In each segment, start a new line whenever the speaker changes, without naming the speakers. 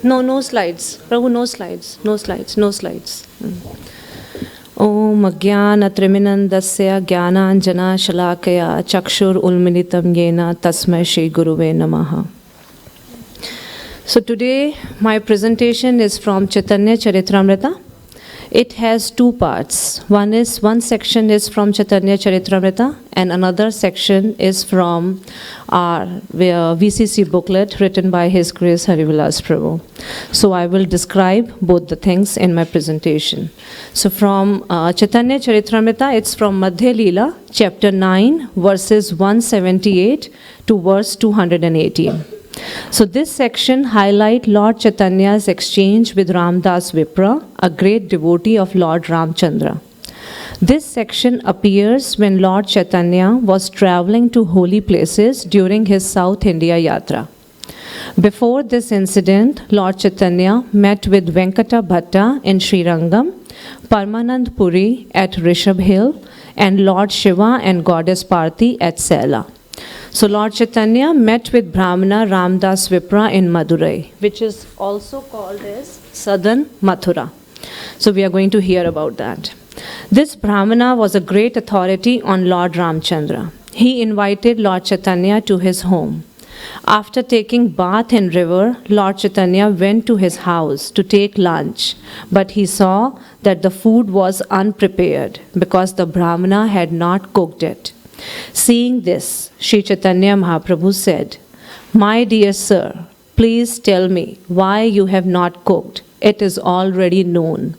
No, no slides. Prabhu, no slides. No slides. No slides. Om Agyana Triminandasya Jnananjana Shalakaya Chakshur Ulmilitam Yena Tasmai Shri Guruve Namaha. So today my presentation is from Chaitanya Charitamrita. It has two parts. One section is from Chaitanya Charitamrita and another section is from our VCC booklet written by His Grace Harivilas Prabhu. So I will describe both the things in my presentation. So from Chaitanya Charitamrita, it's from Madhya Leela, chapter 9, verses 178 to verse 218. So this section highlights Lord Chaitanya's exchange with Ramdas Vipra, a great devotee of Lord Ramchandra. This section appears when Lord Chaitanya was traveling to holy places during his South India Yatra. Before this incident, Lord Chaitanya met with Venkata Bhatta in Srirangam, Parmanand Puri at Rishabh Hill, and Lord Shiva and Goddess Parthi at Sela. So Lord Chaitanya met with Brahmana Ramdas Vipra in Madurai, which is also called as Southern Mathura. So we are going to hear about that. This Brahmana was a great authority on Lord Ramchandra. He invited Lord Chaitanya to his home. After taking bath in river, Lord Chaitanya went to his house to take lunch, but he saw that the food was unprepared because the Brahmana had not cooked it. Seeing this, Sri Chaitanya Mahaprabhu said, "My dear sir, please tell me why you have not cooked. It is already known."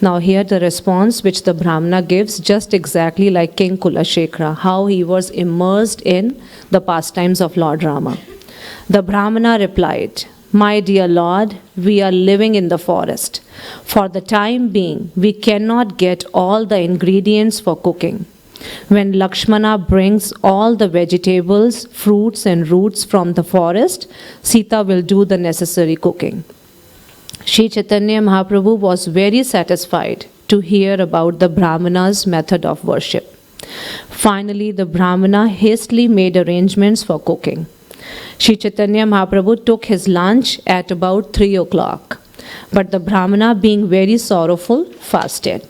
Now here the response which the Brahmana gives, just exactly like King Kulashekara, how he was immersed in the pastimes of Lord Rama. The Brahmana replied, "My dear Lord, we are living in the forest. For the time being, we cannot get all the ingredients for cooking. When Lakshmana brings all the vegetables, fruits and roots from the forest, Sita will do the necessary cooking." Sri Chaitanya Mahaprabhu was very satisfied to hear about the Brahmana's method of worship. Finally, the Brahmana hastily made arrangements for cooking. Sri Chaitanya Mahaprabhu took his lunch at about 3 o'clock, but the Brahmana, being very sorrowful, fasted.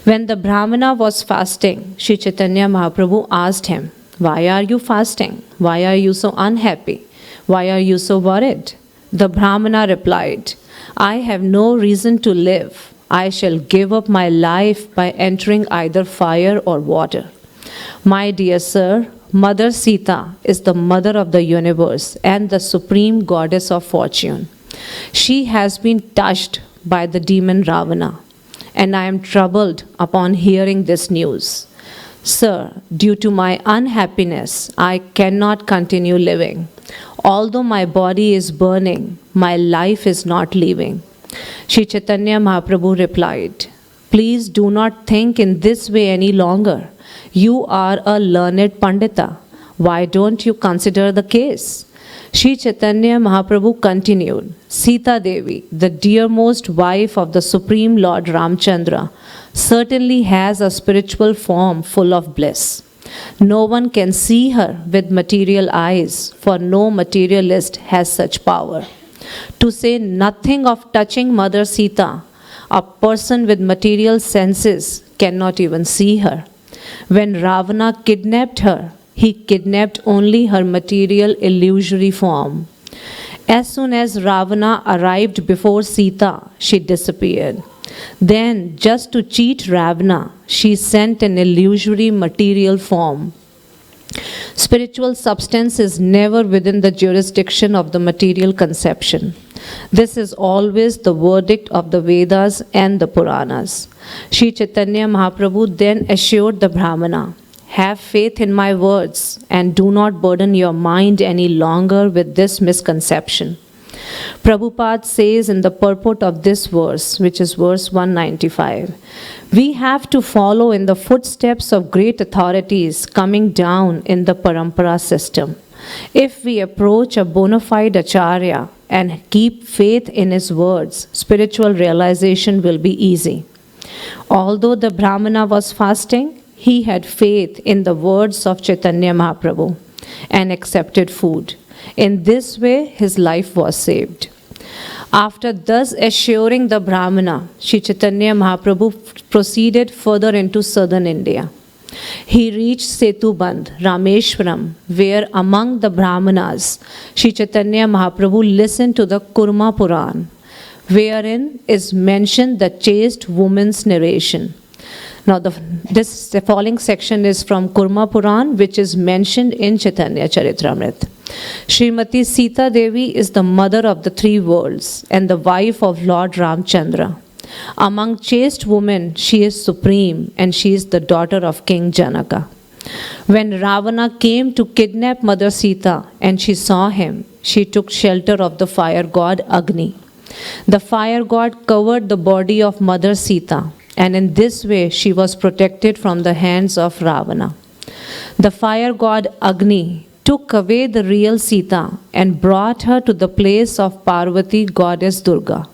When the Brahmana was fasting, Sri Chaitanya Mahaprabhu asked him, "Why are you fasting? Why are you so unhappy? Why are you so worried?" The Brahmana replied, "I have no reason to live. I shall give up my life by entering either fire or water. My dear sir, Mother Sita is the mother of the universe and the supreme goddess of fortune. She has been touched by the demon Ravana, and I am troubled upon hearing this news. Sir, due to my unhappiness, I cannot continue living. Although my body is burning, my life is not leaving." Sri Chaitanya Mahaprabhu replied, "Please do not think in this way any longer. You are a learned Pandita. Why don't you consider the case?" Sri Chaitanya Mahaprabhu continued, "Sita Devi, the dearmost wife of the Supreme Lord Ramchandra, certainly has a spiritual form full of bliss. No one can see her with material eyes, for no materialist has such power. To say nothing of touching Mother Sita, a person with material senses cannot even see her. When Ravana kidnapped her, he kidnapped only her material illusory form. As soon as Ravana arrived before Sita, she disappeared. Then, just to cheat Ravana, she sent an illusory material form. Spiritual substance is never within the jurisdiction of the material conception. This is always the verdict of the Vedas and the Puranas." Sri Chaitanya Mahaprabhu then assured the Brahmana, "Have faith in my words and do not burden your mind any longer with this misconception." Prabhupada says in the purport of this verse, which is verse 195, "We have to follow in the footsteps of great authorities coming down in the parampara system. If we approach a bona fide acharya and keep faith in his words, spiritual realization will be easy." Although the Brahmana was fasting, he had faith in the words of Chaitanya Mahaprabhu and accepted food. In this way, his life was saved. After thus assuring the Brahmana, Sri Chaitanya Mahaprabhu proceeded further into southern India. He reached Setubandh, Rameshwaram, where among the Brahmanas, Sri Chaitanya Mahaprabhu listened to the Kurma Puran, wherein is mentioned the chaste woman's narration. Now, the following section is from Kurma Puran, which is mentioned in Chaitanya Charitamrita. Srimati Sita Devi is the mother of the three worlds and the wife of Lord Ramchandra. Among chaste women, she is supreme and she is the daughter of King Janaka. When Ravana came to kidnap Mother Sita and she saw him, she took shelter of the fire god Agni. The fire god covered the body of Mother Sita, and in this way she was protected from the hands of Ravana. The fire god Agni took away the real Sita and brought her to the place of Parvati, goddess Durga.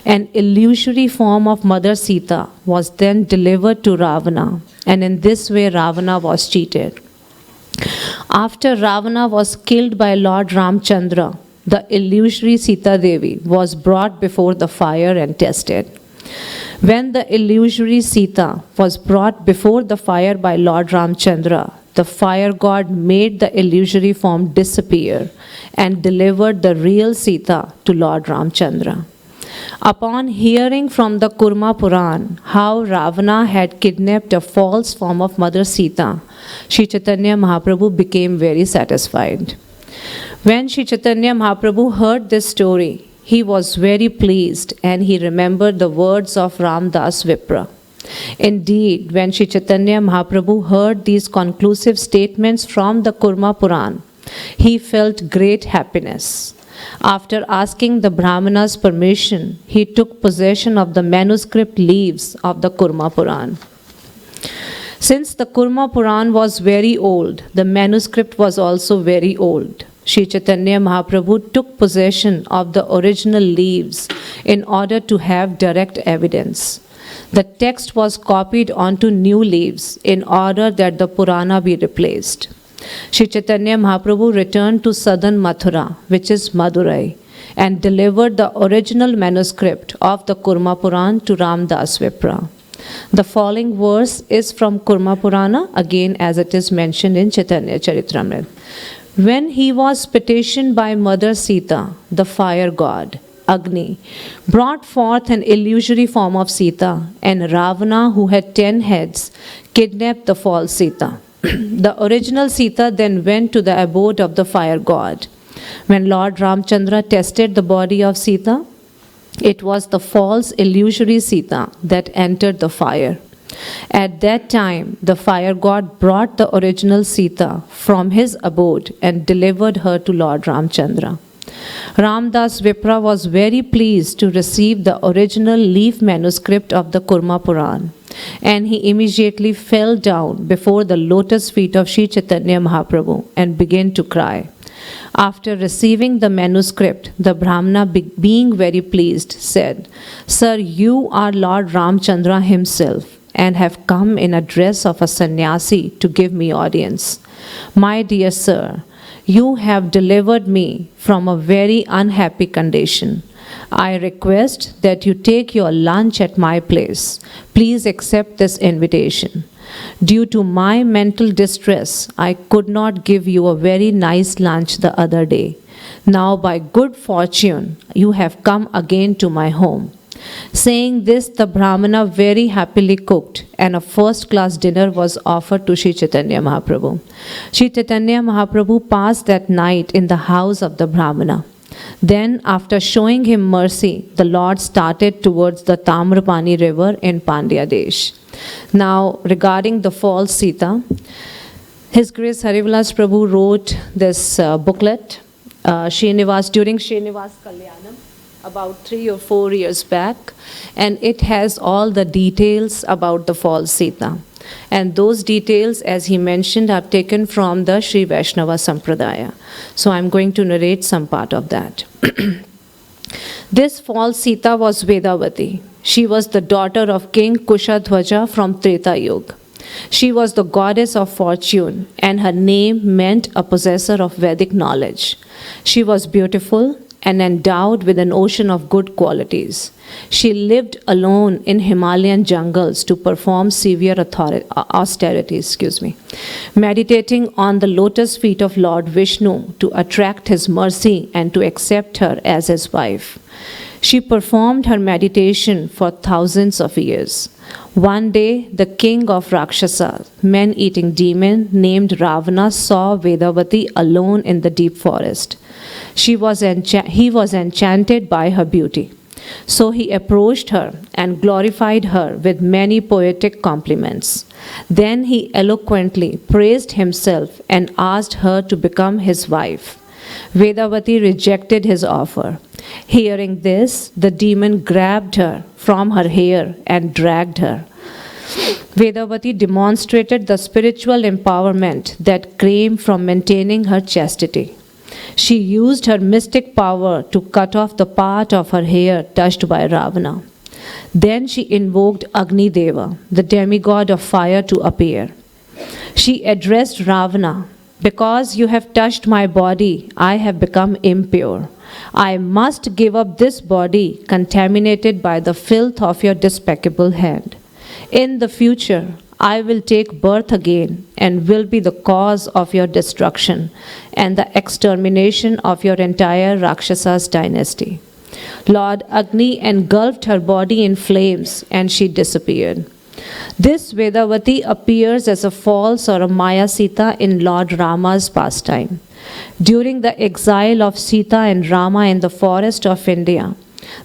An illusory form of Mother Sita was then delivered to Ravana, and in this way Ravana was cheated. After Ravana was killed by Lord Ramchandra, the illusory Sita Devi was brought before the fire and tested. When the illusory Sita was brought before the fire by Lord Ramchandra, the fire god made the illusory form disappear and delivered the real Sita to Lord Ramchandra. Upon hearing from the Kurma Puran how Ravana had kidnapped a false form of Mother Sita, Sri Chaitanya Mahaprabhu became very satisfied. When Sri Chaitanya Mahaprabhu heard this story, he was very pleased and he remembered the words of Ramdas Vipra. Indeed, when Sri Chaitanya Mahaprabhu heard these conclusive statements from the Kurma Puran, he felt great happiness. After asking the Brahmana's permission, he took possession of the manuscript leaves of the Kurma Puran. Since the Kurma Puran was very old, the manuscript was also very old. Sri Chaitanya Mahaprabhu took possession of the original leaves in order to have direct evidence. The text was copied onto new leaves in order that the Purana be replaced. Sri Chaitanya Mahaprabhu returned to southern Mathura, which is Madurai, and delivered the original manuscript of the Kurma Puran to Ramdas Vipra. The following verse is from Kurma Purana, again as it is mentioned in Chaitanya Charitamrita. When he was petitioned by Mother Sita, the fire god, Agni, brought forth an illusory form of Sita, and Ravana, who had 10 heads, kidnapped the false Sita. The original Sita then went to the abode of the fire god. When Lord Ramchandra tested the body of Sita, it was the false illusory Sita that entered the fire. At that time, the fire god brought the original Sita from his abode and delivered her to Lord Ramchandra. Ramdas Vipra was very pleased to receive the original leaf manuscript of the Kurma Puran, and he immediately fell down before the lotus feet of Sri Chaitanya Mahaprabhu and began to cry. After receiving the manuscript, the Brahmana, being very pleased, said, "Sir, you are Lord Ramchandra himself and have come in a dress of a sannyasi to give me audience. My dear sir, you have delivered me from a very unhappy condition. I request that you take your lunch at my place. Please accept this invitation. Due to my mental distress, I could not give you a very nice lunch the other day. Now, by good fortune, you have come again to my home." Saying this, the Brahmana very happily cooked, and a first-class dinner was offered to Sri Chaitanya Mahaprabhu. Sri Chaitanya Mahaprabhu passed that night in the house of the Brahmana. Then, after showing him mercy, the Lord started towards the Tamrapani river in Pandya Desh. Now, regarding the false Sita, His Grace Harivilas Prabhu wrote this booklet during Srinivas Kalyanam about 3 or 4 years back, and it has all the details about the false Sita. And those details, as he mentioned, are taken from the Sri Vaishnava Sampradaya. So I'm going to narrate some part of that. This false Sita was Vedavati. She was the daughter of King Kushadhwaja from Treta Yuga. She was the goddess of fortune, and her name meant a possessor of Vedic knowledge. She was beautiful and endowed with an ocean of good qualities. She lived alone in Himalayan jungles to perform severe austerities, meditating on the lotus feet of Lord Vishnu to attract his mercy and to accept her as his wife. She performed her meditation for thousands of years. One day, the king of Rakshasa, man-eating demon named Ravana, saw Vedavati alone in the deep forest. He was enchanted by her beauty. So he approached her and glorified her with many poetic compliments. Then he eloquently praised himself and asked her to become his wife. Vedavati rejected his offer. Hearing this, the demon grabbed her from her hair and dragged her. Vedavati demonstrated the spiritual empowerment that came from maintaining her chastity. She used her mystic power to cut off the part of her hair touched by Ravana. Then she invoked Agni Deva, the demigod of fire, to appear. She addressed Ravana, "Because you have touched my body, I have become impure. I must give up this body contaminated by the filth of your despicable hand. In the future, I will take birth again and will be the cause of your destruction and the extermination of your entire Rakshasas dynasty." Lord Agni engulfed her body in flames and she disappeared. This Vedavati appears as a false or a Maya Sita in Lord Rama's pastime. During the exile of Sita and Rama in the forest of India,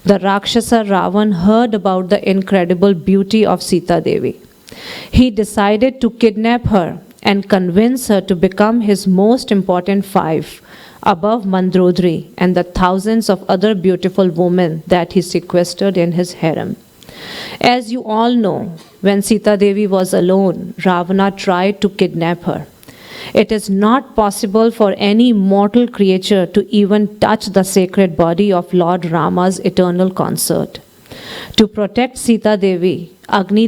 the Rakshasa Ravan heard about the incredible beauty of Sita Devi. He decided to kidnap her and convince her to become his most important wife above Mandrodri and the thousands of other beautiful women that he sequestered in his harem. As you all know, when Sita Devi was alone, Ravana tried to kidnap her. It is not possible for any mortal creature to even touch the sacred body of Lord Rama's eternal consort. To protect Sita Devi, Agni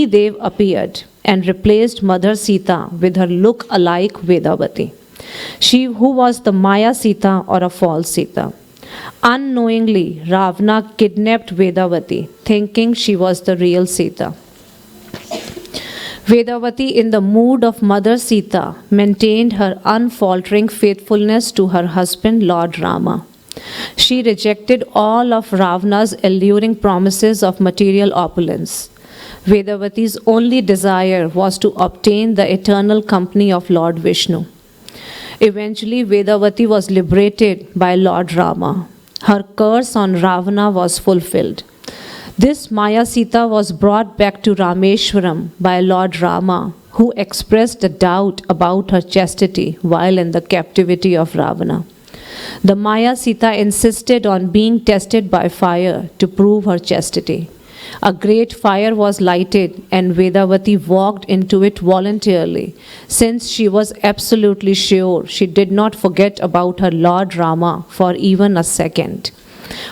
Dev appeared and replaced Mother Sita with her look-alike Vedavati. She who was the Maya Sita or a false Sita. Unknowingly, Ravana kidnapped Vedavati, thinking she was the real Sita. Vedavati, in the mood of Mother Sita, maintained her unfaltering faithfulness to her husband Lord Rama. She rejected all of Ravana's alluring promises of material opulence. Vedavati's only desire was to obtain the eternal company of Lord Vishnu. Eventually, Vedavati was liberated by Lord Rama. Her curse on Ravana was fulfilled. This Maya Sita was brought back to Rameshwaram by Lord Rama, who expressed a doubt about her chastity while in the captivity of Ravana. The Maya Sita insisted on being tested by fire to prove her chastity. A great fire was lighted and Vedavati walked into it voluntarily, since she was absolutely sure she did not forget about her Lord Rama for even a second,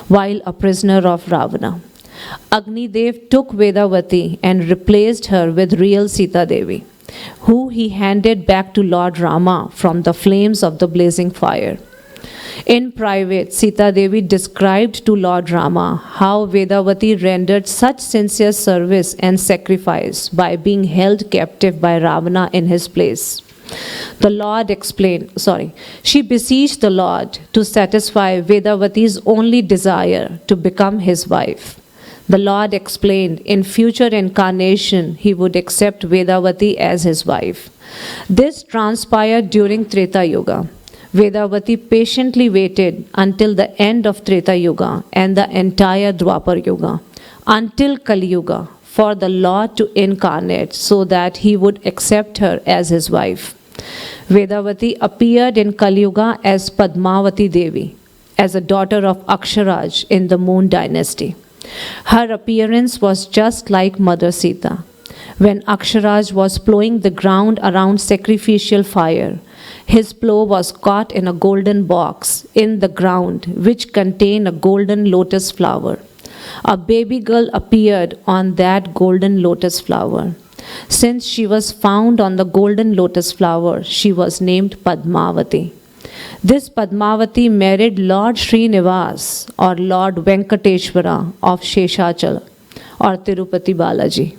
while a prisoner of Ravana. Agni Dev took Vedavati and replaced her with real Sita Devi, who he handed back to Lord Rama from the flames of the blazing fire. In private, Sita Devi described to Lord Rama how Vedavati rendered such sincere service and sacrifice by being held captive by Ravana in his place. She beseeched the Lord to satisfy Vedavati's only desire to become his wife. The Lord explained in future incarnation he would accept Vedavati as his wife. This transpired during Treta Yuga. Vedavati patiently waited until the end of Treta Yuga and the entire Dwapar Yuga, until Kali Yuga, for the Lord to incarnate so that he would accept her as his wife. Vedavati appeared in Kali Yuga as Padmavati Devi, as a daughter of Aksharaj in the Moon dynasty. Her appearance was just like Mother Sita. When Aksharaj was plowing the ground around sacrificial fire, his plow was caught in a golden box in the ground which contained a golden lotus flower. A baby girl appeared on that golden lotus flower. Since she was found on the golden lotus flower, she was named Padmavati. This Padmavati married Lord Srinivas or Lord Venkateshwara of Sheshachala or Tirupati Balaji.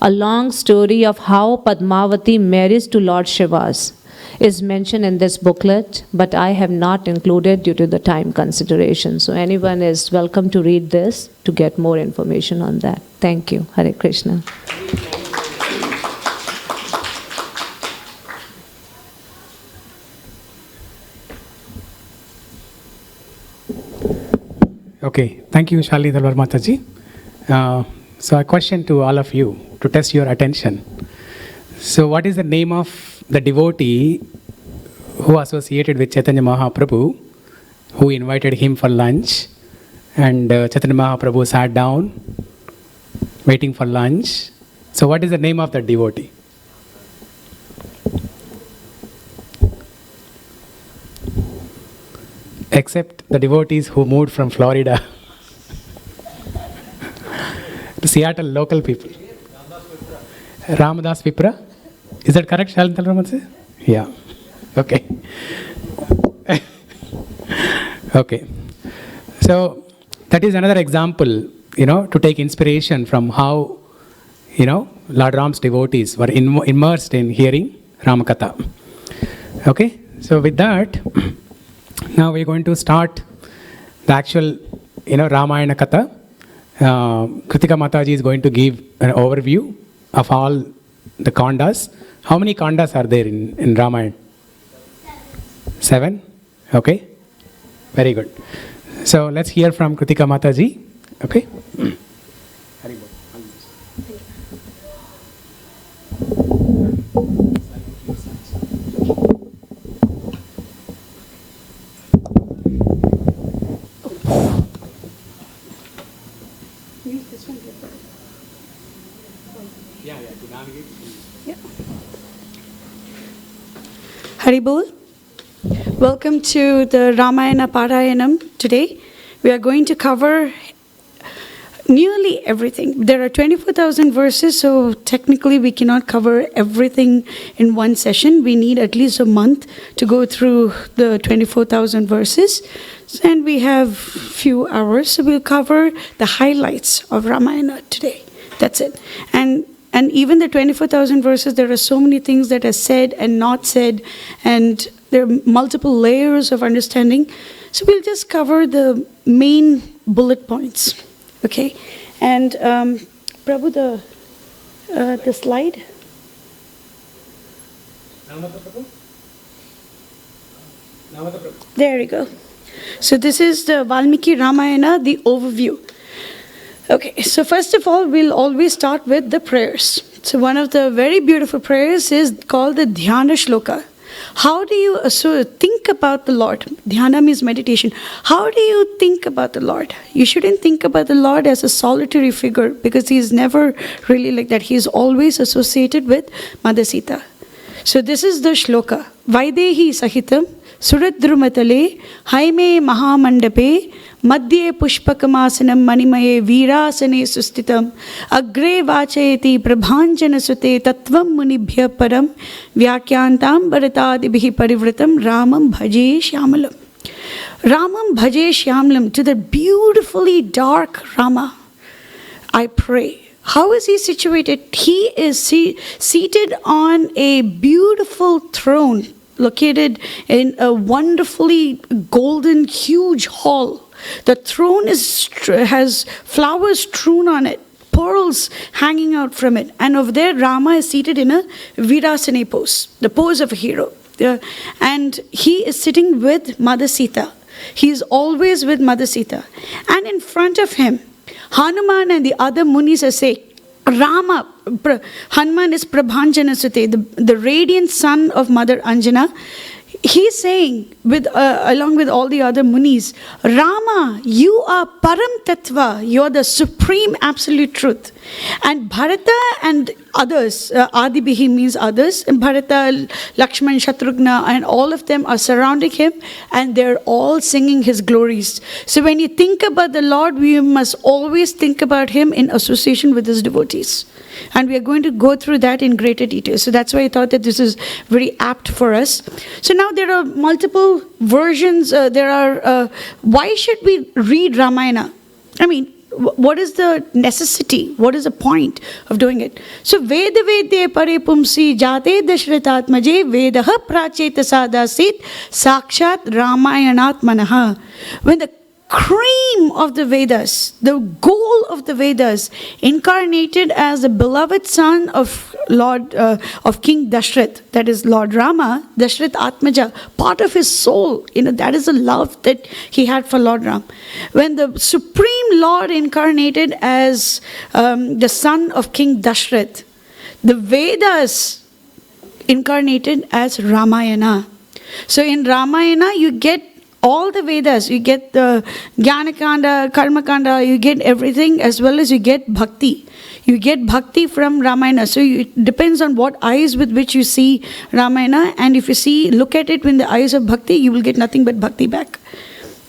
A long story of how Padmavati marries to Lord Shivas is mentioned in this booklet, but I have not included due to the time consideration. So anyone is welcome to read this to get more information on that. Thank you. Hare Krishna.
Okay, thank you, Shali Dalwar Mataji. So a question to all of you to test your attention. So what is the name of the devotee who associated with Chaitanya Mahaprabhu, who invited him for lunch, and Chaitanya Mahaprabhu sat down waiting for lunch? So what is the name of that devotee? Except the devotees who moved from Florida. The Seattle local people. Ramadas Vipra. Is that correct, Shalintal Ramanse? Yeah. Okay. Okay. So that is another example, to take inspiration from how, Lord Ram's devotees were immersed in hearing Ramakatha. Okay. So with that, now we're going to start the actual, Ramayana Katha. Kritika Mataji is going to give an overview of all the kandas. How many kandas are there in Ramayana? 7? Okay. Very good. So let's hear from Kritika Mataji. Okay.
Haribol. Welcome to the Ramayana Parayanam today. We are going to cover nearly everything. There are 24,000 verses, so technically we cannot cover everything in one session. We need at least a month to go through the 24,000 verses. And we have few hours, so we'll cover the highlights of Ramayana today. That's it. And even the 24,000 verses, there are so many things that are said and not said, and there are multiple layers of understanding. So we'll just cover the main bullet points, okay? And Prabhu, the slide. There you go. So this is the Valmiki Ramayana, the overview. Okay, so first of all, we'll always start with the prayers. So one of the very beautiful prayers is called the Dhyana Shloka. How do you think about the Lord? Dhyana means meditation. How do you think about the Lord? You shouldn't think about the Lord as a solitary figure, because he is never really like that. He is always associated with Mother Sita. So this is the shloka. Vaidehi Sahitam Suradrumatale Haime Mahamandape Madhye Pushpakamasanam Manimaye Virasane Sustitam Agre Vachayati Prabhanjana Sute Tattvam Munibhya Param Vyakyantam Bharatadibihi Parivritam Ramam Bhaje Shyamalam. Ramam Bhaje Shyamalam, to the beautifully dark Rama, I pray. How is he situated? He is seated on a beautiful throne located in a wonderfully golden, huge hall. The throne has flowers strewn on it, pearls hanging out from it. And over there, Rama is seated in a Virasane pose, the pose of a hero. And he is sitting with Mother Sita. He is always with Mother Sita. And in front of him, Hanuman and the other munis are saying, Hanuman is Prabhanjana Sute, the radiant son of Mother Anjana. he's saying, along with all the other munis, Rama, you are Param Tattva, you are the supreme absolute truth. And Bharata and others, Adibihi means others, and Bharata, Lakshman, Shatrughna, and all of them are surrounding him, and they're all singing his glories. So when you think about the Lord, we must always think about him in association with his devotees. And we are going to go through that in greater detail. So that's why I thought that this is very apt for us. So now there are multiple versions. Why should we read Ramayana? I mean, what is the necessity? What is the point of doing it? So, Veda Vedye Pare Pumsi Jate Dashratatmaje Vedaha Pracheta Sadasit Sakshat Ramayanat Manaha. When the cream of the Vedas, the goal of the Vedas, incarnated as the beloved son of of King Dashrath, that is Lord Rama, Dashrath Atmaja, part of his soul, that is the love that he had for Lord Ram. When the Supreme Lord incarnated as the son of King Dashrath, the Vedas incarnated as Ramayana. So in Ramayana, you get all the Vedas, you get the Jnanakanda, Karmakanda, you get everything, as well as you get Bhakti. You get Bhakti from Ramayana. So it depends on what eyes with which you see Ramayana. And if you look at it with the eyes of Bhakti, you will get nothing but Bhakti back.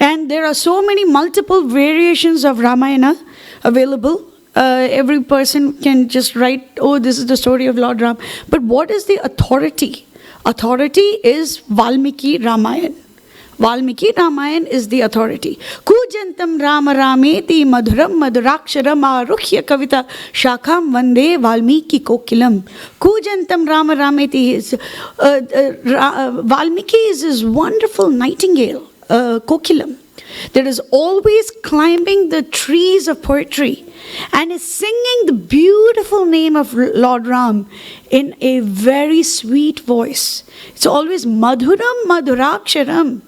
And there are so many multiple variations of Ramayana available. Every person can just write, oh, this is the story of Lord Ram. But what is the authority? Authority is Valmiki Ramayana. Valmiki Ramayana is the authority. Kujantam Rama Rameti Madhuram Madhuraksharam Arukhya Kavita Shakham Vande Valmiki Kokilam. Kujantam Rama Rameti is Valmiki is his wonderful nightingale, Kokilam, that is always climbing the trees of poetry and is singing the beautiful name of Lord Ram in a very sweet voice. It's always Madhuram Madhuraksharam.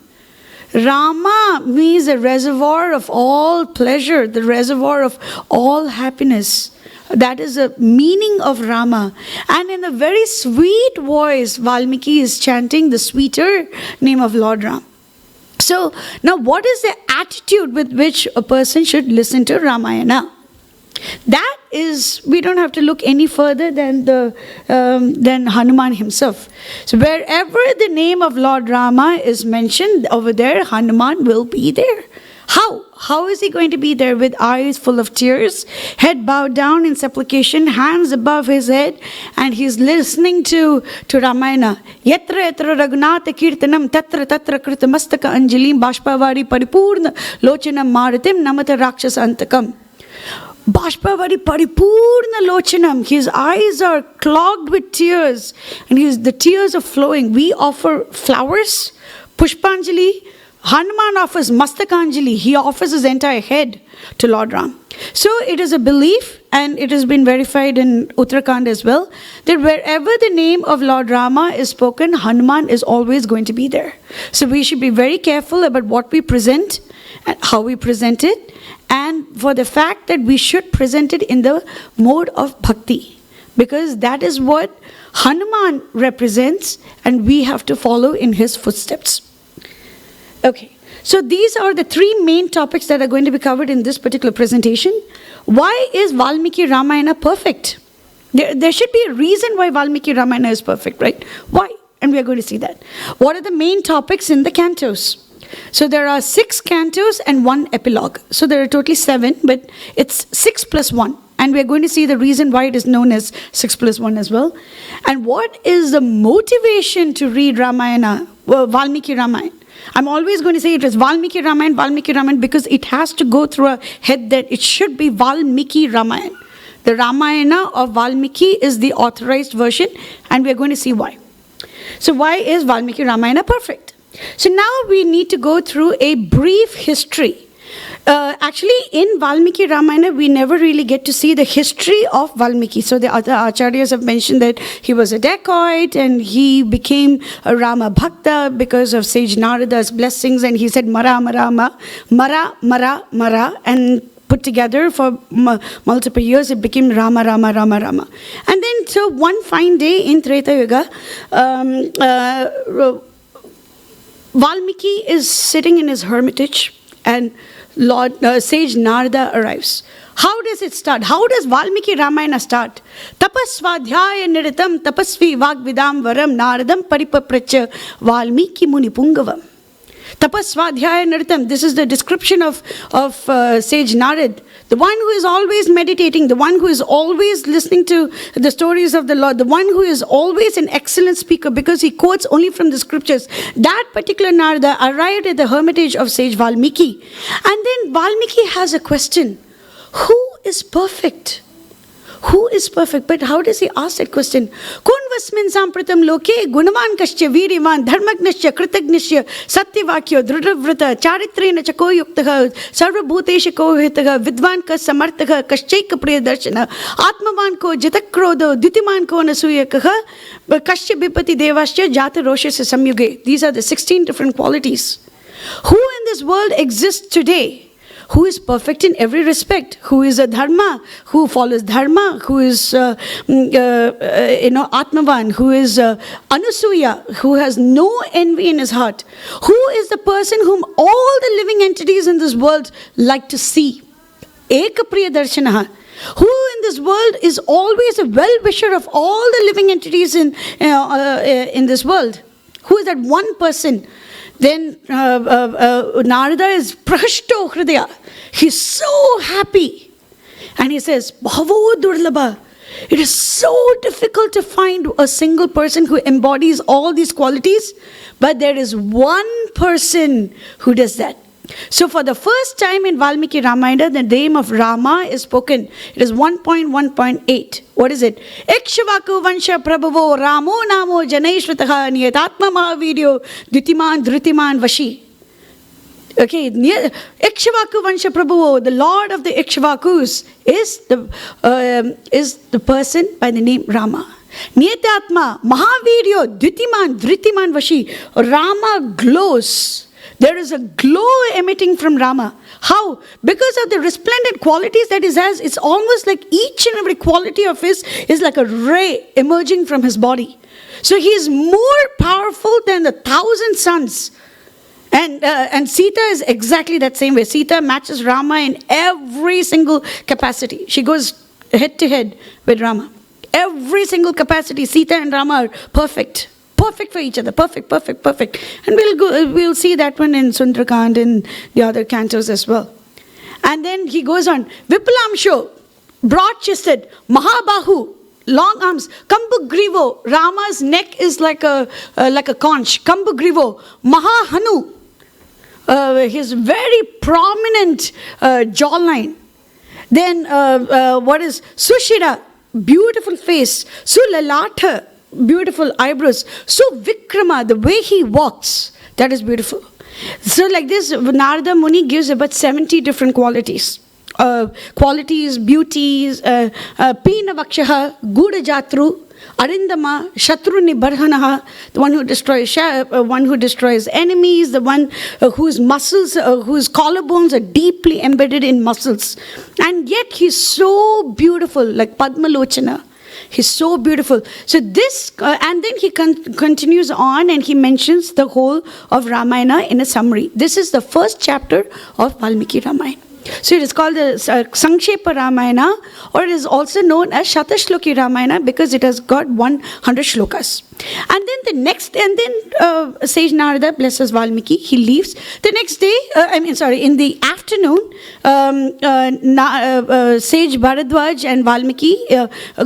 Rama means the reservoir of all pleasure, the reservoir of all happiness. That is the meaning of Rama. And in a very sweet voice, Valmiki is chanting the sweeter name of Lord Ram. So, now what is the attitude with which a person should listen to Ramayana? That is, we don't have to look any further than Hanuman himself. So wherever the name of Lord Rama is mentioned, over there Hanuman will be there. How? How is he going to be there? With eyes full of tears, head bowed down in supplication, hands above his head, and he's listening to Ramayana. Yatra yatra raghunatha kirtanam tatra tatra kritamastaka anjalim bashpavari paripurna lochanam maratim namata rakshasa antakam. Bashpavari paripurna lochanam. His eyes are clogged with tears, and the tears are flowing. We offer flowers, pushpanjali. Hanuman offers mastakanjali. He offers his entire head to Lord Ram. So it is a belief, and it has been verified in Uttarakhand as well, that wherever the name of Lord Rama is spoken, Hanuman is always going to be there. So we should be very careful about what we present and how we present it, and for the fact that we should present it in the mode of bhakti, because that is what Hanuman represents, and we have to follow in his footsteps. Okay, so these are the three main topics that are going to be covered in this particular presentation. Why is Valmiki Ramayana perfect? There should be a reason why Valmiki Ramayana is perfect, right? Why? And we are going to see that. What are the main topics in the cantos? So there are 6 cantos and 1 epilogue. So there are totally 7, but it's 6 plus 1. And we are going to see the reason why it is known as 6 plus 1 as well. And what is the motivation to read Ramayana, Valmiki Ramayana? I'm always going to say it is Valmiki Ramayana, because it has to go through a head that it should be Valmiki Ramayana. The Ramayana of Valmiki is the authorized version, and we are going to see why. So why is Valmiki Ramayana perfect? So now we need to go through a brief history. Actually, in Valmiki Ramayana, we never really get to see the history of Valmiki. So the other acharyas have mentioned that he was a dacoit and he became a Rama Bhakta because of sage Narada's blessings, and he said Mara, Mara, Mara, Mara, Mara, and put together for multiple years, it became Rama, Rama, Rama, Rama. And then, so one fine day in Treta Yuga, Valmiki is sitting in his hermitage and Sage Narada arrives. How does it start? How does Valmiki Ramayana start? Tapasvadhyaya niritam tapasvi vagvidam varam naradam paripapracha Valmiki muni pungavam. Tapasvadhyaya niritam. This is the description of Sage Narad. The one who is always meditating, the one who is always listening to the stories of the Lord, the one who is always an excellent speaker because he quotes only from the scriptures. That particular Narada arrived at the hermitage of Sage Valmiki. And then Valmiki has a question. Who is perfect? Who is perfect? But how does he ask that question? Kunvasmin sampratam loke gunavan kasya virivan dharmagnasya kritagnasya satyavakyo drudavrata charitrena chako yuktaha sarvabhutesha ko hitaha vidvan ka samartaha kaschaika priyadarshana atmavan ko jitakrodo dutiman ko nasuyakaha kasya bipati devasya jata roshasya samyuge. These are the 16 different qualities. Who in this world exists today? Who is perfect in every respect? Who is a dharma? Who follows dharma? Who is Atmavan? Who is Anusuya? Who has no envy in his heart? Who is the person whom all the living entities in this world like to see? Ekapriya darshanaha. Who in this world is always a well-wisher of all the living entities in this world? Who is that one person? Then Narada is prahashto hridaya. He's so happy. And he says, Bhavo durlabha. It is so difficult to find a single person who embodies all these qualities. But there is one person who does that. So for the first time in Valmiki Ramayana, the name of Rama is spoken. It is 1.1.8. What is it? Ikshvaku vansha prabhavo Ramo namo janaishvataha niyatatma mahavidyo dutiman drutiman vashi. Okay, Ikshvaku vansha prabhavo, the Lord of the Ikshvakus, is the person by the name Rama. Niyatatma mahavidyo dutiman drutiman vashi. Rama glows. There is a glow emitting from Rama. How? Because of the resplendent qualities that he has, it's almost like each and every quality of his is like a ray emerging from his body. So he is more powerful than 1,000 suns. And Sita is exactly that same way. Sita matches Rama in every single capacity. She goes head to head with Rama. Every single capacity, Sita and Rama are perfect. Perfect for each other. Perfect. And we'll see that one in Sundarakand and the other cantos as well. And then he goes on. Vipulamsho, broad-chested, Mahabahu, long arms, Kambugrivo. Rama's neck is like a conch. Kambugrivo, Mahahanu, his very prominent jawline. Then what is Sushira, beautiful face. Sulalata, beautiful eyebrows. So Vikrama, the way he walks, that is beautiful. So like this, Narada Muni gives about 70 different qualities. Beauties, Pina Vakshaha, Guda Jatru, Arindama, Shatru Nibarhanaha, the one who destroys enemies, the one whose muscles, whose collarbones are deeply embedded in muscles. And yet he's so beautiful, like Padmalochana. He's so beautiful. So this, and then he continues on and he mentions the whole of Ramayana in a summary. This is the first chapter of Valmiki Ramayana. So it is called the Sankshepa Ramayana, or it is also known as Shatashloki Ramayana because it has got 100 shlokas. And then Sage Narada blesses Valmiki. He leaves. The next day, in the afternoon, Sage Bharadwaj and Valmiki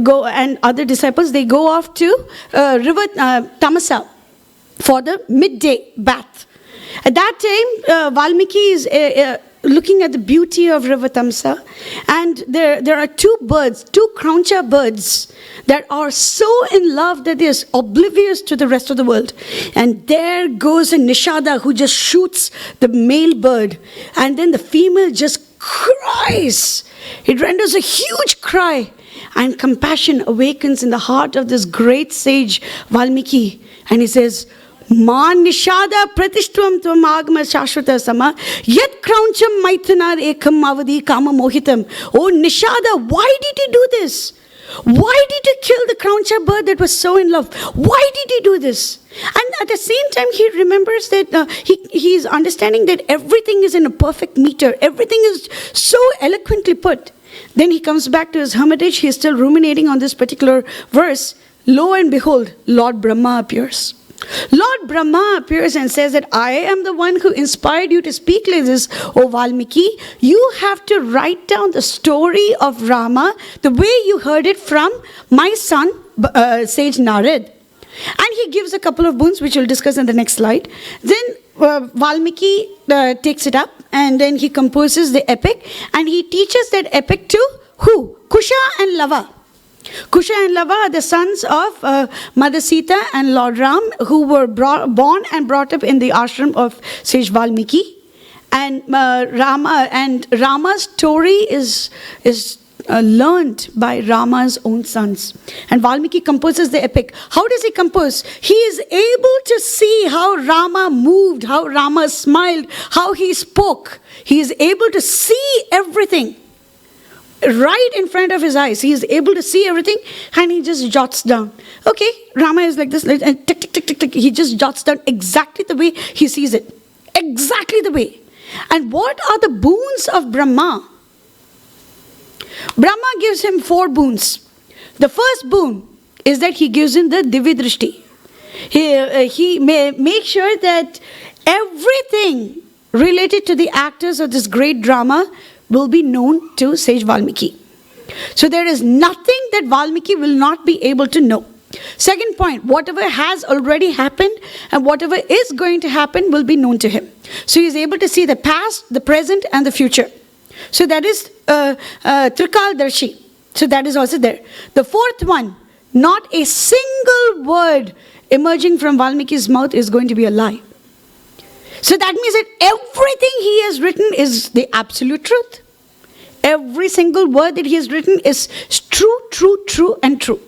go, and other disciples, they go off to river Tamasa for the midday bath. At that time, Valmiki is looking at the beauty of River Tamsa, and there are two Krauncha birds that are so in love that they're oblivious to the rest of the world. And there goes a Nishada who just shoots the male bird, and then the female just cries. It renders a huge cry, and compassion awakens in the heart of this great sage Valmiki, and he says, Man nishada pratishtuam tvam agama shashvata sama yat krauncham maithanar ekam avadi kama mohitam. Oh Nishada, why did you do this? Why did you kill the crown bird that was so in love? Why did you do this? And at the same time, he remembers that he is understanding that everything is in a perfect meter. Everything is so eloquently put. Then he comes back to his hermitage. He is still ruminating on this particular verse. Lo and behold, Lord Brahma appears. Lord Brahma appears and says that I am the one who inspired you to speak like this, O Valmiki. You have to write down the story of Rama the way you heard it from my son, sage Narad. And he gives a couple of boons, which we'll discuss in the next slide. Then Valmiki takes it up, and then he composes the epic, and he teaches that epic to who? Kusha and Lava. Kusha and Lava are the sons of Mother Sita and Lord Ram, who were born and brought up in the ashram of sage Valmiki. And Rama's story is learned by Rama's own sons. And Valmiki composes the epic. How does he compose? He is able to see how Rama moved, how Rama smiled, how he spoke. He is able to see everything right in front of his eyes. He is able to see everything, and he just jots down. Okay, Rama is like this, and tick, tick, tick, tick, tick. He just jots down exactly the way he sees it. Exactly the way. And what are the boons of Brahma? Brahma gives him 4 boons. The first boon is that he gives him the Divya Drishti. He may make sure that everything related to the actors of this great drama will be known to sage Valmiki. So there is nothing that Valmiki will not be able to know. Second point, whatever has already happened and whatever is going to happen will be known to him. So he is able to see the past, the present, and the future. So that is Trikal Darshi. So that is also there. The fourth one, not a single word emerging from Valmiki's mouth is going to be a lie. So that means that everything he has written is the absolute truth. Every single word that he has written is true, true, true, and true.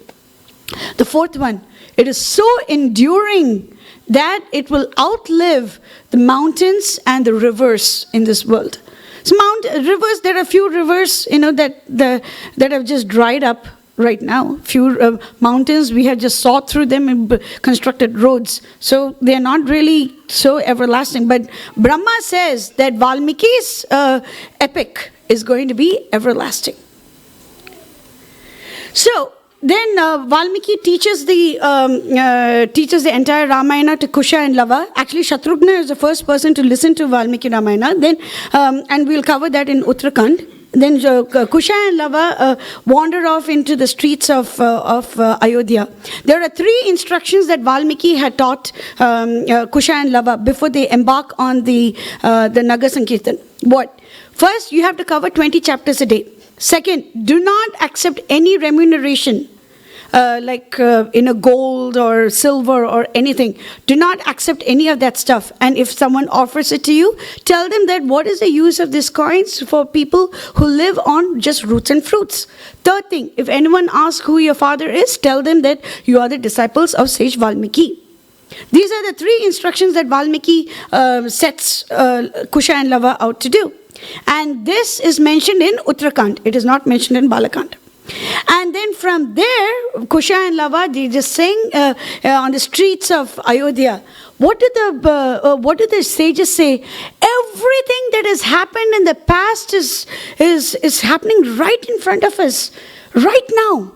The fourth one, it is so enduring that it will outlive the mountains and the rivers in this world. So rivers, there are a few rivers, that have just dried up right now. Few mountains, we have just sawed through them and constructed roads. So they are not really so everlasting. But Brahma says that Valmiki's epic is going to be everlasting. So then Valmiki teaches the entire Ramayana to Kusha and Lava. Actually, Shatrughna is the first person to listen to Valmiki Ramayana. Then, and we'll cover that in Uttarakhand. Then Kusha and Lava wander off into the streets of Ayodhya. There are 3 instructions that Valmiki had taught Kusha and Lava before they embark on the Nagar Sankirtan. What? First, you have to cover 20 chapters a day. Second, do not accept any remuneration in a gold or silver or anything. Do not accept any of that stuff. And if someone offers it to you, tell them that what is the use of these coins for people who live on just roots and fruits. Third thing, if anyone asks who your father is, tell them that you are the disciples of sage Valmiki. These are the 3 instructions that Valmiki sets Kusha and Lava out to do. And this is mentioned in Uttarakhand. It is not mentioned in Balakand. And then from there, Kusha and Lava, they just sing on the streets of Ayodhya. What do the sages say? Everything that has happened in the past is happening right in front of us, right now.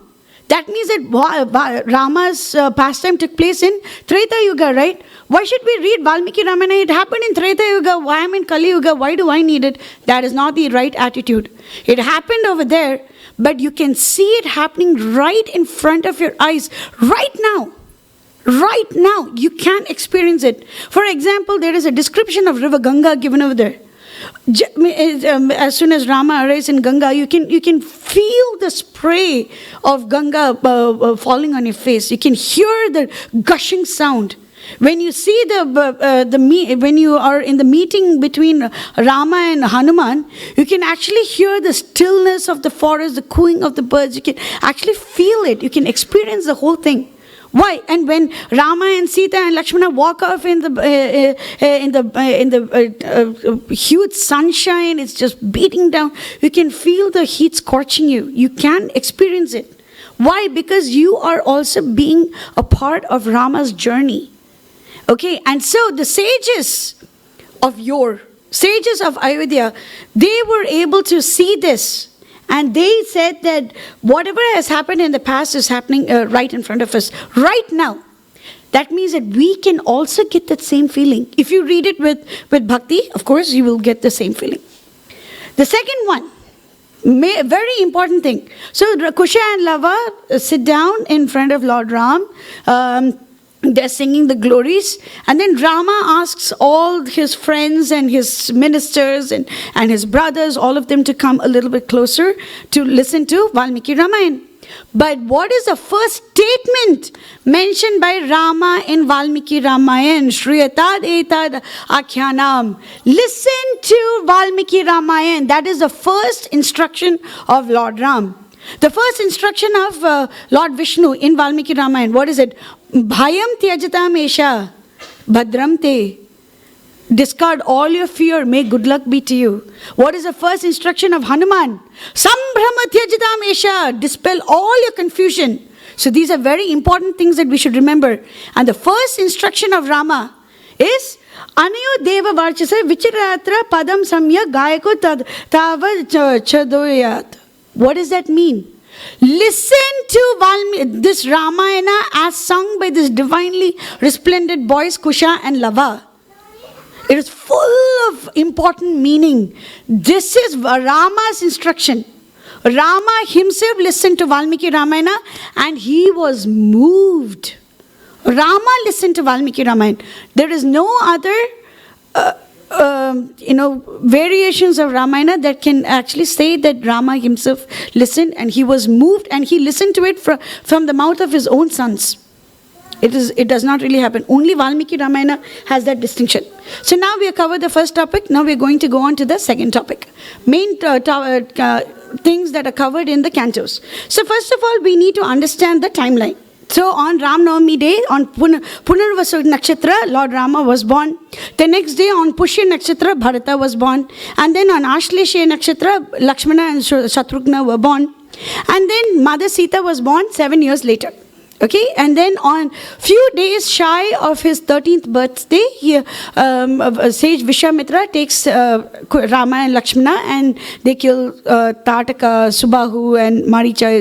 That means that Rama's pastime took place in Treta Yuga, right? Why should we read Valmiki Ramayana? It happened in Treta Yuga. Why am I in Kali Yuga? Why do I need it? That is not the right attitude. It happened over there, but you can see it happening right in front of your eyes, right now. Right now, you can experience it. For example, there is a description of River Ganga given over there. As soon as Rama arrives in Ganga, you can feel the spray of Ganga falling on your face. You can hear the gushing sound. When you see when you are in the meeting between Rama and Hanuman, you can actually hear the stillness of the forest, the cooing of the birds. You can actually feel it. You can experience the whole thing. Why? And when Rama and Sita and Lakshmana walk off in the huge sunshine, it's just beating down. You can feel the heat scorching you. You can experience it. Why? Because you are also being a part of Rama's journey. Okay, and so the sages of Ayodhya, they were able to see this. And they said that whatever has happened in the past is happening right in front of us, right now. That means that we can also get that same feeling. If you read it with bhakti, of course, you will get the same feeling. The second one, very important thing. So Kusha and Lava sit down in front of Lord Ram. They're singing the glories. And then Rama asks all his friends and his ministers and his brothers, all of them to come a little bit closer to listen to Valmiki Ramayana. But what is the first statement mentioned by Rama in Valmiki Ramayana? Shriyatad etad akhyanam. Listen to Valmiki Ramayana. That is the first instruction of Lord Ram. The first instruction of Lord Vishnu in Valmiki Ramayana. What is it? Bhayam tyajatam esha bhadram te. Discard all your fear. May good luck be to you. What is the first instruction of Hanuman? Sambhrama tyajatam esha. Dispel all your confusion. So these are very important things that we should remember. And the first instruction of Rama is Anayo deva varchasa vichiratra padam samya gayako tava chadoyat. What does that mean? Listen to this Ramayana as sung by this divinely resplendent boys Kusha and Lava. It is full of important meaning. This is Rama's instruction. Rama himself listened to Valmiki Ramayana and he was moved. Rama listened to Valmiki Ramayana. There is no other variations of Ramayana that can actually say that Rama himself listened and he was moved and he listened to it from the mouth of his own sons. It does not really happen. Only Valmiki Ramayana has that distinction. So now we have covered the first topic. Now we are going to go on to the second topic. Main things that are covered in the cantos. So first of all, we need to understand the timeline. So on Ram Navami day, on Punarvasu Nakshatra, Lord Rama was born. The next day on Pushya Nakshatra, Bharata was born. And then on Ashlesha Nakshatra, Lakshmana and Shatrughna were born. And then Mother Sita was born 7 years later. Okay, and then on few days shy of his 13th birthday, sage Vishwamitra takes Rama and Lakshmana and they kill Tataka, Subahu, and Maricha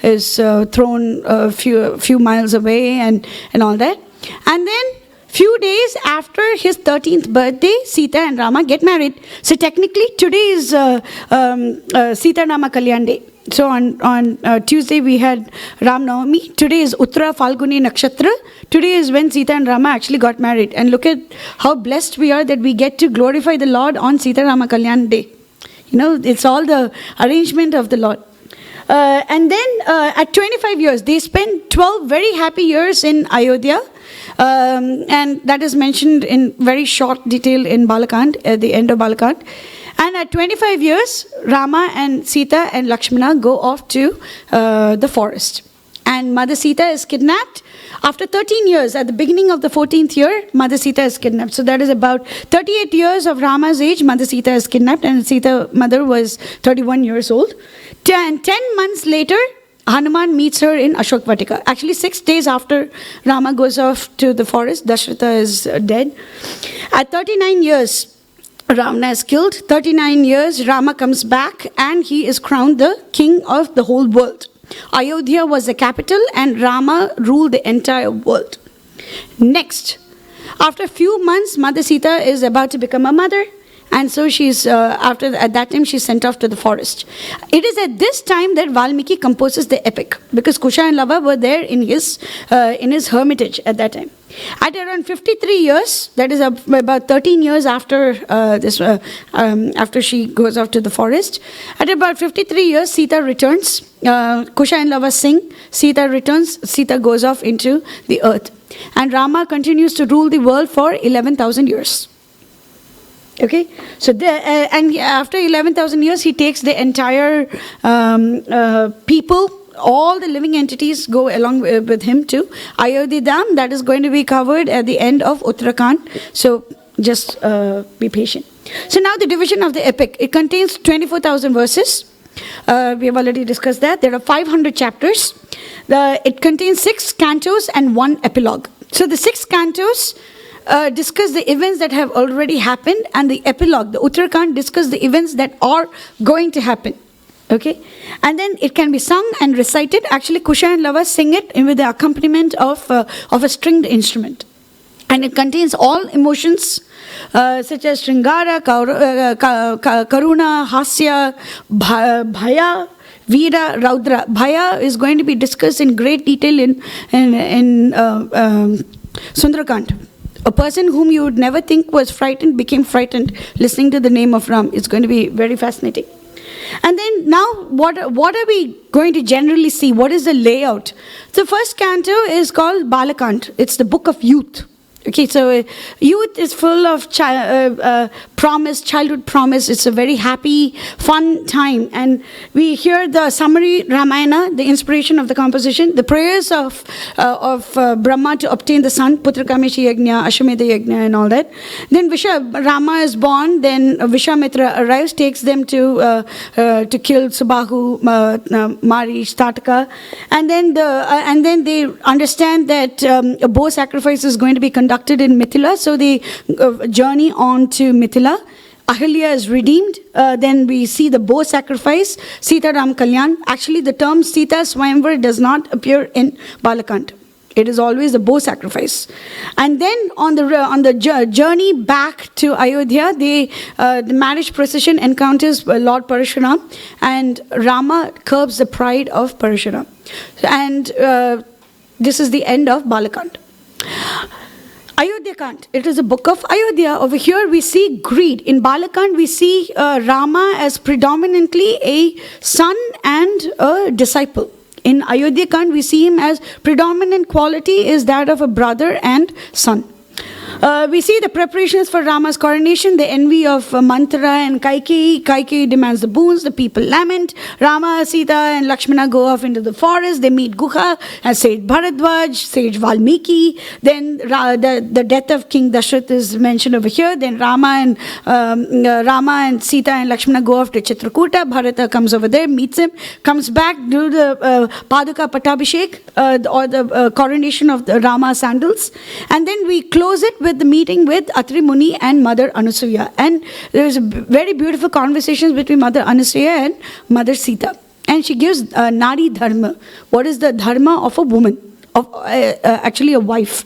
is thrown a few miles away and all that. And then few days after his 13th birthday, Sita and Rama get married. So technically today is Sita Rama Kalyan Day. So on Tuesday we had Ram Navami. Today is Uttara Falguni Nakshatra. Today is when Sita and Rama actually got married. And look at how blessed we are that we get to glorify the Lord on Sita Rama Kalyan Day. You know, it's all the arrangement of the Lord. And then at 25 years, they spent 12 very happy years in Ayodhya. And that is mentioned in very short detail in Balakand, at the end of Balakand. And at 25 years, Rama and Sita and Lakshmana go off to the forest. And Mother Sita is kidnapped. After 13 years, at the beginning of the 14th year, Mother Sita is kidnapped. So that is about 38 years of Rama's age, Mother Sita is kidnapped. And Sita, mother, was 31 years old. 10 months later, Hanuman meets her in Ashok Vatika. Actually, 6 days after Rama goes off to the forest, Dasharatha is dead. At 39 years, Ravana is killed. 39 years, Rama comes back and he is crowned the king of the whole world. Ayodhya was the capital and Rama ruled the entire world. Next, after a few months, Mother Sita is about to become a mother. And so she's, at that time, she's sent off to the forest. It is at this time that Valmiki composes the epic, because Kusha and Lava were there in his hermitage at that time. At around 53 years, that is about 13 years after after she goes off to the forest, at about 53 years, Sita returns. Kusha and Lava sing. Sita returns. Sita goes off into the earth. And Rama continues to rule the world for 11,000 years. Okay, so and after 11,000 years, he takes the entire people, all the living entities go along with him to Ayodhya Dham. That is going to be covered at the end of Uttarakhand. So just be patient. So now the division of the epic. It contains 24,000 verses. We have already discussed that. There are 500 chapters. It contains 6 cantos and 1 epilogue. So the 6 cantos discuss the events that have already happened, and the epilogue, the Uttarakhand, discuss the events that are going to happen. Okay, and then it can be sung and recited. Actually, Kusha and Lava sing it with the accompaniment of a stringed instrument, and it contains all emotions such as Shringara, Karuna, Hasya, Bhaya, Veera, Raudra. Bhaya is going to be discussed in great detail in Sundarakand. A person whom you would never think was frightened became frightened listening to the name of Ram. It's going to be very fascinating. And then now, what are we going to generally see? What is the layout? The first canto is called Balakant. It's the book of youth. Okay, so youth is full of promise, childhood promise. It's a very happy, fun time. And we hear the summary Ramayana, the inspiration of the composition, the prayers of Brahma to obtain the son, Putrakameshi Yajna, Ashwamedha Yajna and all that. Then Rama is born, then Vishwamitra arrives, takes them to kill Subahu, Marish, Tataka. And then they understand that a bow sacrifice is going to be conducted in Mithila, so they journey on to Mithila. Ahilya is redeemed. Then we see the bow sacrifice, Sita Ram Kalyan. Actually, the term Sita Swayamvar does not appear in Balakant. It is always the bow sacrifice. And then on the journey back to Ayodhya, the marriage procession encounters Lord Parashuram, and Rama curbs the pride of Parashuram. And this is the end of Balakant. Ayodhya Kant, it is a book of Ayodhya. Over here we see greed. In Balakant we see Rama as predominantly a son and a disciple. In Ayodhya Kant we see him as predominant quality is that of a brother and son. We see the preparations for Rama's coronation, the envy of Manthara and Kaikeyi. Kaikeyi demands the boons, the people lament. Rama, Sita and Lakshmana go off into the forest. They meet Guha and sage Bharadwaj, sage Valmiki. Then the death of King Dashrath is mentioned over here. Then Rama and Sita and Lakshmana go off to Chitrakuta. Bharata comes over there, meets him, comes back, do the Paduka Pattabhishek or the coronation of the Rama sandals. And then we close it with the meeting with Atri Muni and Mother Anasuya. And there is a very beautiful conversations between Mother Anasuya and Mother Sita. And she gives Nari Dharma. What is the dharma of a woman? Of actually a wife.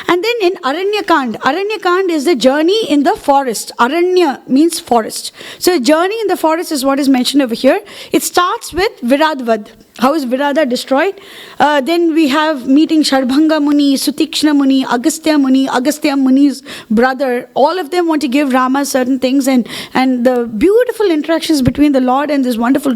And then in Aranyakand is the journey in the forest. Aranya means forest. So journey in the forest is what is mentioned over here. It starts with Viradvad. How is Virada destroyed? Then we have meeting Sharbhanga Muni, Sutikshna Muni, Agastya Muni's brother. All of them want to give Rama certain things, and the beautiful interactions between the Lord and these wonderful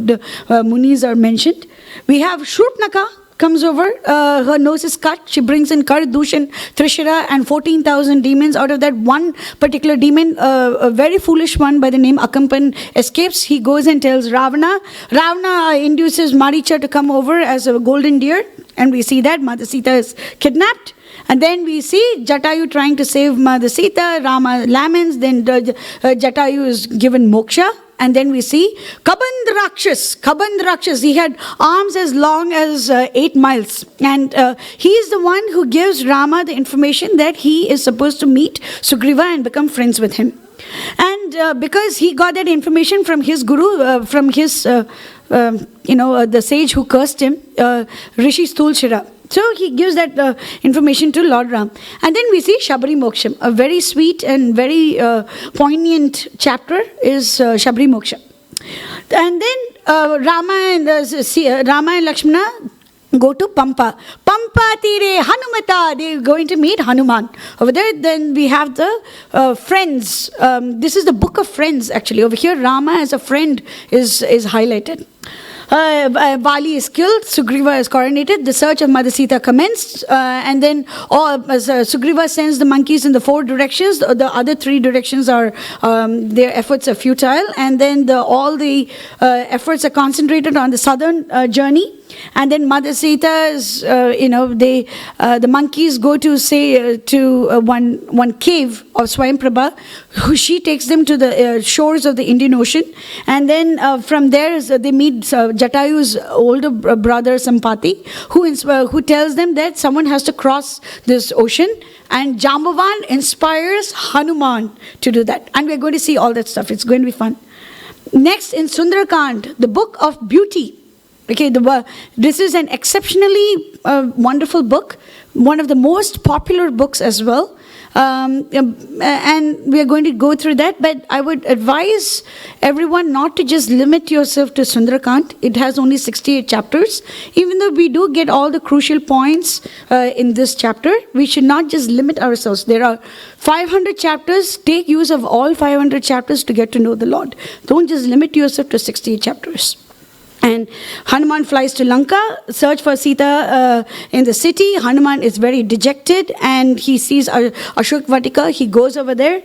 Munis are mentioned. We have Shurpnaka comes over, her nose is cut, she brings in Kar, Dushan, Trishira and 14,000 demons. Out of that, one particular demon, a very foolish one by the name Akampan, escapes. He goes and tells Ravana. Ravana induces Maricha to come over as a golden deer, and we see that Mother Sita is kidnapped. And then we see Jatayu trying to save Mother Sita, Rama laments, then Jatayu is given moksha. And then we see Kaband Rakshas. He had arms as long as 8 miles. And he is the one who gives Rama the information that he is supposed to meet Sugriva and become friends with him. And because he got that information from his guru, from his, the sage who cursed him, Rishi Stulshira. So he gives that information to Lord Ram. And then we see Shabri Moksham. A very sweet and very poignant chapter is Shabri Moksha. And then Rama and Lakshmana go to Pampa. Pampa Tire Hanumata. They're going to meet Hanuman. Over there, then we have the friends. This is the book of friends, actually. Over here, Rama as a friend is highlighted. Vali is killed, Sugriva is coronated, the search of Mother Sita commenced, and then Sugriva sends the monkeys in the 4 directions. The other 3 directions are, their efforts are futile, and then all the efforts are concentrated on the southern journey. And then Mother Sita is, the monkeys go to one cave of Swayamprabha. She takes them to the shores of the Indian Ocean. And then from there they meet Jatayu's older brother Sampati, who tells them that someone has to cross this ocean. And Jambavan inspires Hanuman to do that. And we're going to see all that stuff. It's going to be fun. Next, in Sundarakand, the book of beauty. Okay, this is an exceptionally wonderful book, one of the most popular books as well. And we are going to go through that, but I would advise everyone not to just limit yourself to Sundarakand. It has only 68 chapters. Even though we do get all the crucial points in this chapter, we should not just limit ourselves. There are 500 chapters. Take use of all 500 chapters to get to know the Lord. Don't just limit yourself to 68 chapters. And Hanuman flies to Lanka, search for Sita in the city. Hanuman is very dejected and he sees Ashok Vatika. He goes over there.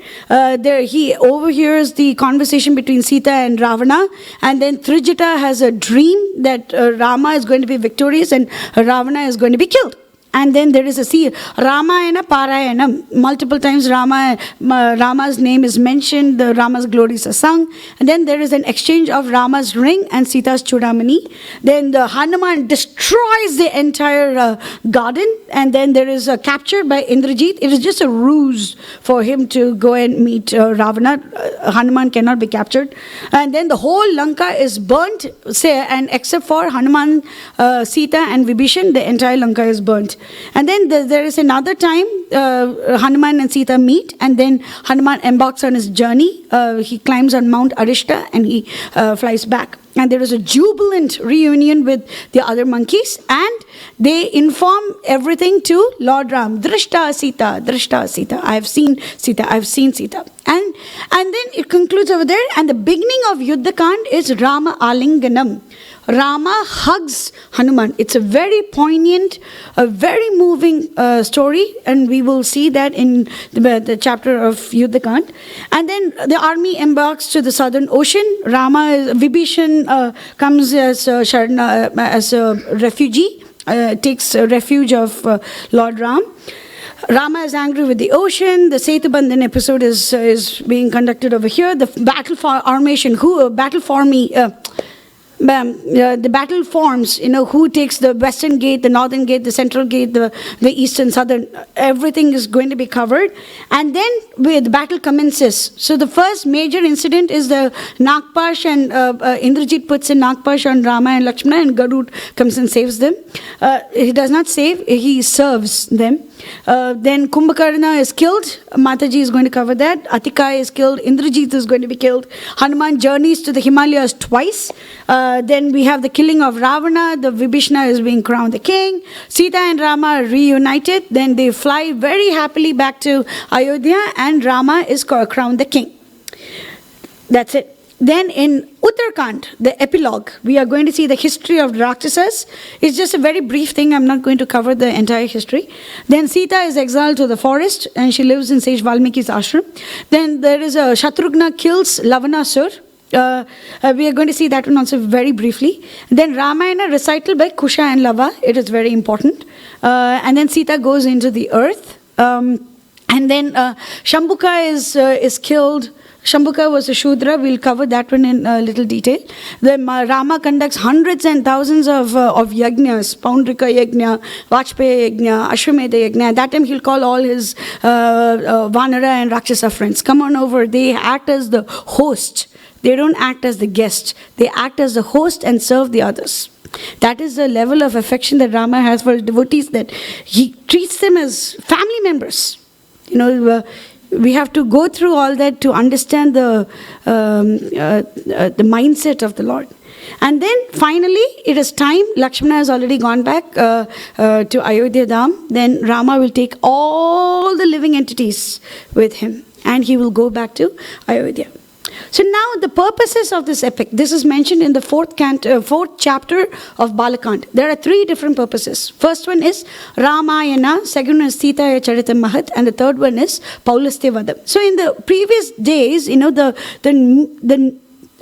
He overhears the conversation between Sita and Ravana. And then Trijata has a dream that Rama is going to be victorious and Ravana is going to be killed. And then there is a Ramayana Parayanam. Multiple times Rama's name is mentioned, the Rama's glories are sung. And then there is an exchange of Rama's ring and Sita's Chudamani. Then the Hanuman destroys the entire garden. And then there is a capture by Indrajit. It is just a ruse for him to go and meet Ravana. Hanuman cannot be captured. And then the whole Lanka is burnt, and except for Hanuman, Sita and Vibhishan, the entire Lanka is burnt. And then there is another time Hanuman and Sita meet, and then Hanuman embarks on his journey. He climbs on Mount Arishta and he flies back. And there is a jubilant reunion with the other monkeys, and they inform everything to Lord Ram. Drishta Sita, Drishta Sita. I have seen Sita, I have seen Sita. And then it concludes over there, and the beginning of Yuddhakand is Rama Alinganam. Rama hugs Hanuman. It's a very poignant, a very moving story, and we will see that in the chapter of Yuddhakand. And then the army embarks to the southern ocean. Vibhishan comes as a refugee, takes refuge of Lord Ram. Rama is angry with the ocean. The Setubandhan episode is being conducted over here. The battle formation, the battle forms, who takes the western gate, the northern gate, the central gate, the eastern, southern, everything is going to be covered. And then the battle commences. So the first major incident is the Nagpash, and Indrajit puts in Nagpash on Rama and Lakshmana, and Garud comes and saves them. He does not save, he serves them. Then Kumbhakarna is killed. Mataji is going to cover that. Atika is killed. Indrajit is going to be killed. Hanuman journeys to the Himalayas twice. Then we have the killing of Ravana. The Vibhishana is being crowned the king. Sita and Rama are reunited. Then they fly very happily back to Ayodhya, and Rama is crowned the king. That's it. Then in Uttarakhand, the epilogue, we are going to see the history of Rakshasas. It's just a very brief thing. I'm not going to cover the entire history. Then Sita is exiled to the forest, and she lives in Sage Valmiki's ashram. Then there is a Shatrughna kills Lavanasur. We are going to see that one also very briefly. Then Ramayana recital by Kusha and Lava. It is very important. And then Sita goes into the earth. And then Shambhuka is killed. Shambhuka was a Shudra. We'll cover that one in little detail. Then Rama conducts hundreds and thousands of yajnas, Paundrika yajna, Vajpayee yajna, Ashwamedha yajna. At that time he'll call all his Vanara and Rakshasa friends. Come on over. They act as the host. They don't act as the guest. They act as the host and serve the others. That is the level of affection that Rama has for devotees, that he treats them as family members. We have to go through all that to understand the mindset of the Lord. And then finally, it is time. Lakshmana has already gone back to Ayodhya Dham. Then Rama will take all the living entities with him, and he will go back to Ayodhya. So now the purposes of this epic. This is mentioned in the fourth chapter of Balakand. There are three different purposes. First one is Ramayana, second one is Sitaya Charitam Mahat, and the third one is Paulastya Vadam. So in the previous days, the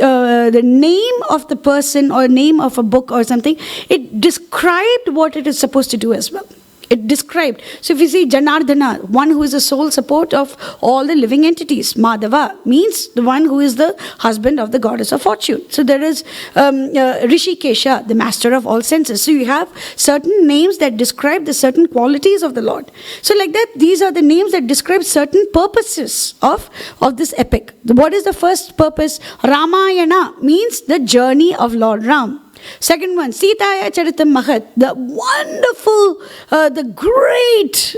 the name of the person or name of a book or something, it described what it is supposed to do as well. It described. So if you see Janardana, one who is the sole support of all the living entities. Madhava means the one who is the husband of the goddess of fortune. So there is Rishikesha, the master of all senses. So you have certain names that describe the certain qualities of the Lord. So like that, these are the names that describe certain purposes of this epic. What is the first purpose? Ramayana means the journey of Lord Ram. Second one, Sitaya Charitam Mahat, the wonderful, the great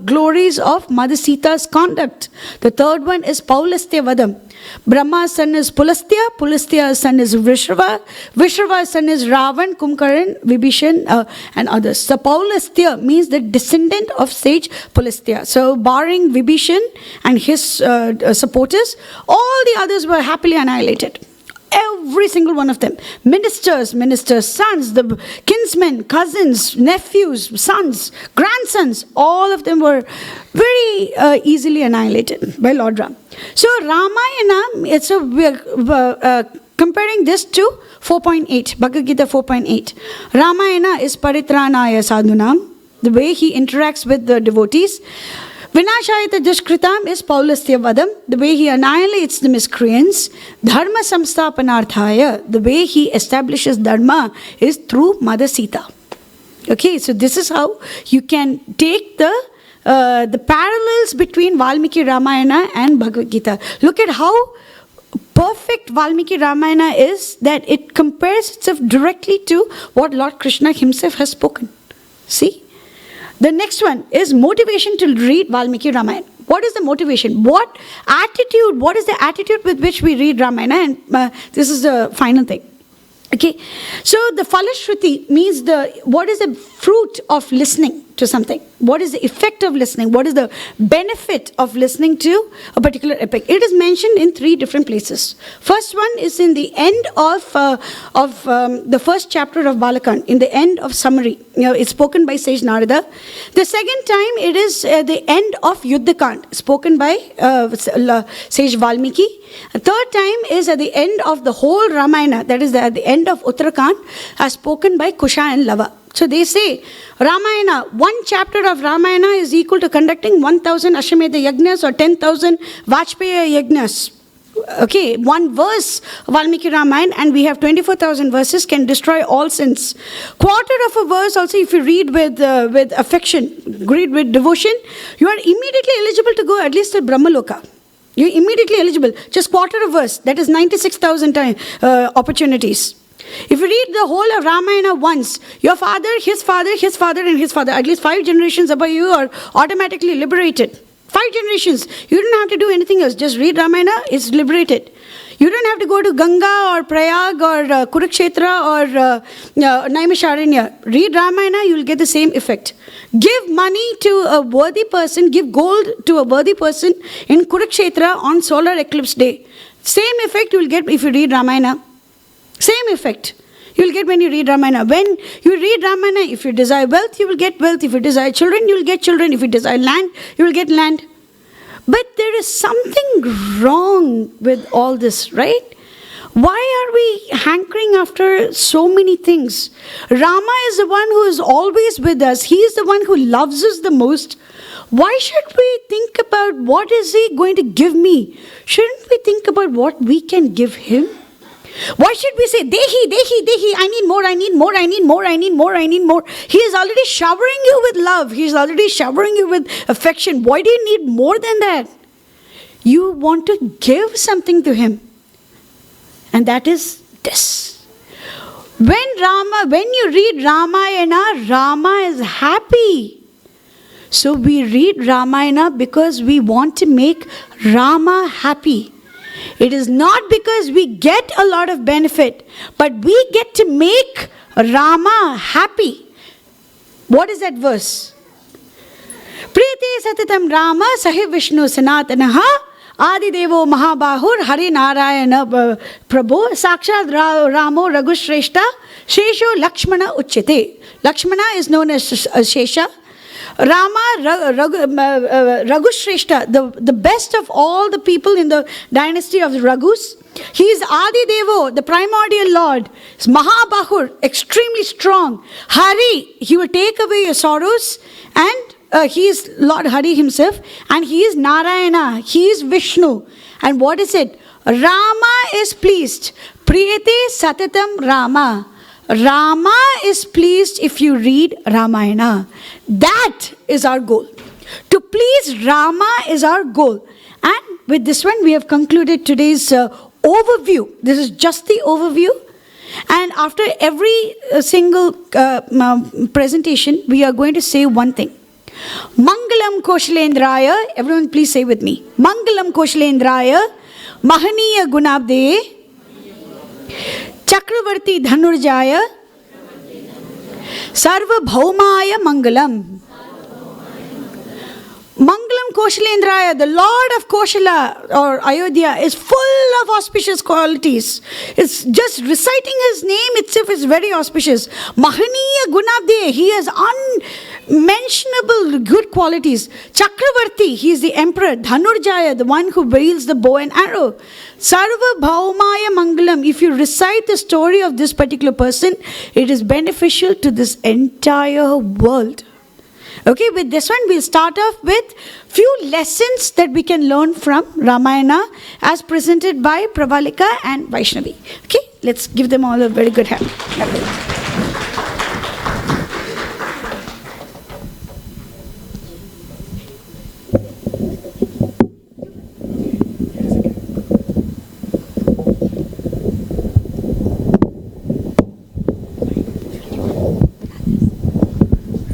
glories of Mother Sita's conduct. The third one is Paulastya Vadam. Brahma's son is Pulastya, Pulastya's son is Vishrava, Vishrava's son is Ravan, Kumkaran, Vibhishan, and others. So Paulastya means the descendant of sage Pulastya. So barring Vibhishan and his supporters, all the others were happily annihilated. Every single one of them. Ministers, sons, the kinsmen, cousins, nephews, sons, grandsons, all of them were very easily annihilated by Lord Ram. So Ramayana, we're comparing this to 4.8, Bhagavad Gita 4.8. Ramayana is Paritranaya Sadhunam, the way he interacts with the devotees. Vinashayata Dushkritam is Paulastya Vadam, the way he annihilates the miscreants. Dharma Samsthapanarthaya, the way he establishes Dharma is through Mother Sita. Okay, so this is how you can take the parallels between Valmiki Ramayana and Bhagavad Gita. Look at how perfect Valmiki Ramayana is, that it compares itself directly to what Lord Krishna himself has spoken. See? The next one is motivation to read Valmiki Ramayana. What is the motivation? What is the attitude with which we read Ramayana? And this is the final thing. Okay, so the Falashruti means what is the fruit of listening to something? What is the effect of listening? What is the benefit of listening to a particular epic? It is mentioned in 3 different places. First one is in the end of the first chapter of Balakand, in the end of summary. It's spoken by Sage Narada. The second time it is the end of Yuddhakand, spoken by Sage Valmiki. The third time is at the end of the whole Ramayana, that is at the end of Uttarakand, as spoken by Kusha and Lava. So they say, Ramayana, one chapter of Ramayana is equal to conducting 1,000 Ashwamedha Yajnas or 10,000 Vajpaya Yajnas. Okay, one verse Valmiki Ramayana, and we have 24,000 verses, can destroy all sins. Quarter of a verse also, if you read with affection, read with devotion, you are immediately eligible to go at least to Brahmaloka. You're immediately eligible. Just quarter of a verse, that is 96,000 opportunities. If you read the whole of Ramayana once, your father, his father, his father, and his father, at least 5 generations above you are automatically liberated. 5 generations. You don't have to do anything else. Just read Ramayana, it's liberated. You don't have to go to Ganga or Prayag or Kurukshetra or Naimisharanya. Read Ramayana, you will get the same effect. Give money to a worthy person, give gold to a worthy person in Kurukshetra on solar eclipse day. Same effect you will get if you read Ramayana. Same effect you will get when you read Ramayana. When you read Ramayana, if you desire wealth, you will get wealth. If you desire children, you will get children. If you desire land, you will get land. But there is something wrong with all this, right? Why are we hankering after so many things? Rama is the one who is always with us. He is the one who loves us the most. Why should we think about what is he going to give me? Shouldn't we think about what we can give him? Why should we say, Dehi, I need more, I need more, I need more, I need more, I need more. He is already showering you with love. He is already showering you with affection. Why do you need more than that? You want to give something to him. And that is this. When you read Ramayana, Rama is happy. So we read Ramayana because we want to make Rama happy. It is not because we get a lot of benefit, but we get to make Rama happy. What is that verse? Priti satatam Rama sahi Vishnu sanatanaha Adidevo Mahabahur Hari Narayana Prabhu Sakshad Ramo Raghushreshta Shesho Lakshmana Uchyate. Lakshmana is known as Shesha. Raghushreshta, the best of all the people in the dynasty of the Raghus. He is Adi Devo, the primordial Lord. He's Mahabahur, extremely strong. Hari, he will take away your sorrows, and he is Lord Hari himself, and he is Narayana, he is Vishnu. And what is it? Rama is pleased. Priyate Satatam Rama. Rama is pleased if you read Ramayana. That is our goal. To please Rama is our goal. And with this one, we have concluded today's overview. This is just the overview. And after every single presentation, we are going to say one thing. Mangalam Koshalendraya. Everyone please say with me. Mangalam Koshalendraya. Mahaniya Gunabde. Chakravarti Dhanurjaya. Sarva Bhaumaya Mangalam. Mangalam Koshalendraya, the Lord of Koshala or Ayodhya, is full of auspicious qualities. It's just reciting his name itself is very auspicious. Mahaniya Gunabde, he has unmentionable good qualities. Chakravarti, he is the emperor. Dhanurjaya, the one who wields the bow and arrow. Sarva Bhaumaya Mangalam, if you recite the story of this particular person, it is beneficial to this entire world. Okay, with this one, we'll start off with few lessons that we can learn from Ramayana as presented by Pravalika and Vaishnavi. Okay, let's give them all a very good hand.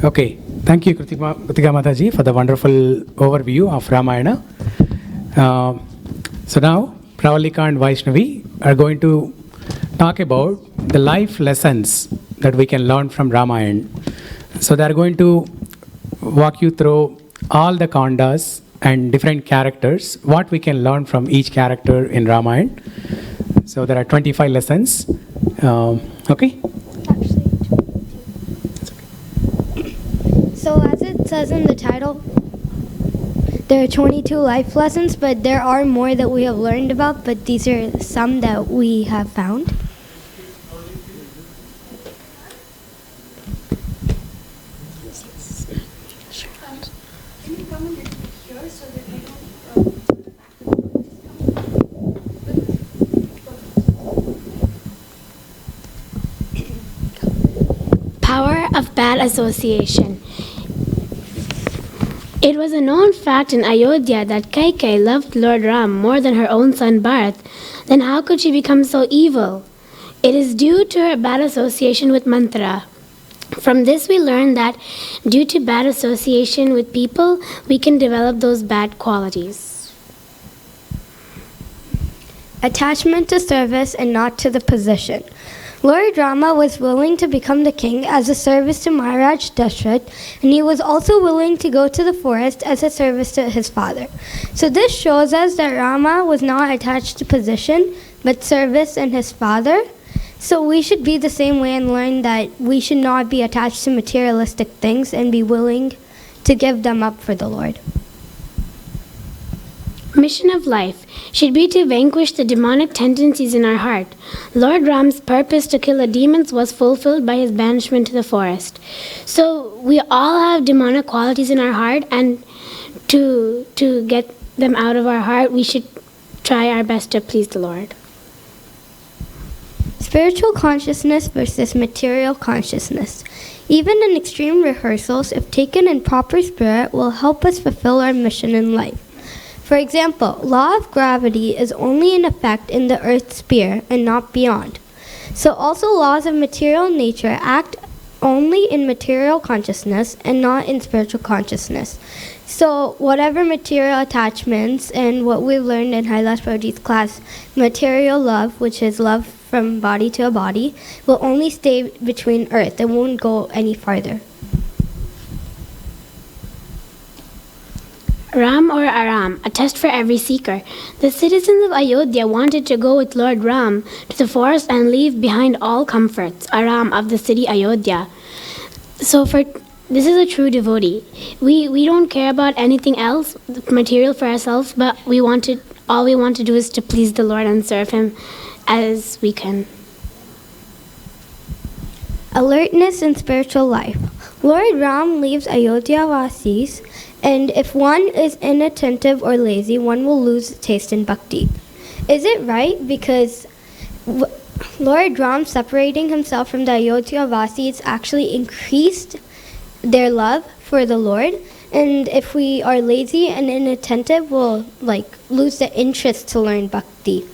Okay. Thank you, Kritika Mataji, for the wonderful overview of Ramayana. So now, Pravalika and Vaishnavi are going to talk about the life lessons that we can learn from Ramayana. So they are going to walk you through all the kandas and different characters, what we can learn from each character in Ramayana. So there are 25 lessons. Okay?
So as it says in the title, there are 22 life lessons, but there are more that we have learned about, but these are some that we have found.
Power of bad association. It was a known fact in Ayodhya that Kaikeyi loved Lord Ram more than her own son Bharat. Then how could she become so evil? It is due to her bad association with Manthara. From this we learn that due to bad association with people, we can develop those bad qualities.
Attachment to service and not to the position. Lord Rama was willing to become the king as a service to Maharaj Dashrath, and he was also willing to go to the forest as a service to his father. So this shows us that Rama was not attached to position, but service in his father. So we should be the same way and learn that we should not be attached to materialistic things and be willing to give them up for the Lord.
Mission of life should be to vanquish the demonic tendencies in our heart. Lord Ram's purpose to kill the demons was fulfilled by his banishment to the forest. So we all have demonic qualities in our heart, and to get them out of our heart, we should try our best to please the Lord.
Spiritual consciousness versus material consciousness. Even in extreme rehearsals, if taken in proper spirit, will help us fulfill our mission in life. For example, law of gravity is only in effect in the earth's sphere and not beyond. So also laws of material nature act only in material consciousness and not in spiritual consciousness. So whatever material attachments and what we've learned in Hailas Prabhuji's class, material love, which is love from body to a body, will only stay between earth. It won't go any farther.
Ram or Aram, a test for every seeker. The citizens of Ayodhya wanted to go with Lord Ram to the forest and leave behind all comforts, Aram of the city Ayodhya. So for this is a true devotee. We don't care about anything else, material for ourselves, but all we want to do is to please the Lord and serve Him as we can.
Alertness in spiritual life. Lord Ram leaves Ayodhya Vasis, and if one is inattentive or lazy, one will lose taste in bhakti. Is it right? Because Lord Ram separating himself from the Ayodhya Vasis actually increased their love for the Lord, and if we are lazy and inattentive, we'll lose the interest to learn bhakti.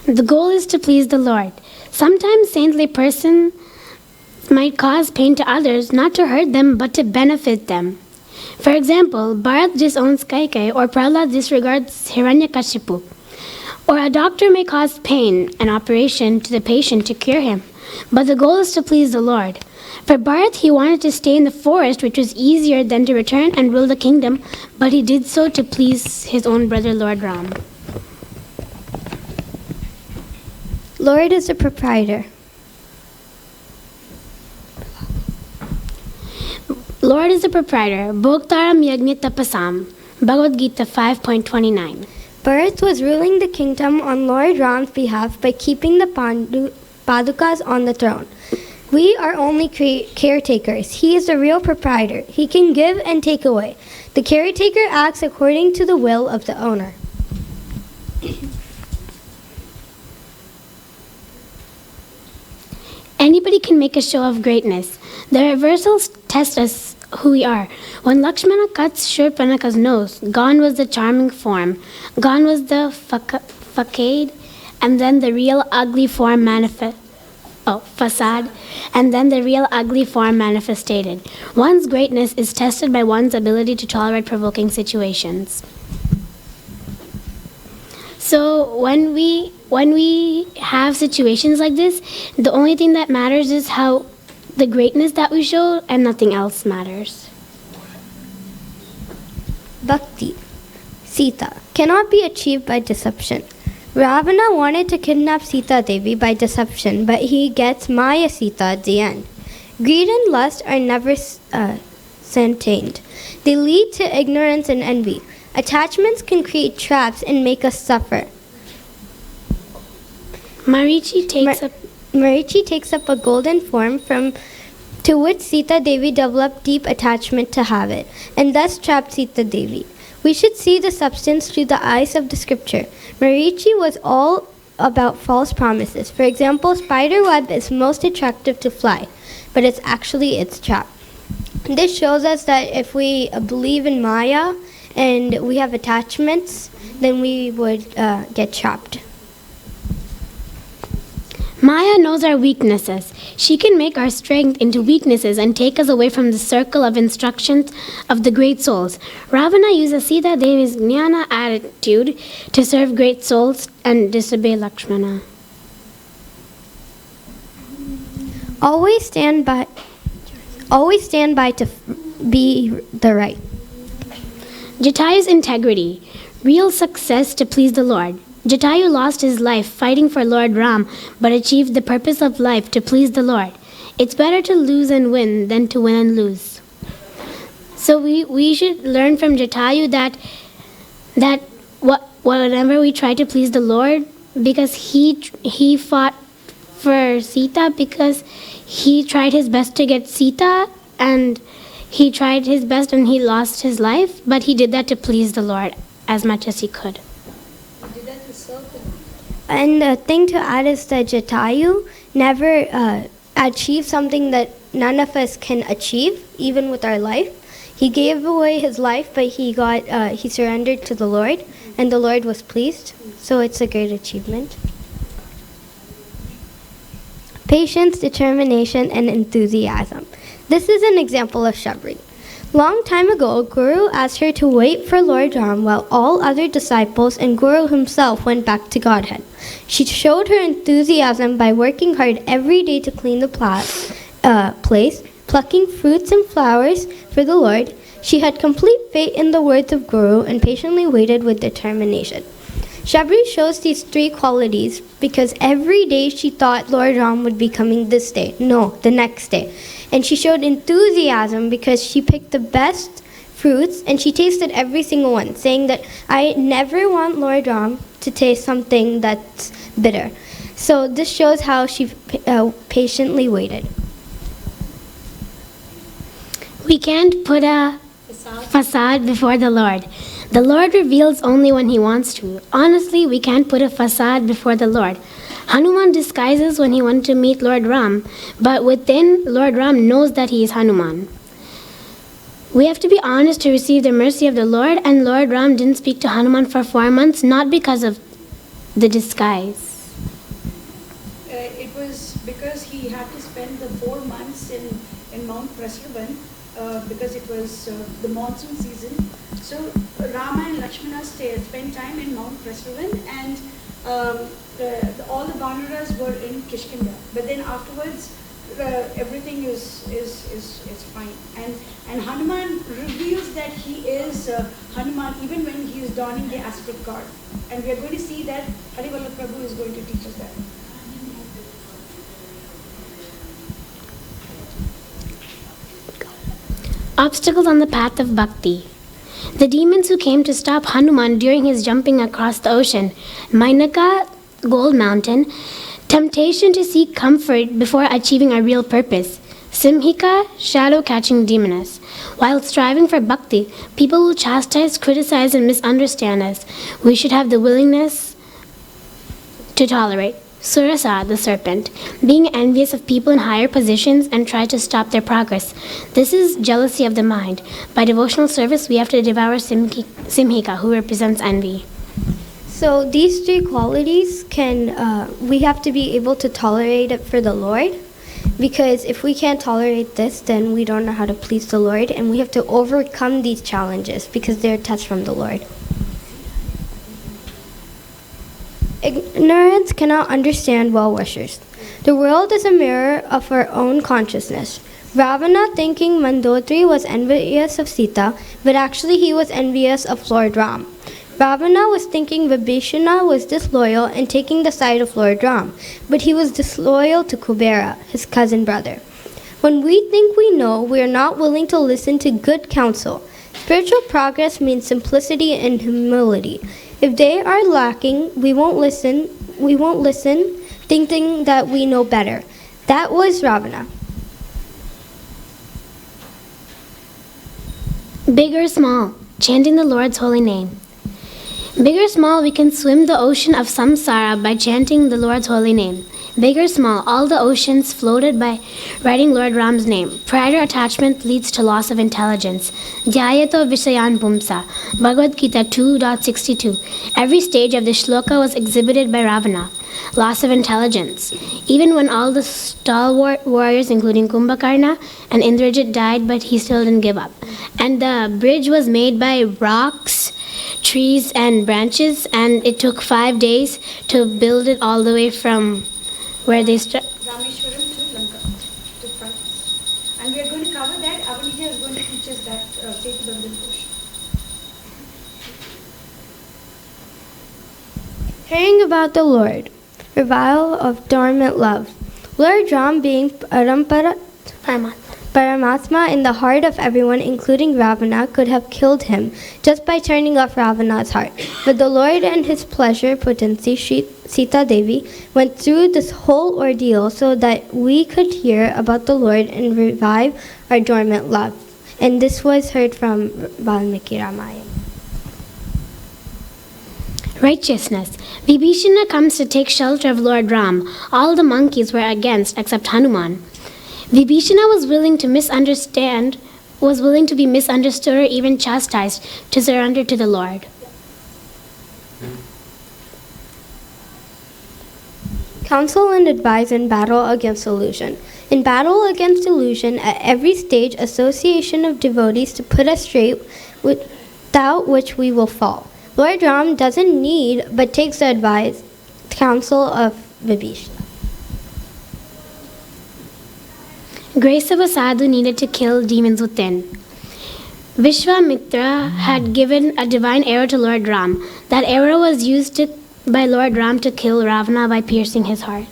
The goal is to please the Lord. Sometimes saintly person might cause pain to others, not to hurt them, but to benefit them. For example, Bharat disowns Kaikai, or Prahlad disregards Hiranyakashipu. Or a doctor may cause pain, an operation, to the patient to cure him. But the goal is to please the Lord. For Bharat, he wanted to stay in the forest, which was easier than to return and rule the kingdom, but he did so to please his own brother, Lord Ram.
Lord is the proprietor.
Lord is the proprietor. Bhoktaram yagni tapasam. Bhagavad Gita 5.29.
Bharat was ruling the kingdom on Lord Ram's behalf by keeping the Padukas on the throne. We are only caretakers. He is the real proprietor. He can give and take away. The caretaker acts according to the will of the owner.
Anybody can make a show of greatness. The reversals test us who we are. When Lakshmana cuts Shurpanaka's nose, gone was the charming form, gone was the facade, and then the real ugly form facade, and then the real ugly form manifested. One's greatness is tested by one's ability to tolerate provoking situations. So when we have situations like this, the only thing that matters is how the greatness that we show, and nothing else matters.
Bhakti. Sita cannot be achieved by deception. Ravana wanted to kidnap Sita Devi by deception, but he gets Maya Sita at the end. Greed and lust are never sentient. They lead to ignorance and envy. Attachments can create traps and make us suffer.
Marichi takes up a golden form to which Sita Devi developed deep attachment to have it, and thus trapped Sita Devi. We should see the substance through the eyes of the scripture. Marichi was all about false promises. For example, spider web is most attractive to fly, but it's actually its trap. This shows us that if we believe in Maya and we have attachments, then we would get trapped. Maya knows our weaknesses. She can make our strength into weaknesses and take us away from the circle of instructions of the great souls. Ravana uses Sita Devi's jnana attitude to serve great souls and disobey Lakshmana.
Always stand by to be the right.
Jatayu's integrity. Real success to please the Lord. Jatayu lost his life fighting for Lord Ram, but achieved the purpose of life to please the Lord. It's better to lose and win than to win and lose. So we should learn from Jatayu that whenever we try to please the Lord, because he fought for Sita, because he tried his best to get Sita, and he tried his best and he lost his life, but he did that to please the Lord as much as he could.
And the thing to add is that Jatayu never achieved something that none of us can achieve, even with our life. He gave away his life, but he surrendered to the Lord, and the Lord was pleased. So it's a great achievement. Patience, determination, and enthusiasm. This is an example of Shabri. Long time ago, Guru asked her to wait for Lord Ram while all other disciples and Guru himself went back to Godhead. She showed her enthusiasm by working hard every day to clean the place, plucking fruits and flowers for the Lord. She had complete faith in the words of Guru and patiently waited with determination. Shabri shows these three qualities because every day she thought Lord Ram would be coming this day. No, the next day. And she showed enthusiasm because she picked the best fruits and she tasted every single one, saying that I never want Lord Ram to taste something that's bitter. So this shows how she patiently waited.
We can't put a facade before the Lord. The Lord reveals only when He wants to. Honestly, we can't put a facade before the Lord. Hanuman disguises when he wants to meet Lord Ram, but within, Lord Ram knows that he is Hanuman. We have to be honest to receive the mercy of the Lord, and Lord Ram didn't speak to Hanuman for 4 months, not because of the disguise.
It was because he had to spend the 4 months in Mount Prasravan because it was the monsoon season. So Rama and Lakshmana spent time in Mount Prasravan, and all the Vanaras were in Kishkinda. But then afterwards, everything is fine. And Hanuman reveals that he is Hanuman even when he is donning the aspect guard. And we are going to see that Harivallabh Prabhu is going to teach us that.
Obstacles on the path of bhakti. The demons who came to stop Hanuman during his jumping across the ocean, Mainaka, Gold Mountain, temptation to seek comfort before achieving a real purpose, Simhika, shadow-catching demoness. While striving for bhakti, people will chastise, criticize, and misunderstand us. We should have the willingness to tolerate. Surasa, the serpent, being envious of people in higher positions and try to stop their progress. This is jealousy of the mind. By devotional service, we have to devour Simhika, who represents envy.
So these three qualities we have to be able to tolerate it for the Lord, because if we can't tolerate this, then we don't know how to please the Lord, and we have to overcome these challenges because they're a test from the Lord. Ignorance cannot understand well-wishers. The world is a mirror of our own consciousness. Ravana, thinking Mandodari was envious of Sita, but actually he was envious of Lord Ram. Ravana was thinking Vibhishana was disloyal and taking the side of Lord Ram, but he was disloyal to Kubera, his cousin brother. When we think we know, we are not willing to listen to good counsel. Spiritual progress means simplicity and humility. If they are lacking, we won't listen, thinking that we know better. That was Ravana.
Big or small, chanting the Lord's holy name. Big or small, we can swim the ocean of samsara by chanting the Lord's holy name. Big or small, all the oceans floated by writing Lord Ram's name. Prior attachment leads to loss of intelligence. Dhyayato Visayan Pumsa, Bhagavad Gita 2.62. Every stage of the shloka was exhibited by Ravana. Loss of intelligence. Even when all the stalwart warriors, including Kumbhakarna and Indrajit, died, but he still didn't give up. And the bridge was made by rocks, trees, and branches, and it took 5 days to build it all the way from where they started.
Rameshwaram to Lanka, to France. And we are going to cover that. Avanija is going to teach us that Setu Bandhan portion.
Hearing about the Lord. Revival of dormant love. Lord Ram being Paramatma in the heart of everyone, including Ravana, could have killed him just by turning off Ravana's heart. But the Lord and his pleasure potency, Sita Devi, went through this whole ordeal so that we could hear about the Lord and revive our dormant love. And this was heard from Valmiki Ramayana.
Righteousness. Vibhishana comes to take shelter of Lord Ram. All the monkeys were against except Hanuman. Vibhishana was willing to be misunderstood or even chastised to surrender to the Lord.
Counsel and advise in battle against illusion. In battle against illusion, at every stage, association of devotees to put us straight, without which we will fall. Lord Ram doesn't need, but takes the advice, counsel of Vibhishana.
Grace of a sadhu needed to kill demons within. Vishwamitra had given a divine arrow to Lord Ram. That arrow was used to by Lord Ram to kill Ravana by piercing his heart?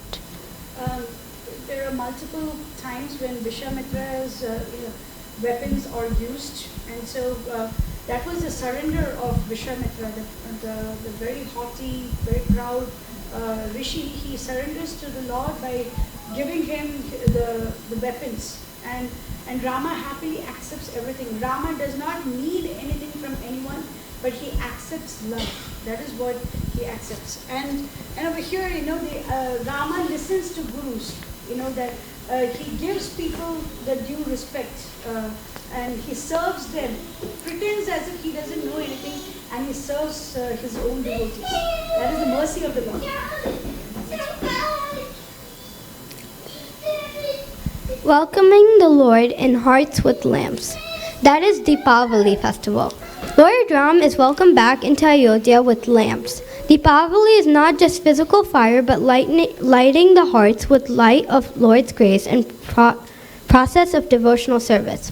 There are multiple times when Vishwamitra's weapons are used, and so that was the surrender of Vishwamitra, the very haughty, very proud rishi. He surrenders to the Lord by giving him the weapons, and Rama happily accepts everything. Rama does not need anything from anyone, but he accepts love. That is what he accepts. And over here, Rama listens to gurus. That he gives people the due respect, and he serves them, pretends as if he doesn't know anything, and he serves his own devotees. That is the mercy of the Lord.
Welcoming the Lord in hearts with lamps. That is Deepavali festival. Lord Ram is welcomed back into Ayodhya with lamps. Deepavali is not just physical fire, but lighting the hearts with light of Lord's grace and process of devotional service.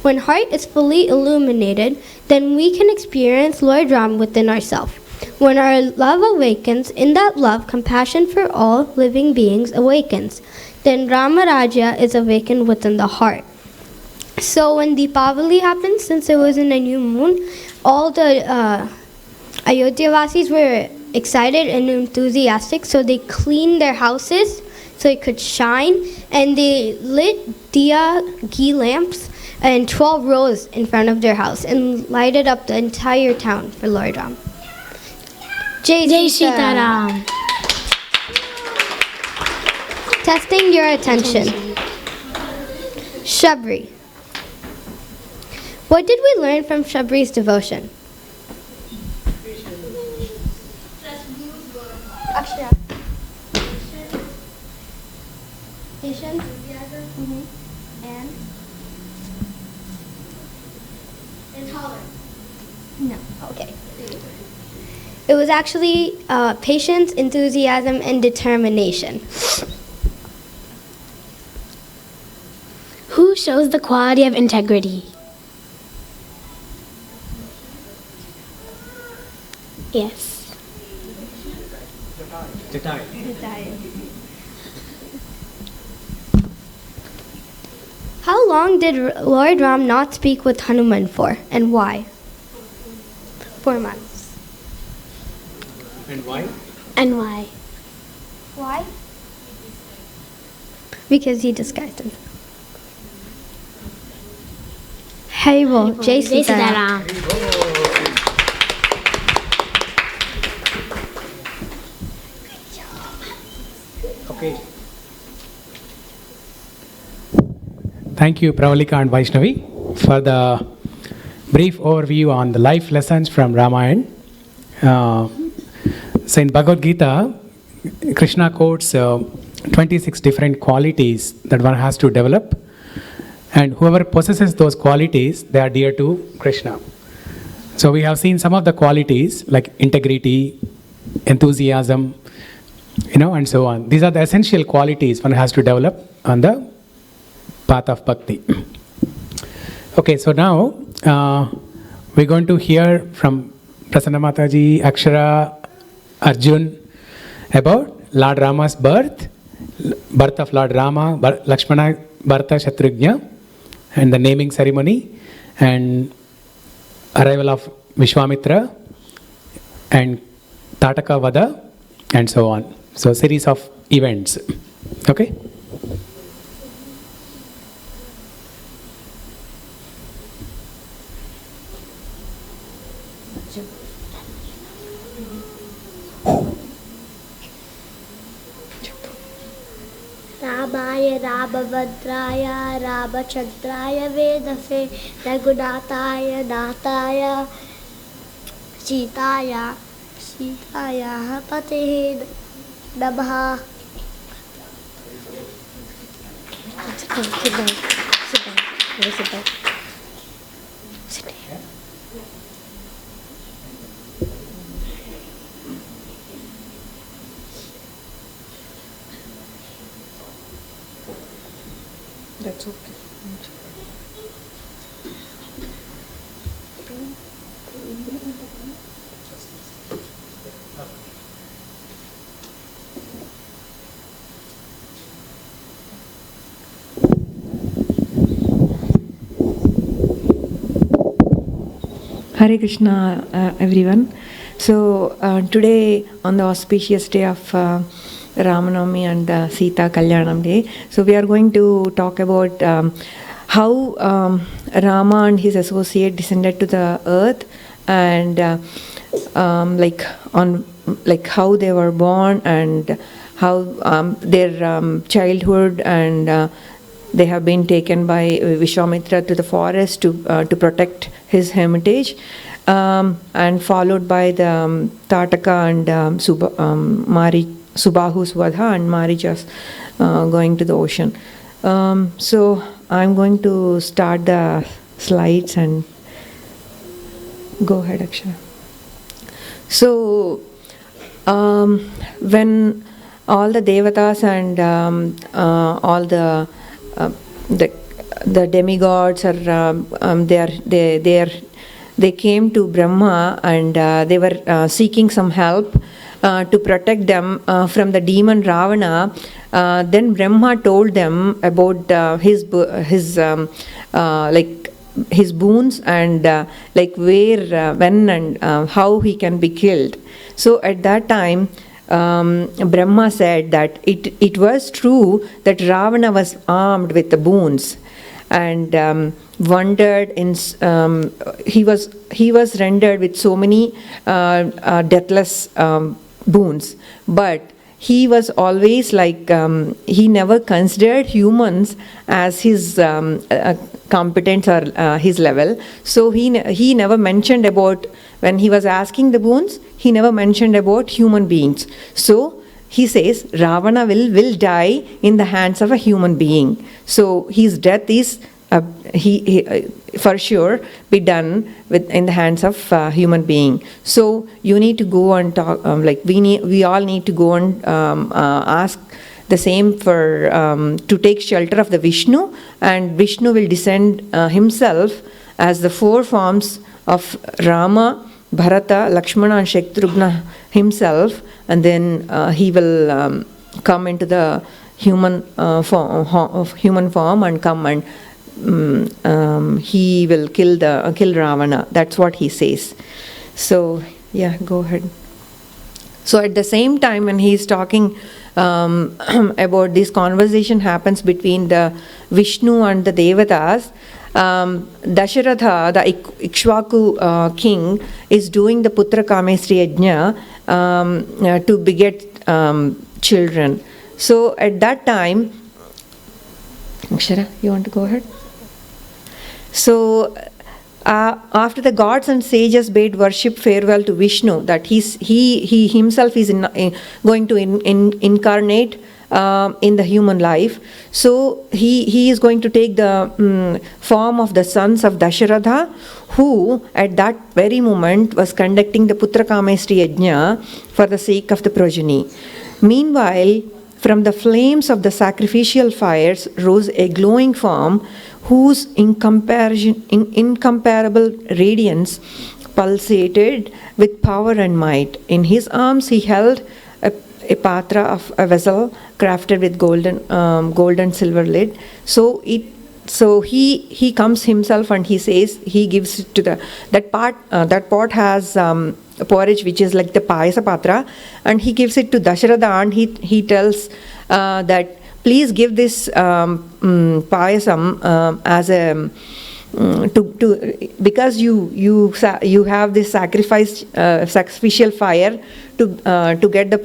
When heart is fully illuminated, then we can experience Lord Ram within ourselves. When our love awakens, in that love, compassion for all living beings awakens. Then Rama Rajya is awakened within the heart. So when Deepavali happened, since it was in a new moon, all the Ayodhya-vasis were excited and enthusiastic, so they cleaned their houses so it could shine, and they lit diya ghee lamps and 12 rows in front of their house and lighted up the entire town for Lord Ram. Jai Sitaram. Testing your attention. Shabri. What did we learn from Shabri's devotion? Akshara. Patience. And intolerance. No. Okay. It was actually patience, enthusiasm, and determination.
Who shows the quality of integrity? Yes.
How long did Lord Ram not speak with Hanuman for, and why? 4 months.
And why?
And why?
Why? Because he disguised himself. Haribol, Jai Sitaram.
Okay. Thank you, Pravalika and Vaishnavi, for the brief overview on the life lessons from Ramayana. So in Bhagavad Gita, Krishna quotes 26 different qualities that one has to develop, and whoever possesses those qualities, they are dear to Krishna. So we have seen some of the qualities like integrity, enthusiasm, and so on. These are the essential qualities one has to develop on the path of bhakti. Okay, so now we're going to hear from Prasanna Mataji, Akshara, Arjun about Lord Rama's birth of Lord Rama, Lakshmana, Bharata, Shatrugna, and the naming ceremony, and arrival of Vishwamitra, and Tataka Vada, and so on. So a series of events. Okay?
रामाय रामभद्राय रामचंद्राय वेदसे रघुनाथाय नाथाय सीतायाः पतये नमः.
That's okay.
Hare Krishna, everyone. So today, on the auspicious day of Ramanavami and Sita Kalyanam Day, so we are going to talk about how Rama and his associate descended to the earth, and how they were born, and how their childhood, and they have been taken by Vishwamitra to the forest to protect his hermitage, and followed by the Tataka and Subahu's Vadha and Marija's going to the ocean. So I'm going to start the slides and go ahead, Akshara. So when all the devatas and all the demigods are they came to Brahma, and they were seeking some help to protect them from the demon Ravana. Then Brahma told them about his boons, and where, when, and how he can be killed. So at that time, Brahma said that it was true that Ravana was armed with the boons, and wondered in he was rendered with so many deathless boons, but he was always he never considered humans as his competence or his level. So he never mentioned about, when he was asking the boons, he never mentioned about human beings. So he says Ravana will die in the hands of a human being. So his death is he for sure be done in the hands of human being. So you need to go and talk, we all need to go and ask the same for to take shelter of the Vishnu, and Vishnu will descend himself as the four forms of Rama, Bharata, Lakshmana and Shatrugna himself, and then he will come into the human form and come and he will kill Ravana. That's what he says. So yeah, go ahead. So at the same time, when he is talking about this conversation happens between the Vishnu and the Devatas, Dasharatha, the Ikshvaku king, is doing the Putra Kamesri Yajna to beget children. So at that time, Akshara, you want to go ahead? So after the gods and sages bade worship farewell to Vishnu, that he himself is going to incarnate in the human life. So he is going to take the form of the sons of Dasharatha, who at that very moment was conducting the Putra Kamesri Yajna for the sake of the progeny. Meanwhile, from the flames of the sacrificial fires rose a glowing form whose incomparable radiance pulsated with power and might. In his arms he held a patra of a vessel crafted with gold and silver lid. So he comes himself and he says, he gives it to that pot has a porridge which is like the payasa patra, and he gives it to Dasharatha, and he tells that please give this payasam as a because you have this sacrificial fire to get the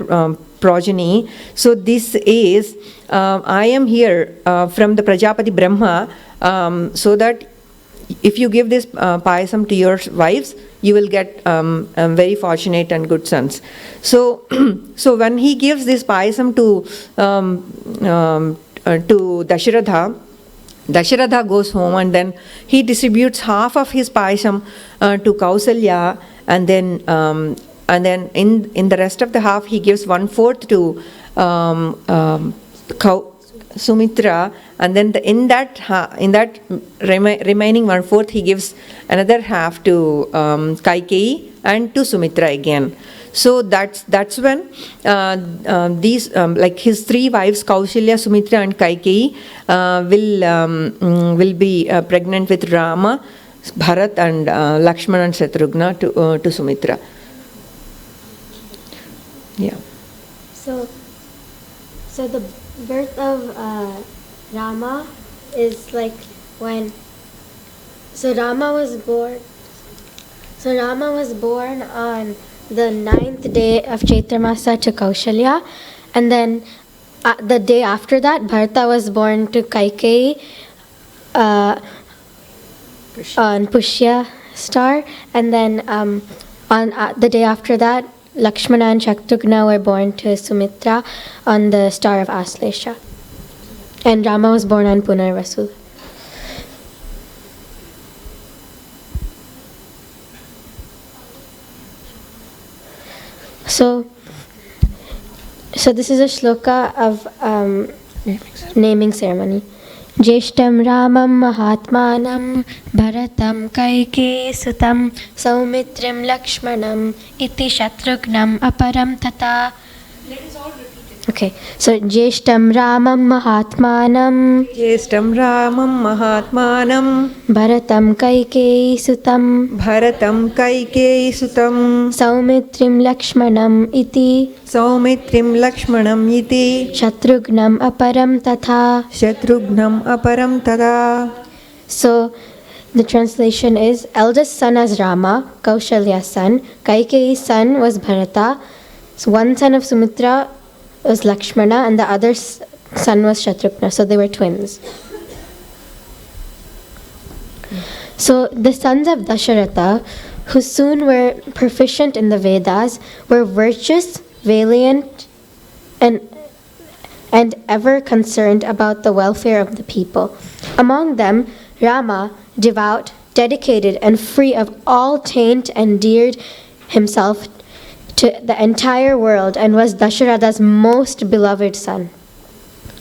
progeny. So this is I am here from the Prajapati Brahma, so that if you give this payasam to your wives, you will get very fortunate and good sons. So so when he gives this payasam to Dasharatha, Dasharatha goes home, and then he distributes half of his payasam to Kausalya, and then in the rest of the half he gives 1/4 to Sumitra, and then in that remaining 1/4 he gives another half to Kaikeyi and to Sumitra again. So that's when these like his three wives Kausalya, Sumitra and Kaikeyi will be pregnant with Rama. Bharat and Lakshmana and Shatrughna to Sumitra. Yeah.
So the birth of Rama is like when. So Rama was born. So Rama was born on the 9th day of Chaitra Masa to Kaushalya, and then the day after that, Bharata was born to Kaikeyi on Pushya star, and then on the day after that, Lakshmana and Shatrughna were born to Sumitra on the star of Aslesha, and Rama was born on Punarvasu. So this is a shloka of naming ceremony. Jeshtam Ramam Mahatmanam Bharatam Kaikeyi Sutam Saumitrim Lakshmanam Iti Shatrughnam Aparam Tata. Okay, so Jeshtam Ramam Mahatmanam Bharatam Kaikeyi Sutam Saumitrim Lakshmanam Iti Shatrughnam Aparam Tata. So the translation is, eldest son as Rama, Kaushalya's son, Kaikeyi's son was Bharata, so one son of Sumitra was Lakshmana, and the other son was Shatrughna, so they were twins. So the sons of Dasharatha, who soon were proficient in the Vedas, were virtuous, valiant, and ever concerned about the welfare of the people. Among them, Rama, devout, dedicated, and free of all taint, endeared himself to the entire world and was Dasharatha's most beloved son.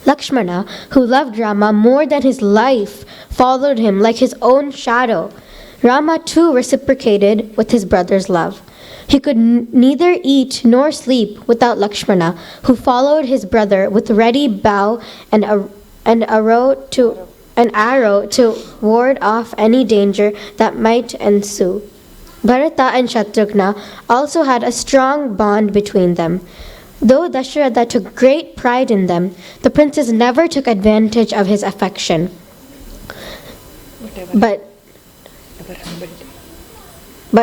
Lakshmana, who loved Rama more than his life, followed him like his own shadow. Rama too reciprocated with his brother's love. He could neither eat nor sleep without Lakshmana, who followed his brother with ready bow and an arrow to ward off any danger that might ensue. Bharata and Shatrughna also had a strong bond between them. Though Dasharatha took great pride in them, the princes never took advantage of his affection, but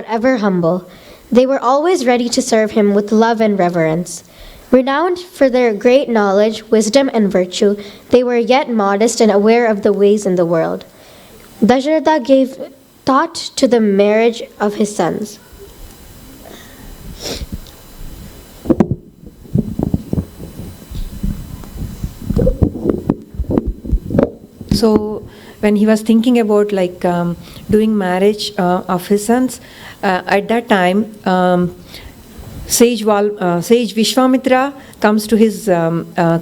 ever humble. They were always ready to serve him with love and reverence. Renowned for their great knowledge, wisdom, and virtue, they were yet modest and aware of the ways in the world. Dasharatha gave thought to the marriage of his sons.
So when he was thinking about doing marriage of his sons, at that time sage Vishwamitra comes to his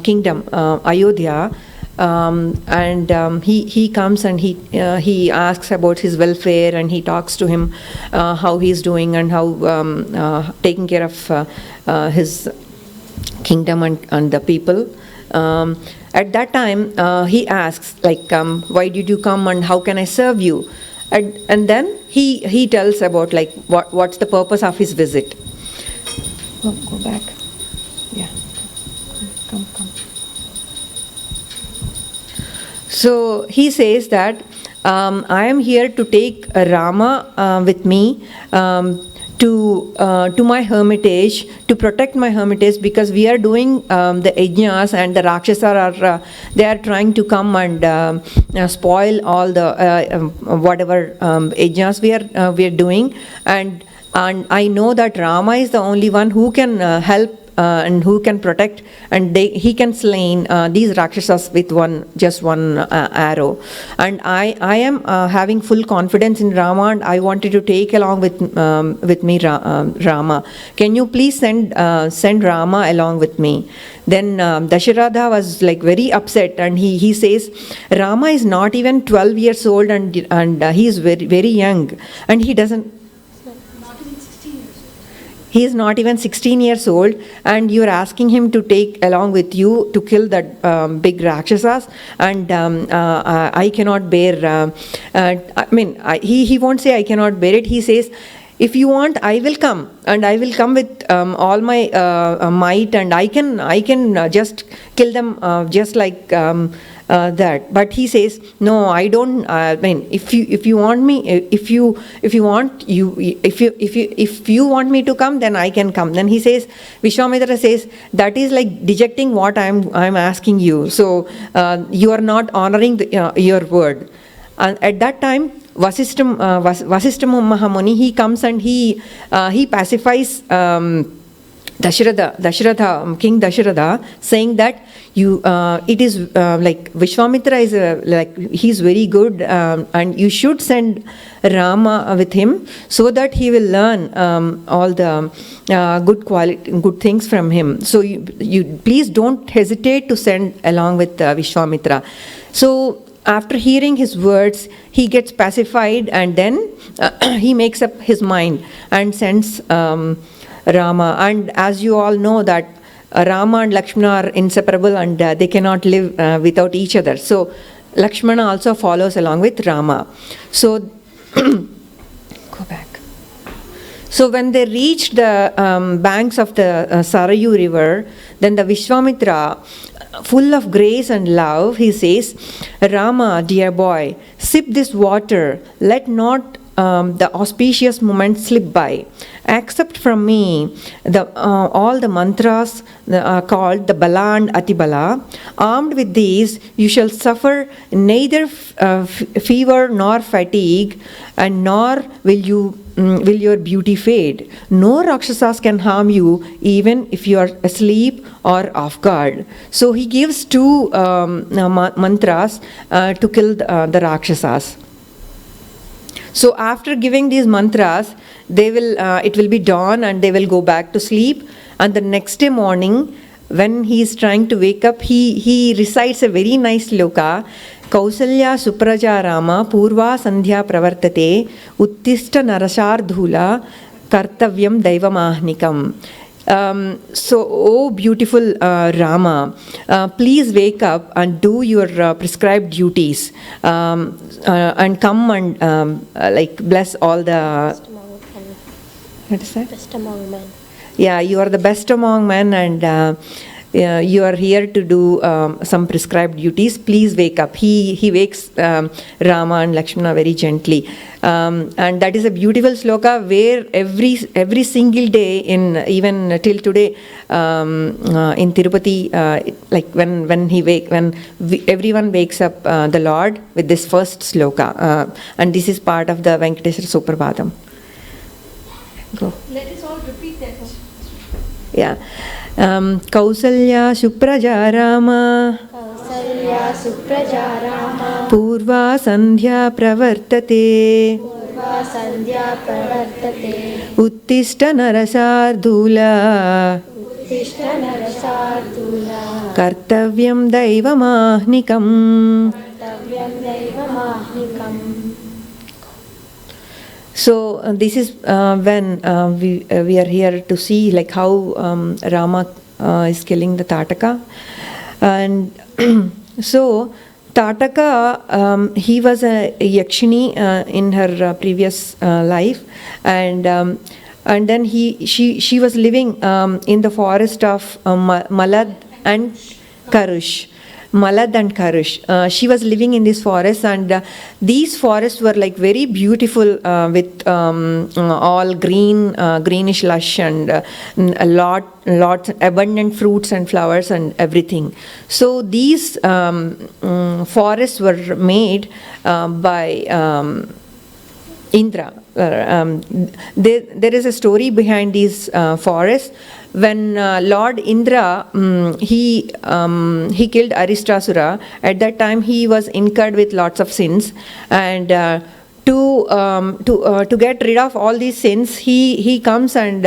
kingdom, Ayodhya, and he comes and he asks about his welfare, and he talks to him how he's doing and how taking care of his kingdom and the people. At that time, he asks, why did you come and how can I serve you? And then he tells about what's the purpose of his visit. Oh, go back. Yeah. Come. So he says that I am here to take Rama with me to my hermitage, to protect my hermitage, because we are doing the yajnas, and the Rakshasa are they are trying to come and spoil all the whatever yajnas we are doing, and I know that Rama is the only one who can help and who can protect, and he can slay these Rakshasas with just one arrow. And I am having full confidence in Rama, and I wanted to take along with me Rama. Can you please send Rama along with me? Then Dasharatha was very upset, and he says, Rama is not even 12 years old, and he is very, very young, and he doesn't. He is not even 16 years old, and you are asking him to take along with you to kill that big Rakshasas, and I cannot bear, he won't say I cannot bear it, he says, if you want, I will come, and I will come with all my might, and I can just kill them just like that. But he says, no, I don't. If you want me, if you want me to come, then I can come. Then he says, Vishwamitra says, that is like dejecting what I'm asking you. So you are not honoring your word. And at that time, Vasishtha Mahamuni, he comes and he pacifies Dasharatha, King Dasharatha, saying that it is like Vishwamitra is he's very good, and you should send Rama with him so that he will learn all the good things from him. So you please don't hesitate to send along with Vishwamitra. So after hearing his words, he gets pacified, and then he makes up his mind and sends Rama. And as you all know that Rama and Lakshmana are inseparable, and they cannot live without each other. So Lakshmana also follows along with Rama. So go back. So when they reached the banks of the Sarayu river, then the Vishwamitra, full of grace and love, he says, Rama, dear boy, sip this water, let not the auspicious moment slip by. Accept from me all the mantras called the Bala and Atibala. Armed with these, you shall suffer neither fever nor fatigue, and nor will your beauty fade. No Rakshasas can harm you even if you are asleep or off guard. So he gives two mantras to kill the Rakshasas. So after giving these mantras, it will be dawn and they will go back to sleep. And the next day morning, when he is trying to wake up, he recites a very nice sloka. Kausalya Supraja Rama Purva Sandhya Pravartate Uttishta Narashardhula Kartavyam Daivamahnikam. So, oh beautiful Rama, please wake up and do your prescribed duties, and come and bless all the. What is that?
Best among men.
Yeah, you are the best among men, and you are here to do some prescribed duties. Please wake up. He wakes Rama and Lakshmana very gently, and that is a beautiful sloka where every single day, even till today, in Tirupati, when everyone wakes up the Lord with this first sloka, and this is part of the Venkateswara Suprabhatam. Go.
Let us all repeat that.
Yeah. Kausalya Supraja Rama Purva Sandhya Pravartate Uttishta Narasardhula Kartavyam Daivamahnikam. So this is when we are here to see like how Rama is killing the Tataka, and so Tataka, he was a Yakshini in her previous life, and then she was living in the forest of Malad and Karush. Malad and Karush. She was living in this forest, and these forests were like very beautiful with all greenish lush, and a lot abundant fruits and flowers and everything. So these forests were made by Indra. There is a story behind these forests. When Lord Indra he killed Aristasura, at that time he was incurred with lots of sins, and to get rid of all these sins, he comes and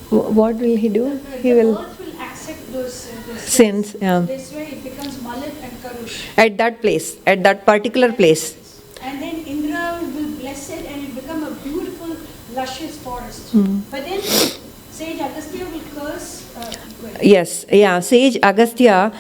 what will he do? He will.
The earth will accept those
sins. Yeah.
This way it becomes Malad and Karush.
At that place, at that particular place.
And then Indra will bless it, and it become a beautiful luscious forest. But then sage Agastya will curse.
Yes, yeah, sage Agastya,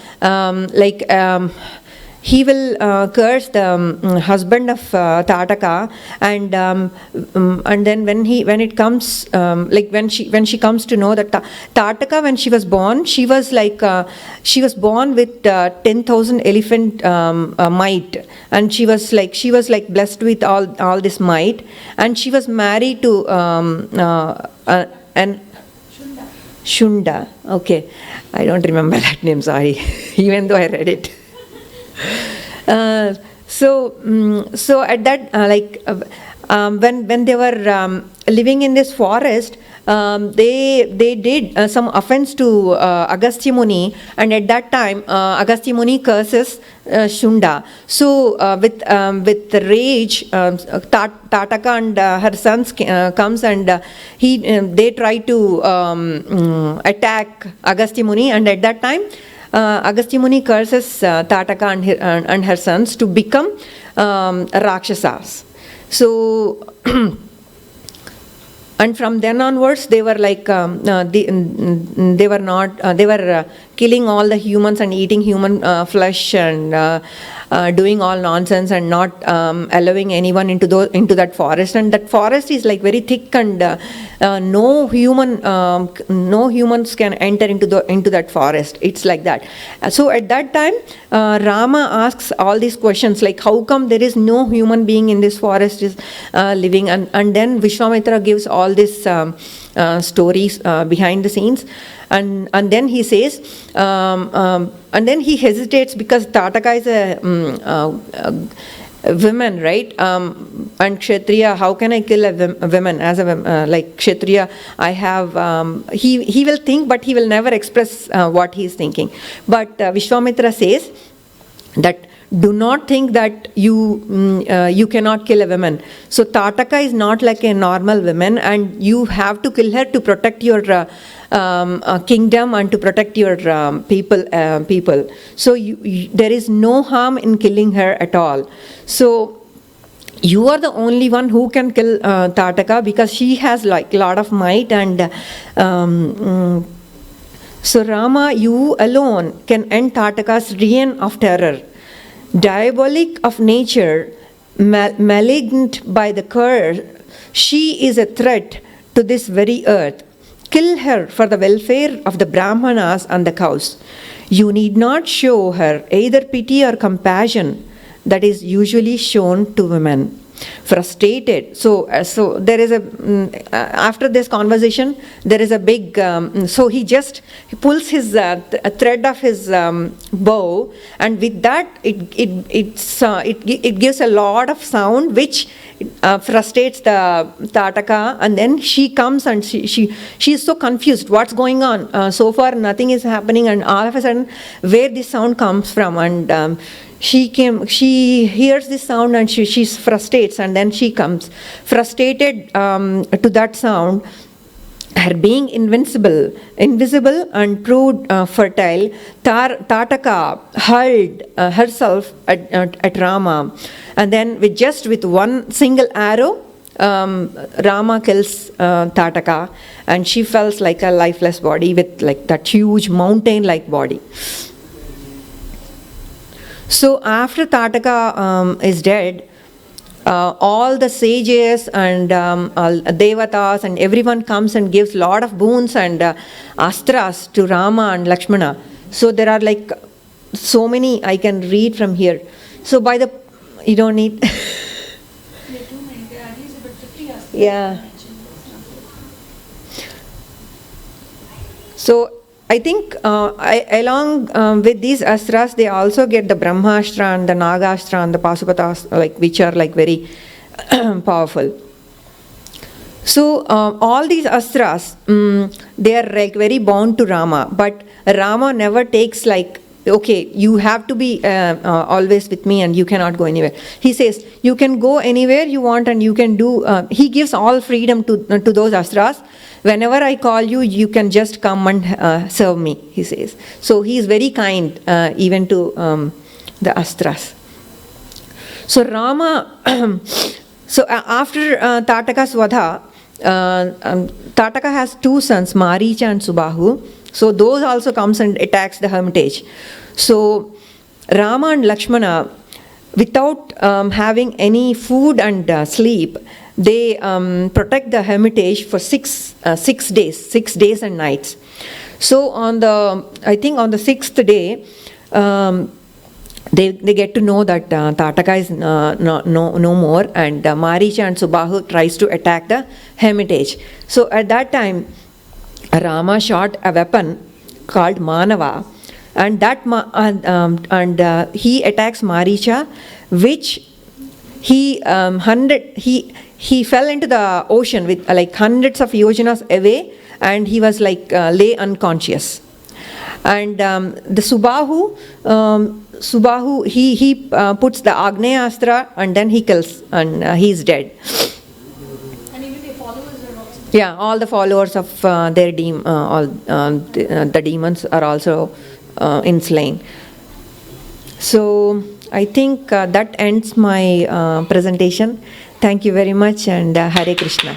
he will curse the husband of Tataka, and then when it comes, when she comes to know that Tataka, when she was born with 10,000 elephant might, and she was blessed with all this might, and she was married to an Shunda. Okay, I don't remember that name. Sorry, even though I read it. So at that when they were living in this forest, they did some offense to Agastya Muni, and at that time Agastya Muni curses Shunda. So with the rage, Tataka and her sons comes, and they try to attack Agastya Muni, and at that time Agastya Muni curses Tataka and her sons to become Rakshasas. So and from then onwards, they were they were killing all the humans and eating human flesh, and doing all nonsense, and not allowing anyone into that forest. And that forest is very thick, and no humans can enter into that forest. It's like that. So at that time, Rama asks all these questions, like how come there is no human being in this forest is living, and then Vishwamitra gives all these stories behind the scenes, and then he says, and then he hesitates because Tataka is a woman, right? And Kshatriya, how can I kill a woman as a like Kshatriya? I have he will think, but he will never express what he is thinking. But Vishwamitra says that do not think that you cannot kill a woman. So Tataka is not like a normal woman, and you have to kill her to protect your kingdom and to protect your people. So there is no harm in killing her at all. So you are the only one who can kill Tataka, because she has like a lot of might, and so Rama, you alone can end Tataka's reign of terror. Diabolic of nature, malignant by the curse, she is a threat to this very earth. Kill her for the welfare of the Brahmanas and the cows. You need not show her either pity or compassion that is usually shown to women. Frustrated. So there is after this conversation, there is a big, so he pulls his thread of his bow, and with that it gives a lot of sound which frustrates the Tataka, and then she comes, and she is so confused. What's going on? So far nothing is happening, and all of a sudden where this sound comes from, and she hears this sound, and she frustrates, and then she comes frustrated to that sound. Her being invisible and proved fertile, Tataka hurled herself at Rama, and then with one single arrow, Rama kills Tataka, and she falls like a lifeless body with like that huge mountain-like body. So after Tataka is dead, all the sages and devatas and everyone comes and gives lot of boons and astras to Rama and Lakshmana. So there are like so many I can read from here. So you don't need. Yeah. So I think along with these astras, they also get the Brahmastra and the Nagastra and the Pasupatas, which are very powerful. So all these astras, they are very bound to Rama, but Rama never takes okay, you have to be always with me and you cannot go anywhere. He says, you can go anywhere you want and you can do, he gives all freedom to those astras. Whenever I call you, you can just come and serve me, he says. So he is very kind even to the astras. So Rama, so after Tataka's Vadha, Tataka has two sons, Maricha and Subahu. So those also comes and attacks the hermitage. So Rama and Lakshmana, without having any food and sleep, they protect the hermitage for 6 days and nights. So I think on the 6th day, they get to know that Tataka is no more, and Maricha and Subahu tries to attack the hermitage. So at that time, Rama shot a weapon called Manava, and he attacks Maricha, which he fell into the ocean with like hundreds of yojanas away, and he was like lay unconscious. And the Subahu he puts the Agneya Astra, and then he kills, and he's dead.
And even their followers are also.
Yeah, all the followers of their the demons are also slain. So I think that ends my presentation. Thank you very much, and Hare Krishna.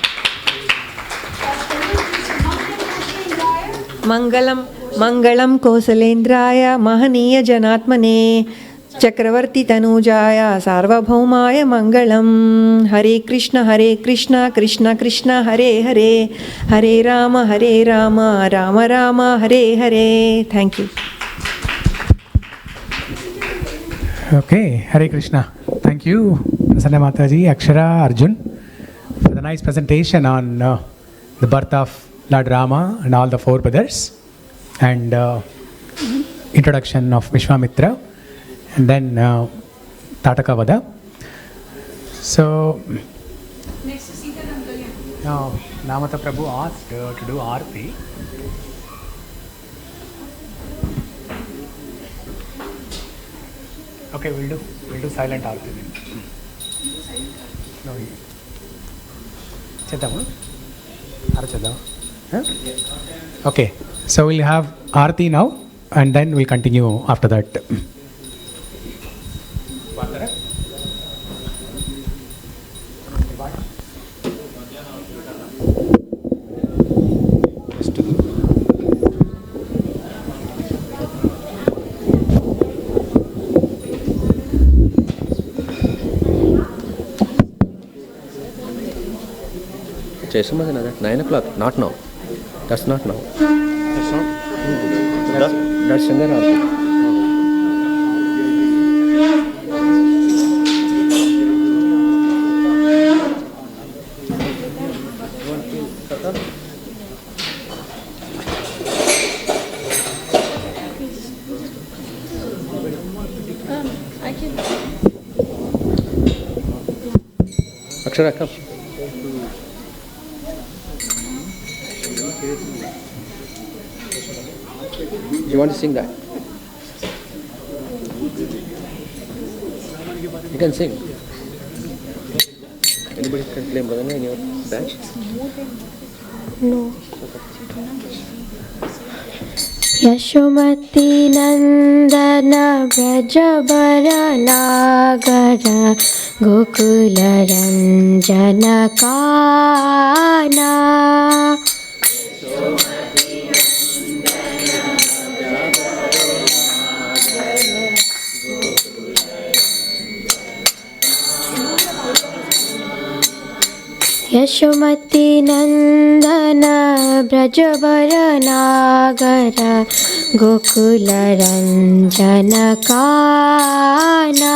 Mangalam Kosalendraya Mahaniya Janatmane Chakravarti Tanujaya Sarvabhaumaya Mangalam. Hare Krishna Krishna Krishna Hare Hare, Hare Rama Rama Rama Hare Hare. Thank you.
Okay, Hare Krishna. Thank you, Prasanna Mataji, Akshara, Arjun, for the nice presentation on the birth of Lord Rama and all the 4 brothers, and introduction of Vishwamitra, and then Tataka Vada. So,
Next is Sita Rangalya.
now Namata Prabhu asked to do Aarti. Okay, we'll do silent Aarti then. No, Cheddama? Ara cheddama? Huh? Okay, so we'll have Aarti now, and then we'll continue after that.
Chesuma at 9 o'clock. Not now. That's not now. That's not. That's Shangarati. Akshara, come. You want to sing that? You can sing. Anybody can play Madana in your batch?
No. Yashomati Nandana Brajabara Nagara Gokula Ranjana Kana Yashomati Nandana Brajabara Nagara Gokula Ranjana Kana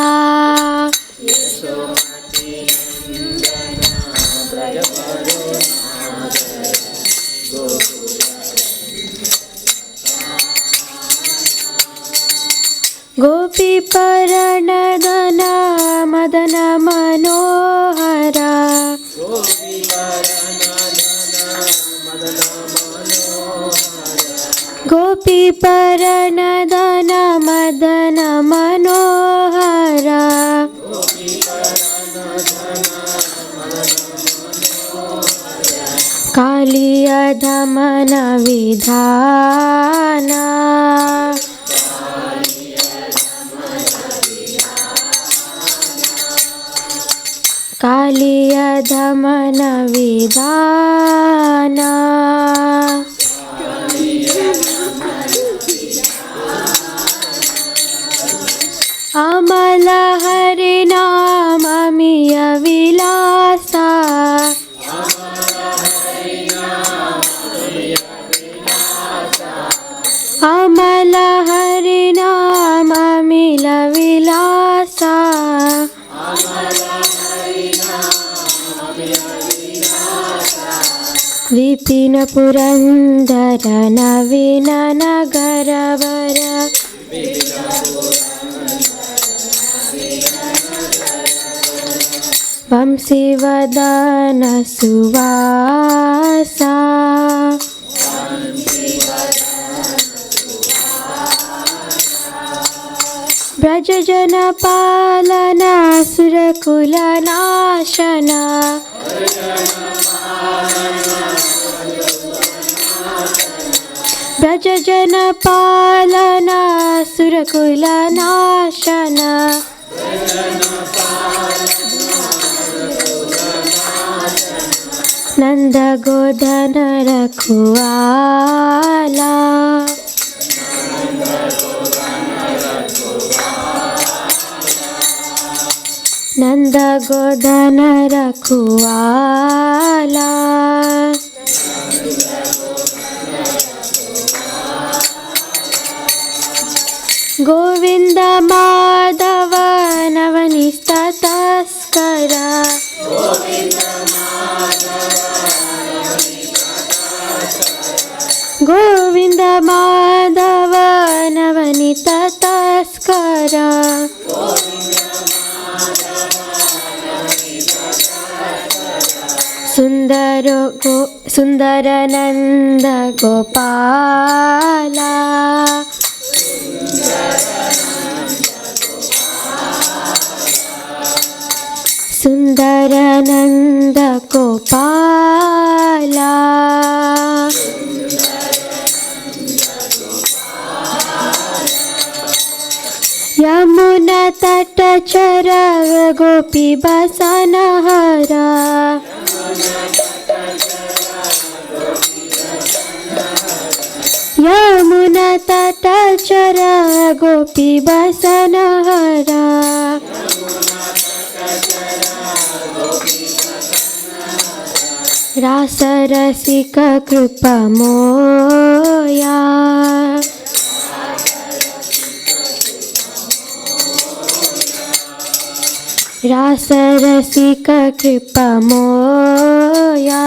Gopi Paranadana Madana Manohara Gopi Paranadana Madana Manohara Kaliya Dhamana Vidhana Kaliya Kaliya दमन विधाना अमल हरि नाम अमिय विलासा अमल हरि नाम अमिल विलासा विपिन पुरंदर नवीन नगर वर वंशीवदन सुवासा ब्रजजन पालना सुरकुल नाशना ब्रजजन पालना सुरकुल नाशना नंद गोधन रखुआला नंद गोधन रखुआला गोविंद माधव नवनीत तस्करा गोविंद माधव नवनीत तस्करा सुंदर नंद गोपाला सुंदर नंद गोपाला यमुना तट चरव गोपी बसनहरा यमुना तट चरव गोपी बसनहरा रास रसिक कृप मोया रास रसिक कृप मोया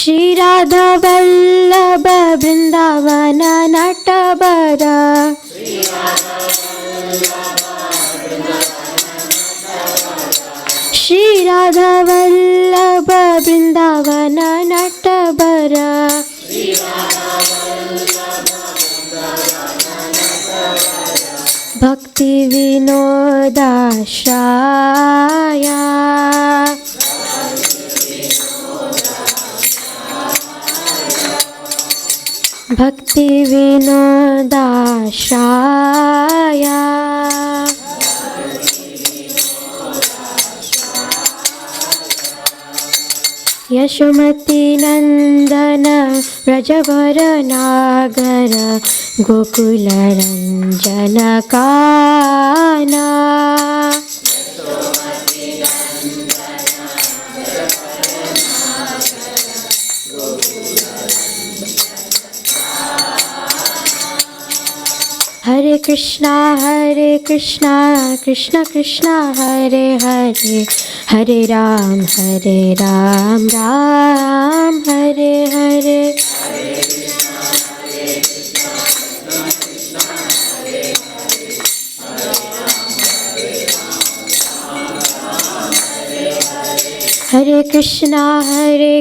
श्री राधा वल्लभ वृंदावन नटबरा श्री राधा वल्लभ वृंदावन नटबरा भक्ति विनोदाश्राया भक्ति विनोदाश्राया यशोमती नंदन व्रजवर नागर गोकुल रंजन काना हरे Krishna Krishna Krishna Hare Hare Hare Ram Ram Hare Hare Hare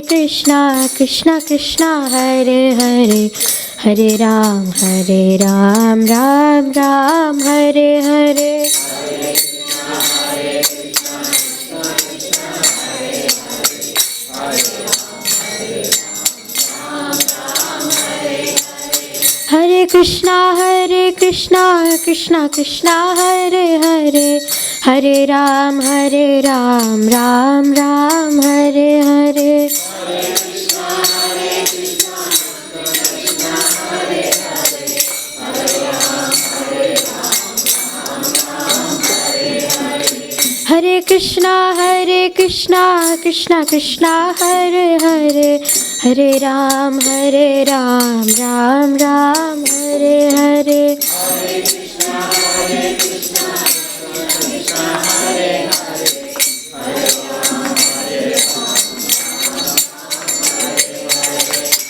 Krishna Krishna Krishna Hare Hare Hare Ram Ram Hare Hare Hare Hare Krishna Krishna Krishna Hare Hare, Hare Ram Ram Ram Hare Hare. Hare Krishna Krishna Krishna Hare Hare, Hare Ram Ram Ram Hare Hare.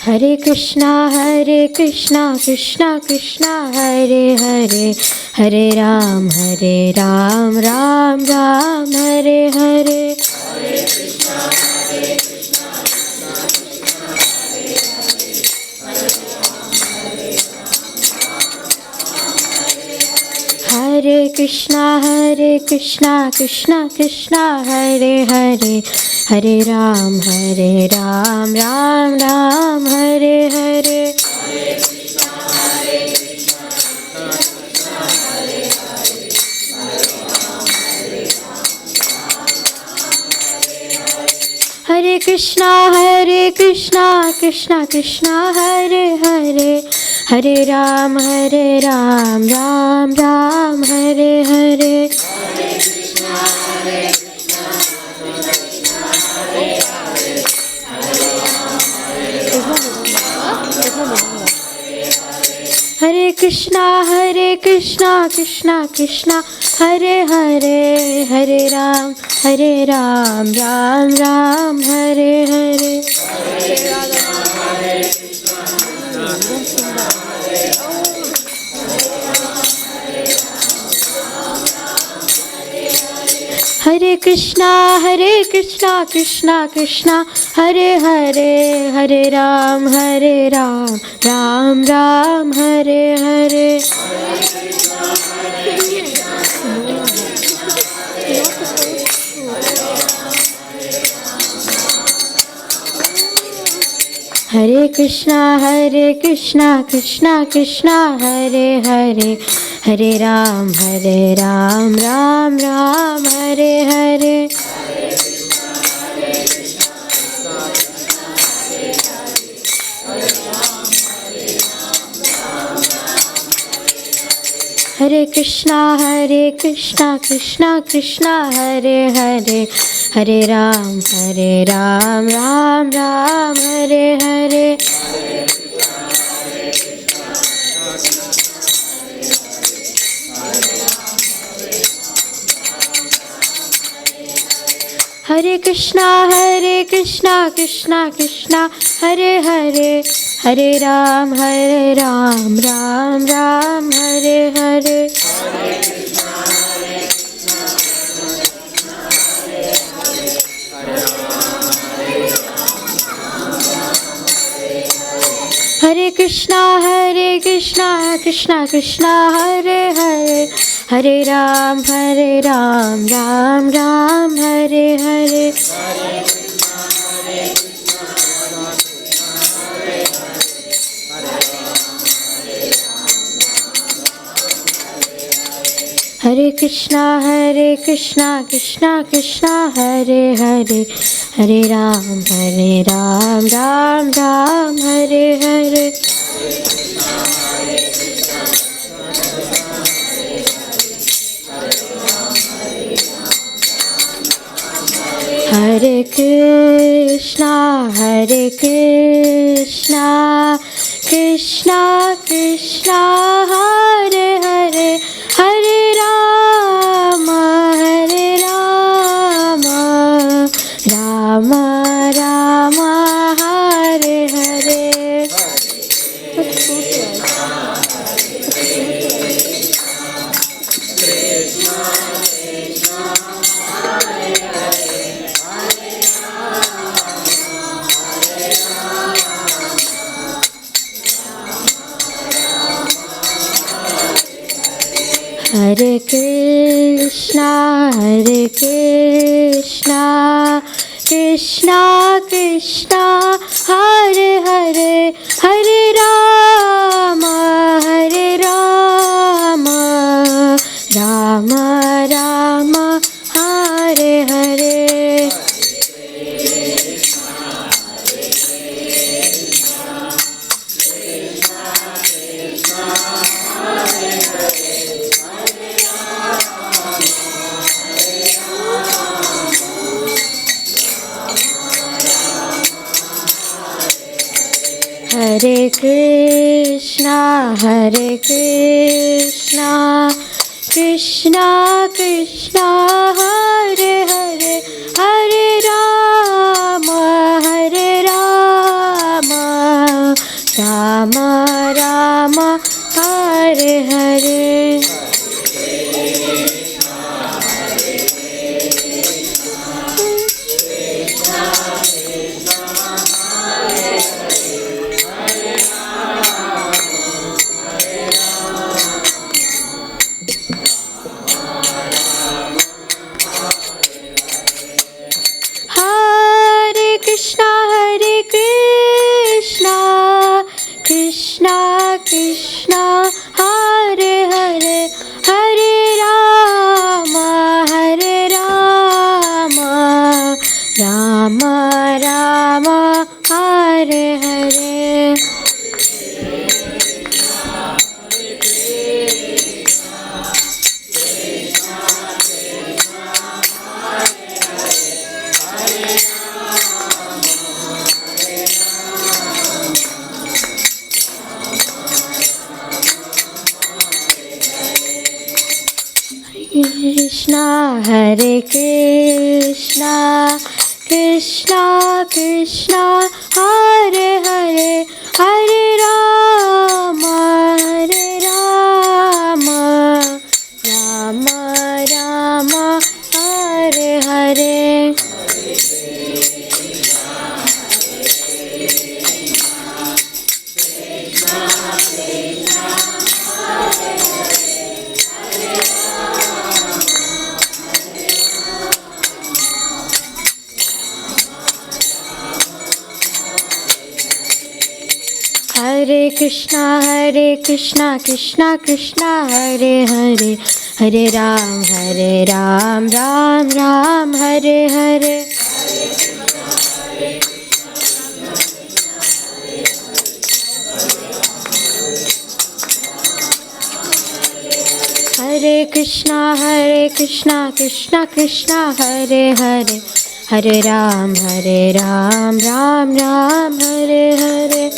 Hare Krishna Krishna Krishna Hare Hare, Hare Ram Ram Ram Hare Hare. Hare Krishna Krishna Krishna Hare Hare, Hare Ram Ram Ram Hare Hare. Hare Krishna Krishna Hare Hare, Hare Ram Ram Ram Hare Hare. Hare Krishna Krishna Krishna Hare Hare, Hare Ram Ram Ram Hare Hare. Hare Krishna Krishna Hare Hare, Hare Ram Ram Ram Hare Hare. Hare Krishna Krishna Hare Hare, Hare Ram Ram Ram Hare Hare. Hare Krishna Krishna Hare Hare, Hare Ram Ram Ram Hare Hare. Hare Krishna Krishna Hare Hare, Hare Ram Ram Ram Hare Hare. Hare Krishna Krishna Hare Hare, Hare Ram Ram Ram Hare Hare. Hare Krishna Krishna Hare Hare, Hare Ram Ram Ram Hare Hare. Hare Krishna Krishna Krishna Hare Hare, Hare Rama Rama Rama Hare Hare. Hare Krishna Krishna Krishna Hare Hare, Hare Rama Hare Krishna, Krishna Krishna, Hare Hare, Hare Rama, Rama Rama, Hare Hare. Krishna Krishna, Hare Hare, Hare Rama, Rama Rama, Hare Hare. Krishna, Hare Krishna, Krishna Krishna, Hare Hare, Hare Rama, Rama Rama, Hare Hare. Hare Krishna, Krishna Krishna, Hare Hare, Hare Ram, Ram Ram, Hare Hare. Hare Krishna, Krishna Krishna, Hare Hare, Hare Ram, Ram Ram, Hare Hare.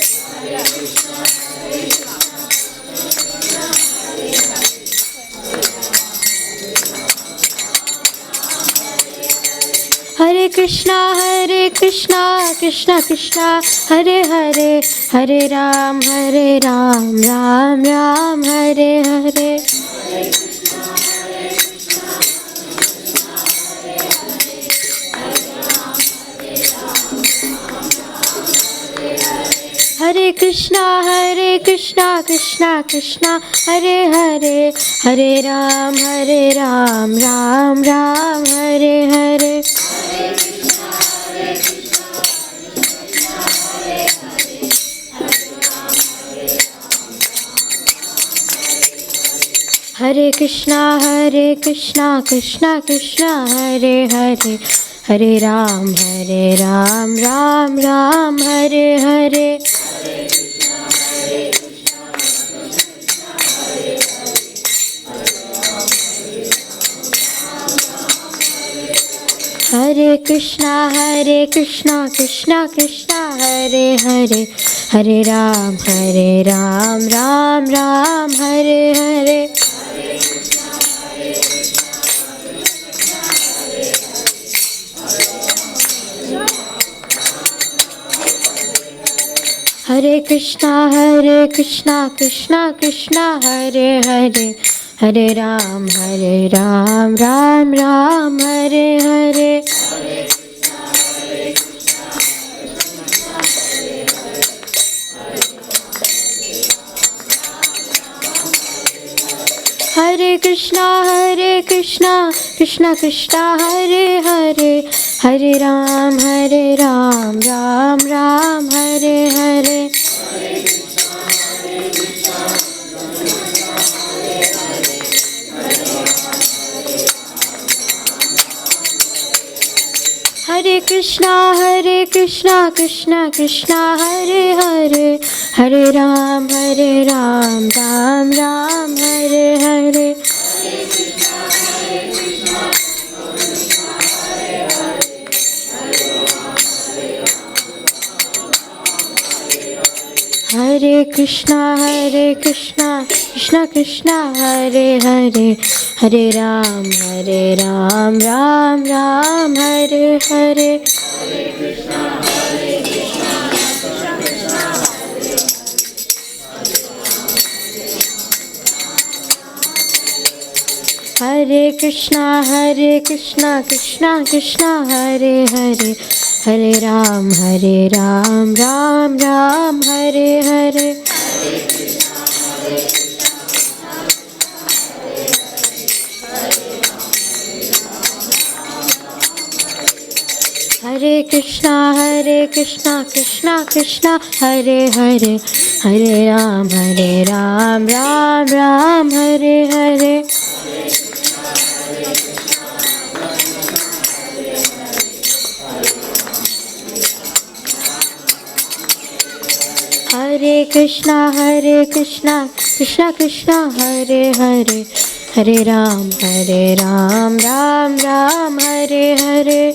Hare Krishna, Krishna Krishna, Hare Hare, Hare Ram, Ram Ram, Hare Hare. Hare Krishna, Krishna Krishna, Hare Hare, Hare Ram, Ram Ram, Hare Hare. Hare Krishna, Krishna Krishna, Hare Hare, Hare Ram, Ram Ram, Hare Hare. Hare Krishna, Krishna Krishna, Hare Hare, Hare Ram, Ram Ram, Hare Hare. Hare Krishna, Krishna Krishna, Hare Hare, Hare Ram, Ram Ram, Hare Hare. Hare Krishna, Krishna Krishna, Hare Hare, Hare Ram, Ram Ram, Hare Hare. Hare Krishna, Krishna Krishna, Hare Hare, Hare Ram, Ram Ram, Hare Hare. Hare Krishna, Krishna Krishna, Hare Hare, Hare Ram, Ram Ram, Hare Hare. Hare Krishna, Krishna Krishna, Hare Hare, Hare Ram, Ram Ram, Hare Hare. Hare Krishna, Krishna Krishna, Hare Hare, Hare Ram, Ram Ram, Hare Hare. Hare Krishna, Krishna Krishna, Hare Hare, Hare Ram, Ram Ram, Hare Hare.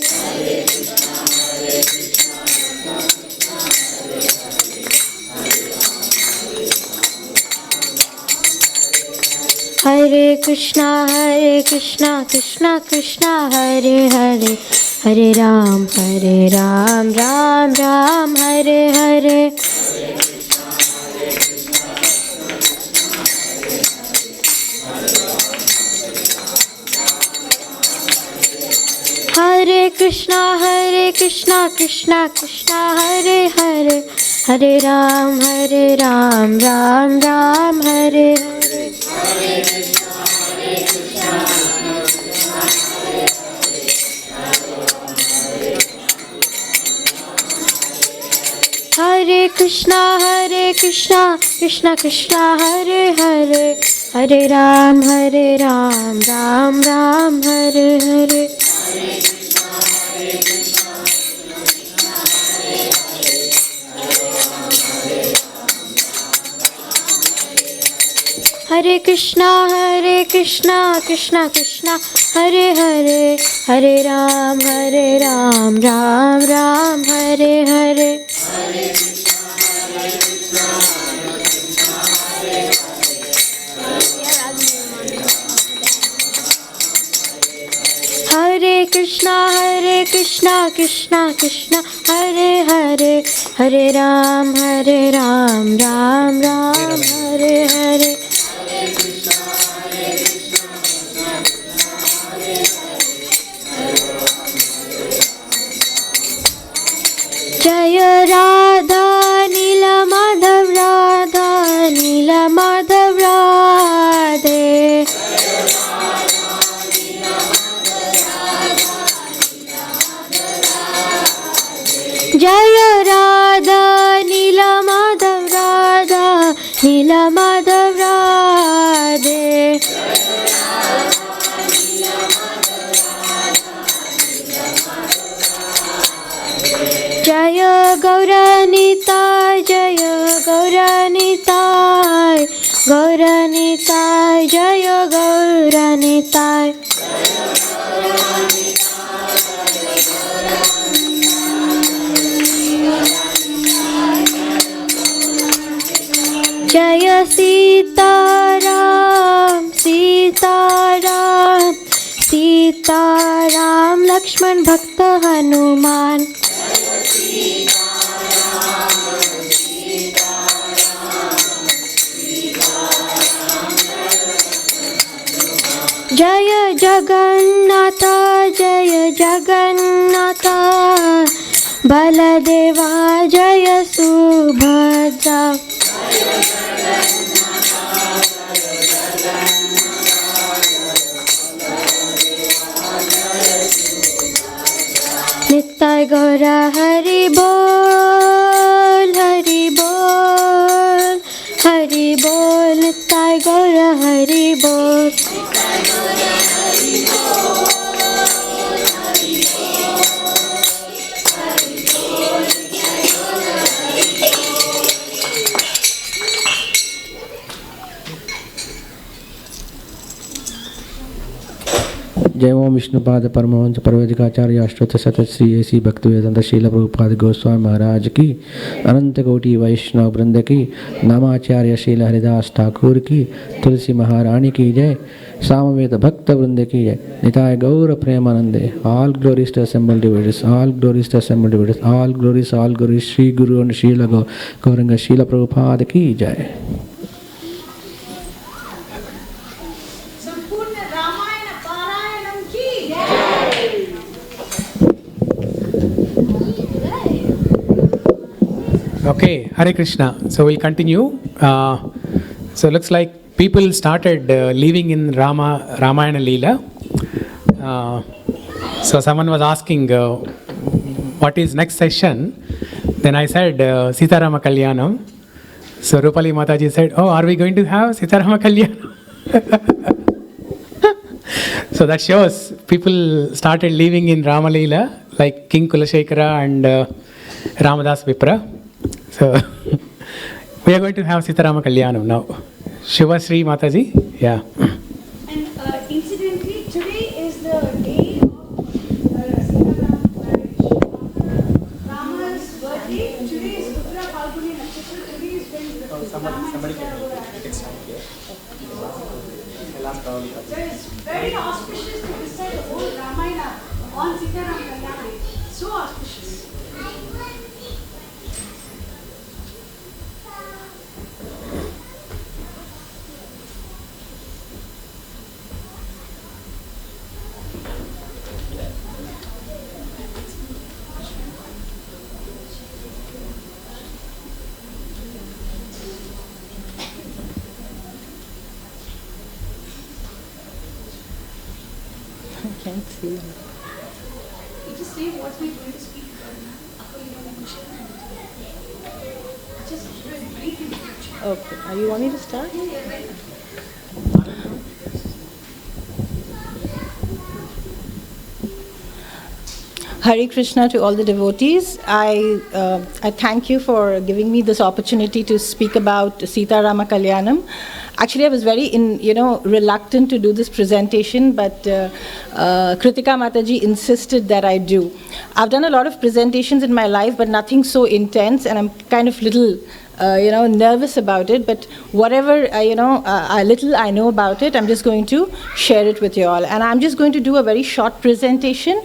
Hare Krishna, Krishna Krishna, Hare Hare, Hare Ram, Ram Ram, Hare Hare. Hare Krishna, Krishna Krishna, Hare Hare, Hare Ram, Ram Ram, Hare Hare. Hare Krishna, Krishna Krishna, Hare Hare, Hare Ram, Ram Ram, Hare Hare. Hare Krishna, Krishna Krishna, Hare Hare, Hare Ram, Ram Ram, Hare Hare. Hare Krishna, Krishna, Hare Hare, Hare Ram, Ram Ram, Hare Hare. Jaya Radha Nila Madhav, Radha Nila Madhav, Radhe. Jaya Radha Nila Madhav, Radha Nila Madhav, Radhe. Jaya Gauranitai, Jaya Gauranitai, Gauranitai, Jaya Gauranitai. Jaya Sitaram, Sitaram, Sitaram, Lakshman Bhakta Hanuman. Jaya Jagannatha, Jaya Jagannatha, Baladeva, Jaya Subhadra. Nittai Gaura Hari Bol, Hari Bol, Hari Bol, Nittai Gaura Hari Bol.
जय ओम विष्णुपाद परमहंस परवैदिकाचार्य अष्टोत्तर शतश्री ऐसी भक्तिवेदांत शील प्रभुपाद गोस्वामी महाराज की, अनंत कोटि वैष्णव वृंद की, नामाचार्य शील हरिदास ठाकुर की, तुलसी महारानी की जय, सामवेद भक्त वृंद की जय, निताय गौर प्रेमानंदे. All glories to assembled devotees, all glories to assembled devotees, all glories Shri Guru and Srila Gauranga Srila Prabhupada की जय.
Okay, Hare Krishna. So we'll continue. So looks like people started living in Ramayana Leela. So someone was asking, what is next session? Then I said, Sitarama Kalyanam. So Rupali Mataji said, oh, are we going to have Sitarama Kalyanam? So that shows people started living in Rama Leela, like King Kulashekara and Ramadas Vipra. So we are going to have Sitarama Kalyanam now. Shiva Sri Mataji, yeah.
And incidentally, today is the day of Sitaram marriage. Rama's birthday. Today is Uttara Falguni Nakshatra. Today is when somebody can start here. So it's very auspicious to recite the whole Ramayana on Sitaram Kalyanam. So auspicious.
Can't see.
You just say what we're going to speak about. Just very briefly.
Okay. Are you want me to start? Hare Krishna to all the devotees. I thank you for giving me this opportunity to speak about Sita Rama Kalyanam. Actually, I was very reluctant to do this presentation, but Kritika Mataji insisted that I do. I've done a lot of presentations in my life, but nothing so intense, and I'm kind of little nervous about it, but whatever, little I know about it, I'm just going to share it with you all. And I'm just going to do a very short presentation,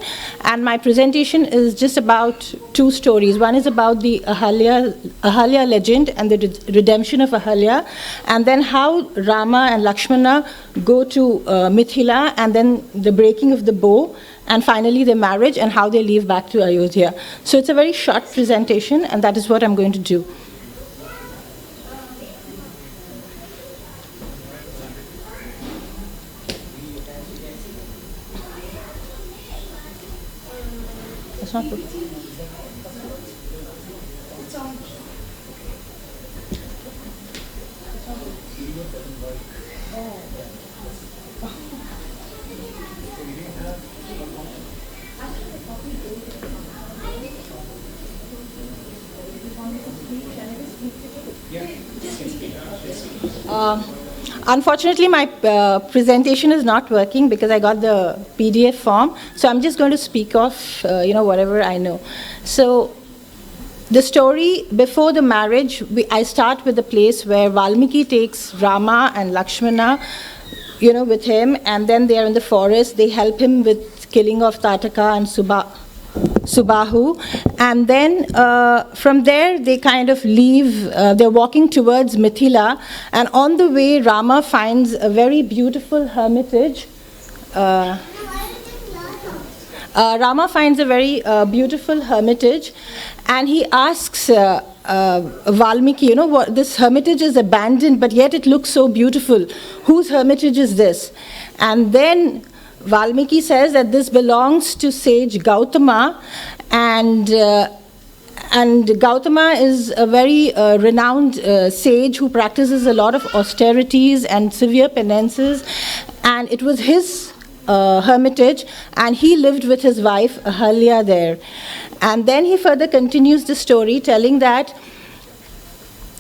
and my presentation is just about two stories. One is about the Ahalya legend and the redemption of Ahalya, and then how Rama and Lakshmana go to Mithila, and then the breaking of the bow, and finally their marriage, and how they leave back to Ayodhya. So it's a very short presentation, and that is what I'm going to do. That's not good. Unfortunately, my presentation is not working because I got the PDF form. So I'm just going to speak of, whatever I know. So the story before the marriage, I start with the place where Valmiki takes Rama and Lakshmana, with him, and then they are in the forest. They help him with killing of Tataka and Subahu, and then from there they kind of leave, they're walking towards Mithila, and on the way Rama finds a very beautiful hermitage. Rama finds a very beautiful hermitage, and he asks Valmiki, what, this hermitage is abandoned, but yet it looks so beautiful. Whose hermitage is this? And then Valmiki says that this belongs to sage Gautama, and Gautama is a very renowned sage who practices a lot of austerities and severe penances, and it was his hermitage, and he lived with his wife Ahalya there. And then he further continues the story, telling that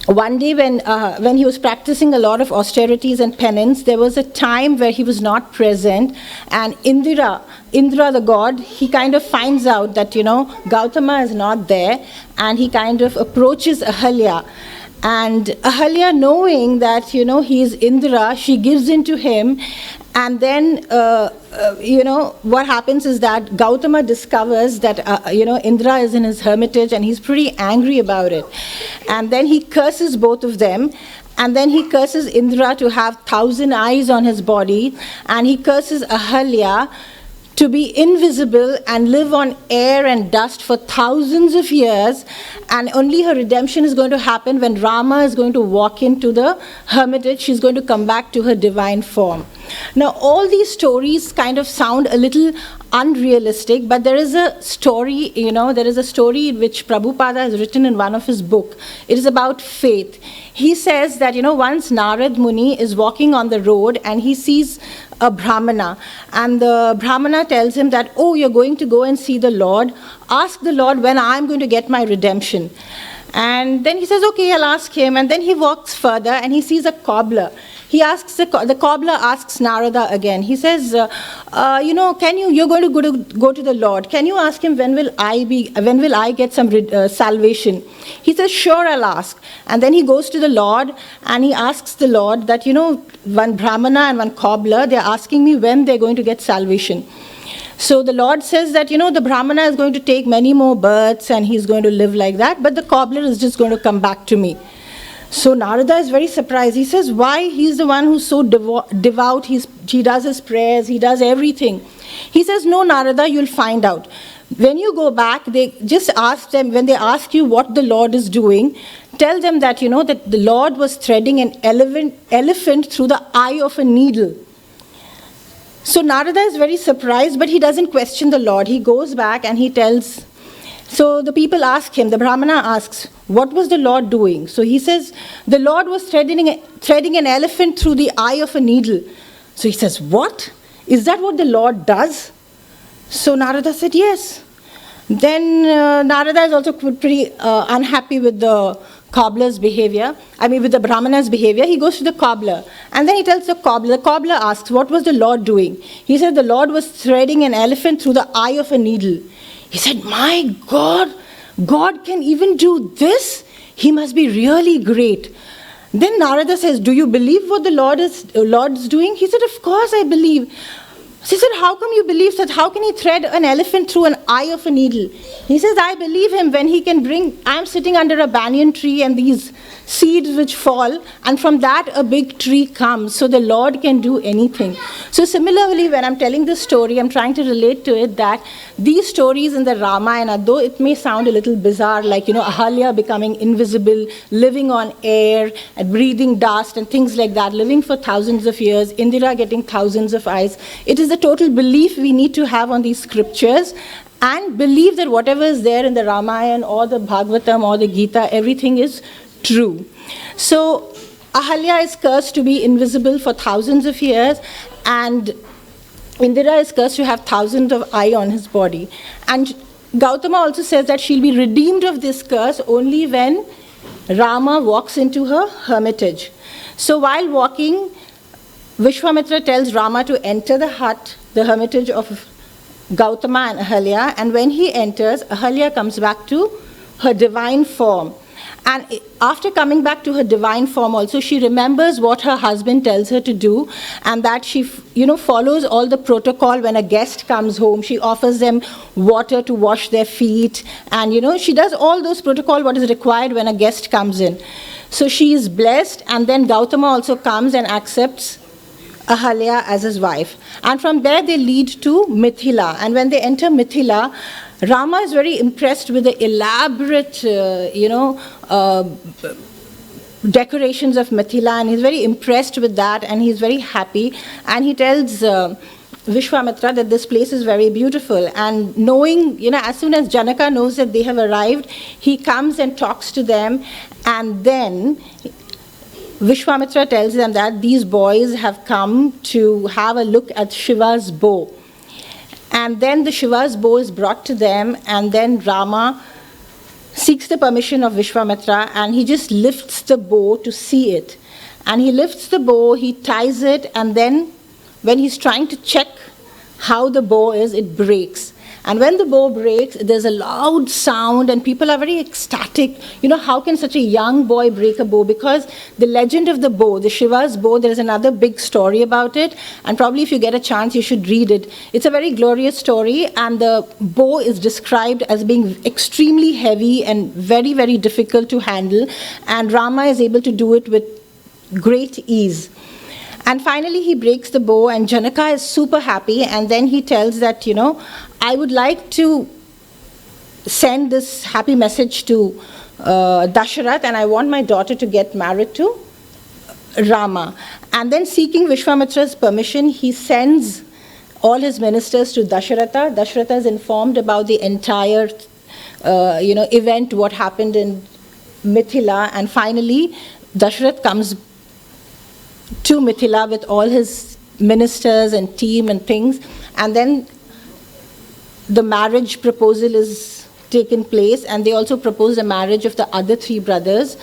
one day when he was practicing a lot of austerities and penance, there was a time where he was not present, and Indra the god, he kind of finds out that, Gautama is not there, and he kind of approaches Ahalya. And Ahalya, knowing that, he is Indra, she gives in to him. And then, what happens is that Gautama discovers that, Indra is in his hermitage, and he's pretty angry about it. And then he curses both of them. And then he curses Indra to have 1,000 eyes on his body. And he curses Ahalya to be invisible and live on air and dust for thousands of years, and only her redemption is going to happen when Rama is going to walk into the hermitage. She's going to come back to her divine form. Now, all these stories kind of sound a little unrealistic, but there is a story, there is a story which Prabhupada has written in one of his books. It is about faith. He says that, once Narad Muni is walking on the road and he sees a Brahmana, and the Brahmana tells him that, oh, you're going to go and see the Lord. Ask the Lord when I'm going to get my redemption. And then he says, okay, I'll ask him. And then he walks further and he sees a cobbler. He asks, the cobbler asks Narada again. He says, you're going to go to the Lord. Can you ask him when will I get some salvation? He says, sure, I'll ask. And then he goes to the Lord and he asks the Lord that, one Brahmana and one cobbler, they're asking me when they're going to get salvation. So the Lord says that, the Brahmana is going to take many more births and he's going to live like that, but the cobbler is just going to come back to me. So Narada is very surprised. He says, why? He's the one who's so devout. He does his prayers. He does everything. He says, no, Narada, you'll find out. When you go back, they just ask them, when they ask you what the Lord is doing, tell them that, that the Lord was threading an elephant through the eye of a needle. So Narada is very surprised, but he doesn't question the Lord. He goes back and he tells. So the people ask him, the Brahmana asks, what was the Lord doing? So he says, the Lord was threading an elephant through the eye of a needle. So he says, what? Is that what the Lord does? So Narada said, yes. Then Narada is also pretty unhappy with the cobbler's behavior. With the Brahmana's behavior. He goes to the cobbler. And then he tells the cobbler. The cobbler asks, what was the Lord doing? He said, the Lord was threading an elephant through the eye of a needle. He said, my God, God can even do this? He must be really great. Then Narada says, do you believe what the Lord's doing? He said, of course I believe. She said, how come you believe that? How can he thread an elephant through an eye of a needle? He says, I believe him when he can I'm sitting under a banyan tree and these seeds which fall, and from that a big tree comes. So the Lord can do anything. So similarly, when I'm telling this story, I'm trying to relate to it that these stories in the Ramayana, though it may sound a little bizarre, like, Ahalya becoming invisible, living on air, and breathing dust and things like that, living for thousands of years, Indira getting thousands of eyes. It is a total belief we need to have on these scriptures, and believe that whatever is there in the Ramayana or the Bhagavatam or the Gita, everything is true. So Ahalya is cursed to be invisible for thousands of years, and Indira is cursed to have thousands of eyes on his body. And Gautama also says that she'll be redeemed of this curse only when Rama walks into her hermitage. So while walking, Vishwamitra tells Rama to enter the hut, the hermitage of Gautama and Ahalya, and when he enters, Ahalya comes back to her divine form. And after coming back to her divine form also, she remembers what her husband tells her to do, and that she, follows all the protocol when a guest comes home. She offers them water to wash their feet, and, she does all those protocol what is required when a guest comes in. So she is blessed, and then Gautama also comes and accepts Ahalya as his wife. And from there they lead to Mithila. And when they enter Mithila, Rama is very impressed with the elaborate, decorations of Mithila, and he's very impressed with that, and he's very happy. And he tells Vishwamitra that this place is very beautiful. And knowing, as soon as Janaka knows that they have arrived, he comes and talks to them, and then Vishwamitra tells them that these boys have come to have a look at Shiva's bow. And then the Shiva's bow is brought to them, and then Rama seeks the permission of Vishwamitra, and he just lifts the bow to see it. And he lifts the bow, he ties it, and then when he's trying to check how the bow is, it breaks. And when the bow breaks, there's a loud sound, and people are very ecstatic. You know, how can such a young boy break a bow? Because the legend of the bow, the Shiva's bow, there is another big story about it, and probably if you get a chance, you should read it. It's a very glorious story, and the bow is described as being extremely heavy and very, very difficult to handle, and Rama is able to do it with great ease. And finally, he breaks the bow, and Janaka is super happy, and then he tells that, you know, I would like to send this happy message to Dasharath, and I want my daughter to get married to Rama. And then, seeking Vishwamitra's permission, he sends all his ministers to Dasharatha. Dasharatha is informed about the entire, event, what happened in Mithila, and finally, Dasharath comes to Mithila with all his ministers and team and things, and then the marriage proposal is taken place, and they also propose a marriage of the other three brothers,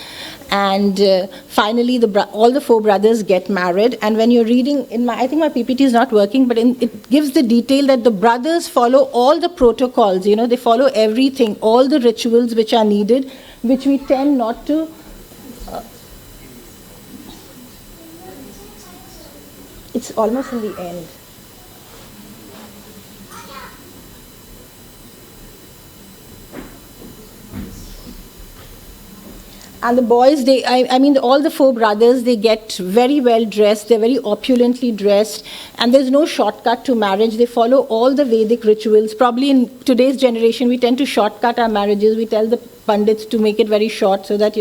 and finally all the four brothers get married. And when you're reading, I think my PPT is not working, but it gives the detail that the brothers follow all the protocols, you know, they follow everything, all the rituals which are needed, which we tend not to. It's almost in the end. And the boys, all the four brothers, they get very well dressed, they're very opulently dressed, and there's no shortcut to marriage. They follow all the Vedic rituals. Probably in today's generation, we tend to shortcut our marriages. We tell the pundits to make it very short so that,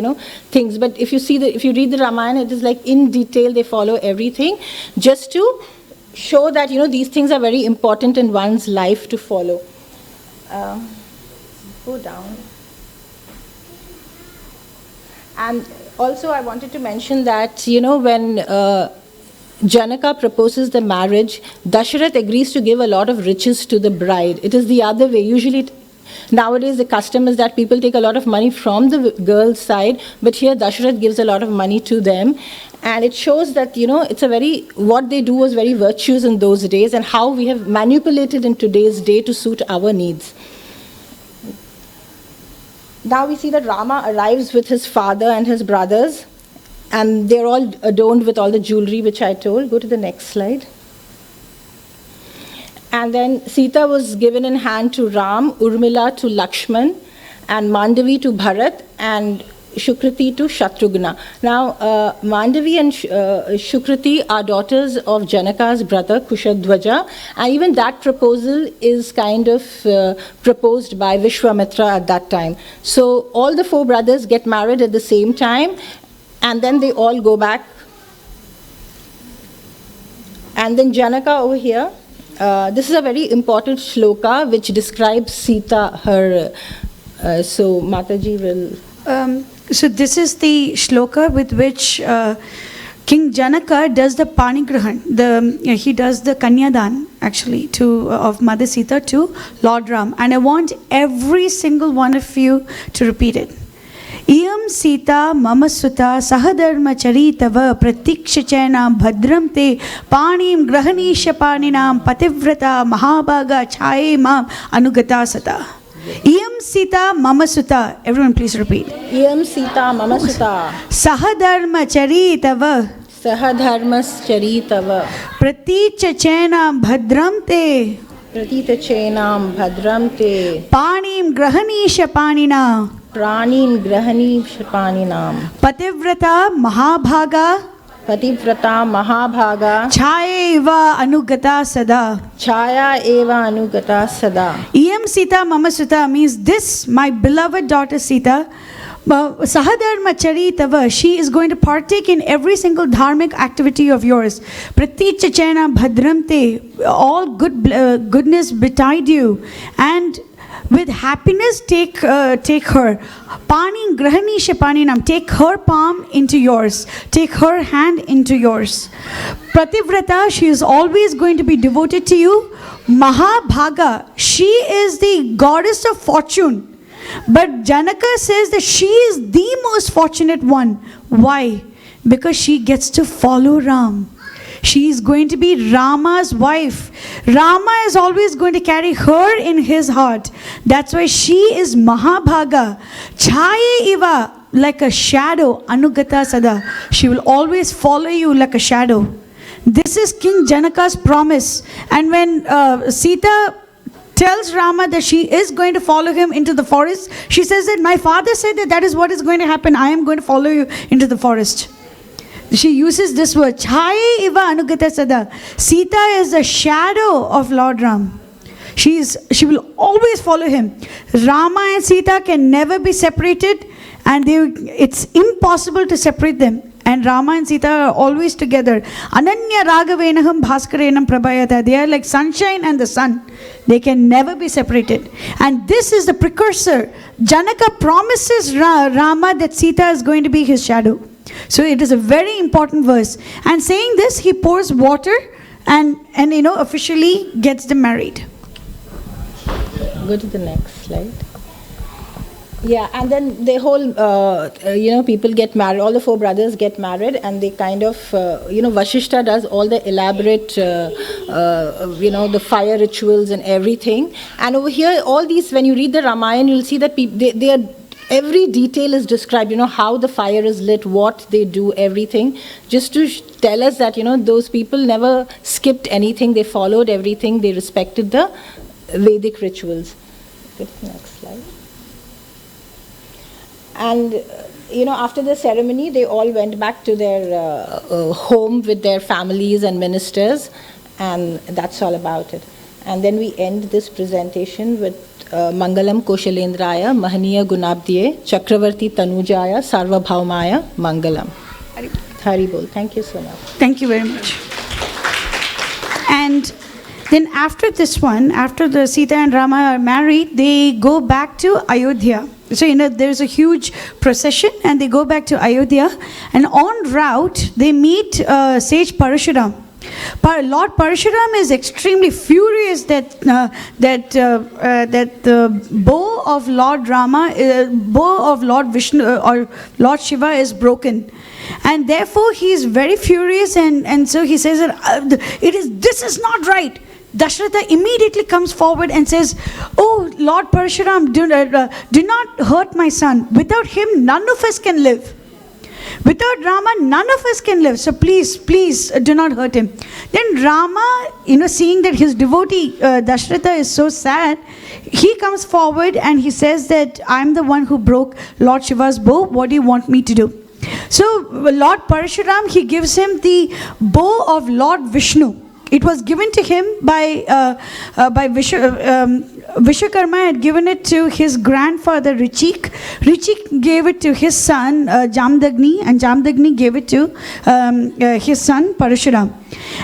things. But if you read the Ramayana, it is like in detail, they follow everything, just to show that, these things are very important in one's life to follow. Go down. And also I wanted to mention that, when Janaka proposes the marriage, Dasharath agrees to give a lot of riches to the bride. It is the other way. Usually, nowadays the custom is that people take a lot of money from the girl's side, but here Dasharath gives a lot of money to them. And it shows that, what they do was very virtuous in those days, and how we have manipulated in today's day to suit our needs. Now we see that Rama arrives with his father and his brothers, and they're all adorned with all the jewelry which I told. Go to the next slide. And then Sita was given in hand to Ram, Urmila to Lakshman, and Mandavi to Bharat, and Shukriti to Shatrughna. Now, Mandavi and Shukriti are daughters of Janaka's brother, Kushadwaja, and even that proposal is kind of proposed by Vishwamitra at that time. So, all the four brothers get married at the same time, and then they all go back. And then Janaka over here, this is a very important shloka which describes Sita, her, so Mataji will...
So this is the shloka with which King Janaka does the panigrahan. He does the kanyadan actually of Mother Sita to Lord Ram, and I want every single one of you to repeat it. Iyam Sita mama sutta sahadharma charitava pratikshachanam bhadram te panim grahanisha paninam pativrata mahabhaga chaye mam anugata sata. Iyam Sita mama sutta. Everyone please repeat.
Iyam Sita mama sutta.
Sahadharma charitava.
Sahadharmas charitava.
Pratichachanam bhadram te.
Pratitachenam bhadram te.
Panim grahanisha panina.
Pranin grahanisha paninam.
Pativrata mahabhaga.
Pativrata mahabhaga.
Chaya eva anugata sada.
Chaya eva anugata sada.
Iyam Sita mama sutta means this, my beloved daughter Sita, Sahadharma charitava, she is going to partake in every single dharmic activity of yours. Pratichachana bhadramte, all goodness betide you, and with happiness take her. Pani grahanisha paninam, take her palm into yours, take her hand into yours. Pativrata, she is always going to be devoted to you. Mahabhaga, she is the goddess of fortune. But Janaka says that she is the most fortunate one. Why? Because she gets to follow Ram. She is going to be Rama's wife. Rama is always going to carry her in his heart. That's why she is Mahabhaga. Chaye iva, like a shadow. Anugata sada. She will always follow you like a shadow. This is King Janaka's promise. And when Sita tells Rama that she is going to follow him into the forest, she says that my father said that that is what is going to happen. I am going to follow you into the forest. She uses this word, Chaye iva anugata sada. Sita is a shadow of Lord Ram. She will always follow him. Rama and Sita can never be separated, and it's impossible to separate them. And Rama and Sita are always together. Ananya ragavenaham bhaskarenam prabhayata. They are like sunshine and the sun. They can never be separated. And this is the precursor. Janaka promises Rama that Sita is going to be his shadow. So it is a very important verse. And saying this, he pours water and officially gets them married.
Go to the next slide. Yeah, and then the whole, people get married, all the four brothers get married, and they kind of, Vashishta does all the elaborate, the fire rituals and everything. And over here, all these, when you read the Ramayana, you'll see that they are, every detail is described, how the fire is lit, what they do, everything, just to tell us that, those people never skipped anything, they followed everything, they respected the Vedic rituals. Go to the next slide. And, after the ceremony, they all went back to their home with their families and ministers, and that's all about it. And then we end this presentation with Mangalam Koshalendraya, Mahaniya Gunabdiye, Chakravarti Tanujaya, Sarvabhaumaya, Mangalam. Hari Bol. Thank you so much.
Thank you very much. And then after this one, after the Sita and Rama are married, they go back to Ayodhya. So, there's a huge procession and they go back to Ayodhya. And en route, they meet sage Parashuram. Lord Parashuram is extremely furious that the bow of Lord Rama, bow of Lord Vishnu or Lord Shiva is broken. And therefore, he is very furious and so he says that this is not right. Dasharatha immediately comes forward and says, "Oh, Lord Parashuram, do not hurt my son. Without him, none of us can live. Without Rama, none of us can live. So please do not hurt him." Then Rama, seeing that his devotee Dasharatha is so sad, he comes forward and he says that I'm the one who broke Lord Shiva's bow. What do you want me to do? So Lord Parashuram, he gives him the bow of Lord Vishnu. It was given to him by Vishwakarma had given it to his grandfather Richik. Richik gave it to his son Jamdagni, and Jamdagni gave it to his son Parashuram.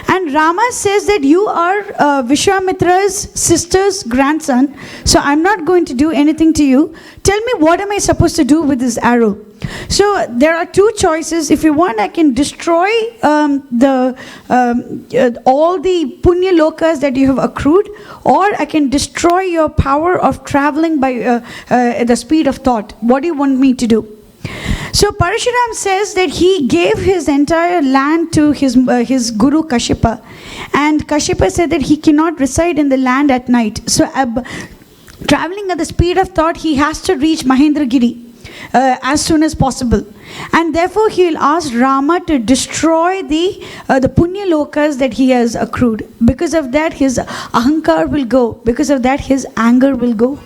And Rama says that you are Vishwamitra's sister's grandson, so I'm not going to do anything to you. Tell me, what am I supposed to do with this arrow? So there are two choices. If you want, I can destroy all the punya lokas that you have accrued, or I can destroy your power of traveling by the speed of thought. What do you want me to do? So Parashuram says that he gave his entire land to his guru Kashyapa, and Kashyapa said that he cannot reside in the land at night. So traveling at the speed of thought, he has to reach Mahendragiri as soon as possible, and therefore he will ask Rama to destroy the punya lokas that he has accrued. Because of that, his ahankar will go. Because of that, his anger will go.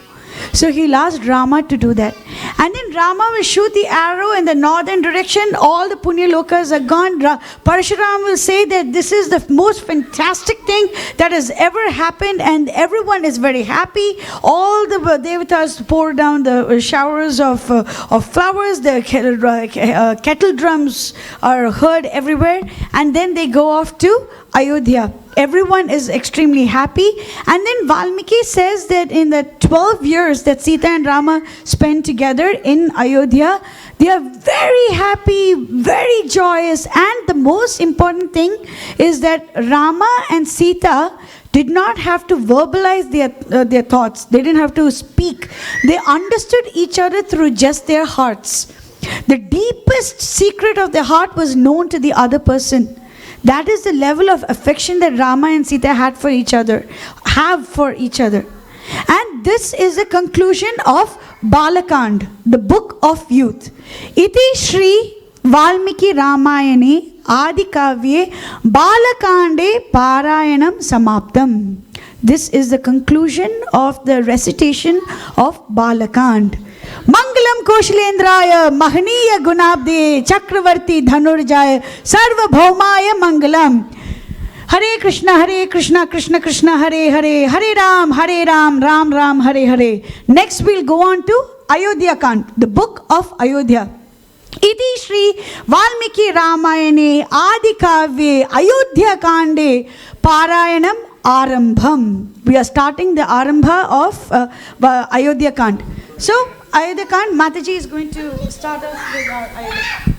So he'll ask Rama to do that. And then Rama will shoot the arrow in the northern direction. All the punya lokas are gone. Parashuram will say that this is the most fantastic thing that has ever happened, and everyone is very happy. All the devatas pour down the showers of flowers. The kettle drums are heard everywhere. And then they go off to Ayodhya. Everyone is extremely happy. And then Valmiki says that in the 12 years that Sita and Rama spent together in Ayodhya, they are very happy, very joyous. And the most important thing is that Rama and Sita did not have to verbalize their thoughts. They didn't have to speak. They understood each other through just their hearts. The deepest secret of their heart was known to the other person. That is the level of affection that Rama and Sita have for each other. And this is the conclusion of Balakand, the book of youth. Iti Shri Valmiki Ramayane Adikavye Balakande Parayanam Samaptam. This is the conclusion of the recitation of Balakand. Mangalam Koshalendraya Mahaniya Gunabde Chakravarti Dhanurjaya Sarvabhaumaya Mangalam. Hare Krishna, Krishna Krishna, Hare Hare, Hare Ram, Ram Ram, Hare Hare. Next we'll go on to Ayodhya Kand, the book of Ayodhya. Iti Shri Valmiki Ramayane Adikavye Ayodhya Kande Parayanam Arambham. We are starting the Arambha of Ayodhya Kand. So, Ayodhya Kand, Mataji is going to start us with our Ayodhya.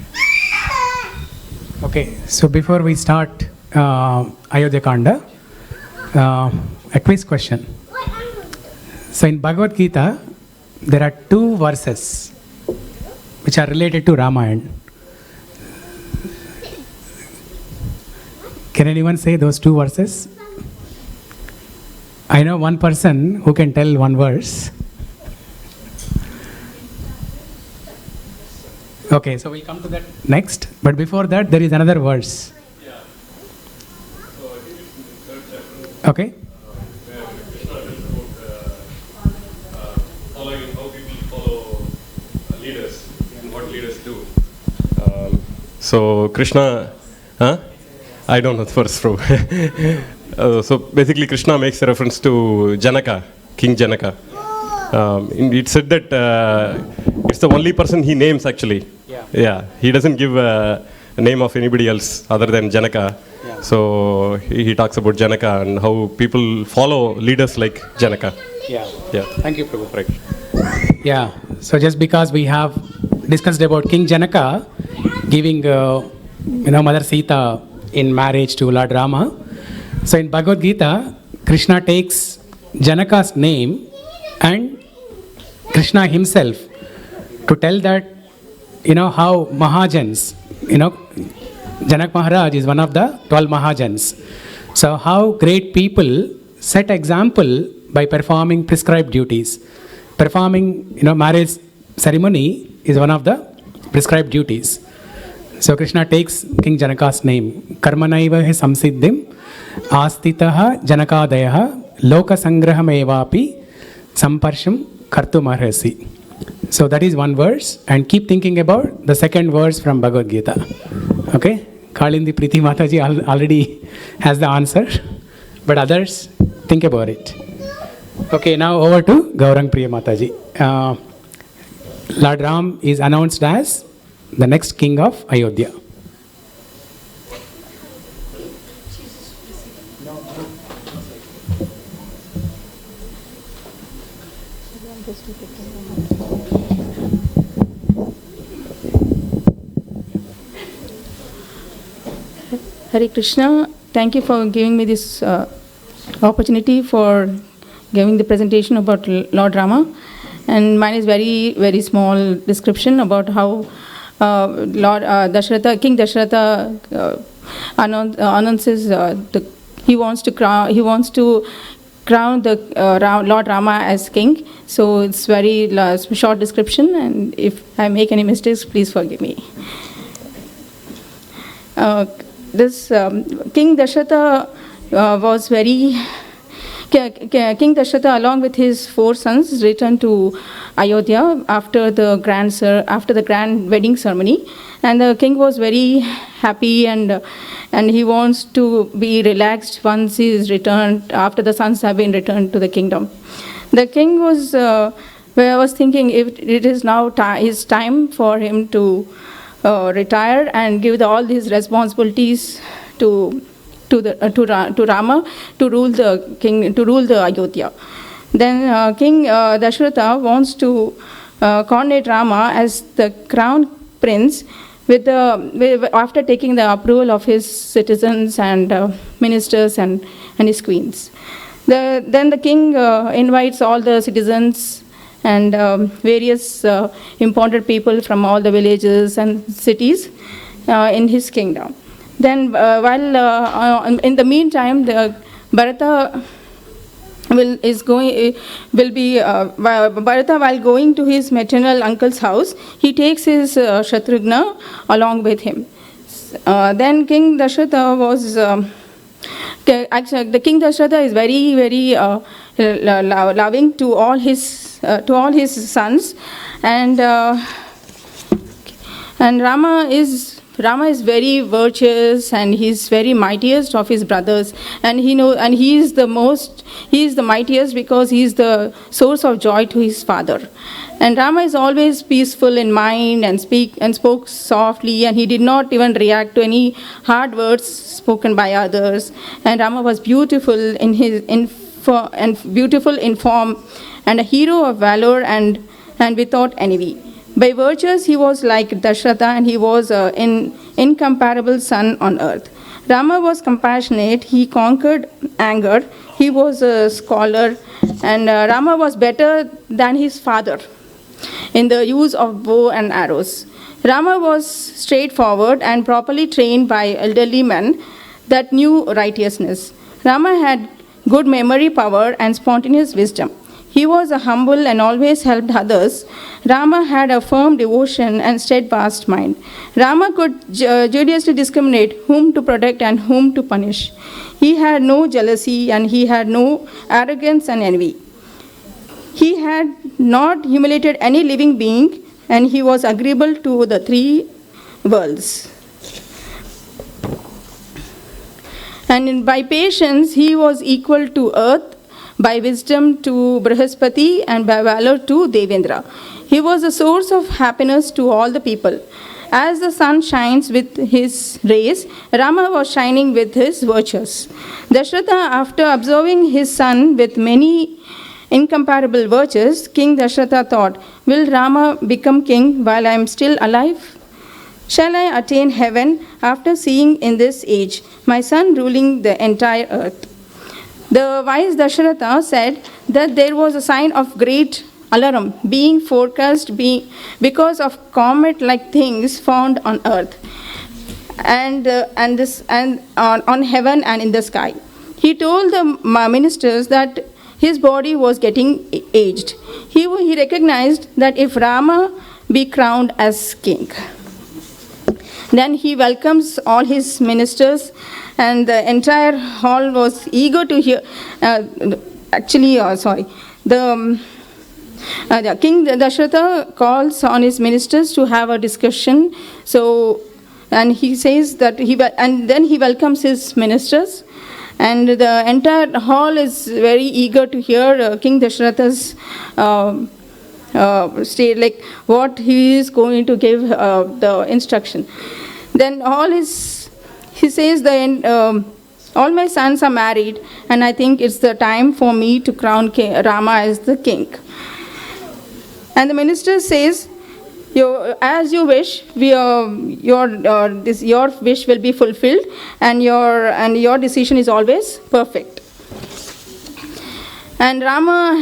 Okay, so before we start Ayodhya Kanda, a quiz question. So in Bhagavad Gita, there are 2 verses which are related to Ramayana. Can anyone say those 2 verses? I know one person who can tell one verse. Okay, so we'll come to that next. But before that, there is another verse.
Yeah. So I think it's in the 3rd chapter.
Okay.
Where Krishna tells about following, how people follow leaders and what leaders do. So Krishna, I don't know the verse, bro. So basically, Krishna makes a reference to Janaka, King Janaka. It said that it's the only person he names actually. Yeah. He doesn't give a name of anybody else other than Janaka. Yeah. So he talks about Janaka and how people follow leaders like Janaka.
Yeah.
Thank you, Prabhu. Right.
Yeah. So just because we have discussed about King Janaka giving, Mother Sita in marriage to Lord Rama. So in Bhagavad Gita, Krishna takes Janaka's name and Krishna himself to tell that, how Mahajans, Janak Maharaj is one of the 12 Mahajans. So how great people set example by performing prescribed duties. Performing, marriage ceremony is one of the prescribed duties. So Krishna takes King Janaka's name. Karmanaiva he samsiddhim astitaha janakadayaha loka sangraham evapi samparsham kartumarhasi. So that is one verse, and keep thinking about the second verse from Bhagavad Gita. Okay? Kalindi Priti Mataji already has the answer, but others, think about it. Okay, now over to Gaurang Priya Mataji. Lord Ram is announced as the next king of Ayodhya.
Hare Krishna, thank you for giving me this opportunity for giving the presentation about Lord Rama. And mine is very, very small description about how King Dasharatha announces he wants to crown the Lord Rama as king. So it's very short description, and if I make any mistakes, please forgive me. This King Dasharatha was very... King Dasharatha, along with his 4 sons, returned to Ayodhya after the grand wedding ceremony, and the king was very happy, and he wants to be relaxed once he is returned, after the sons have been returned to the kingdom. The king was thinking if it is now his time for him to retire and give all his responsibilities to Rama to rule the Ayodhya. Then King Dasharatha wants to coronate Rama as the crown prince after taking the approval of his citizens and ministers and his queens. Then the king invites all the citizens and various important people from all the villages and cities in his kingdom. Then in the meantime, Bharata Bharata, while going to his maternal uncle's house, he takes his Shatrughna along with him. Then King Dasharatha was actually the King Dasharatha is very, very loving to all his sons, and Rama is very virtuous, and he's very mightiest of his brothers, and he is the mightiest because he is the source of joy to his father. And Rama is always peaceful in mind and spoke softly, and he did not even react to any hard words spoken by others. And Rama was beautiful in form, and a hero of valor and without envy. By virtues, he was like Dasharatha, and he was an incomparable son on earth. Rama was compassionate, he conquered anger, he was a scholar, and Rama was better than his father in the use of bow and arrows. Rama was straightforward and properly trained by elderly men that knew righteousness. Rama had good memory power and spontaneous wisdom. He was humble and always helped others. Rama had a firm devotion and steadfast mind. Rama could judiciously discriminate whom to protect and whom to punish. He had no jealousy, and he had no arrogance and envy. He had not humiliated any living being, and he was agreeable to the three worlds. And by patience, he was equal to earth, by wisdom to Brihaspati, and by valor to Devendra. He was a source of happiness to all the people. As the sun shines with his rays, Rama was shining with his virtues. Dasharatha, after observing his son with many incomparable virtues, King Dasharatha thought, will Rama become king while I am still alive? Shall I attain heaven after seeing in this age my son ruling the entire earth? The wise Dasharatha said that there was a sign of great alarm being forecast because of comet-like things found on earth and on heaven and in the sky. He told the ministers that his body was getting aged. He recognized that if Rama be crowned as king, then he welcomes all his ministers, and the entire hall was eager to hear. The King Dasharatha calls on his ministers to have a discussion. And he says that then he welcomes his ministers, and the entire hall is very eager to hear King Dasharatha's state, like what he is going to give the instruction. Then he says all my sons are married, and I think it's the time for me to crown Rama as the king. And the minister says, as you wish, your wish will be fulfilled, and your decision is always perfect. And Rama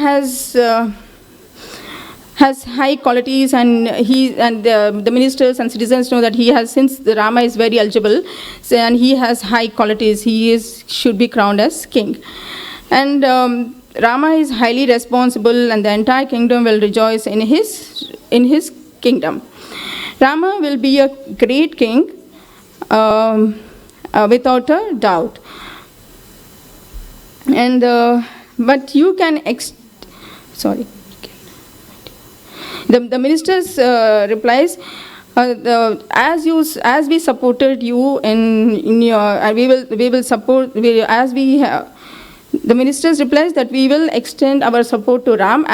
has high qualities, and the ministers and citizens know that since the Rama is very eligible, and he has high qualities, should be crowned as king. And Rama is highly responsible, and the entire kingdom will rejoice in his kingdom. Rama will be a great king, without a doubt. And but you can The ministers replies, as we supported you in your, we will support, the ministers replies that we will extend our support to Ram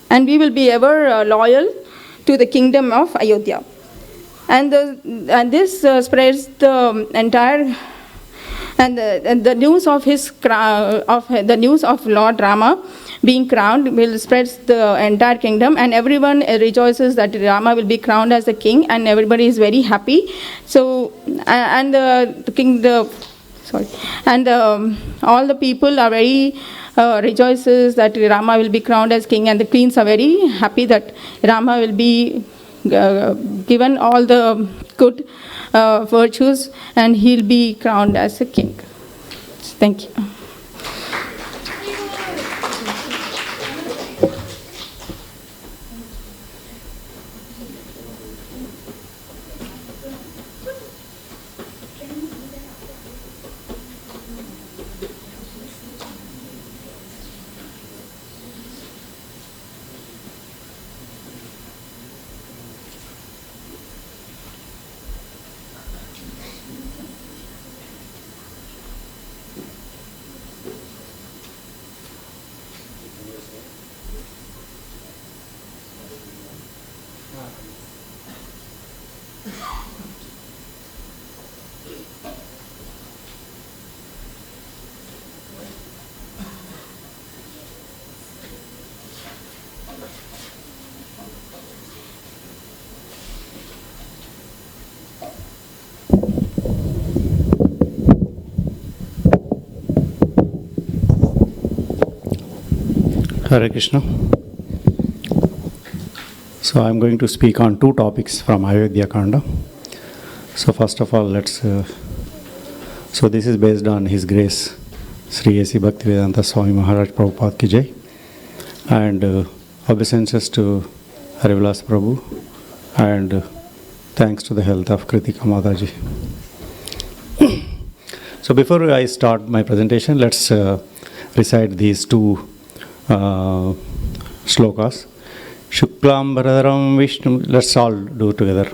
and we will be ever loyal to the kingdom of Ayodhya. And this spreads the entire, and the news of the news of Lord Rama being crowned will spread the entire kingdom, and everyone rejoices that Rama will be crowned as the king, and everybody is very happy. So, and the king, all the people are very rejoices that Rama will be crowned as king, and the queens are very happy that Rama will be given all the good virtues, and he'll be crowned as a king. Thank you.
Hare Krishna. So I'm going to speak on two topics from Ayodhya Kanda. So first of all, so this is based on His Grace, Sri A.C. Bhaktivedanta Swami Maharaj Prabhupada Ki Jai, and obeisances to Harivilas Prabhu, and thanks to the health of Kritika Mataji. So before I start my presentation, let's recite these two shlokas. Shuklambaradaram Vishnu, let's all do together.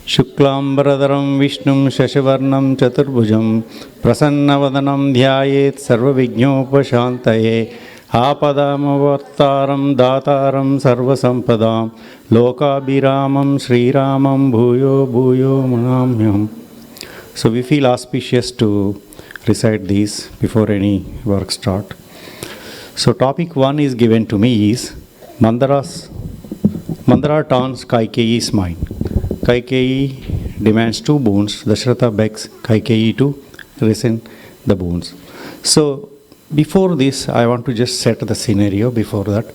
Shuklambaradaram Vishnum Shashivarnam Chaturbhujam Prasannavadanam Dhyayet Sarvavignyopashantaye Apadamavartaram Dataram Sarvasampadam Lokabhiramam Sriramam Bhuyo Bhuyo Manamyam. So we feel auspicious to recite these before any work start. So topic 1 is given to me is Mandara turns Kaikeyi's mind. Kaikeyi demands 2 boons. Dasharatha begs Kaikeyi to rescind the boons. So before this, I want to just set the scenario before that.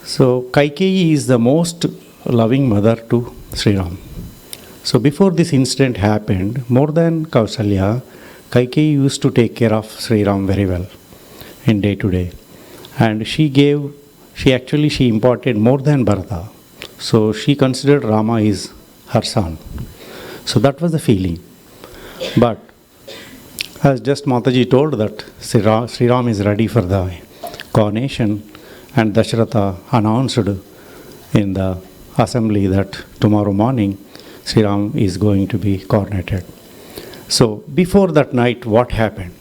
So Kaikeyi is the most loving mother to Sri Ram. So before this incident happened, more than Kausalya, Kaikeyi used to take care of Sri Ram very well in day to day. And she imparted more than Bharata. So she considered Rama is her son. So that was the feeling. But as just Mataji told that Sri Ram is ready for the coronation, and Dasharatha announced in the assembly that tomorrow morning Sri Ram is going to be coronated. So before that night, what happened?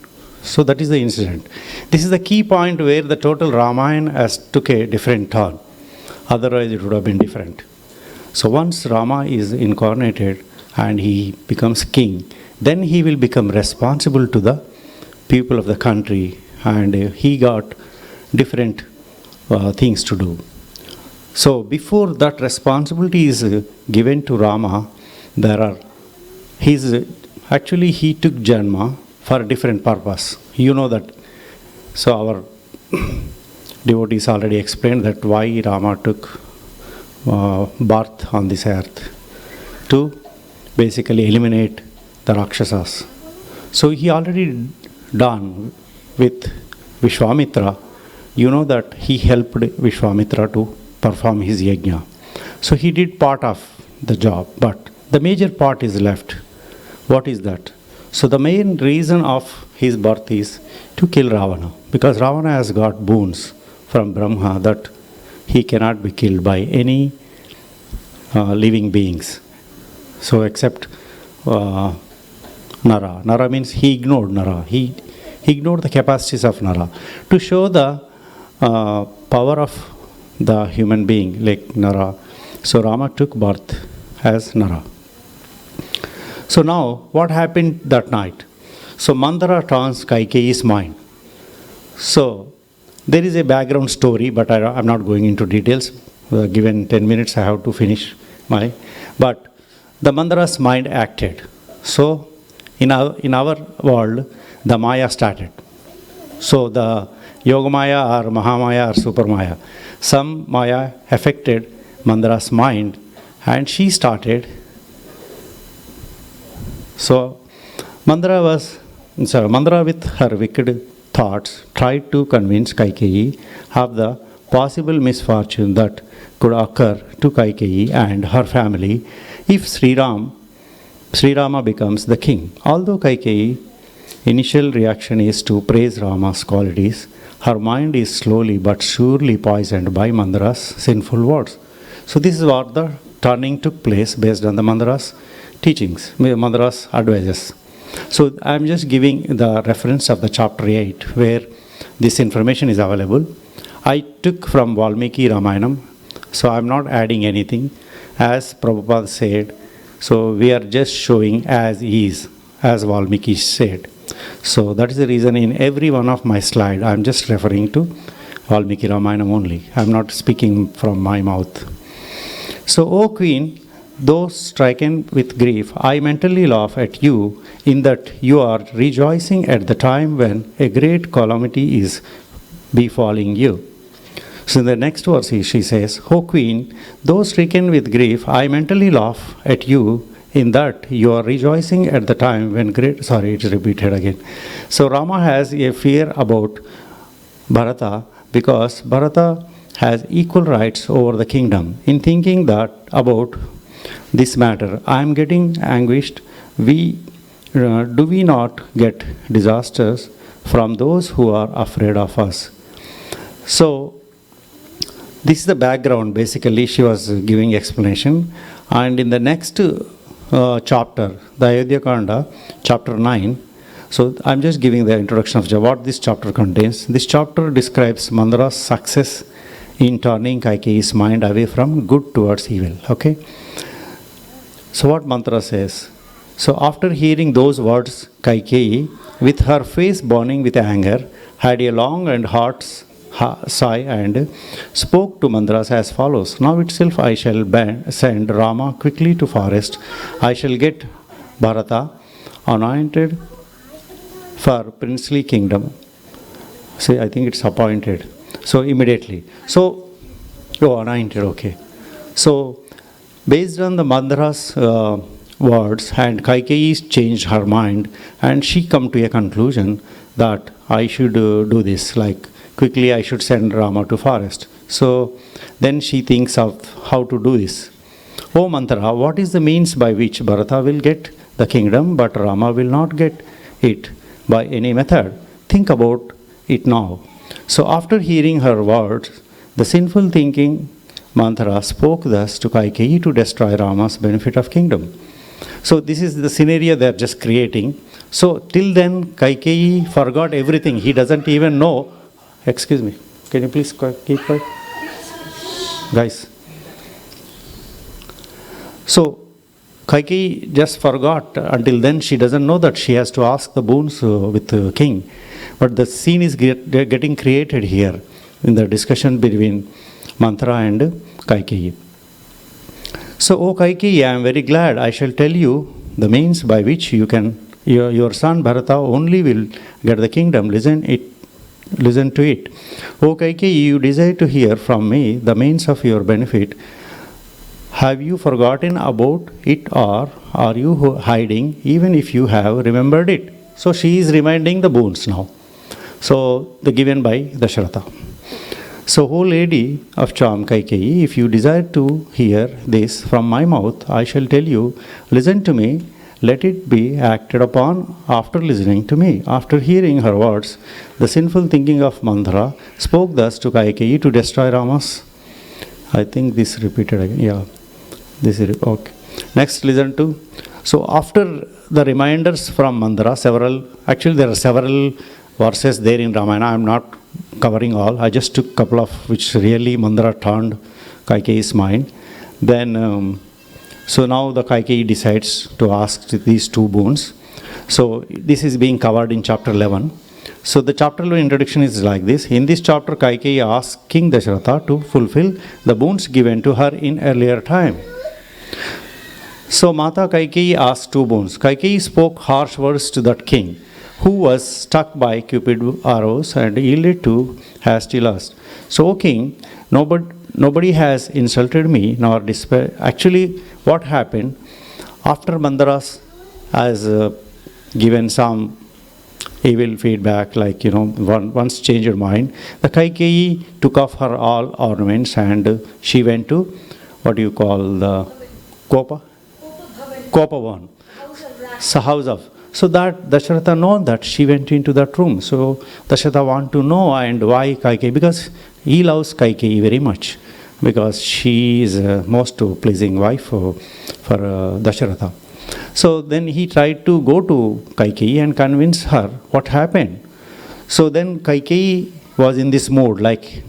So that is the incident. This is the key point where the total Ramayana has took a different turn. Otherwise it would have been different. So once Rama is incarnated and he becomes king, then he will become responsible to the people of the country, and he got different things to do. So before that responsibility is given to Rama, he took Janma for a different purpose. You know that. So our devotees already explained that why Rama took birth on this earth, to basically eliminate the Rakshasas. So he already done with Vishwamitra. You know that he helped Vishwamitra to perform his yajna. So he did part of the job, but the major part is left. What is that? So the main reason of his birth is to kill Ravana, because Ravana has got boons from Brahma that he cannot be killed by any living beings. So except Nara. Nara means he ignored Nara. He ignored the capacities of Nara to show the power of the human being like Nara. So Rama took birth as Nara. So now, what happened that night? So Mandara turns Kaikeyi's mind. So there is a background story, but I'm not going into details. Given 10 minutes, I have to finish my. But the Mandara's mind acted. So in our world, the Maya started. So the Yogamaya or Mahamaya or Supermaya, some Maya affected Mandara's mind, and she started. So Mandara with her wicked thoughts tried to convince Kaikeyi of the possible misfortune that could occur to Kaikeyi and her family if Sri Rama becomes the king. Although Kaikeyi's initial reaction is to praise Rama's qualities, her mind is slowly but surely poisoned by Mandara's sinful words. So this is what the turning took place based on the Mandara's teachings, Mandara's advices. So I am just giving the reference of the chapter 8 where this information is available. I took from Valmiki Ramayana, so I am not adding anything. As Prabhupada said, so we are just showing as is, as Valmiki said. So that is the reason in every one of my slides I am just referring to Valmiki Ramayana only. I am not speaking from my mouth. So, O Queen, though stricken with grief, I mentally laugh at you in that you are rejoicing at the time when a great calamity is befalling you. So in the next verse she says, O Queen, though stricken with grief, I mentally laugh at you in that you are rejoicing at the time when great... Sorry, it's repeated again. So Rama has a fear about Bharata because Bharata has equal rights over the kingdom. In thinking that about this matter, I am getting anguished. Do we not get disasters from those who are afraid of us? So this is the background. Basically, she was giving explanation. And in the next chapter, the Ayodhya Kanda, chapter 9, so I'm just giving the introduction of what this chapter contains. This chapter describes Mandara's success in turning Kaikeyi's mind away from good towards evil. Okay? So what Mandara says? So after hearing those words, Kaikeyi, with her face burning with anger, had a long and hot sigh and spoke to Mandara as follows. Now itself I shall send Rama quickly to forest. I shall get Bharata anointed for princely kingdom. See, I think it's appointed. So immediately. So, anointed, okay. So, based on the Mandara's words, and Kaikeyi changed her mind, and she come to a conclusion that I should do this, like quickly I should send Rama to forest. So, then she thinks of how to do this. O Mandara, what is the means by which Bharata will get the kingdom, but Rama will not get it by any method? Think about it now. So after hearing her words, the sinful thinking Mandara spoke thus to Kaikeyi to destroy Rama's benefit of kingdom. So this is the scenario they are just creating. So till then Kaikeyi forgot everything. He doesn't even know. Excuse me. Can you please keep quiet? Guys. So Kaikeyi just forgot. Until then she doesn't know that she has to ask the boons with the king. But the scene is getting created here in the discussion between Mandara and Kaikeyi. So, O Kaikeyi, I am very glad. I shall tell you the means by which you can, your son Bharata only will get the kingdom. Listen to it. O Kaikeyi, you desire to hear from me the means of your benefit. Have you forgotten about it, or are you hiding even if you have remembered it? So she is reminding the boons now. So the given by Dasharatha. So, O lady of charm Kaikeyi, if you desire to hear this from my mouth, I shall tell you, listen to me, let it be acted upon after listening to me. After hearing her words, the sinful thinking of Mandara spoke thus to Kaikeyi to destroy Rama's. I think this repeated again. Yeah, this is okay. Next, listen to. So, after the reminders from Mandara, there are several verses there in Ramayana. I am not covering all. I just took a couple of which really Mandara turned Kaikeyi's mind. Then, so now the Kaikeyi decides to ask these two boons. So this is being covered in chapter 11. So the chapter introduction is like this. In this chapter, Kaikeyi asks King Dasharatha to fulfill the boons given to her in earlier time. So Mata Kaikeyi asked two boons. Kaikeyi spoke harsh words to that king, who was struck by Cupid's arrows and yielded to hasty lust. So, O king, nobody has insulted me nor despair. Actually, what happened after Mandaras has given some evil feedback, like, once changed her mind, the Kaikeyi took off her all ornaments and she went to what do you call the Kopavan, so house of. So that Dasharatha known that she went into that room. So Dasharatha want to know and why Kaikeyi, because he loves Kaikeyi very much, because she is a most pleasing wife for Dasharatha. So then he tried to go to Kaikeyi and convince her what happened. So then Kaikeyi was in this mood, like,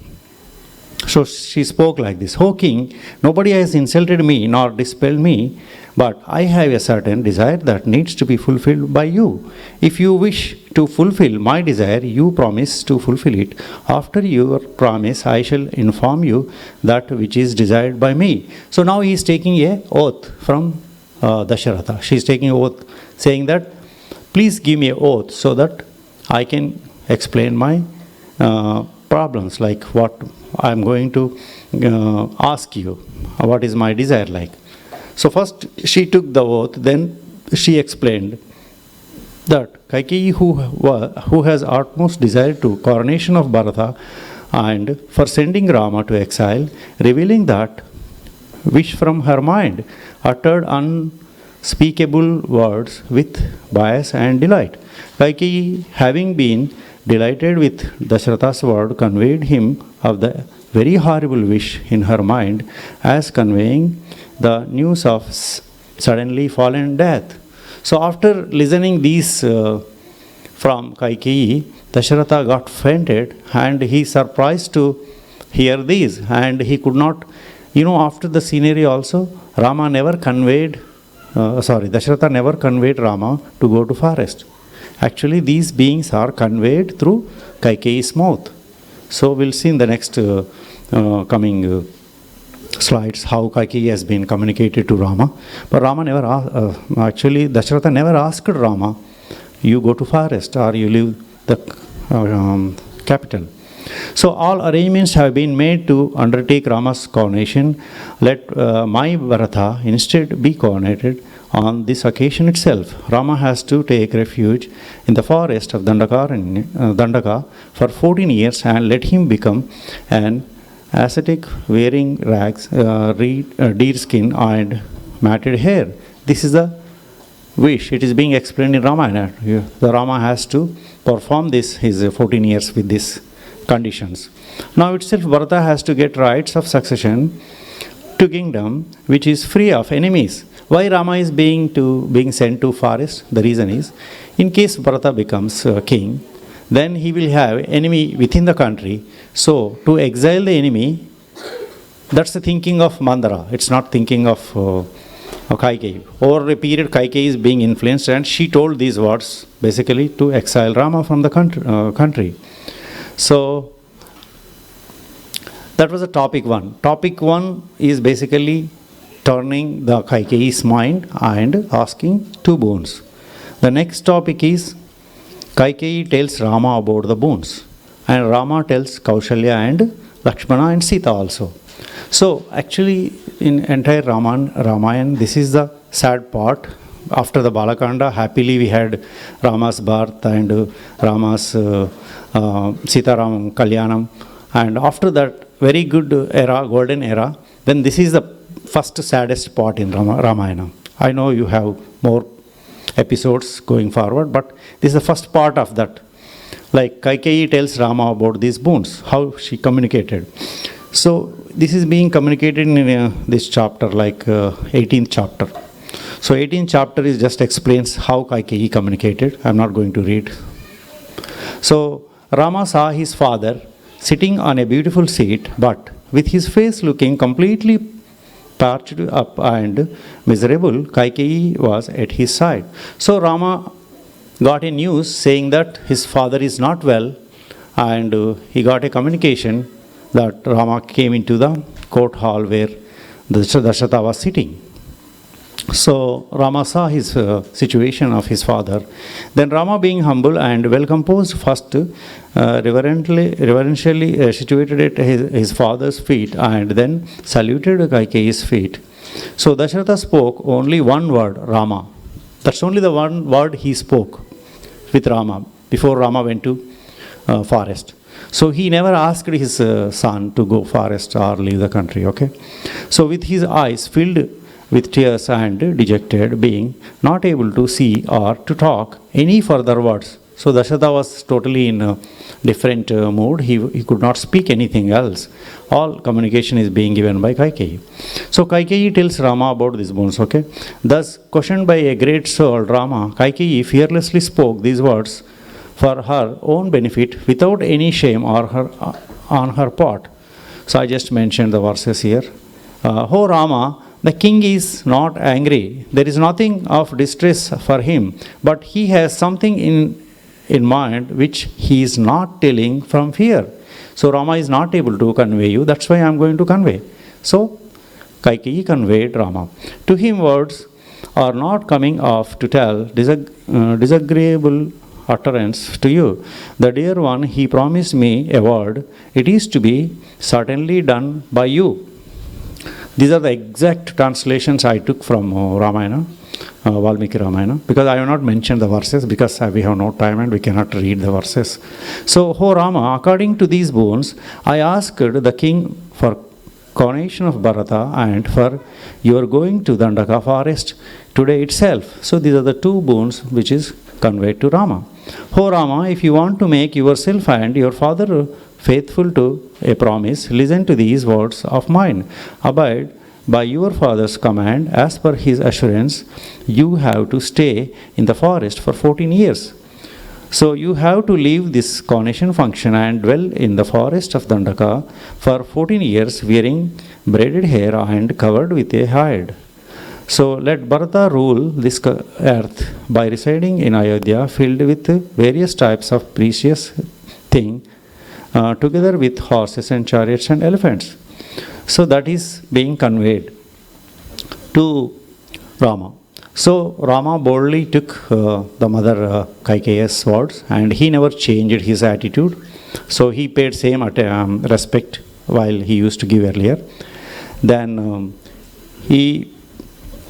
so she spoke like this: "O king, nobody has insulted me nor dispelled me, but I have a certain desire that needs to be fulfilled by you. If you wish to fulfill my desire, you promise to fulfill it. After your promise, I shall inform you that which is desired by me." So now he is taking a oath from Dasharatha. She is taking oath, saying that, please give me an oath so that I can explain my problems, like what I am going to ask you, what is my desire like. So first she took the oath, then she explained that Kaikeyi, who has utmost desire to coronation of Bharata and for sending Rama to exile, revealing that wish from her mind, uttered unspeakable words with bias and delight. Kaikeyi, having been delighted with Dasharatha's word, conveyed him of the very horrible wish in her mind, as conveying the news of suddenly fallen death. So after listening these from Kaikeyi, Dasharatha got fainted, and he surprised to hear these, and he could not, after the scenery also, Rama never conveyed, Dasharatha never conveyed Rama to go to forest. Actually, these beings are conveyed through Kaikeyi's mouth. So we'll see in the next coming slides how Kaikeyi has been communicated to Rama. But Rama never actually Dasharatha never asked Rama, you go to forest or you leave the capital. So all arrangements have been made to undertake Rama's coronation. Let my Bharata instead be coronated on this occasion itself. Rama has to take refuge in the forest of Dandaka for 14 years, and let him become an ascetic wearing rags, deer skin and matted hair. This is the wish. It is being explained in Ramayana. The Rama has to perform this, his 14 years with these conditions. Now itself Bharata has to get rights of succession to kingdom which is free of enemies. Why Rama is being sent to forest? The reason is, in case Bharata becomes king, then he will have enemy within the country. So to exile the enemy, that's the thinking of Mandara. It's not thinking of Kaikeyi. Over a period, Kaikeyi is being influenced, and she told these words basically to exile Rama from the country. So that was a topic one. Topic one is basically turning the Kaikeyi's mind and asking two boons. The next topic is Kaikeyi tells Rama about the boons, and Rama tells Kaushalya and Lakshmana and Sita also. So actually in entire Ramayana, this is the sad part. After the Balakanda, happily we had Rama's birth and Rama's Sitaram Kalyanam, and after that very good era, golden era, then this is the first saddest part in Ramayana. I know you have more episodes going forward, but this is the first part of that. Like Kaikeyi tells Rama about these boons, how she communicated. So this is being communicated in this chapter, like 18th chapter. So 18th chapter is just explains how Kaikeyi communicated. I'm not going to read. So Rama saw his father sitting on a beautiful seat, but with his face looking completely parched up and miserable. Kaikeyi was at his side. So Rama got a news saying that his father is not well, and he got a communication that Rama came into the court hall where Dasharatha was sitting. So Rama saw his situation of his father. Then Rama, being humble and well composed, first reverentially situated at his father's feet, and then saluted Kaikeyi's feet. So Dasharatha spoke only one word, Rama. That's only the one word he spoke with Rama before Rama went to forest. So he never asked his son to go forest or leave the country. Okay. So with his eyes filled with tears and dejected, being not able to see or to talk any further words. So Dasharatha was totally in a different mood. He could not speak anything else. All communication is being given by Kaikeyi. So Kaikeyi tells Rama about these bones. Okay. Thus, questioned by a great soul, Rama, Kaikeyi fearlessly spoke these words for her own benefit without any shame on her part. So I just mentioned the verses here. Oh Rama, the king is not angry. There is nothing of distress for him, but he has something in mind which he is not telling from fear. So Rama is not able to convey you. That's why I am going to convey. So Kaikeyi conveyed Rama. To him words are not coming off to tell disagreeable utterance to you. The dear one, he promised me a word. It is to be certainly done by you. These are the exact translations I took from Ramayana, Valmiki Ramayana, because I have not mentioned the verses because we have no time and we cannot read the verses. So, O Rama, according to these bones, I asked the king for coronation of Bharata and for your going to Dandaka forest today itself. So, these are the two boons which is conveyed to Rama. O Rama, if you want to make yourself and your father faithful to a promise, listen to these words of mine. Abide by your father's command. As per his assurance, you have to stay in the forest for 14 years. So you have to leave this coronation function and dwell in the forest of Dandaka for 14 years, wearing braided hair and covered with a hide. So let Bharata rule this earth by residing in Ayodhya, filled with various types of precious things, together with horses and chariots and elephants. So that is being conveyed to Rama. So Rama boldly took the mother Kaikeyi's words, and he never changed his attitude. So he paid same respect while he used to give earlier. Then he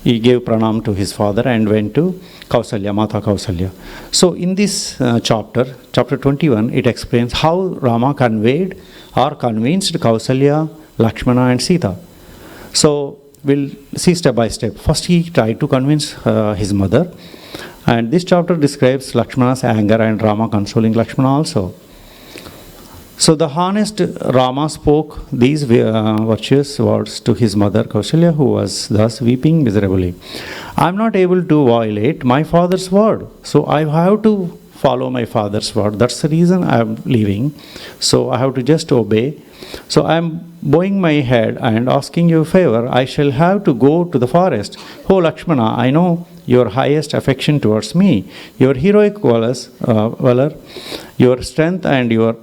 gave pranam to his father and went to Kausalya, Mata Kausalya. So in this chapter 21, it explains how Rama conveyed or convinced Kausalya, Lakshmana and Sita. So we'll see step by step. First he tried to convince his mother, and this chapter describes Lakshmana's anger and Rama consoling Lakshmana also. So the honest Rama spoke these virtuous words to his mother Kausalya, who was thus weeping miserably. I am not able to violate my father's word, so I have to follow my father's word. That's the reason I am leaving. So I have to just obey. So I am bowing my head and asking you a favor. I shall have to go to the forest. Oh Lakshmana, I know your highest affection towards me, your heroic valor, your strength and your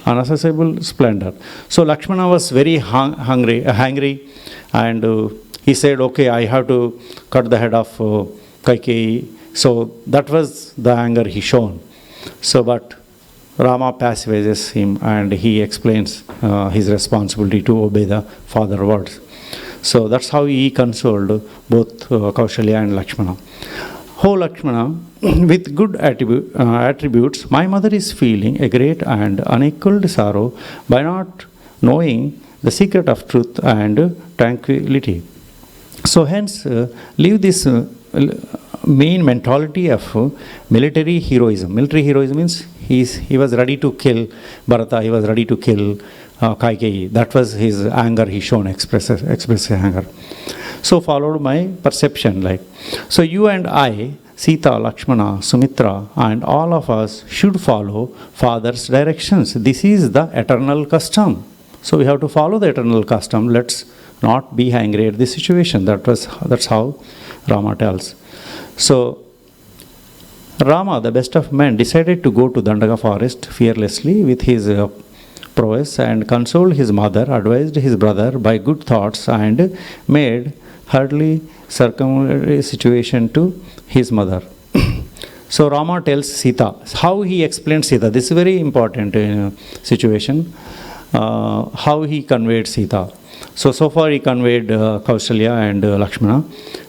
unaccessible splendor. So Lakshmana was very hungry, and he said, okay, I have to cut the head of Kaikeyi. So that was the anger he shown. So but Rama pacifies him and he explains his responsibility to obey the father's words. So that's how he consoled both Kausalya and Lakshmana. Oh Lakshmana, with good attributes, my mother is feeling a great and unequaled sorrow by not knowing the secret of truth and tranquility. So hence, leave this main mentality of military heroism. Military heroism means he was ready to kill Bharata, he was ready to kill Kaikeyi. That was his anger he shown, express anger. So followed my perception like. So you and I, Sita, Lakshmana, Sumitra and all of us should follow father's directions. This is the eternal custom. So we have to follow the eternal custom. Let's not be angry at this situation. That's how Rama tells. So Rama, the best of men, decided to go to Dandaka forest fearlessly with his prowess and consoled his mother, advised his brother by good thoughts, and made hardly circumvented situation to his mother. So Rama tells Sita how he explained Sita. This is very important situation. How he conveyed Sita. So far he conveyed Kausalya and Lakshmana.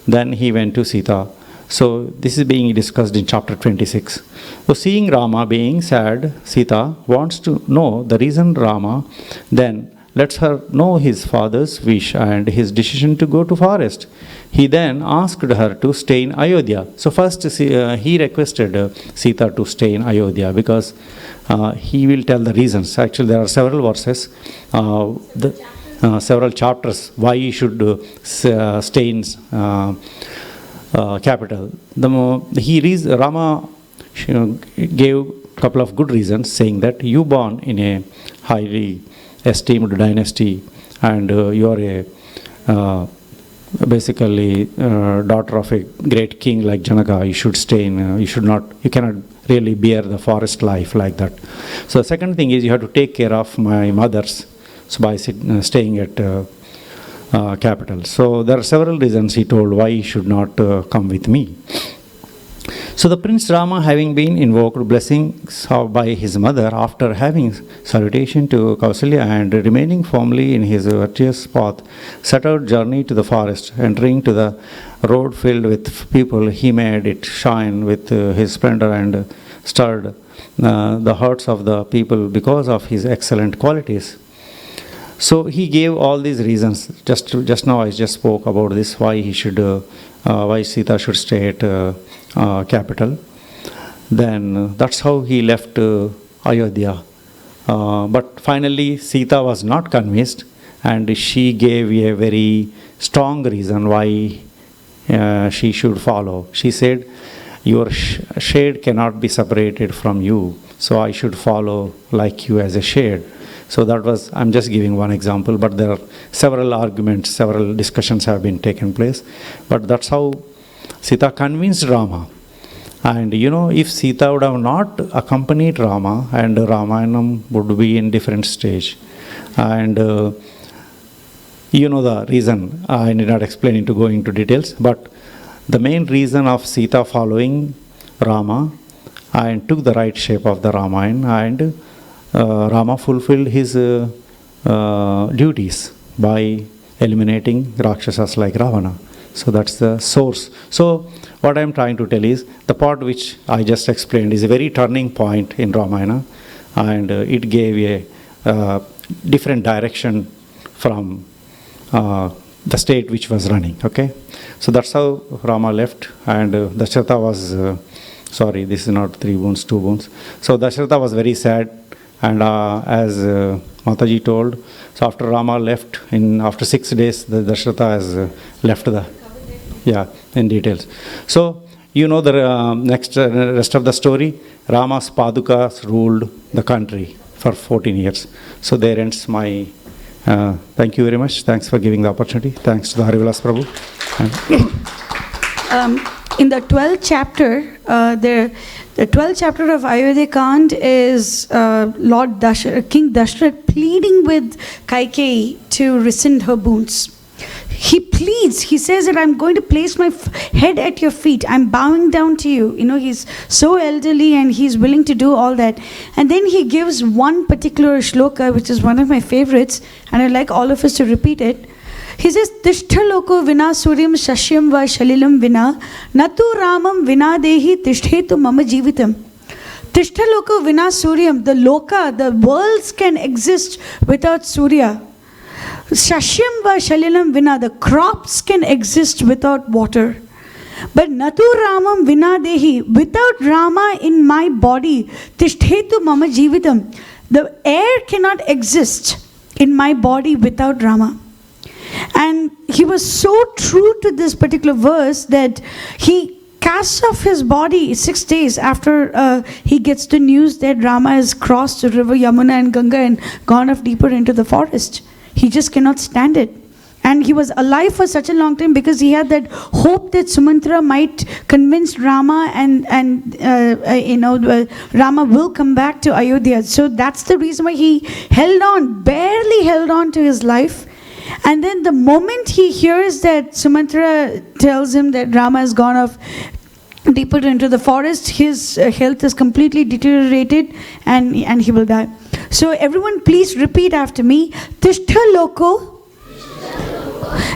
Then he went to Sita. So this is being discussed in chapter 26. So seeing Rama being sad, Sita wants to know the reason. Rama then lets her know his father's wish and his decision to go to forest. He then asked her to stay in Ayodhya. So first he requested Sita to stay in Ayodhya because he will tell the reasons. Actually there are several verses, several chapters why he should stay in capital. Rama gave a couple of good reasons, saying that you born in a highly esteemed dynasty and you are a basically daughter of a great king like Janaka. You should stay in, you cannot really bear the forest life like that. So the second thing is you have to take care of my mothers, so by staying at capital. So there are several reasons he told why he should not come with me. So the Prince Rama, having been invoked blessings by his mother, after having salutation to Kausalya and remaining firmly in his virtuous path, set out journey to the forest. Entering to the road filled with people, he made it shine with his splendor and stirred the hearts of the people because of his excellent qualities. So he gave all these reasons. Just now I just spoke about this, why why Sita should stay at capital. Then that's how he left Ayodhya. But finally Sita was not convinced, and she gave a very strong reason why she should follow. She said, your shade cannot be separated from you, so I should follow like you as a shade. So that was, I'm just giving one example, but there are several arguments, several discussions have been taken place. But that's how Sita convinced Rama. And if Sita would have not accompanied Rama, and Ramayanam would be in different stage. And the reason, I need not explain into going into details, but the main reason of Sita following Rama and took the right shape of the Ramayana, and Rama fulfilled his duties by eliminating Rakshasas like Ravana. So that's the source. So what I am trying to tell is, the part which I just explained is a very turning point in Ramayana, and it gave a different direction from the state which was running. Okay, so that's how Rama left, and Dasharatha was, sorry, this is not 3 boons, 2 boons. So Dasharatha was very sad. And as Mataji told, so after Rama left, after 6 days, the Dasharatha has left in details. So the next rest of the story. Rama's Padukas ruled the country for 14 years. So there ends my. Thank you very much. Thanks for giving the opportunity. Thanks to the Harivilas Prabhu.
In the 12th chapter, the 12th chapter of Ayodhya Kand is King Dashrath pleading with Kaikeyi to rescind her boons. He pleads, he says that I'm going to place my head at your feet. I'm bowing down to you. He's so elderly and he's willing to do all that. And then he gives one particular shloka, which is one of my favorites, and I'd like all of us to repeat it. He says, Tishtha loko vina suryam shashyam va shalilam vina, natu ramam vina dehi tishthetu mama jivitam. Tishtha loko vina suryam, the worlds can exist without Surya. Shashyam va shalilam vina, the crops can exist without water. But natu ramam vina dehi, without Rama in my body, tishthetu mama jivitam. The air cannot exist in my body without Rama. And he was so true to this particular verse that he casts off his body 6 days after he gets the news that Rama has crossed the river Yamuna and Ganga and gone off deeper into the forest. He just cannot stand it. and he was alive for such a long time because he had that hope that Sumantra might convince Rama, and Rama will come back to Ayodhya. So that's the reason why he held on, barely held on to his life. And then the moment he hears that Sumantra tells him that Rama has gone off deeper into the forest, his health is completely deteriorated, and he will die. So everyone please repeat after me. Tishtha loko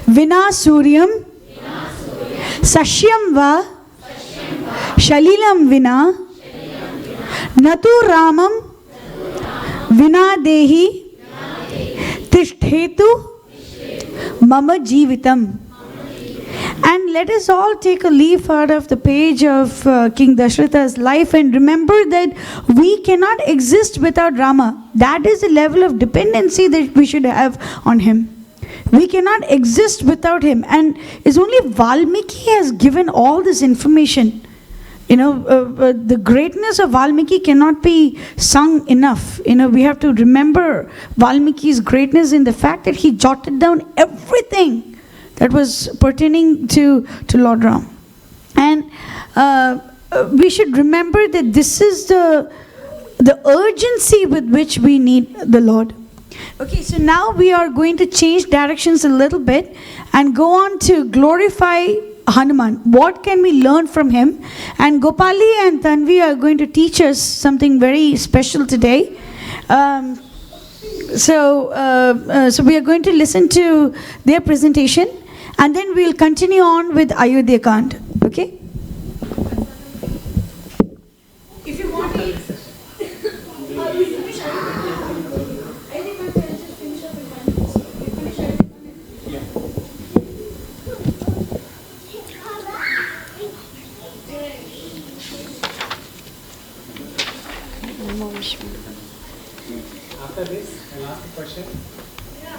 vina suryam sashyam va shalilam vina natu ramam vina dehi tishthetu mama jivitam. And let us all take a leaf out of the page of King Dasharatha's life and remember that we cannot exist without Rama. That is the level of dependency that we should have on him. We cannot exist without him. And it's only Valmiki has given all this information. The greatness of Valmiki cannot be sung enough. We have to remember Valmiki's greatness in the fact that he jotted down everything that was pertaining to Lord Ram. And we should remember that this is the urgency with which we need the Lord. Okay, so now we are going to change directions a little bit and go on to glorify Hanuman. What can we learn from him? And Gopali and Tanvi are going to teach us something very special today. So we are going to listen to their presentation, and then we'll continue on with Ayodhya Kand. Okay? If you want to
After this, I'll ask a question.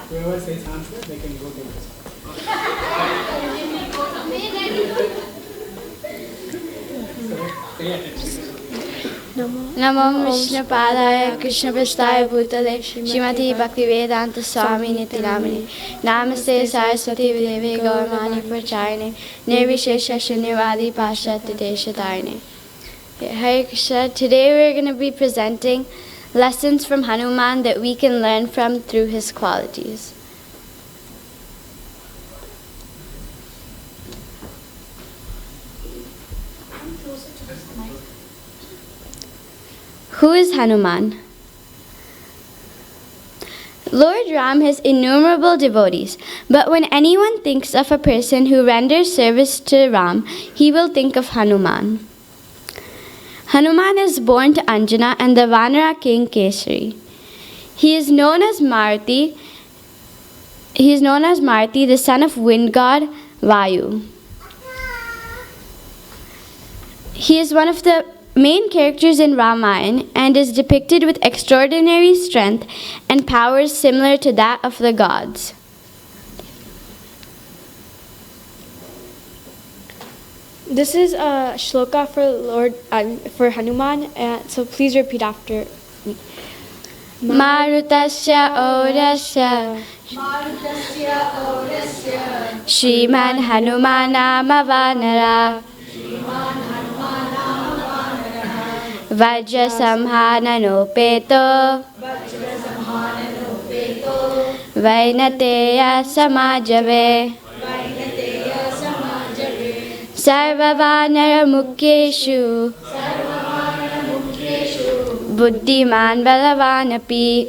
Whoever says answer, they can go take this.
Namo Vishnu Padaya Krishna Prasthaya Bhutale Srimati Bhaktivedanta Swami Niti Namini Namaste Saraswati Devi Gauramani Prachayane Nirvishesha Shunyavadi Pashyati Deshatayane. Hare Krishna. Today we're going to be presenting lessons from Hanuman that we can learn from through his qualities. Who is Hanuman? Lord Ram has innumerable devotees, but when anyone thinks of a person who renders service to Ram, he will think of Hanuman. Hanuman is born to Anjana and the Vanara king Kesari. He is known as Maruti. The son of wind god Vayu. He is one of the main characters in Ramayana and is depicted with extraordinary strength and powers similar to that of the gods.
This is a shloka for Hanuman, so please repeat after me.
Marutasya Orasya Shriman Hanumanama Vanara Vajra Samhananopeto Vainateya Samajave Sarvavanara Mukheshu Buddhiman Balavanapi.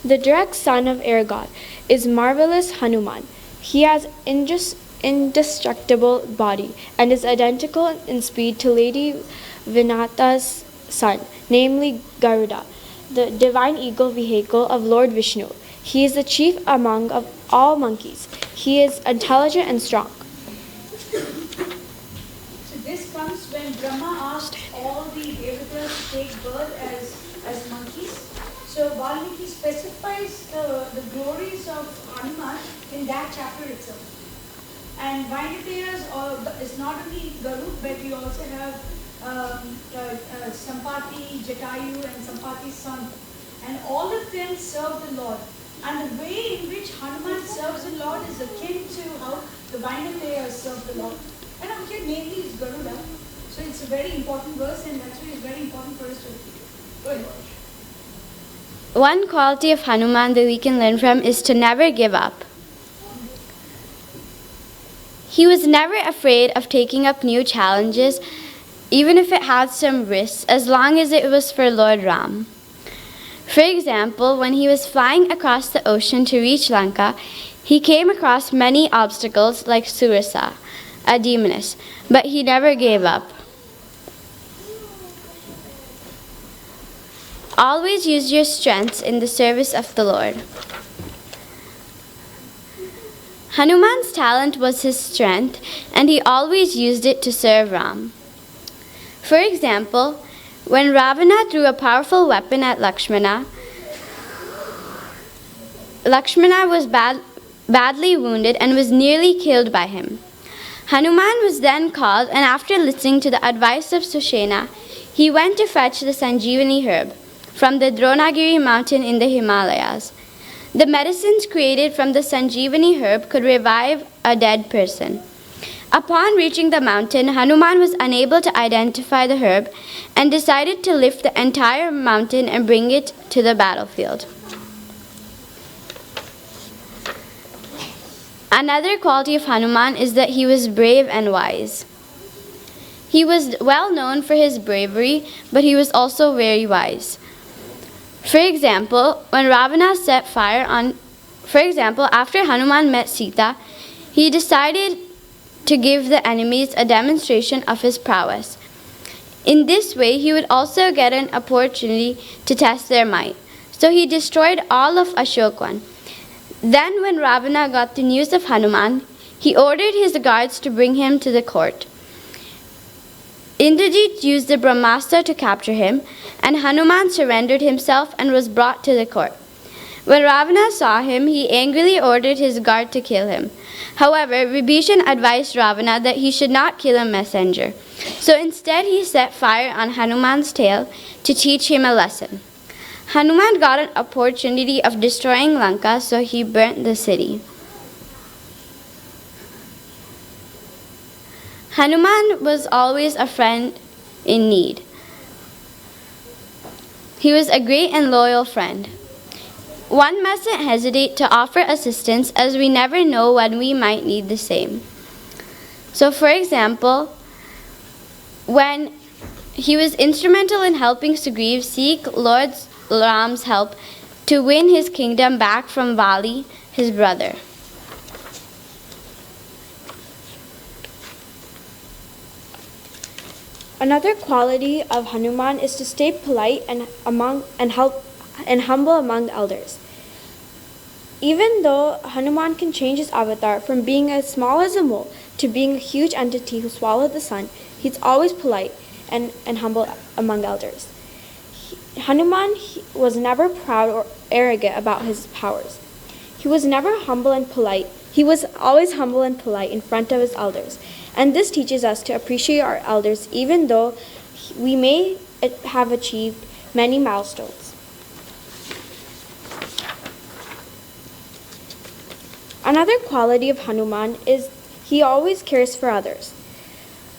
The direct son of air god is marvelous Hanuman. He has indestructible body and is identical in speed to Lady Vinata's son, namely Garuda, the divine eagle vehicle of Lord Vishnu. He is the chief among all monkeys. He is intelligent and strong.
So this comes when Brahma asked all the devatas to take birth as monkeys. So Valmiki specifies the glories of Hanuman in that chapter itself. And Vainateya is not only Garud, but we also have Sampati, Jatayu, and Sampati's son.
and all of them serve the Lord. And the way in which Hanuman serves the Lord is akin to how the vinyl players serve the Lord. And I'm here mainly is Garuda. So it's a very important verse, and that's why it's very important for us to go ahead.
One quality of Hanuman that we can learn from is to never give up. He was never afraid of taking up new challenges, even if it had some risks, as long as it was for Lord Ram. For example, when he was flying across the ocean to reach Lanka, he came across many obstacles like Surasa, a demoness, but he never gave up. Always use your strengths in the service of the Lord. Hanuman's talent was his strength, and he always used it to serve Ram. For example, when Ravana threw a powerful weapon at Lakshmana, Lakshmana was badly wounded and was nearly killed by him. Hanuman was then called, and after listening to the advice of Sushena, he went to fetch the Sanjeevani herb from the Dronagiri mountain in the Himalayas. The medicines created from the Sanjeevani herb could revive a dead person. Upon reaching the mountain, Hanuman was unable to identify the herb and decided to lift the entire mountain and bring it to the battlefield. Another quality of Hanuman is that he was brave and wise. He was well known for his bravery, but he was also very wise. For example, after Hanuman met Sita, he decided to give the enemies a demonstration of his prowess. In this way, he would also get an opportunity to test their might. So he destroyed all of Ashokwan. Then when Ravana got the news of Hanuman, he ordered his guards to bring him to the court. Indrajit used the Brahmastra to capture him, and Hanuman surrendered himself and was brought to the court. When Ravana saw him, he angrily ordered his guard to kill him. However, Vibhishan advised Ravana that he should not kill a messenger. So instead he set fire on Hanuman's tail to teach him a lesson. Hanuman got an opportunity of destroying Lanka, so he burnt the city. Hanuman was always a friend in need. He was a great and loyal friend. One mustn't hesitate to offer assistance, as we never know when we might need the same. So for example, when he was instrumental in helping Sugriv seek Lord Ram's help to win his kingdom back from Vali, his brother. Another quality of Hanuman is to stay polite and humble among elders. Even though Hanuman can change his avatar from being as small as a mole to being a huge entity who swallowed the sun, he's always polite and humble among elders. Hanuman was never proud or arrogant about his powers. He was never humble and polite. He was always humble and polite in front of his elders. And this teaches us to appreciate our elders even though we may have achieved many milestones. Another quality of Hanuman is he always cares for others.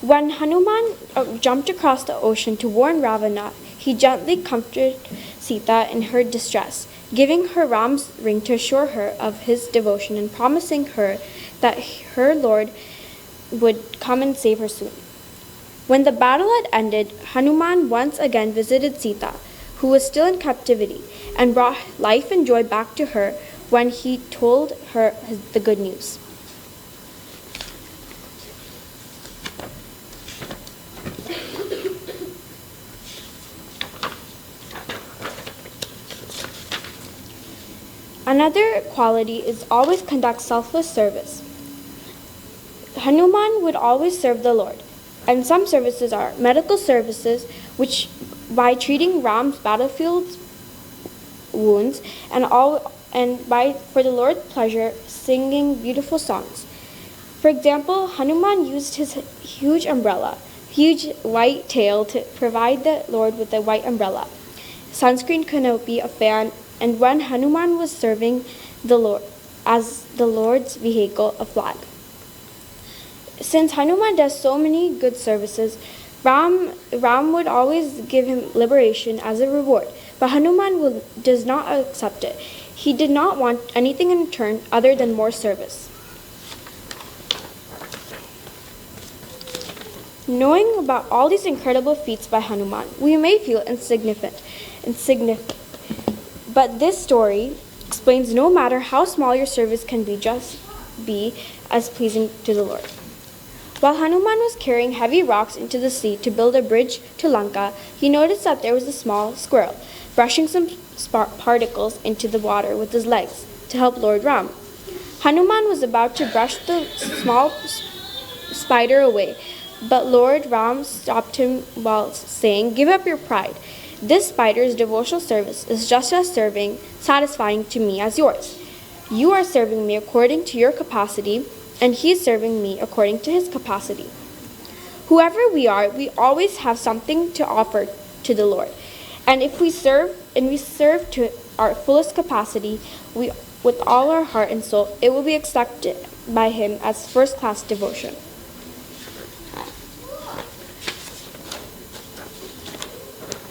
When Hanuman jumped across the ocean to warn Ravana, he gently comforted Sita in her distress, giving her Ram's ring to assure her of his devotion and promising her that her Lord would come and save her soon. When the battle had ended, Hanuman once again visited Sita, who was still in captivity, and brought life and joy back to her when he told her the good news. Another quality is always conduct selfless service. Hanuman would always serve the Lord, and some services are medical services, which by treating Ram's battlefield wounds, and by for the Lord's pleasure singing beautiful songs. For example, Hanuman used his huge white tail to provide the Lord with a white umbrella. sunscreen canopy, a fan, and when Hanuman was serving the Lord as the Lord's vehicle, a flag. Since Hanuman does so many good services, Ram would always give him liberation as a reward, but Hanuman does not accept it. He did not want anything in return other than more service. Knowing about all these incredible feats by Hanuman, we may feel insignificant. But this story explains no matter how small your service can be, just be as pleasing to the Lord. While Hanuman was carrying heavy rocks into the sea to build a bridge to Lanka, he noticed that there was a small squirrel brushing some particles into the water with his legs to help Lord Ram. Hanuman was about to brush the small spider away, but Lord Ram stopped him while saying, "Give up your pride. This spider's devotional service is just as satisfying to me as yours. You are serving me according to your capacity, and he is serving me according to his capacity. Whoever we are, we always have something to offer to the Lord. And if we serve to our fullest capacity, with all our heart and soul, it will be accepted by him as first-class devotion."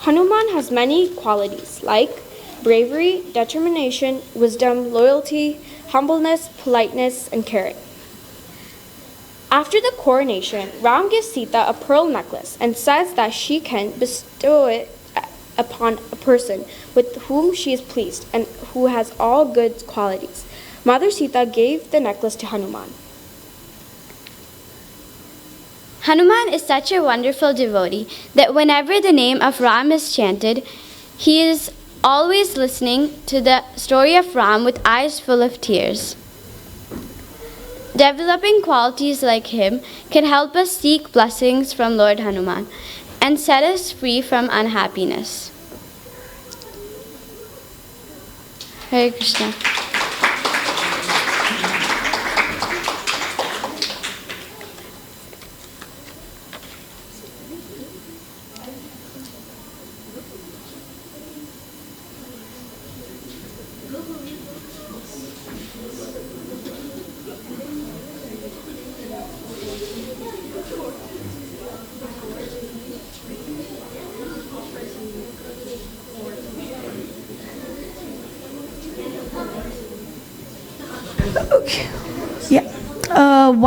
Hanuman has many qualities like bravery, determination, wisdom, loyalty, humbleness, politeness, and caring. After the coronation, Ram gives Sita a pearl necklace and says that she can bestow it upon a person with whom she is pleased and who has all good qualities. Mother Sita gave the necklace to Hanuman.
Hanuman is such a wonderful devotee that whenever the name of Ram is chanted, he is always listening to the story of Ram with eyes full of tears. Developing qualities like him can help us seek blessings from Lord Hanuman and set us free from unhappiness. Hare Krishna.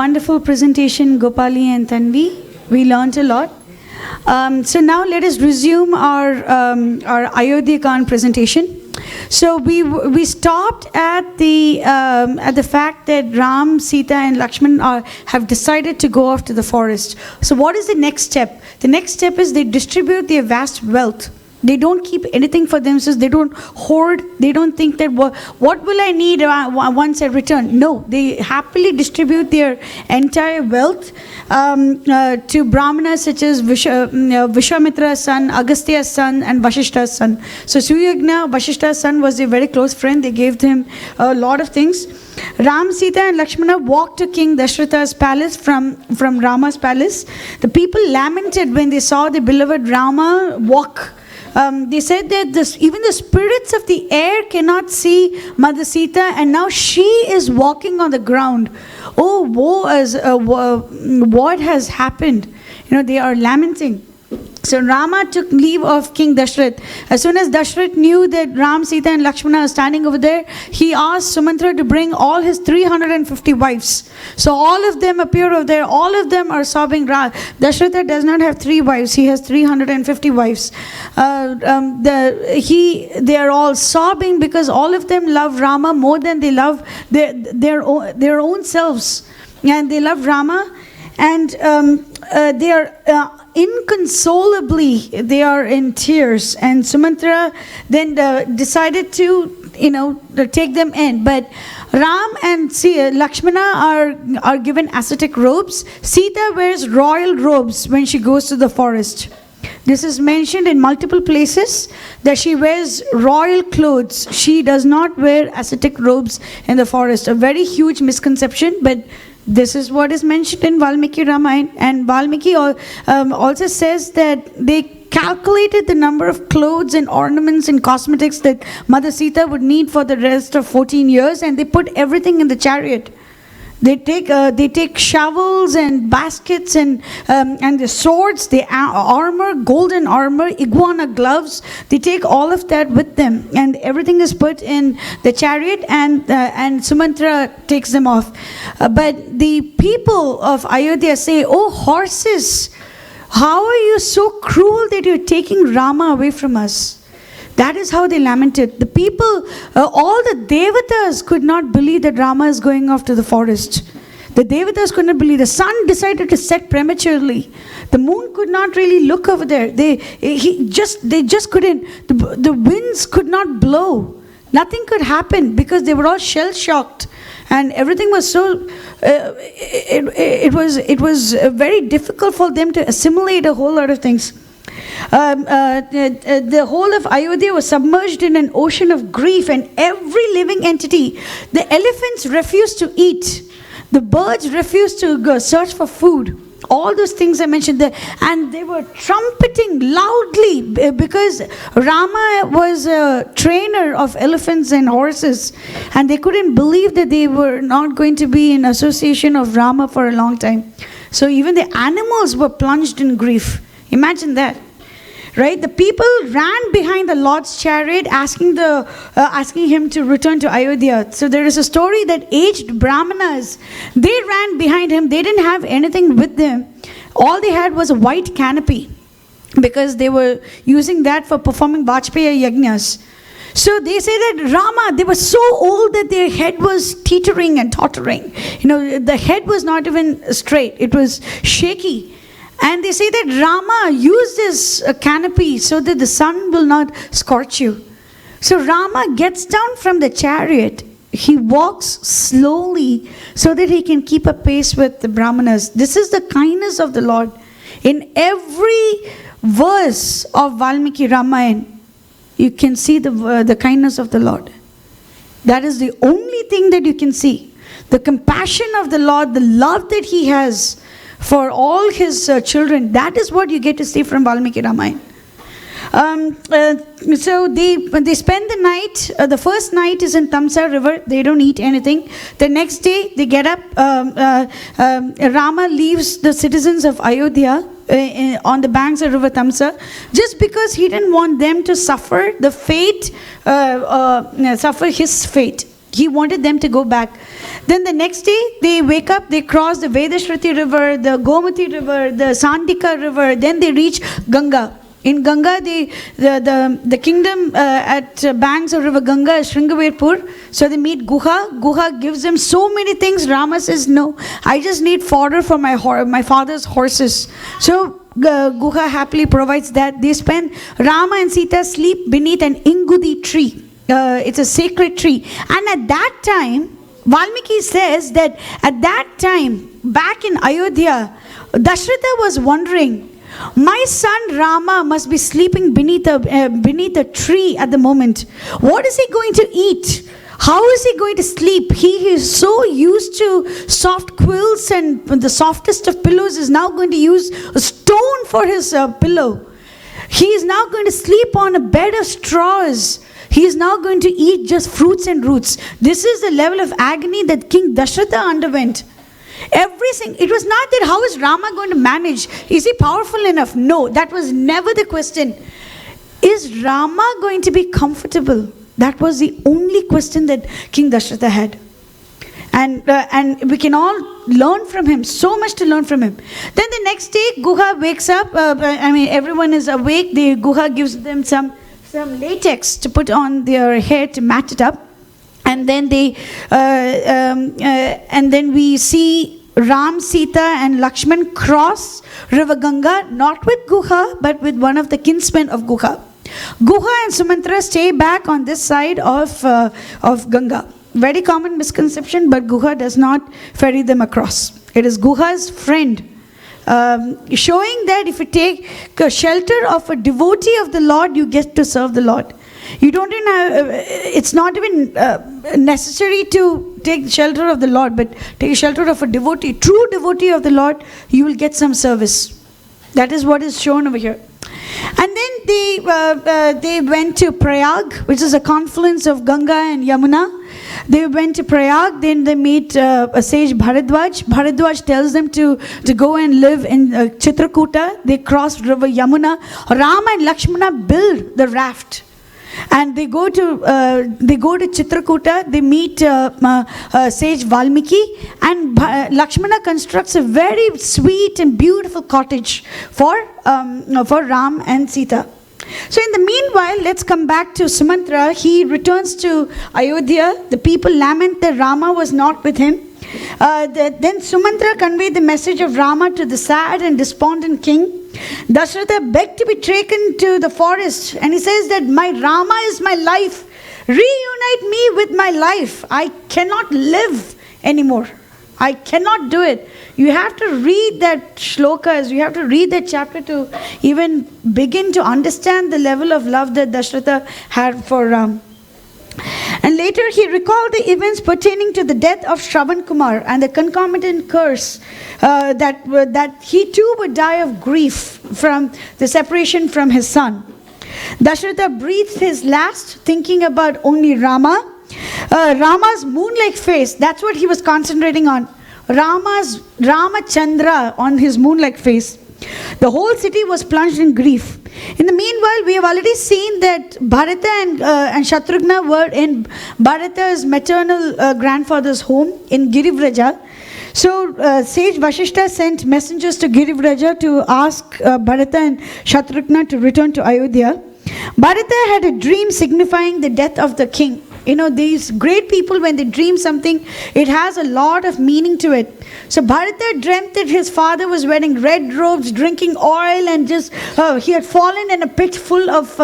Wonderful presentation, Gopali and Tanvi. We learned a lot. So now let us resume our Ayodhya presentation. So we stopped at the fact that Ram, Sita, and Lakshman have decided to go off to the forest. So what is the next step? The next step is they distribute their vast wealth. They don't keep anything for themselves. They don't hoard. They don't think that what will I need once I return. No, they happily distribute their entire wealth to brahmanas such as Vishwamitra's son, Agastya's son, and Vashishta's son. So Suyagna, Vashishta's son, was a very close friend. They gave him a lot of things. Ram, Sita, and Lakshmana walked to King Dashratha's palace from Rama's palace. The people lamented when they saw the beloved Rama walk. They said that even the spirits of the air cannot see Mother Sita, and now she is walking on the ground. Oh, what has happened? They are lamenting. So Rama took leave of King Dashrath. As soon as Dashrath knew that Ram, Sita, and Lakshmana are standing over there, he asked Sumantra to bring all his 350 wives. So all of them appear over there. All of them are sobbing. Dashratha does not have 3 wives. He has 350 wives. They are all sobbing because all of them love Rama more than they love their own selves. And they love Rama. And they are inconsolably, they are in tears. And Sumantra then decided to take them in. But Ram and Lakshmana are given ascetic robes. Sita wears royal robes when she goes to the forest. This is mentioned in multiple places that she wears royal clothes. She does not wear ascetic robes in the forest. A very huge misconception, but this is what is mentioned in Valmiki Ramayana. And Valmiki also says that they calculated the number of clothes and ornaments and cosmetics that Mother Sita would need for the rest of 14 years, and they put everything in the chariot. They take shovels and baskets and the swords, the armor, golden armor, iguana gloves. They take all of that with them, and everything is put in the chariot, and Sumantra takes them off. But the people of Ayodhya say, "Oh horses, how are you so cruel that you're taking Rama away from us?" That is how they lamented. The people, all the devatas could not believe that Rama is going off to the forest. The devatas could not believe. The sun decided to set prematurely. The moon could not really look over there. They just couldn't. The winds could not blow. Nothing could happen because they were all shell shocked, and everything was so. It was very difficult for them to assimilate a whole lot of things. The whole of Ayodhya was submerged in an ocean of grief, and every living entity, the elephants refused to eat, the birds refused to go search for food. All those things I mentioned there, and they were trumpeting loudly because Rama was a trainer of elephants and horses, and they couldn't believe that they were not going to be in association of Rama for a long time. So even the animals were plunged in grief. Imagine that. Right? The people ran behind the Lord's chariot asking him to return to Ayodhya. So there is a story that aged Brahmanas, they ran behind him. They didn't have anything with them. All they had was a white canopy because they were using that for performing Vajpaya Yajnas. So they say that Rama, they were so old that their head was teetering and tottering. The head was not even straight. It was shaky. And they say that Rama used this canopy so that the sun will not scorch you. So Rama gets down from the chariot. He walks slowly so that he can keep a pace with the Brahmanas. This is the kindness of the Lord. In every verse of Valmiki Ramayana, you can see the kindness of the Lord. That is the only thing that you can see. The compassion of the Lord, the love that He has for all His children. That is what you get to see from Valmiki Ramayana. So they spend the night. The first night is in Tamsa river. They don't eat anything. The next day they get up. Rama leaves the citizens of Ayodhya on the banks of river Tamsa, just because he didn't want them to suffer the fate, suffer his fate. He wanted them to go back. Then the next day, they wake up, they cross the Vedashruti river, the Gomati river, the Sandika river, then they reach Ganga. In Ganga, the kingdom at banks of river Ganga is Shringavirpur. So they meet Guha. Guha gives them so many things. Rama says, "No, I just need fodder for my father's horses." So Guha happily provides that. They spend, Rama and Sita sleep beneath an Ingudi tree. It's a sacred tree. And at that time, Valmiki says that at that time, back in Ayodhya, Dasharatha was wondering, my son Rama must be sleeping beneath a tree at the moment. What is he going to eat? How is he going to sleep? He is so used to soft quilts, and the softest of pillows is now going to use a stone for his pillow. He is now going to sleep on a bed of straws. He is now going to eat just fruits and roots. This is the level of agony that King Dasharatha underwent. It was not that how is Rama going to manage? Is he powerful enough? No, that was never the question. Is Rama going to be comfortable? That was the only question that King Dasharatha had. And we can all learn from him, so much to learn from him. Then the next day, Guha wakes up. Everyone is awake. Guha gives them some latex to put on their hair to mat it up. And then we see Ram, Sita and Lakshman cross river Ganga, not with Guha, but with one of the kinsmen of Guha. Guha and Sumantra stay back on this side of Ganga. Very common misconception, but Guha does not ferry them across. It is Guha's friend, showing that if you take a shelter of a devotee of the Lord, you get to serve the Lord. You don't even have, it's not even necessary to take shelter of the Lord, but take shelter of a devotee, true devotee of the Lord, you will get some service. That is what is shown over here. And then they went to Prayag, which is a confluence of Ganga and Yamuna. They went to Prayag, then they meet a sage Bharadwaj. Bharadwaj tells them to go and live in Chitrakuta. They cross river Yamuna. Rama and Lakshmana build the raft. And they go to Chitrakuta. They meet sage Valmiki, and Lakshmana constructs a very sweet and beautiful cottage for Ram and Sita. So in the meanwhile, let's come back to Sumantra. He returns to Ayodhya. The people lament that Rama was not with him. Then Sumantra conveyed the message of Rama to the sad and despondent king. Dasharatha begged to be taken to the forest, and he says that my Rama is my life. Reunite me with my life. I cannot live anymore. I cannot do it. You have to read that shlokas, you have to read that chapter to even begin to understand the level of love that Dasharatha had for Ram. And later he recalled the events pertaining to the death of Shravan Kumar and the concomitant curse that he too would die of grief from the separation from his son. Dasharatha breathed his last, thinking about only Rama. Rama's moon-like face, that's what he was concentrating on. Ramachandra on his moon-like face. The whole city was plunged in grief. In the meanwhile, we have already seen that Bharata and Shatrughna were in Bharata's maternal grandfather's home in Girivraja. So sage Vashishta sent messengers to Girivraja to ask Bharata and Shatrughna to return to Ayodhya. Bharata had a dream signifying the death of the king. You know, these great people, when they dream something, it has a lot of meaning to it. So Bharata dreamt that his father was wearing red robes, drinking oil, and just he had fallen in a pit full of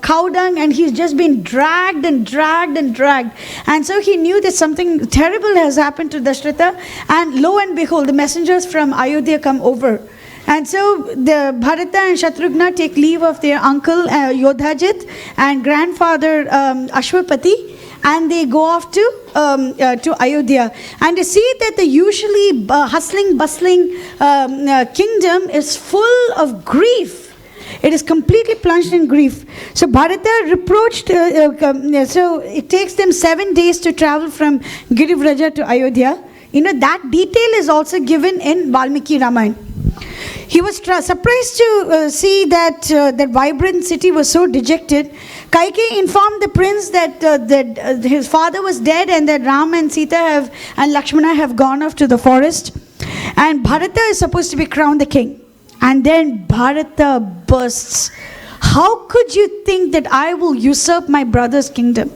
cow dung, and he's just been dragged and dragged and dragged. And so he knew that something terrible has happened to Dasharatha, and lo and behold, the messengers from Ayodhya come over. And so the Bharata and Shatrughna take leave of their uncle Yodhajit and grandfather Ashwapati, and they go off to Ayodhya. And they see that the usually hustling, bustling kingdom is full of grief. It is completely plunged in grief. So Bharata reproached, so it takes them 7 days to travel from Girivraja to Ayodhya. You know, that detail is also given in Valmiki Ramayana. He was surprised to see that that vibrant city was so dejected. Kaikeyi informed the prince that his father was dead and that Ram and Sita and Lakshmana have gone off to the forest. And Bharata is supposed to be crowned the king. And then Bharata bursts. How could you think that I will usurp my brother's kingdom?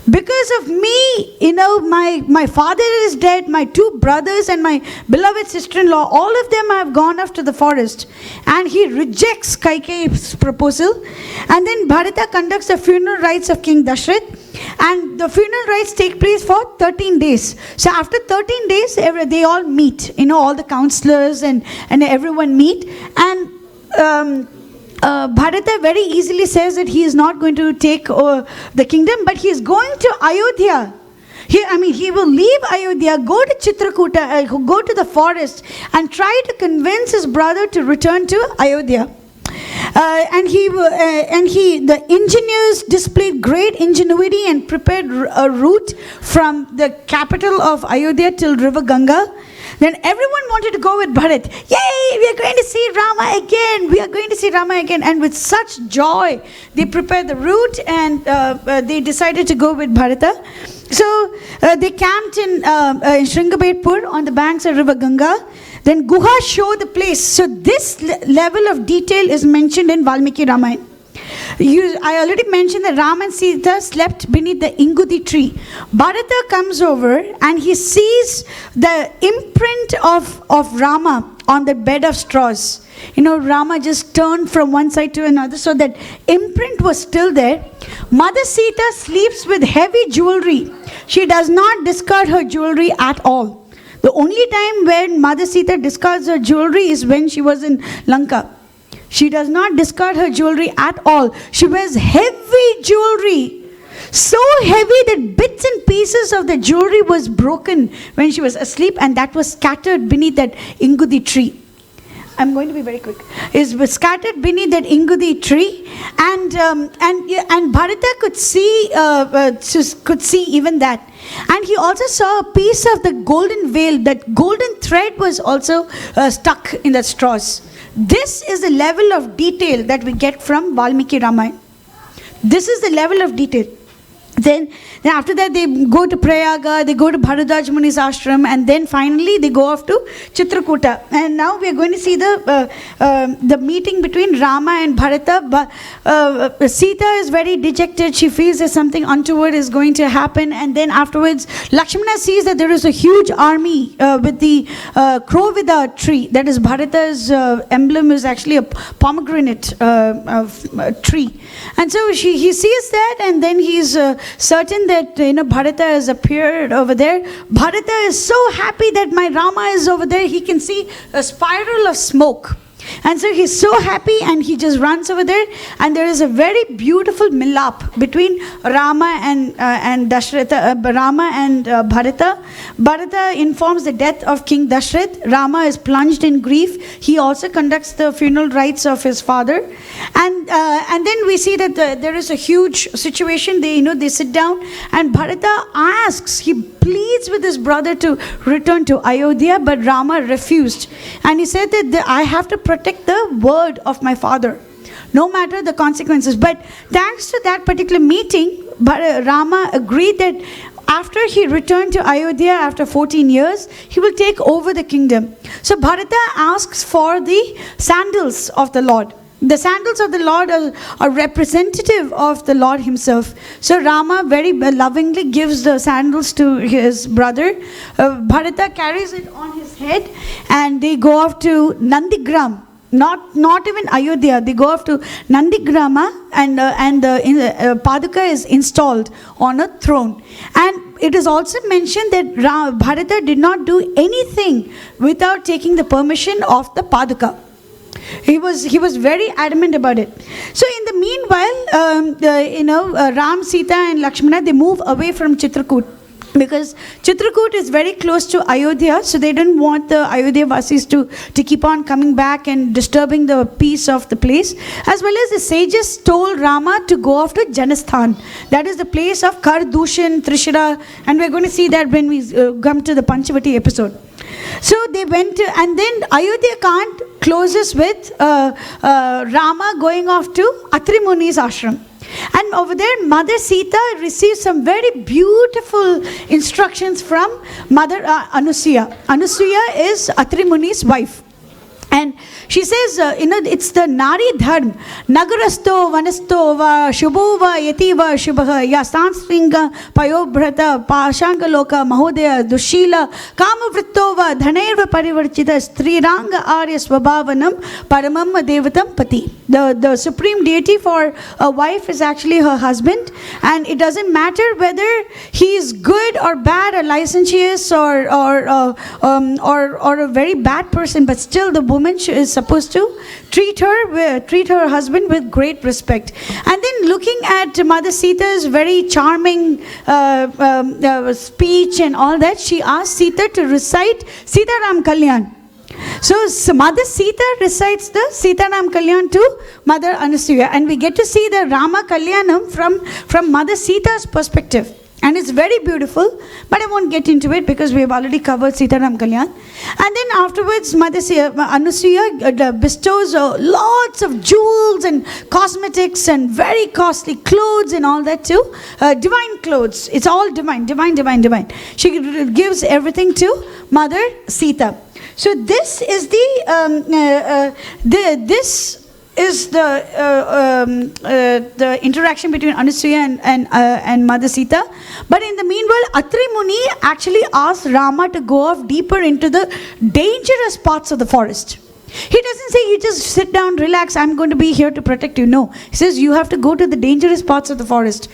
Because of me, you know, my father is dead, my 2 brothers and my beloved sister-in-law, all of them have gone off to the forest. And he rejects Kaikeyi's proposal. And then Bharata conducts the funeral rites of King Dashrath. And the funeral rites take place for 13 days. So after 13 days, they all meet. You know, all the counselors and everyone meet. And Bharata very easily says that he is not going to take the kingdom, but he is going to Ayodhya. He will leave Ayodhya, go to Chitrakuta, go to the forest, and try to convince his brother to return to Ayodhya. The engineers displayed great ingenuity and prepared a route from the capital of Ayodhya till River Ganga. Then everyone wanted to go with Bharat. Yay, we are going to see Rama again. We are going to see Rama again. And with such joy, they prepared the route and they decided to go with Bharata. So they camped in Sringabetpur on the banks of River Ganga. Then Guha showed the place. So this level of detail is mentioned in Valmiki Ramayana. I already mentioned that Ram and Sita slept beneath the Ingudi tree. Bharata comes over and he sees the imprint of Rama on the bed of straws. You know, Rama just turned from one side to another, so that imprint was still there. Mother Sita sleeps with heavy jewelry. She does not discard her jewelry at all. The only time when Mother Sita discards her jewelry is when she was in Lanka. She does not discard her jewelry at all. She wears heavy jewelry. So heavy that bits and pieces of the jewelry was broken when she was asleep, and that was scattered beneath that Ingudi tree. I'm going to be very quick, is scattered beneath that Ingudi tree, and Bharata could see even that. And he also saw a piece of the golden veil. That golden thread was also stuck in the straws. This is the level of detail that we get from Valmiki Ramayana. This is the level of detail. Then after that they go to Prayaga, they go to Bharadwaj Muni's ashram, and then finally they go off to Chitrakuta. And now we are going to see the meeting between Rama and Bharata. Sita is very dejected. She feels that something untoward is going to happen. And then afterwards, Lakshmana sees that there is a huge army with the Krovida tree. That is Bharata's emblem is actually a pomegranate tree. And so he sees that, and then he's certain that Bharata has appeared over there. Bharata is so happy that my Rama is over there. He can see a spiral of smoke. And so he's so happy, and he just runs over there, and there is a very beautiful milap between Rama and Dashratha, Rama and Bharata. Bharata informs the death of King Dashrath. Rama is plunged in grief. He also conducts the funeral rites of his father, and then we see that there is a huge situation. They sit down, and Bharata asks, he pleads with his brother to return to Ayodhya, but Rama refused, and he said that I have to protect the word of my father, no matter the consequences. But thanks to that particular meeting, Rama agreed that after he returned to Ayodhya after 14 years, he will take over the kingdom. So Bharata asks for the sandals of the Lord. The sandals of the Lord are representative of the Lord himself. So Rama very lovingly gives the sandals to his brother. Bharata carries it on his head, and they go off to Nandigram. Not even Ayodhya. They go off to Nandigrama, and the Paduka is installed on a throne. And it is also mentioned that Bharata did not do anything without taking the permission of the Paduka. He was very adamant about it. So in the meanwhile, Ram, Sita and Lakshmana, they move away from Chitrakoot, because Chitrakoot is very close to Ayodhya, so they didn't want the Ayodhya Vasis to keep on coming back and disturbing the peace of the place. As well as the sages told Rama to go off to Janasthan. That is the place of Kardushan, Trishira, and we're going to see that when we come to the Panchavati episode. So they went to, and then Ayodhya Kant closes with Rama going off to Atri Muni's ashram. And over there, Mother Sita receives some very beautiful instructions from Mother Anusuya. Anusuya is Atri Muni's wife. And she says, it's the Nari Dharm. Nagarasto, Vanasto, Va, Shubhova, Yativa, Shubha, Yastanstringa, Payobhrata, Pashangaloka, Mahodaya, Dushila, Kamavrittova, Dhanerva Parivarchita, Striranga Arya Swabhavanam, Paramam Devatam Pati. The supreme deity for a wife is actually her husband, and it doesn't matter whether he is good or bad, or licentious or a very bad person, but still the woman is supposed to treat her husband with great respect. And then looking at Mother Sita's very charming speech and all that, she asked Sita to recite Sitaram Kalyan. So Mother Sita recites the Sitaram Kalyan to Mother Anusuya, and we get to see the Rama Kalyanam from Mother Sita's perspective. And it's very beautiful, but I won't get into it because we have already covered Sitaram Kalyan. And then afterwards, Mother Anusuya bestows lots of jewels and cosmetics and very costly clothes and all that too. Divine clothes. It's all divine. She gives everything to Mother Sita. So this is the interaction between Anusuya and Mother Sita. But in the meanwhile, Atri Muni actually asked Rama to go off deeper into the dangerous parts of the forest. He doesn't say, you just sit down, relax, I'm going to be here to protect you. No. He says, you have to go to the dangerous parts of the forest.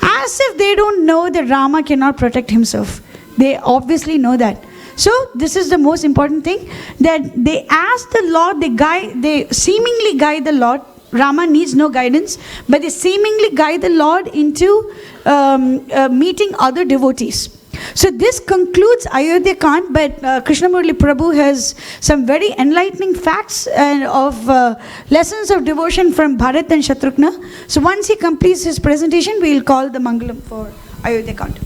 As if they don't know that Rama cannot protect himself. They obviously know that. So this is the most important thing, that they ask the Lord, they seemingly guide the Lord. Rama needs no guidance, but they seemingly guide the Lord into meeting other devotees.
So this concludes Ayodhya Kand, but Krishnamurli Prabhu has some very enlightening facts and of lessons of devotion from Bharat and Shatrughna. So once he completes his presentation, we will call the Mangalam for Ayodhya Kand.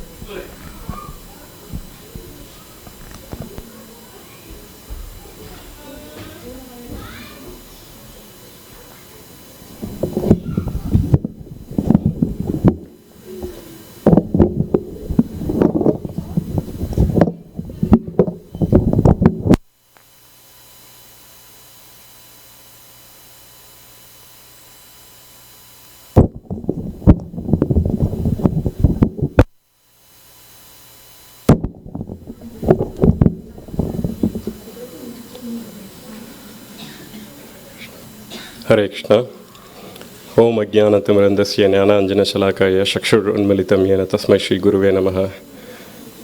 Hare Krishna. Om Ajnanatamrandasya Jnananjanashalakaya Chakshurunmilitam Yena Tasmai Shri Guruve Namaha.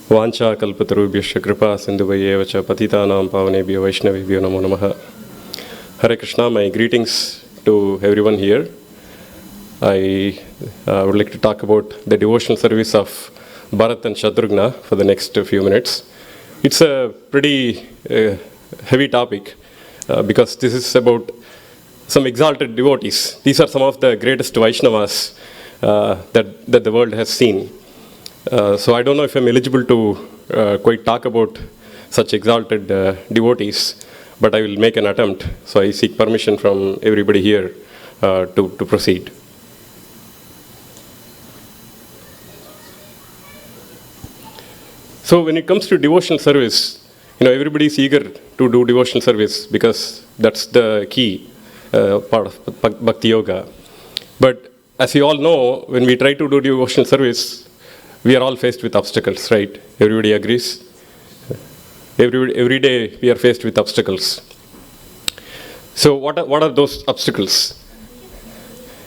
Vancha Kalpatarubhyascha Kripa Sindhuvayevacha Patitanam Pavanebhyo Vaishnavibhyo Namo Namaha. Hare Krishna, my greetings to everyone here. I would like to talk about the devotional service of Bharat and Shatrughna for the next few minutes. It's a pretty heavy topic because this is about some exalted devotees. These are some of the greatest Vaishnavas that the world has seen. So I don't know if I'm eligible to quite talk about such exalted devotees, but I will make an attempt. So I seek permission from everybody here to proceed. So when it comes to devotional service, everybody is eager to do devotional service because that's the key part of Bhakti Yoga. But as you all know, when we try to do devotional service, we are all faced with obstacles, right? Everybody agrees? Every day we are faced with obstacles. So what are those obstacles?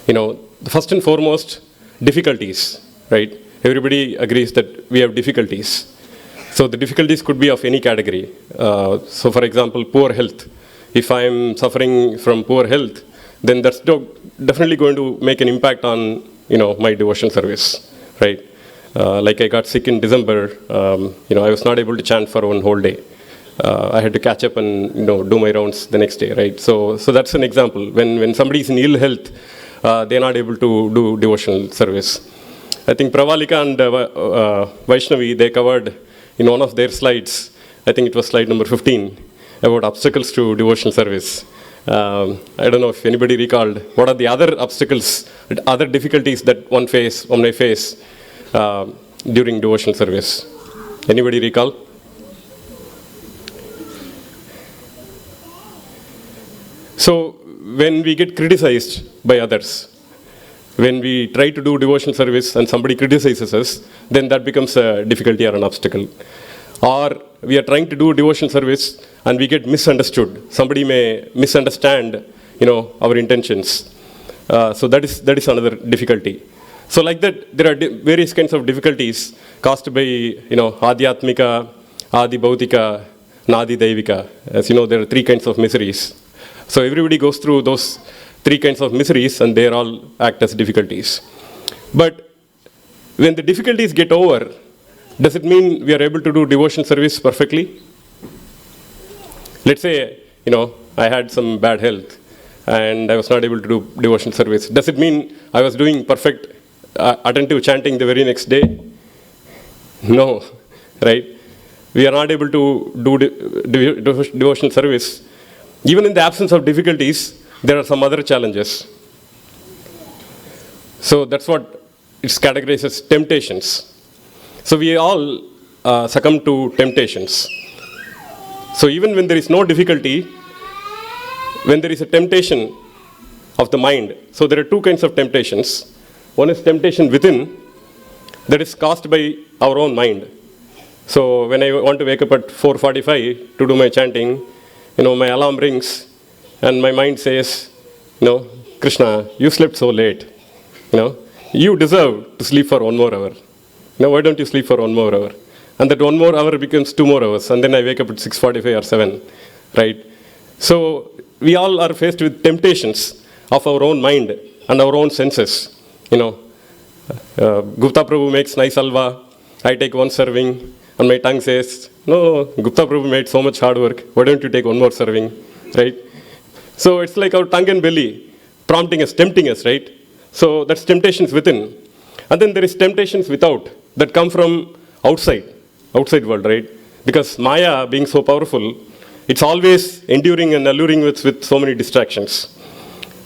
The first and foremost, difficulties, right? Everybody agrees that we have difficulties. So the difficulties could be of any category. So for example, poor health. If I'm suffering from poor health, then that's definitely going to make an impact on, my devotion service, right? Like I got sick in December, I was not able to chant for one whole day. I had to catch up and, do my rounds the next day, right? So that's an example. When somebody is in ill health, they're not able to do devotional service. I think Pravalika and Vaishnavi, they covered in one of their slides, I think it was slide number 15, about obstacles to devotional service. I don't know if anybody recalled what are the other obstacles, other difficulties that one may face during devotional service. Anybody recall? So when we get criticized by others, when we try to do devotional service and somebody criticizes us, then that becomes a difficulty or an obstacle. Or we are trying to do devotional service and we get misunderstood. Somebody may misunderstand, our intentions. So that is another difficulty. So like that, there are various kinds of difficulties caused by, Adhyatmika, Adi Bhautika, and Adi Daivika. As you know, there are three kinds of miseries. So everybody goes through those three kinds of miseries and they all act as difficulties. But when the difficulties get over, does it mean we are able to do devotion service perfectly? Let's say, I had some bad health and I was not able to do devotion service. Does it mean I was doing perfect attentive chanting the very next day? No, right? We are not able to do devotional service. Even in the absence of difficulties, there are some other challenges. So that's what it's categorized as temptations. So we all succumb to temptations. So even when there is no difficulty, when there is a temptation of the mind, so there are two kinds of temptations. One is temptation within, that is caused by our own mind. So when I want to wake up at 4:45 to do my chanting, my alarm rings and my mind says, Krishna, you slept so late. You deserve to sleep for 1 more hour. Why don't you sleep for 1 more hour? And that 1 more hour becomes 2 more hours. And then I wake up at 6:45 or 7, right? So we all are faced with temptations of our own mind and our own senses. Gupta Prabhu makes nice halwa. I take 1 serving. and my tongue says, no, Gupta Prabhu made so much hard work, why don't you take one more serving, right? So it's like our tongue and belly prompting us, tempting us, right? So that's temptations within. And then there is temptations without that come from outside world, right? Because Maya, being so powerful, it's always enduring and alluring with so many distractions.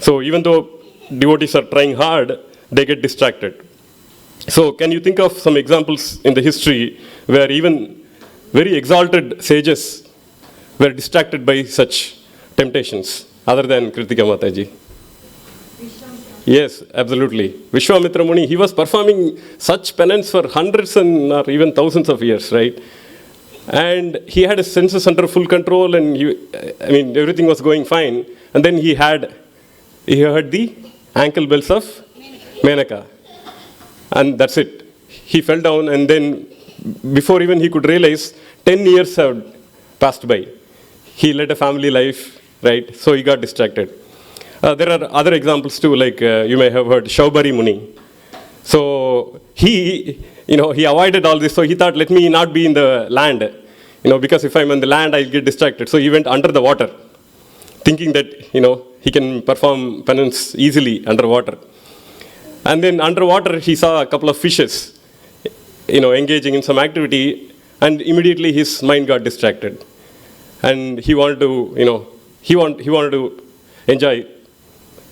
So even though devotees are trying hard, they get distracted. So can you think of some examples in the history where even very exalted sages were distracted by such temptations, other than Kritika Mataji? Yes, absolutely. Vishwamitra Muni, he was performing such penance for hundreds and or even thousands of years, right? And he had his senses under full control, and everything was going fine. And then he heard the ankle bells of Menaka. And that's it. He fell down, and then before even he could realize, 10 years had passed by. He led a family life, right? So he got distracted. There are other examples too, like you may have heard Shaubari Muni. So he avoided all this. So he thought, let me not be in the land, because if I'm in the land, I'll get distracted. So he went under the water, thinking that, he can perform penance easily underwater. And then underwater, he saw a couple of fishes, engaging in some activity, and immediately his mind got distracted. And he wanted to, he wanted to enjoy.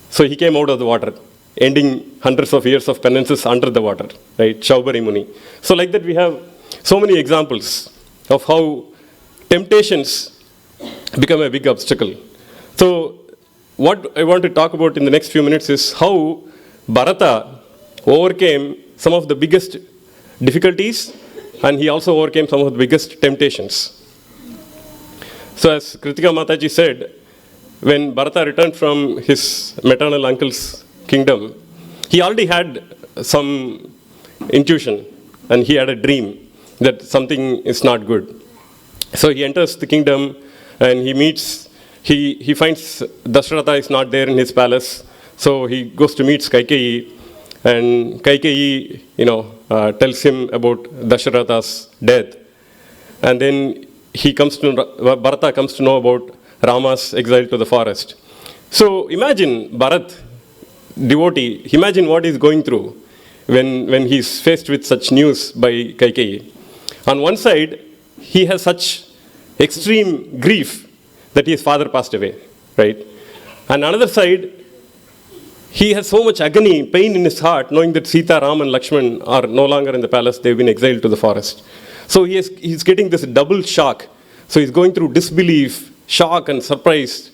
So he came out of the water, ending hundreds of years of penances under the water, right? Shaubari Muni. So like that, we have so many examples of how temptations become a big obstacle. So what I want to talk about in the next few minutes is how Bharata overcame some of the biggest difficulties, and he also overcame some of the biggest temptations. So as Kritika Mataji said, when Bharata returned from his maternal uncle's kingdom, he already had some intuition, and he had a dream that something is not good. So he enters the kingdom, and he finds Dasharatha is not there in his palace. So he goes to meet Kaikeyi, and Kaikeyi, tells him about Dasharatha's death. And then Bharata comes to know about Rama's exile to the forest. So imagine Bharat, devotee, imagine what he's going through when he's faced with such news by Kaikeyi. On one side, he has such extreme grief that his father passed away, right? On another side, he has so much agony, pain in his heart, knowing that Sita, Ram, and Lakshman are no longer in the palace, they've been exiled to the forest. So he's getting this double shock. So he's going through disbelief, shock, and surprise.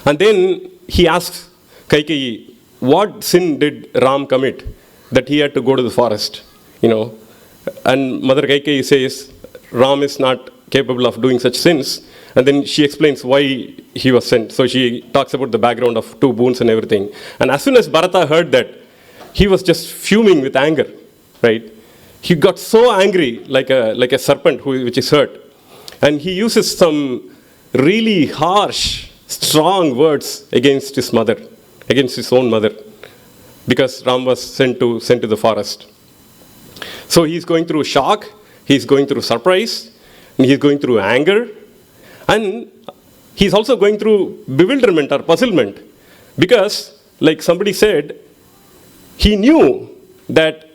And then he asks Kaikeyi, what sin did Ram commit that he had to go to the forest? And Mother Kaikeyi says, Ram is not capable of doing such sins. And then she explains why he was sent. So she talks about the background of 2 boons and everything. And as soon as Bharata heard that, he was just fuming with anger, right? He got so angry, like a serpent which is hurt. And he uses some really harsh, strong words against his mother, against his own mother, because Ram was sent to the forest. So he's going through shock, he's going through surprise, and he's going through anger, and he's also going through bewilderment or puzzlement, because, like somebody said, he knew that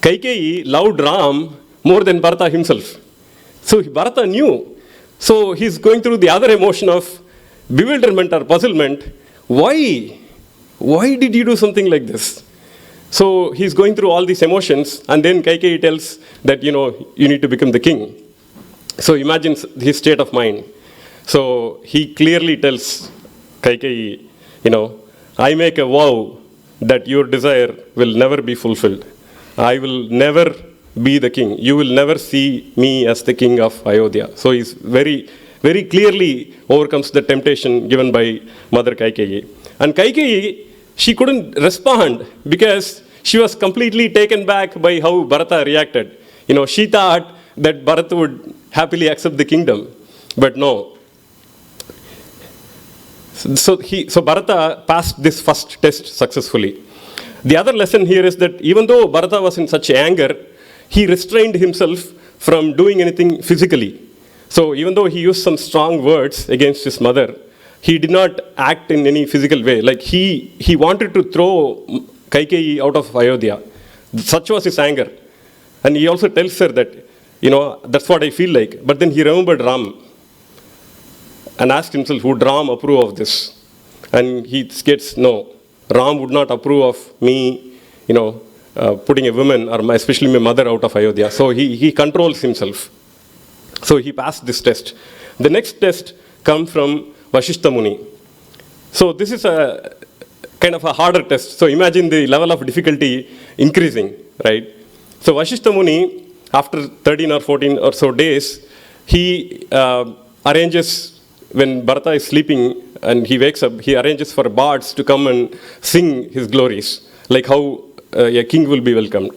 Kaikeyi loved Ram more than Bharata himself. So Bharata knew. So he's going through the other emotion of bewilderment or puzzlement. Why? Why did you do something like this? So he's going through all these emotions, and then Kaikeyi tells that, you need to become the king. So imagine his state of mind. So he clearly tells Kaikeyi, I make a vow that your desire will never be fulfilled. I will never be the king. You will never see me as the king of Ayodhya. So he's very, very clearly overcomes the temptation given by Mother Kaikeyi. And Kaikeyi, she couldn't respond because she was completely taken back by how Bharata reacted. She thought that Bharata would happily accept the kingdom, but no. So Bharata passed this first test successfully. The other lesson here is that even though Bharata was in such anger, he restrained himself from doing anything physically. So even though he used some strong words against his mother, he did not act in any physical way. Like he wanted to throw Kaikeyi out of Ayodhya. Such was his anger. And he also tells her that, that's what I feel like. But then he remembered Ram and asked himself, would Ram approve of this? And he gets, no, Ram would not approve of me, putting a woman, or especially my mother, out of Ayodhya. So he controls himself. So he passed this test. The next test comes from Vasishtha Muni. So this is a kind of a harder test. So imagine the level of difficulty increasing, right? So Vasishtha Muni, after 13 or 14 or so days, he arranges, when Bharata is sleeping and he wakes up, he arranges for bards to come and sing his glories, like how a king will be welcomed.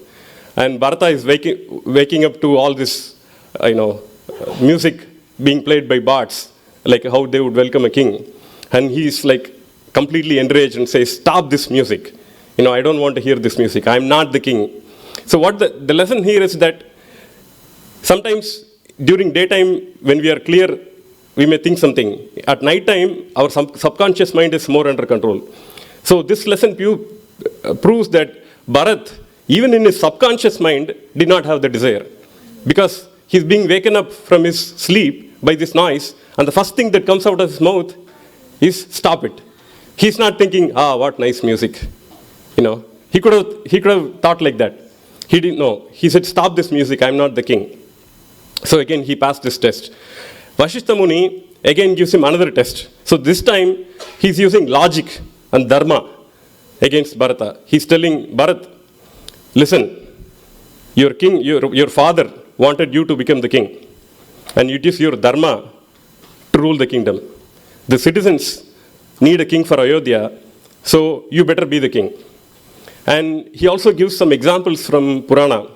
And Bharata is waking up to all this, music being played by bards, like how they would welcome a king. And he's like completely enraged and says, stop this music. I don't want to hear this music. I'm not the king. So what the lesson here is that sometimes during daytime, when we are clear, we may think something. At night time, our subconscious mind is more under control. So this lesson proves that Bharat, even in his subconscious mind, did not have the desire. Because he's being waken up from his sleep by this noise, and the first thing that comes out of his mouth is, stop it. He's not thinking, what nice music. He could have thought like that. He didn't know. He said, stop this music, I'm not the king. So again, he passed this test. Vasishtha Muni again gives him another test. So this time, he's using logic and dharma against Bharata. He's telling Bharat, listen, your king, your father wanted you to become the king. And it is your dharma to rule the kingdom. The citizens need a king for Ayodhya, so you better be the king. And he also gives some examples from Purana,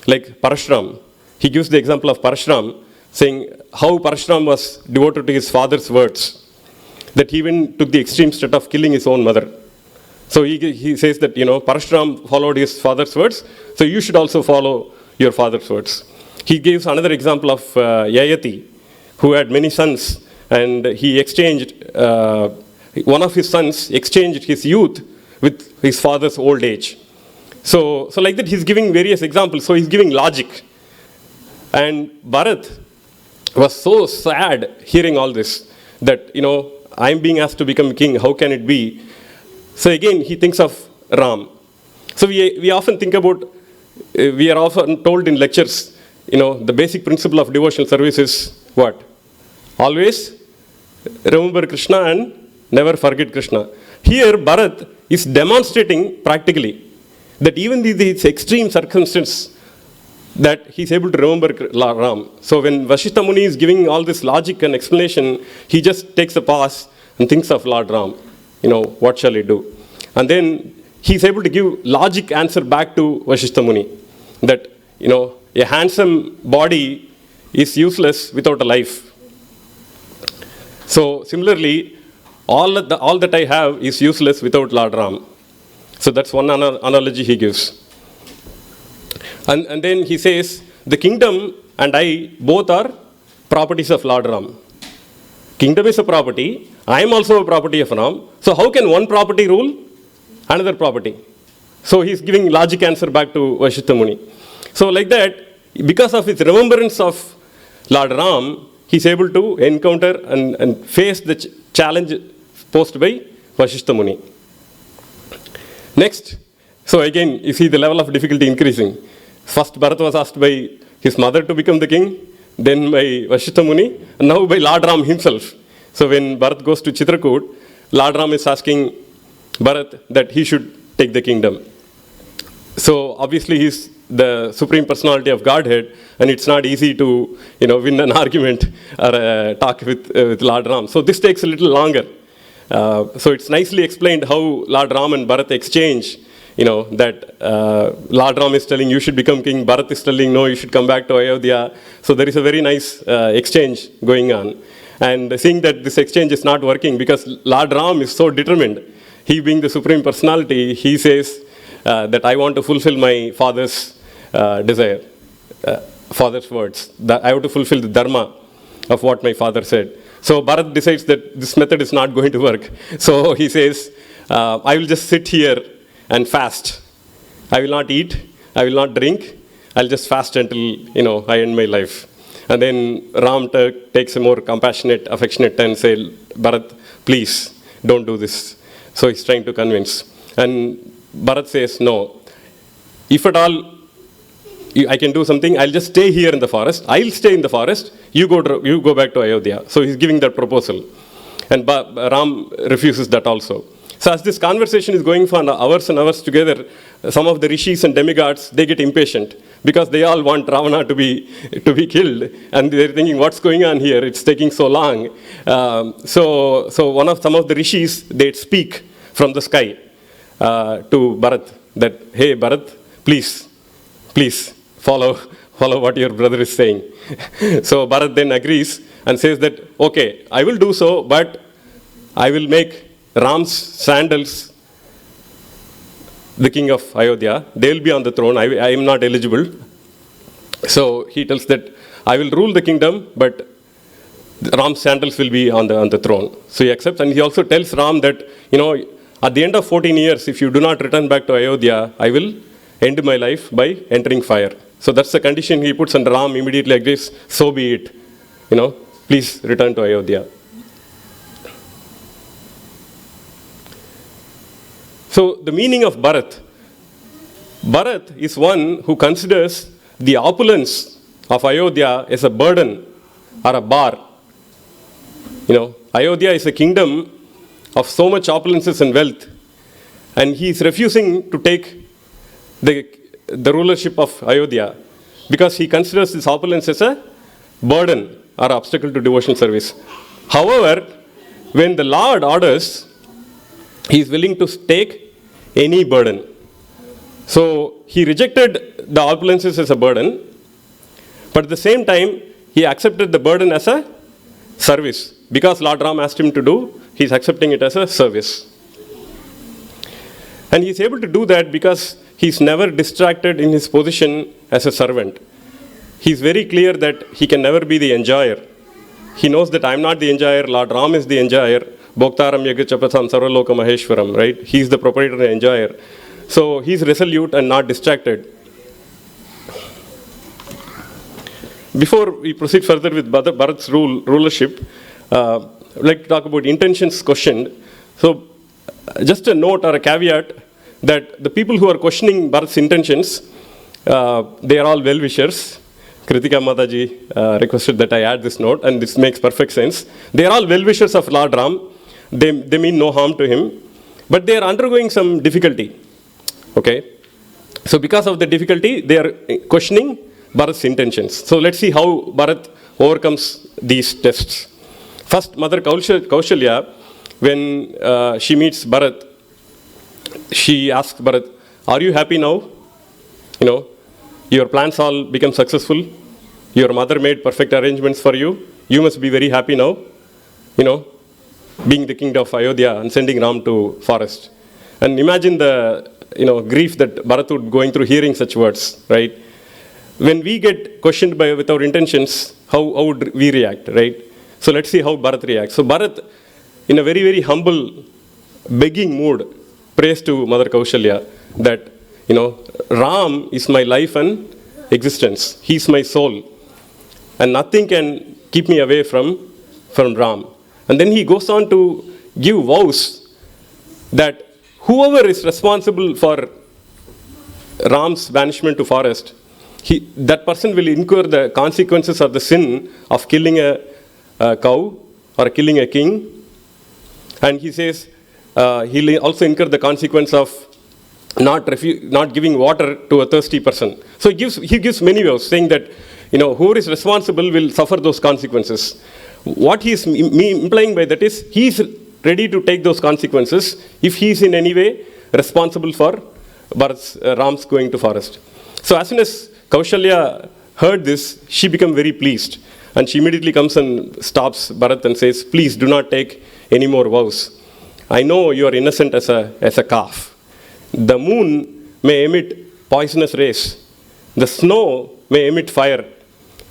like Parashuram. He gives the example of Parashuram, saying how Parashuram was devoted to his father's words, that he even took the extreme step of killing his own mother. So he says that, Parashuram followed his father's words, so you should also follow your father's words. He gives another example of Yayati, who had many sons, and he exchanged, one of his sons exchanged his youth with his father's old age. So like that, he's giving various examples. So he's giving logic. And Bharat was so sad hearing all this, that, I'm being asked to become king, how can it be? So again, he thinks of Ram. So we often think about, we are often told in lectures, the basic principle of devotional service is what? Always remember Krishna and never forget Krishna. Here, Bharat is demonstrating practically that even these extreme circumstances, that he's able to remember Ram. So when Vasishtha Muni is giving all this logic and explanation, he just takes a pause and thinks of Lord Ram. What shall I do? And then he's able to give logic answer back to Vasishtha Muni, that, a handsome body is useless without a life. So similarly, all that I have is useless without Lord Ram. So that's one analogy he gives. And then he says, the kingdom and I both are properties of Lord Ram. Kingdom is a property, I am also a property of Ram. So how can one property rule another property? So he's giving logic answer back to Vasishtha Muni. So like that, because of his remembrance of Lord Ram, he's able to encounter and face the challenge posed by Vasishtha Muni. Next, so again, you see the level of difficulty increasing. First, Bharat was asked by his mother to become the king, then by Vasishtha Muni, and now by Lord Ram himself. So when Bharat goes to Chitrakoot, Lord Ram is asking Bharat that he should take the kingdom. So obviously he's the Supreme Personality of Godhead, and it's not easy to win an argument or talk with Lord Ram. So this takes a little longer. So it's nicely explained how Lord Ram and Bharat exchange, that Lord Ram is telling you should become king, Bharat is telling no, you should come back to Ayodhya. So there is a very nice exchange going on. And seeing that this exchange is not working because Lord Ram is so determined, he being the Supreme Personality, he says that I want to fulfill my father's desire. father's words. That I have to fulfill the dharma of what my father said. So Bharat decides that this method is not going to work. So he says, I will just sit here and fast. I will not eat. I will not drink. I'll just fast until, I end my life. And then Ram takes a more compassionate, affectionate turn and says, Bharat, please, don't do this. So he's trying to convince. And Bharat says, no. If at all I can do something, I'll just stay here in the forest. I'll stay in the forest. You go back to Ayodhya. So he's giving that proposal. And Ram refuses that also. So as this conversation is going for hours and hours together, some of the rishis and demigods, they get impatient because they all want Ravana to be killed. And they're thinking, what's going on here? It's taking so long. So some of the rishis, they speak from the sky to Bharat that, hey, Bharat, please, follow what your brother is saying. So Bharat then agrees and says that, okay, I will do so, but I will make Ram's sandals the king of Ayodhya. They will be on the throne. I am not eligible. So he tells that I will rule the kingdom, but Ram's sandals will be on the throne. So he accepts, and he also tells Ram that, at the end of 14 years, if you do not return back to Ayodhya, I will end my life by entering fire. So that's the condition he puts, and Ram immediately agrees, so be it. Please return to Ayodhya. So the meaning of Bharat is one who considers the opulence of Ayodhya as a burden or a bar. Ayodhya is a kingdom of so much opulences and wealth, and he is refusing to take the rulership of Ayodhya because he considers this opulence as a burden or obstacle to devotional service. However, when the Lord orders, he is willing to take any burden. So he rejected the opulences as a burden, but at the same time, he accepted the burden as a service. Because Lord Ram asked him to do, he's accepting it as a service. And he's able to do that because he's never distracted in his position as a servant. He's very clear that he can never be the enjoyer. He knows that I'm not the enjoyer, Lord Ram is the enjoyer. Bhoktaram Yagachapatham Sarvaloka Maheshwaram, right? He's the proprietor and enjoyer. So he's resolute and not distracted. Before we proceed further with Bharat's rulership, I'd like to talk about intentions questioned. So just a note or a caveat that the people who are questioning Bharat's intentions, they are all well-wishers. Kritika Mataji requested that I add this note, and this makes perfect sense. They are all well-wishers of Lord Ram. They mean no harm to him, but they are undergoing some difficulty. Okay? So because of the difficulty, they are questioning Bharat's intentions. So let's see how Bharat overcomes these tests. First, Mother Kaushalya, when she meets Bharat, she asks Bharat, are you happy now? Your plans all become successful. Your mother made perfect arrangements for you. You must be very happy now. Being the king of Ayodhya and sending Ram to forest. And imagine the grief that Bharat would going through hearing such words, right? When we get questioned with our intentions, how would we react, right? So let's see how Bharat reacts. So Bharat, in a very, very humble, begging mood, prays to Mother Kaushalya that, Ram is my life and existence. He's my soul. And nothing can keep me away from Ram. And then he goes on to give vows that whoever is responsible for Ram's banishment to forest, that person will incur the consequences of the sin of killing a cow or killing a king. And he says he'll also incur the consequence of not giving water to a thirsty person. So he gives many vows saying that whoever is responsible will suffer those consequences. What he is implying by that is he is ready to take those consequences if he is in any way responsible for Ram's going to forest. So as soon as Kaushalya heard this, she became very pleased. And she immediately comes and stops Bharat and says, please do not take any more vows. I know you are innocent as a calf. The moon may emit poisonous rays. The snow may emit fire.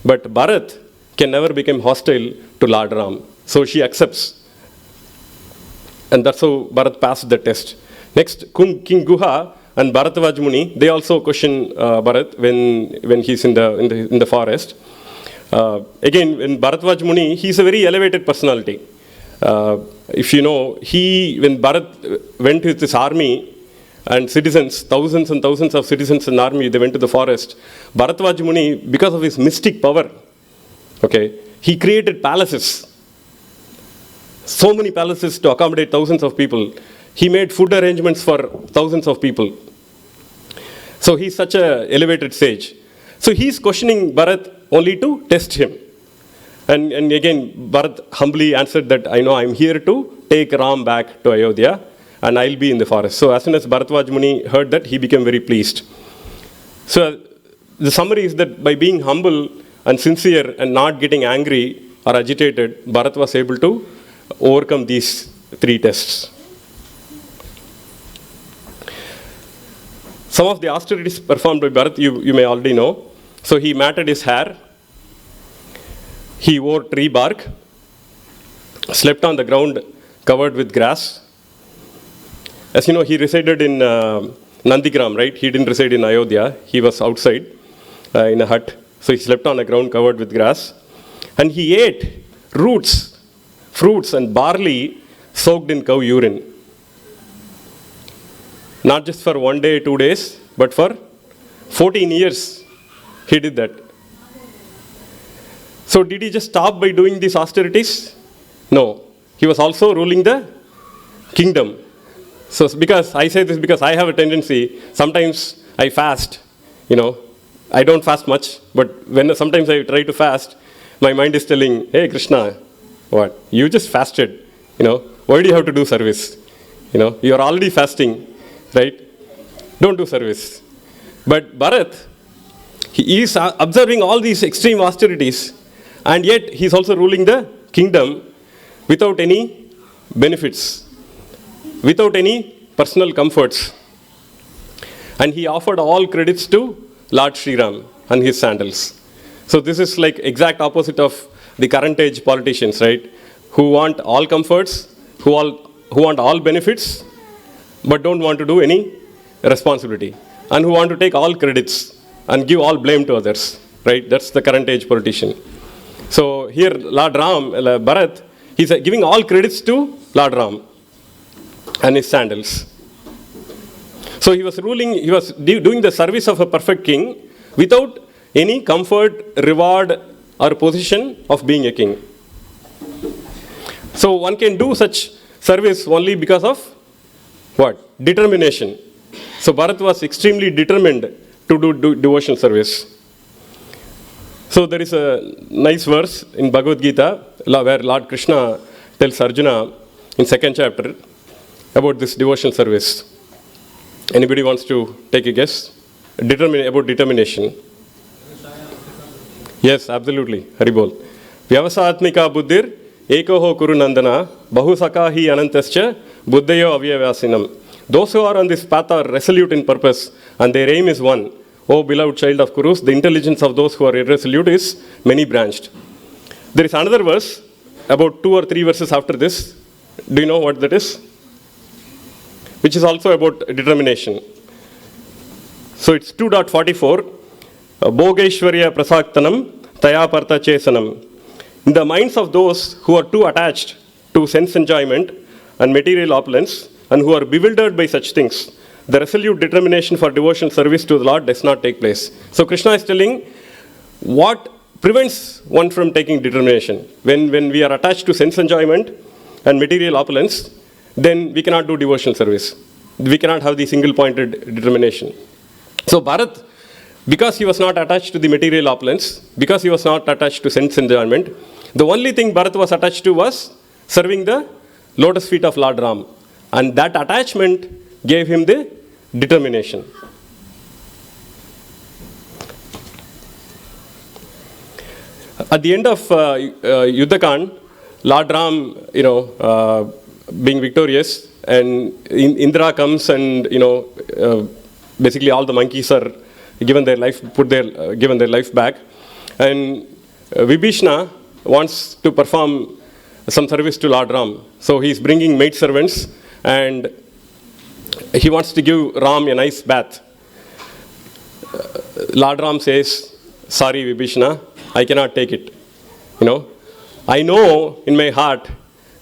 But Bharat can never become hostile to Lord Ram. So she accepts. And that's how Bharat passed the test. Next, King Guha and Bharatavad Muni, they also question Bharat when he's in the forest. Again, in Bharatavad Muni, he's a very elevated personality. If you know, when Bharat went with his army and citizens, thousands and thousands of citizens in the army, they went to the forest. Bharatavad Muni, because of his mystic power, okay, he created palaces. So many palaces to accommodate thousands of people. He made food arrangements for thousands of people. So he's such an elevated sage. So he's questioning Bharat only to test him. And again, Bharat humbly answered that, I know I'm here to take Ram back to Ayodhya and I'll be in the forest. So as soon as Bharatavad Muni heard that, he became very pleased. So the summary is that by being humble and sincere and not getting angry or agitated, Bharat was able to overcome these 3 tests. Some of the austerities performed by Bharat, you may already know. So he matted his hair. He wore tree bark, slept on the ground covered with grass. As you know, he resided in Nandigram, right? He didn't reside in Ayodhya. He was outside in a hut. So he slept on the ground covered with grass. And he ate roots, fruits, and barley soaked in cow urine. Not just for 1 day, 2 days, but for 14 years he did that. So did he just stop by doing these austerities? No. He was also ruling the kingdom. So because I say this because I have a tendency, sometimes I fast, I don't fast much, but when sometimes I try to fast, my mind is telling, hey Krishna, what? You just fasted, why do you have to do service? You're already fasting, right? Don't do service. But Bharat, he is observing all these extreme austerities, and yet he's also ruling the kingdom without any benefits, without any personal comforts. And he offered all credits to Lord Sri Ram and his sandals. So this is like exact opposite of the current age politicians, right? Who want all comforts, who want all benefits, but don't want to do any responsibility, and who want to take all credits and give all blame to others, right? That's the current age politician. So here, Lord Ram, Bharat, he's giving all credits to Lord Ram and his sandals. So he was doing the service of a perfect king without any comfort, reward, or position of being a king. So one can do such service only because of what? Determination. So Bharat was extremely determined to do devotional service. So there is a nice verse in Bhagavad Gita where Lord Krishna tells Arjuna in 2nd chapter about this devotional service. Anybody wants to take a guess? About determination. Yes, absolutely. Haribol. Vyavasatmika buddhir ekoho kuru nandana bahusaka hi anantascha buddhayo avyavasinam. Those who are on this path are resolute in purpose and their aim is one. O beloved child of Kurus, the intelligence of those who are irresolute is many-branched. There is another verse, about 2 or 3 verses after this. Do you know what that is? Which is also about determination. So it's 2.44. Bhogeshwarya prasaktanam tayaparta chesanam. In the minds of those who are too attached to sense enjoyment and material opulence and who are bewildered by such things, the resolute determination for devotional service to the Lord does not take place. So Krishna is telling what prevents one from taking determination. When we are attached to sense enjoyment and material opulence, then we cannot do devotional service. We cannot have the single-pointed determination. So Bharat, because he was not attached to the material opulence, because he was not attached to sense enjoyment, the only thing Bharat was attached to was serving the lotus feet of Lord Ram. And that attachment gave him the determination. At the end of Yuddhakan, Lord Ram, being victorious, and Indra comes and, basically all the monkeys are given their life back. And Vibhishna wants to perform some service to Lord Ram. So he's bringing maid servants and he wants to give Ram a nice bath. Lord Ram says, sorry Vibhishna, I cannot take it. I know in my heart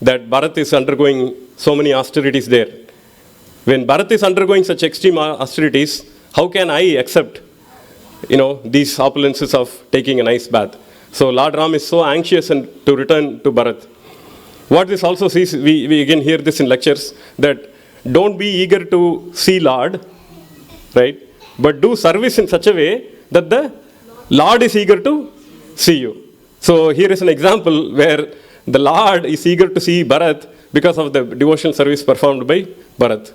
that Bharat is undergoing so many austerities there. When Bharat is undergoing such extreme austerities, how can I accept, these opulences of taking a nice bath? So Lord Ram is so anxious to return to Bharat. What this also sees, we again hear this in lectures, that don't be eager to see Lord, right? But do service in such a way that the Lord is eager to see you. So here is an example where the Lord is eager to see Bharat because of the devotional service performed by Bharat.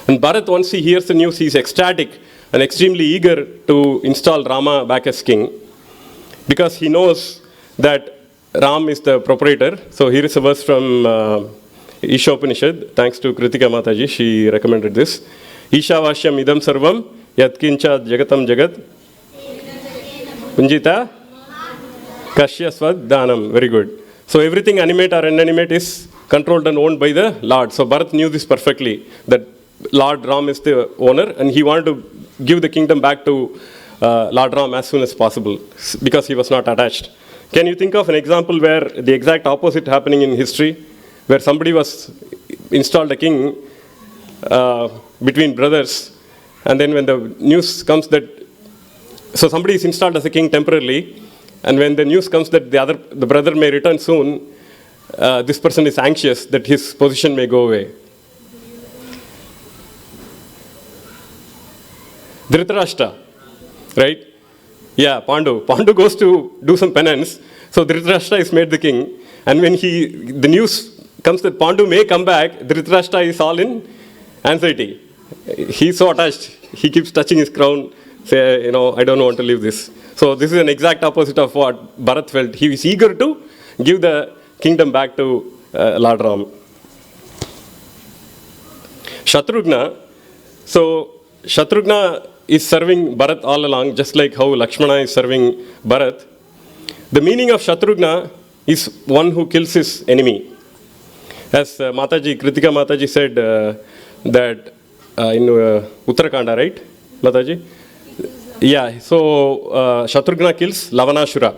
And Bharat, once he hears the news, he is ecstatic and extremely eager to install Rama back as king, because he knows that Ram is the proprietor. So here is a verse from Isha Upanishad. Thanks to Kritika Mataji, she recommended this. Isha Vashyam idam sarvam yatkincha jagatam jagat Punjita Kashya Swad Danam. Very good. So everything animate or inanimate is controlled and owned by the Lord. So Bharat knew this perfectly, that Lord Ram is the owner, and he wanted to give the kingdom back to Lord Ram as soon as possible because he was not attached. Can you think of an example where the exact opposite happening in history, where somebody was installed a king between brothers, and then when the news comes that, so somebody is installed as a king temporarily, and when the news comes that the brother may return soon, this person is anxious that his position may go away. Dhritarashtra, right? Yeah, Pandu. Pandu goes to do some penance. So Dhritarashtra is made the king. And when the news comes that Pandu may come back, Dhritarashtra is all in anxiety. He's so attached. He keeps touching his crown, say, I don't want to leave this. So this is an exact opposite of what Bharat felt. He was eager to give the kingdom back to Lord Ram. Shatrughna. So Shatrughna is serving Bharat all along, just like how Lakshmana is serving Bharat. The meaning of Shatrughna is one who kills his enemy. As Kritika Mataji said that in Uttarakhanda, right, Mataji? Yeah, so Shatrughna kills Lavanashura.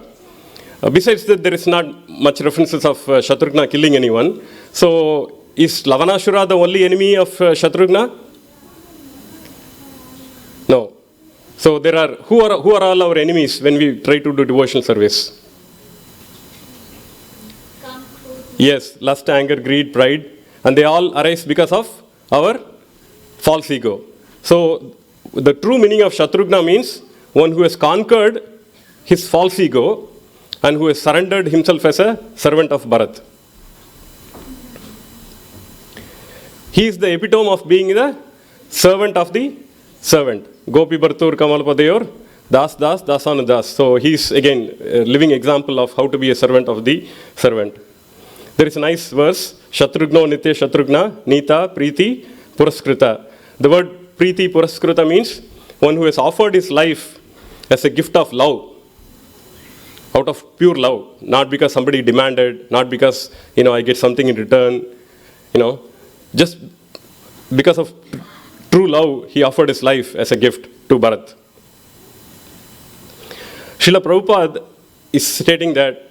Besides that, there is not much references of Shatrughna killing anyone. So is Lavanashura the only enemy of Shatrughna? No. So there are who are all our enemies when we try to do devotional service? Yes, lust, anger, greed, pride, and they all arise because of our false ego. So the true meaning of Shatrughna means one who has conquered his false ego and who has surrendered himself as a servant of Bharat. He is the epitome of being the servant of the servant. Gopi Bhartur Kamalpadeyor, Das Das, Dasanu Das. So he is again a living example of how to be a servant of the servant. There is a nice verse, Shatrughno Nitya Shatrughna, Nita, Preeti, Puraskrita. The word Preeti Puraskrita means one who has offered his life as a gift of love, out of pure love, not because somebody demanded, not because, I get something in return, just because of true love, he offered his life as a gift to Bharat. Srila Prabhupada is stating that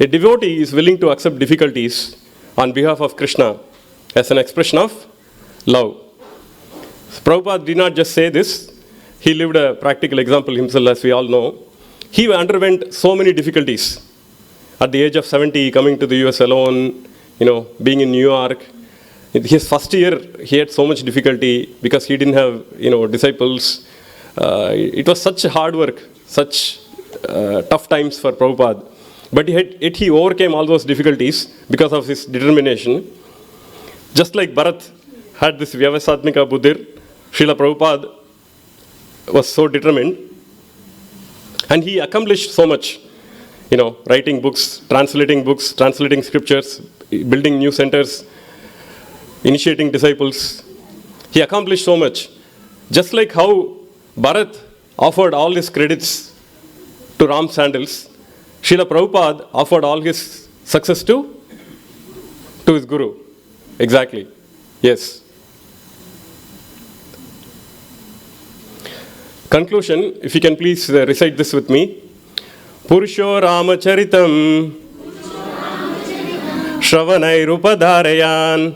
a devotee is willing to accept difficulties on behalf of Krishna as an expression of love. So Prabhupada did not just say this, he lived a practical example himself, as we all know. He underwent so many difficulties. At the age of 70, coming to the US alone, being in New York. His first year, he had so much difficulty because he didn't have, disciples. It was such hard work, such tough times for Prabhupada. But he overcame all those difficulties because of his determination. Just like Bharat had this Vyavasatmika Buddhir, Srila Prabhupada was so determined. And he accomplished so much, writing books, translating scriptures, building new centers, initiating disciples. He accomplished so much. Just like how Bharat offered all his credits to Ram's sandals, Srila Prabhupada offered all his success to his guru. Exactly. Yes. Conclusion, if you can please recite this with me. Purusho Ramacharitam Shravanairupadharayan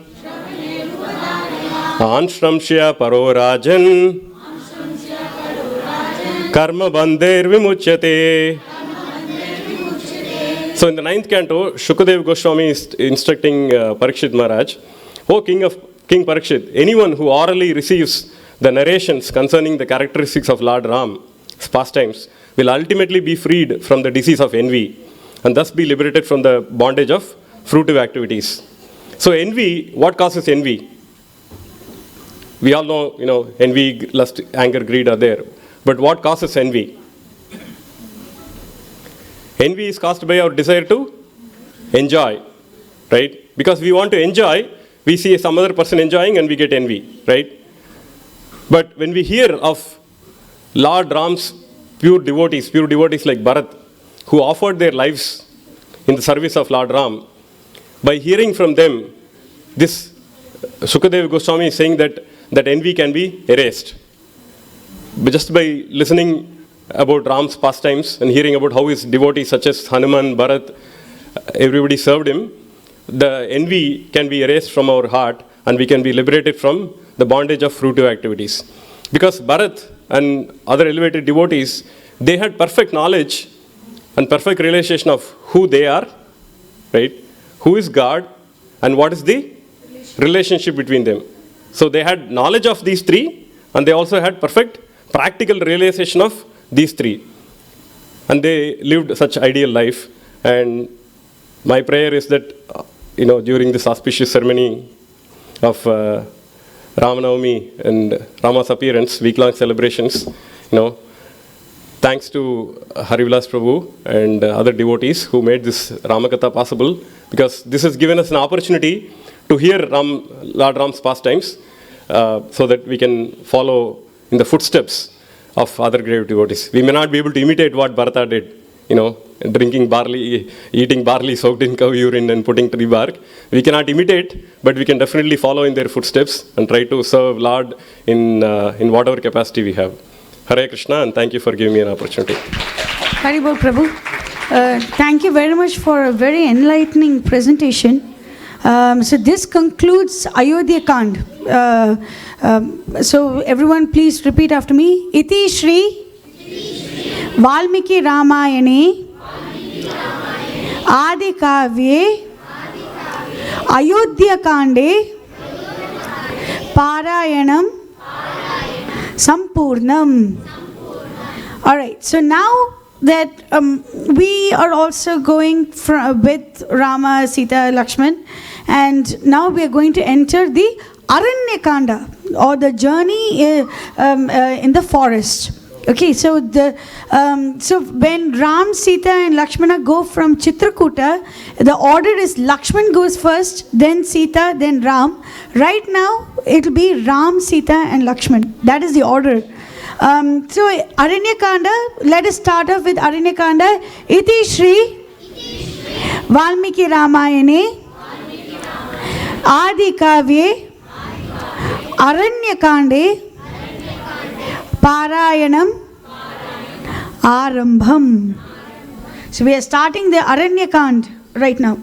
Anshramshya Parorajan Karma Bandher Vimuchyate. So in the 9th canto, Shukadev Goswami is instructing Parikshit Maharaj, O King Parikshit, anyone who orally receives the narrations concerning the characteristics of Lord Ram's pastimes will ultimately be freed from the disease of envy and thus be liberated from the bondage of fruitive activities. So envy, what causes envy? We all know, envy, lust, anger, greed are there. But what causes envy? Envy is caused by our desire to enjoy, right? Because we want to enjoy, we see some other person enjoying and we get envy, right? But when we hear of Lord Ram's pure devotees like Bharat, who offered their lives in the service of Lord Ram, by hearing from them, this Sukadeva Goswami is saying that envy can be erased. But just by listening about Ram's pastimes and hearing about how his devotees such as Hanuman, Bharat, everybody served him, the envy can be erased from our heart and we can be liberated from the bondage of fruitive activities. Because Bharat and other elevated devotees, they had perfect knowledge and perfect realization of who they are, right? Who is God and what is the relationship between them. So they had knowledge of these three and they also had perfect practical realization of these three. And they lived such ideal life. And my prayer is that, during this auspicious ceremony of Ramanavami and Rama's appearance, week-long celebrations, thanks to Harivilas Prabhu and other devotees who made this Ramakatha possible, because this has given us an opportunity to hear Lord Ram's pastimes so that we can follow in the footsteps of other great devotees. We may not be able to imitate what Bharata did, drinking barley, eating barley soaked in cow urine and putting tree bark. We cannot imitate, but we can definitely follow in their footsteps and try to serve Lord in whatever capacity we have. Hare Krishna, and thank you for giving me an opportunity.
Haribol Prabhu, thank you very much for a very enlightening presentation. So this concludes Ayodhya Kand. So everyone please repeat after me. Iti Shri Valmiki Ramayane Adi Kavye Ayodhya Kande Parayanam Sampurnam. All right, so now that we are also going with Rama, Sita, Lakshman, and now we are going to enter the Aranyakanda, or the journey in the forest. Okay, so so when Ram, Sita and Lakshmana go from Chitrakuta, the order is Lakshman goes first, then Sita, then Ram. Right now, it will be Ram, Sita and Lakshman. That is the order. So Aranyakanda, let us start off with Aranyakanda. Iti Shri Valmiki Ramayane Adi Kavye Aranyakande Parayanam Arambham. So we are starting the Aranyakand right now.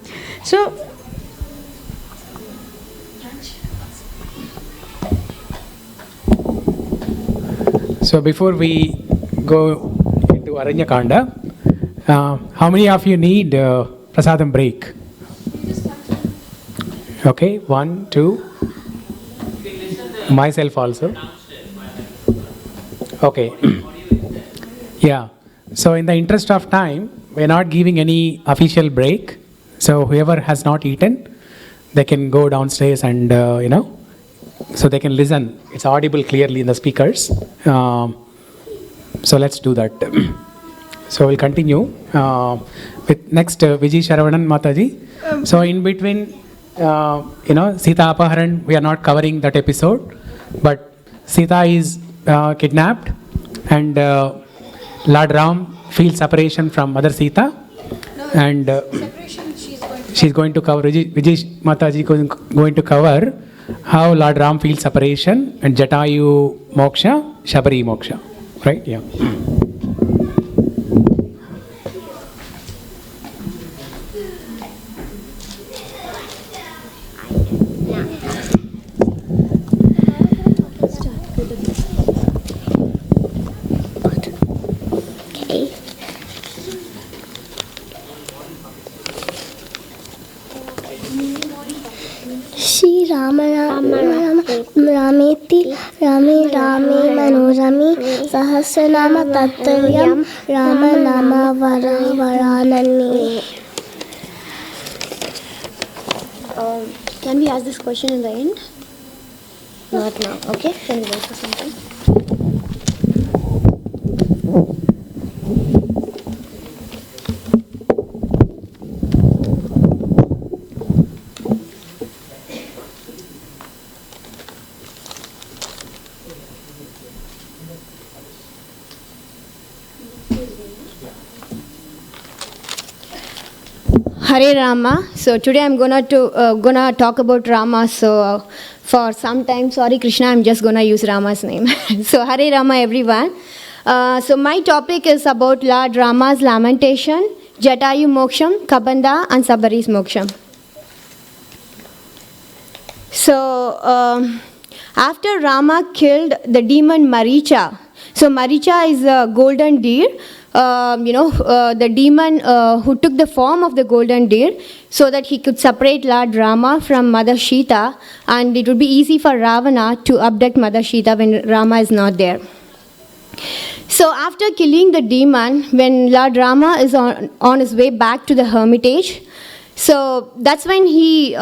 So before we go into Aranyakanda, how many of you need prasadam break? Okay, 1, 2. Myself also. Okay. Yeah. So in the interest of time, we're not giving any official break. So whoever has not eaten, they can go downstairs and, so they can listen. It's audible clearly in the speakers. So let's do that. So we'll continue with next Vijay Sharavanan Mataji. So in between, Sita Apaharan, we are not covering that episode, but Sita is kidnapped and Lord Ram feels separation from Mother Sita, and she's going to cover, Vijay Mataji going to cover how Lord Ram feels separation, and Jatayu moksha, Shabari moksha. Right? Yeah.
Shri Rama Rameti Rame Rame Manorami Sahasranama Tattvaryam Rama Nama Varanani.
Can we ask this question in the end? Not now. Okay. Can we wait for something?
Hare Rama. So today I'm gonna talk about Rama. So for some time, sorry Krishna, I'm just gonna use Rama's name. So Hare Rama, everyone. So my topic is about Lord Rama's lamentation, Jatayu Moksham, Kabanda, and Sabari's Moksham. So after Rama killed the demon Maricha, so Maricha is a golden deer. The demon who took the form of the golden deer so that he could separate Lord Rama from Mother Sita, and it would be easy for Ravana to abduct Mother Sita when Rama is not there. So after killing the demon, when Lord Rama is on his way back to the hermitage, so that's when he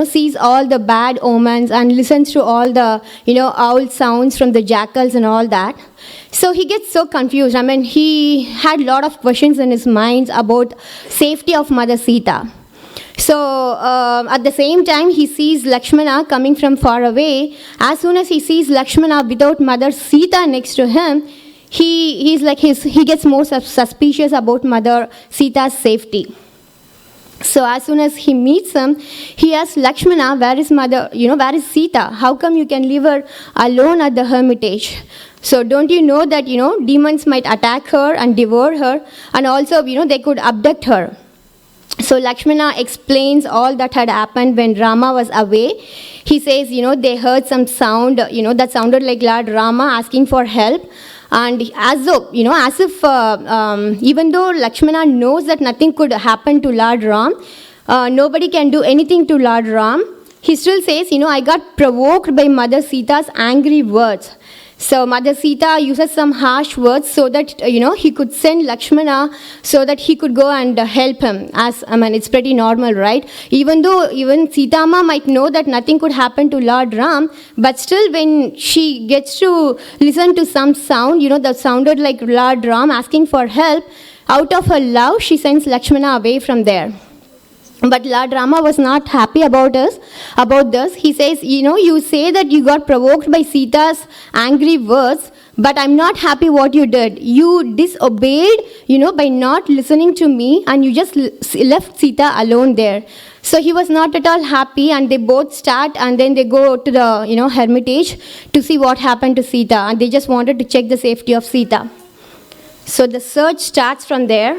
sees all the bad omens and listens to all the owl sounds from the jackals and all that. So he gets so confused. I mean, he had a lot of questions in his mind about safety of Mother Sita. So at the same time, he sees Lakshmana coming from far away. As soon as he sees Lakshmana without Mother Sita next to him, he gets more suspicious about Mother Sita's safety. So as soon as he meets him, he asks Lakshmana, where is Mother, where is Sita? How come you can leave her alone at the hermitage? So don't you know that, demons might attack her and devour her, and also, they could abduct her. So Lakshmana explains all that had happened when Rama was away. He says, they heard some sound, that sounded like Lord Rama asking for help. And even though Lakshmana knows that nothing could happen to Lord Ram, nobody can do anything to Lord Ram, he still says, I got provoked by Mother Sita's angry words. So Mother Sita uses some harsh words so that, he could send Lakshmana so that he could go and help him. It's pretty normal, right? Even though Sita Ma might know that nothing could happen to Lord Ram, but still when she gets to listen to some sound, that sounded like Lord Ram asking for help, out of her love, she sends Lakshmana away from there. But Lord Rama was not happy about this. He says, you say that you got provoked by Sita's angry words, but I'm not happy what you did. You disobeyed, by not listening to me, and you just left Sita alone there. So he was not at all happy, and they both start, and then they go to the, hermitage to see what happened to Sita, and they just wanted to check the safety of Sita. So the search starts from there.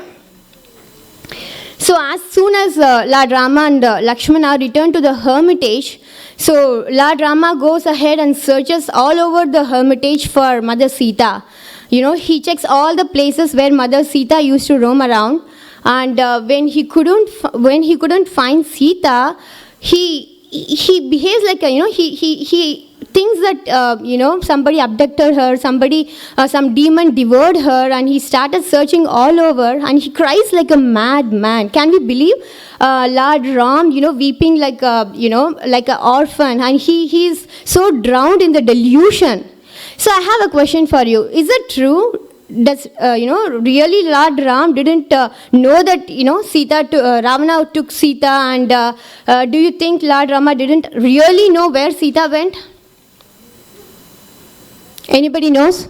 So as soon as Lord Rama and Lakshmana return to the hermitage, so Lord Rama goes ahead and searches all over the hermitage for Mother Sita. He checks all the places where Mother Sita used to roam around, and when he couldn't find Sita, he behaves like he thinks that somebody abducted her, some demon devoured her, and he started searching all over, and he cries like a madman. Can we believe Lord Ram weeping like an orphan, and he is so drowned in the delusion. So I have a question for you. Is it true? Does really Lord Ram didn't know that Ravana took Sita, and do you think Lord Rama didn't really know where Sita went? Anybody knows?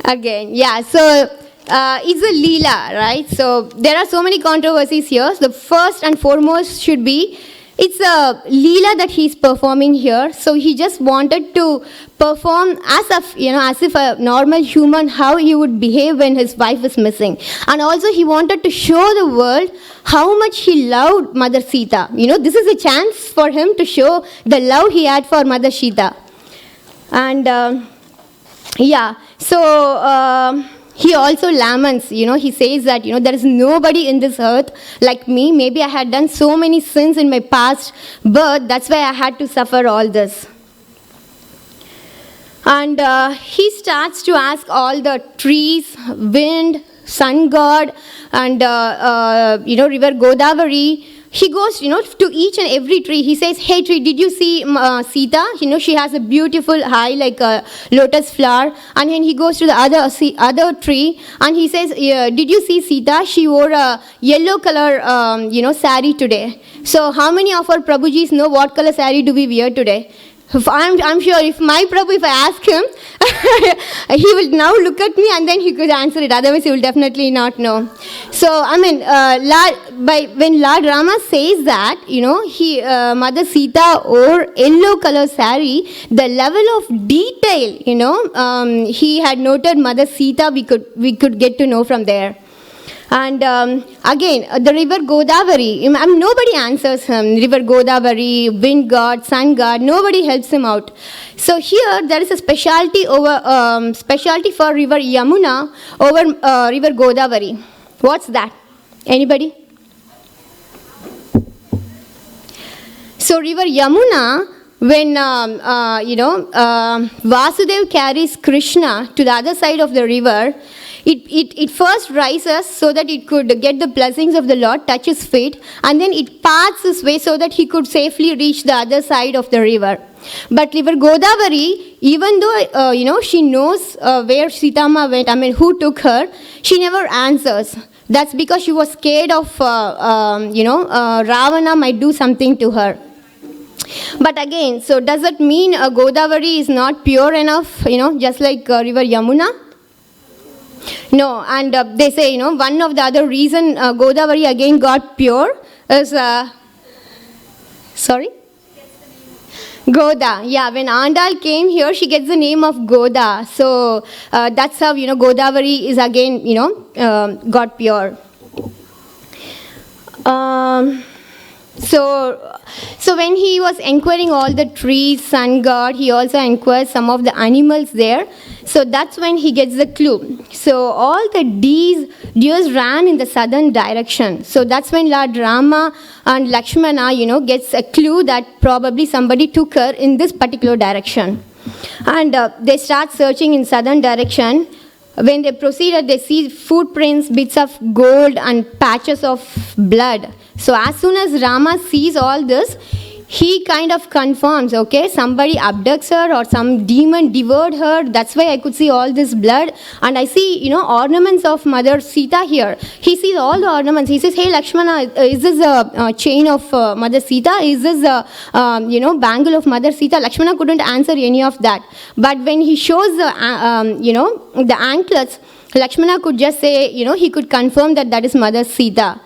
Again, yeah. So it's a Leela, right? So there are so many controversies here. The first and foremost should be it's a Leela that he's performing here. So he just wanted to perform as if a normal human, how he would behave when his wife is missing. And also he wanted to show the world how much he loved Mother Sita. This is a chance for him to show the love he had for Mother Sita. And so he also laments, he says that, there is nobody in this earth like me. Maybe I had done so many sins in my past birth, that's why I had to suffer all this. And he starts to ask all the trees, wind, sun god, and, river Godavari. He goes, to each and every tree. He says, hey tree, did you see Sita? She has a beautiful eye like a lotus flower. And then he goes to the other tree and he says, did you see Sita? She wore a yellow color, sari today. So how many of our Prabhujis know what color sari do we wear today? I'm sure if my Prabhu, if I ask him, he will now look at me and then he could answer it. Otherwise, he will definitely not know. So, when Lord Rama says that, Mother Sita wore yellow color sari, the level of detail, he had noted Mother Sita, we could get to know from there. And again, the river Godavari, nobody answers him. River Godavari, wind god, sun god, nobody helps him out. So here there is a specialty for river Yamuna over river Godavari. What's that? Anybody? So river Yamuna, when Vasudev carries Krishna to the other side of the river, it first rises so that it could get the blessings of the Lord, touch his feet, and then it parts his way so that he could safely reach the other side of the river. But river Godavari, even though she knows where Sitama went, who took her, she never answers. That's because she was scared of Ravana might do something to her. But again, so does that mean Godavari is not pure enough, just like river Yamuna? No, and they say, one of the other reason Godavari again got pure is, sorry? Goda. Yeah, when Andal came here, she gets the name of Goda. So that's how, Godavari is again, got pure. So when he was inquiring all the trees, sun god, he also inquired some of the animals there. So that's when he gets the clue. So all the deers ran in the southern direction. So that's when Lord Rama and Lakshmana, gets a clue that probably somebody took her in this particular direction. And they start searching in southern direction. When they proceeded, they see footprints, bits of gold, and patches of blood. So as soon as Rama sees all this, he kind of confirms, okay, somebody abducts her or some demon devoured her. That's why I could see all this blood. And I see, ornaments of Mother Sita here. He sees all the ornaments. He says, hey, Lakshmana, is this a chain of Mother Sita? Is this a, bangle of Mother Sita? Lakshmana couldn't answer any of that. But when he shows the, the anklets, Lakshmana could just say, he could confirm that that is Mother Sita.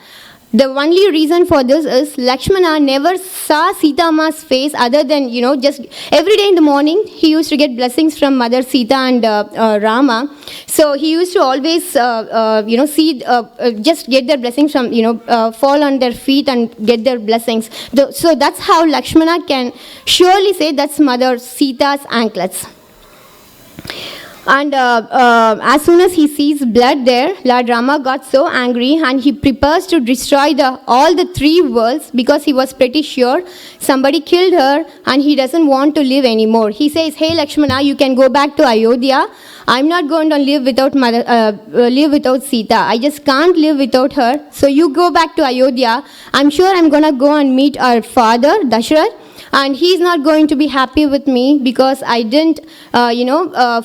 The only reason for this is Lakshmana never saw Sita Ma's face other than, just every day in the morning, he used to get blessings from Mother Sita and Rama. So he used to always, see, just get their blessings from, fall on their feet and get their blessings. So that's how Lakshmana can surely say that's Mother Sita's anklets. And as soon as he sees blood there, Lord Rama got so angry and he prepares to destroy all the three worlds because he was pretty sure somebody killed her and he doesn't want to live anymore. He says, hey Lakshmana, you can go back to Ayodhya. I'm not going to live without Sita. I just can't live without her. So you go back to Ayodhya. I'm sure I'm going to go and meet our father, Dasharath. and he's not going to be happy with me because I didn't,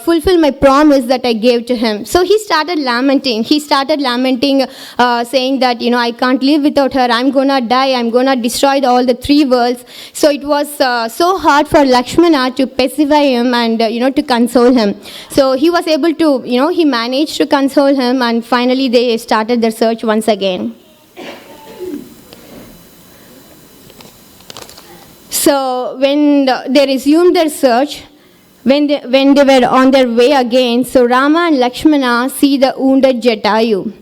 fulfill my promise that I gave to him. So he started lamenting. Saying that, I can't live without her. I'm going to die. I'm going to destroy all the three worlds. So it was so hard for Lakshmana to pacify him and, to console him. So he was able to, he managed to console him, and finally they started their search once again. So when they resumed their search, when they were on their way again, so Rama and Lakshmana see the wounded Jatayu.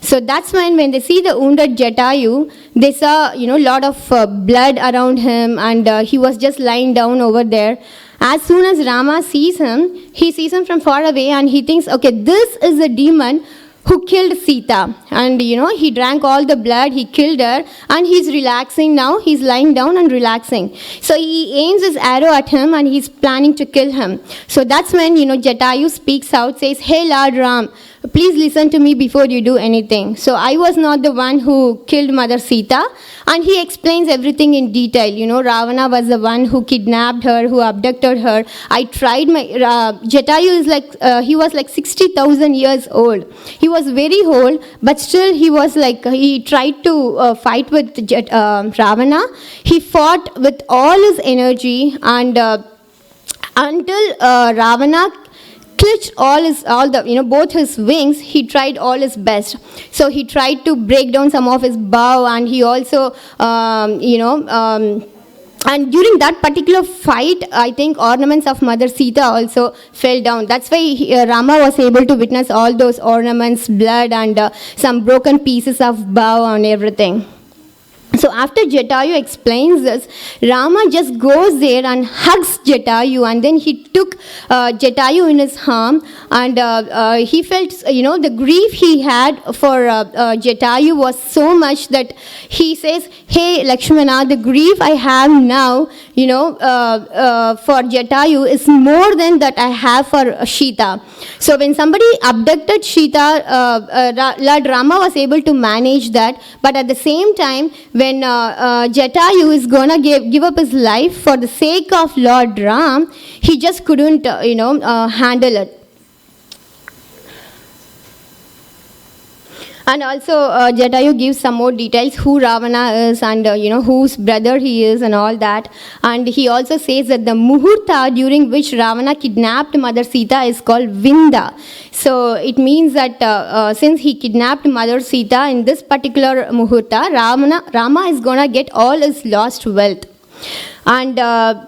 So that's when they see the wounded Jatayu, they saw, lot of blood around him, and he was just lying down over there. As soon as Rama sees him, he sees him from far away, and he thinks, okay, this is the demon who killed Sita. And, he drank all the blood, he killed her, and he's relaxing now. He's lying down and relaxing. So he aims his arrow at him, and he's planning to kill him. So that's when, Jatayu speaks out, says, hey, Lord Ram, please listen to me before you do anything. So I was not the one who killed Mother Sita. And he explains everything in detail. Ravana was the one who kidnapped her, who abducted her. I tried Jatayu is he was like 60,000 years old. He was very old, but still he tried to fight with Ravana. He fought with all his energy, and until Ravana clutched both his wings, he tried all his best. So he tried to break down some of his bow, and he also, and during that particular fight, I think ornaments of Mother Sita also fell down. That's why Rama was able to witness all those ornaments, blood, and some broken pieces of bow and everything. So after Jatayu explains this, Rama just goes there and hugs Jatayu, and then he took Jatayu in his arm, and he felt, the grief he had for Jatayu was so much that he says, hey, Lakshmana, the grief I have now, for Jatayu is more than that I have for Sita. So when somebody abducted Sita, Lord Rama was able to manage that, but at the same time, when Jatayu is gonna give up his life for the sake of Lord Ram, he just couldn't, handle it. And also, Jatayu gives some more details who Ravana is, and whose brother he is, and all that. And he also says that the muhurta during which Ravana kidnapped Mother Sita is called Vinda. So it means that since he kidnapped Mother Sita in this particular muhurta, Rama is gonna get all his lost wealth. And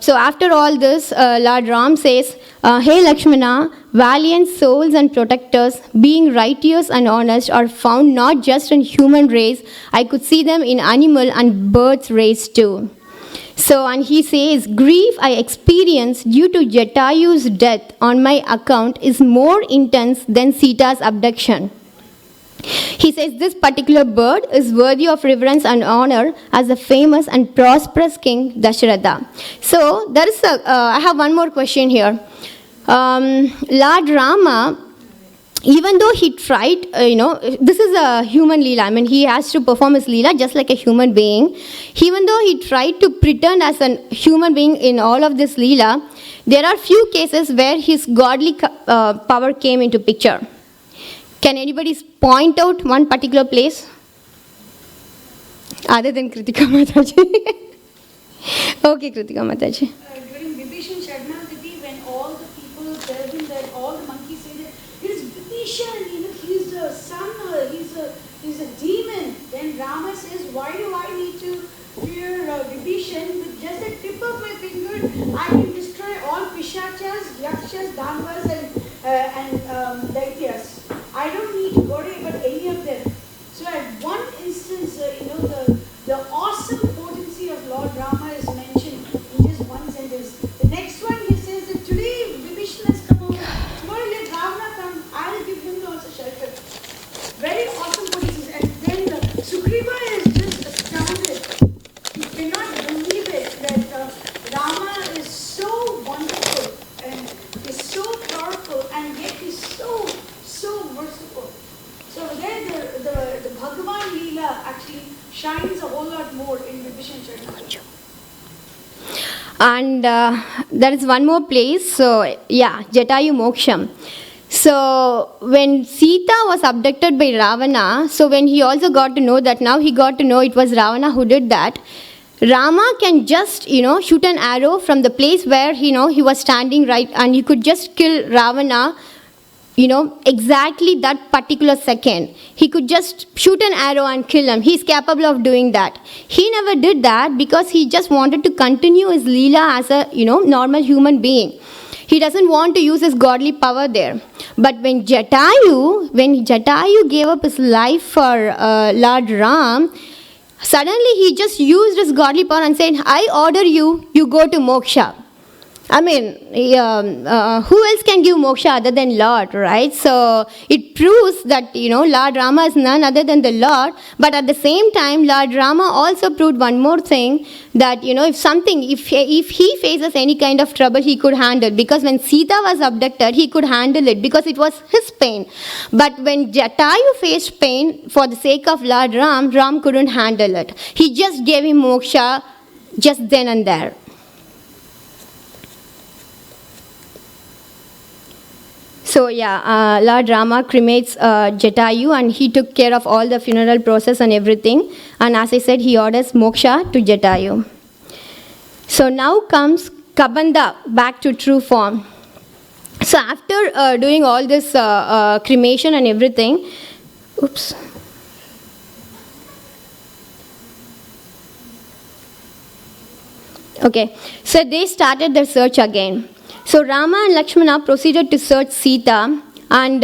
so after all this, Lord Ram says, hey Lakshmana, valiant souls and protectors, being righteous and honest, are found not just in human race, I could see them in animal and birds race too. So, and he says, grief I experience due to Jatayu's death on my account is more intense than Sita's abduction. He says this particular bird is worthy of reverence and honor as the famous and prosperous king Dasharatha. So there is I have one more question here. Lord Rama, even though he tried, this is a human leela. I mean, he has to perform his leela just like a human being. Even though he tried to pretend as a human being in all of this leela, there are few cases where his godly power came into picture. Can anybody point out one particular place? Other than Kritika Mataji. Okay, Kritika Mataji.
During Vibhishan Sharanagati, when all the people tell him that all the monkeys say that it is Vibhishan, he's the son, he's a demon. Then Rama says, why do I need to fear Vibhishan? With just the tip of my finger, I can destroy all Pishachas, Yakshas, Danvas, and Daityas. I don't need to worry about any of them. So at one instance, the awesome potency of Lord Rama is mentioned in just one sentence. The next one, he says that today Vibhishan has come over. Tomorrow let Ravana come. I'll give him also shelter. Very awesome potencies. And then Sugriva is just astounded. He cannot believe it that Rama is so wonderful and is so powerful, and yet he's so merciful. So there the Bhagavan Leela actually shines a whole lot more in Vibhishan Sharanagati.
And there is one more place. So, yeah, Jatayu Moksham. So, when Sita was abducted by Ravana, so when he also got to know that, now he got to know it was Ravana who did that, Rama can just, shoot an arrow from the place where, he was standing, right, and he could just kill Ravana, exactly that particular second. He could just shoot an arrow and kill him. He's capable of doing that. He never did that because he just wanted to continue his Leela as a, normal human being. He doesn't want to use his godly power there. But when Jatayu gave up his life for Lord Ram, suddenly he just used his godly power and said, I order you, you go to moksha. I mean, who else can give moksha other than Lord, right? So it proves that, Lord Rama is none other than the Lord. But at the same time, Lord Rama also proved one more thing, that, if he faces any kind of trouble, he could handle. Because when Sita was abducted, he could handle it because it was his pain. But when Jatayu faced pain for the sake of Lord Ram, Ram couldn't handle it. He just gave him moksha just then and there. So yeah, Lord Rama cremates Jatayu, and he took care of all the funeral process and everything. And as I said, he orders moksha to Jatayu. So now comes Kabanda back to true form. So after doing all this cremation and everything, oops. Okay, so they started their search again. So Rama and Lakshmana proceeded to search Sita, and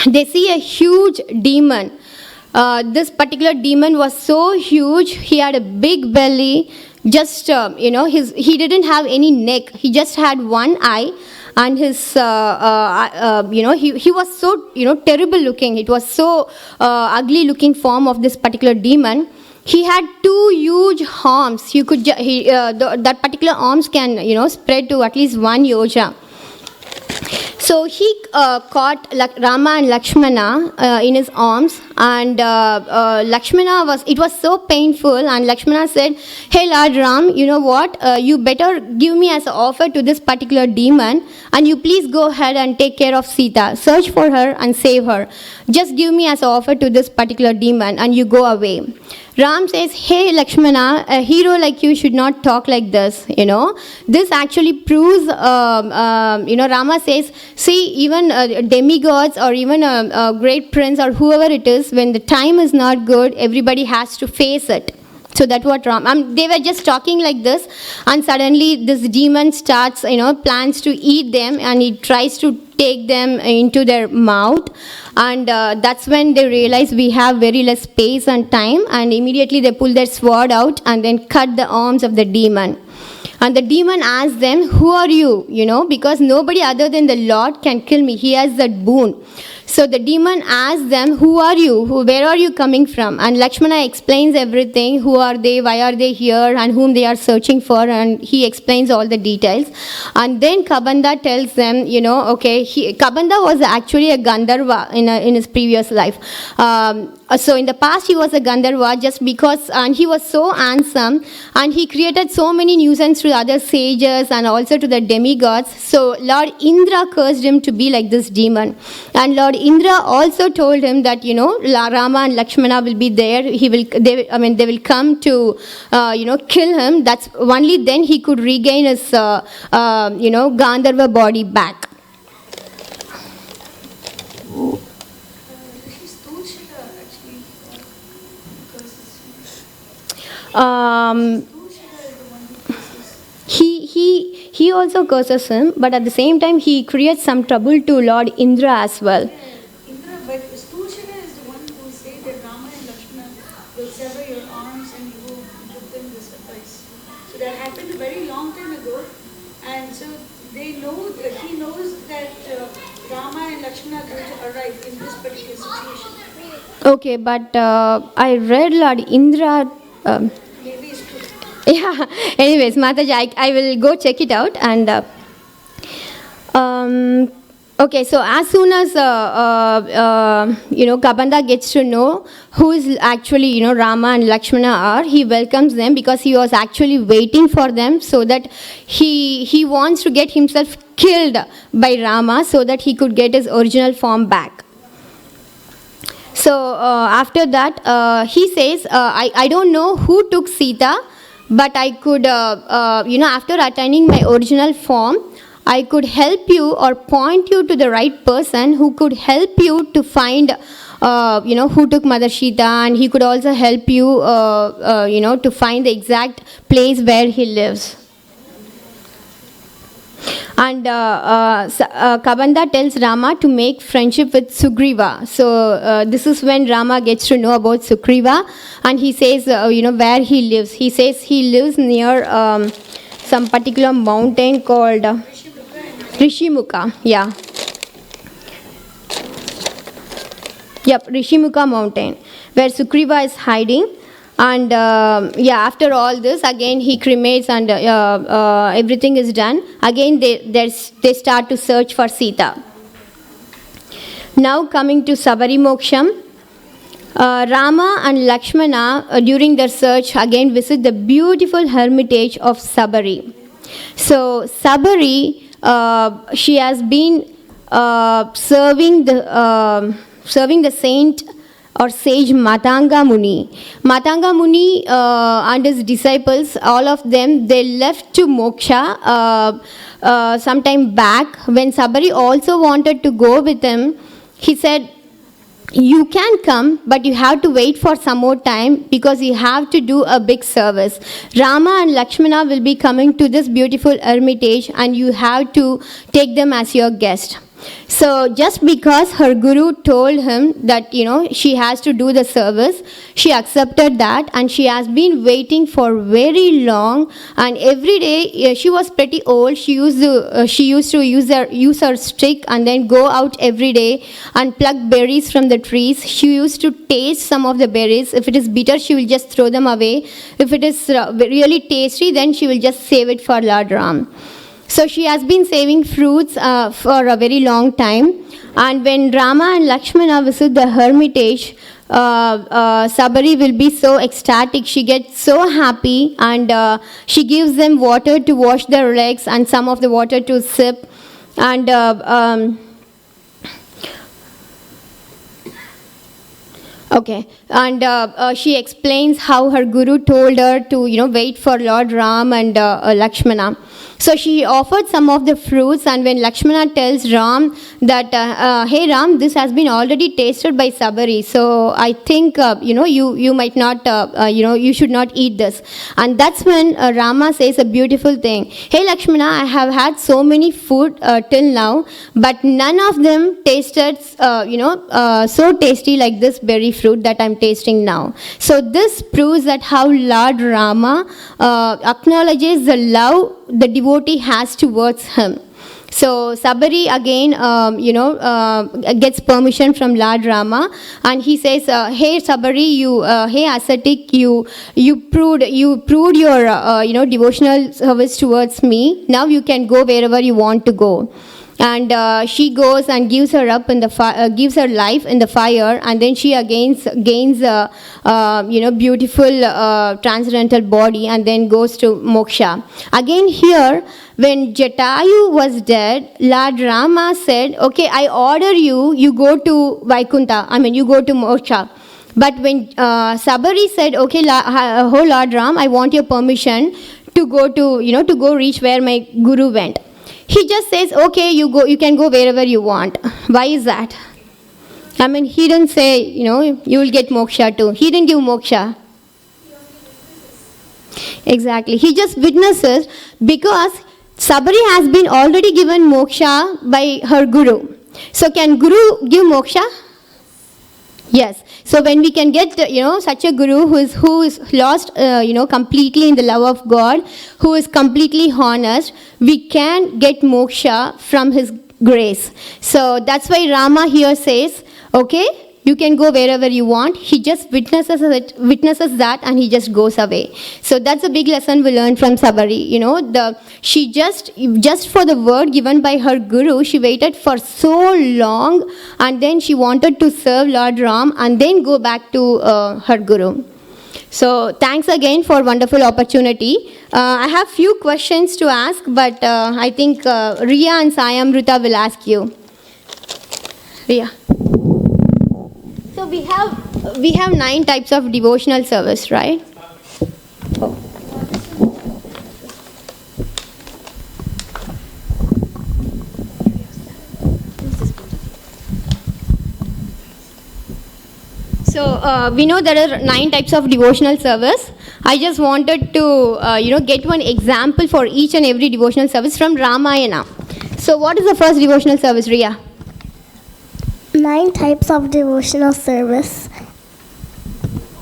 they see a huge demon. This particular demon was so huge, he had a big belly, just, he didn't have any neck, he just had one eye, and his, he was so, terrible looking. It was so ugly looking form of this particular demon. He had two huge arms. That particular arms can, spread to at least 1 yoja. So he caught Rama and Lakshmana in his arms, and it was so painful, and Lakshmana said, hey Lord Ram, you know what, you better give me as an offer to this particular demon, and you please go ahead and take care of Sita, search for her and save her. Just give me as an offer to this particular demon, and you go away. Ram says, hey Lakshmana, a hero like you should not talk like this, This actually proves, Rama says, see, even demigods or even a great prince or whoever it is, when the time is not good, everybody has to face it. So that's what they were just talking like this, and suddenly this demon starts, plans to eat them, and he tries to take them into their mouth, and that's when they realize we have very less space and time, and immediately they pull their sword out and then cut the arms of the demon. And the demon asked them, who are you? Because nobody other than the Lord can kill me. He has that boon. So the demon asked them, who are you? Where are you coming from? And Lakshmana explains everything. Who are they? Why are they here? And whom they are searching for? And he explains all the details. And then Kabanda tells them, Kabanda was actually a Gandharva in his previous life. So in the past he was a Gandharva just because, and he was so handsome, and he created so many nuisance to other sages and also to the demigods. So Lord Indra cursed him to be like this demon. And Lord Indra also told him that, Rama and Lakshmana will be there. They will come to, kill him. That's only then he could regain his, Gandharva body back. He also curses him, but at the same time he creates some trouble to Lord Indra as well.
Indra, but Stulshana is the one who said that Rama and Lakshmana will sever your arms and you will give them this advice. So that happened a very long time ago, and so he knows that Rama and Lakshmana are going to arrive in this particular situation.
Okay, but I read Lord Indra.
Maybe it's true.
Yeah. Anyways, Mataji, I will go check it out. And Okay, so as soon as Kabanda gets to know who is actually Rama and Lakshmana are, he welcomes them because he was actually waiting for them, so that he wants to get himself killed by Rama so that he could get his original form back. So after that, he says, I don't know who took Sita, but I could, after attaining my original form, I could help you or point you to the right person who could help you to find, who took Mother Sita, and he could also help you, to find the exact place where he lives. And Kabanda tells Rama to make friendship with Sugriva. So this is when Rama gets to know about Sugriva, and he says, where he lives. He says he lives near some particular mountain called Rishimukha. Yeah. Yep, Rishimukha mountain, where Sugriva is hiding. And after all this, again he cremates and everything is done. Again they start to search for Sita. Now coming to Sabari Moksham, Rama and Lakshmana during their search again visit the beautiful hermitage of Sabari. So Sabari, she has been serving the saint or sage Matanga Muni. Matanga Muni and his disciples, all of them, they left to moksha sometime back. When Sabari also wanted to go with him, he said, you can come, but you have to wait for some more time because you have to do a big service. Rama and Lakshmana will be coming to this beautiful hermitage and you have to take them as your guest. So just because her guru told him that, she has to do the service, she accepted that, and she has been waiting for very long. And every day, she was pretty old. She used to use her stick and then go out every day and pluck berries from the trees. She used to taste some of the berries. If it is bitter, she will just throw them away. If it is really tasty, then she will just save it for Lord Ram. So she has been saving fruits for a very long time. And when Rama and Lakshmana visit the hermitage, Sabari will be so ecstatic. She gets so happy, and she gives them water to wash their legs and some of the water to sip. And she explains how her guru told her to, wait for Lord Ram and Lakshmana. So she offered some of the fruits, and when Lakshmana tells Ram that, hey Ram, this has been already tasted by Sabari, so I think, you might not, you should not eat this. And that's when Rama says a beautiful thing. Hey Lakshmana, I have had so many food till now, but none of them tasted, so tasty like this berry fruit that I'm tasting now. So this proves that how Lord Rama acknowledges the love the devotee has towards him. So Sabari again, gets permission from Lord Rama, and he says, "Hey Sabari, hey ascetic, you proved your devotional service towards me. Now you can go wherever you want to go." And she goes and gives her life in the fire, and then she again gains beautiful transcendental body, and then goes to moksha. Again here, when Jatayu was dead, Lord Rama said, "Okay, I order you go to Vaikuntha. You go to moksha." But when Sabari said, "Okay, oh Lord Ram, I want your permission to go to go reach where my guru went," he just says, "Okay, you can go wherever you want." Why is that? He didn't say, you will get moksha too. He didn't give moksha. Exactly. He just witnesses because Sabari has been already given moksha by her guru. So can guru give moksha? Yes. So when we can get, such a guru who is lost, completely in the love of God, who is completely honest, we can get moksha from his grace. So that's why Rama here says, okay, you can go wherever you want. He just witnesses that, and he just goes away. So that's a big lesson we learned from Sabari. She just for the word given by her guru, she waited for so long, and then she wanted to serve Lord Ram and then go back to her guru. So thanks again for wonderful opportunity. I have few questions to ask, but I think Riya and Sai Amrita will ask you. Riya. So we have 9 types of devotional service, right? So we know there are 9 types of devotional service. I just wanted to get one example for each and every devotional service from Ramayana. So what is the first devotional service, Riya?
9 types of devotional service.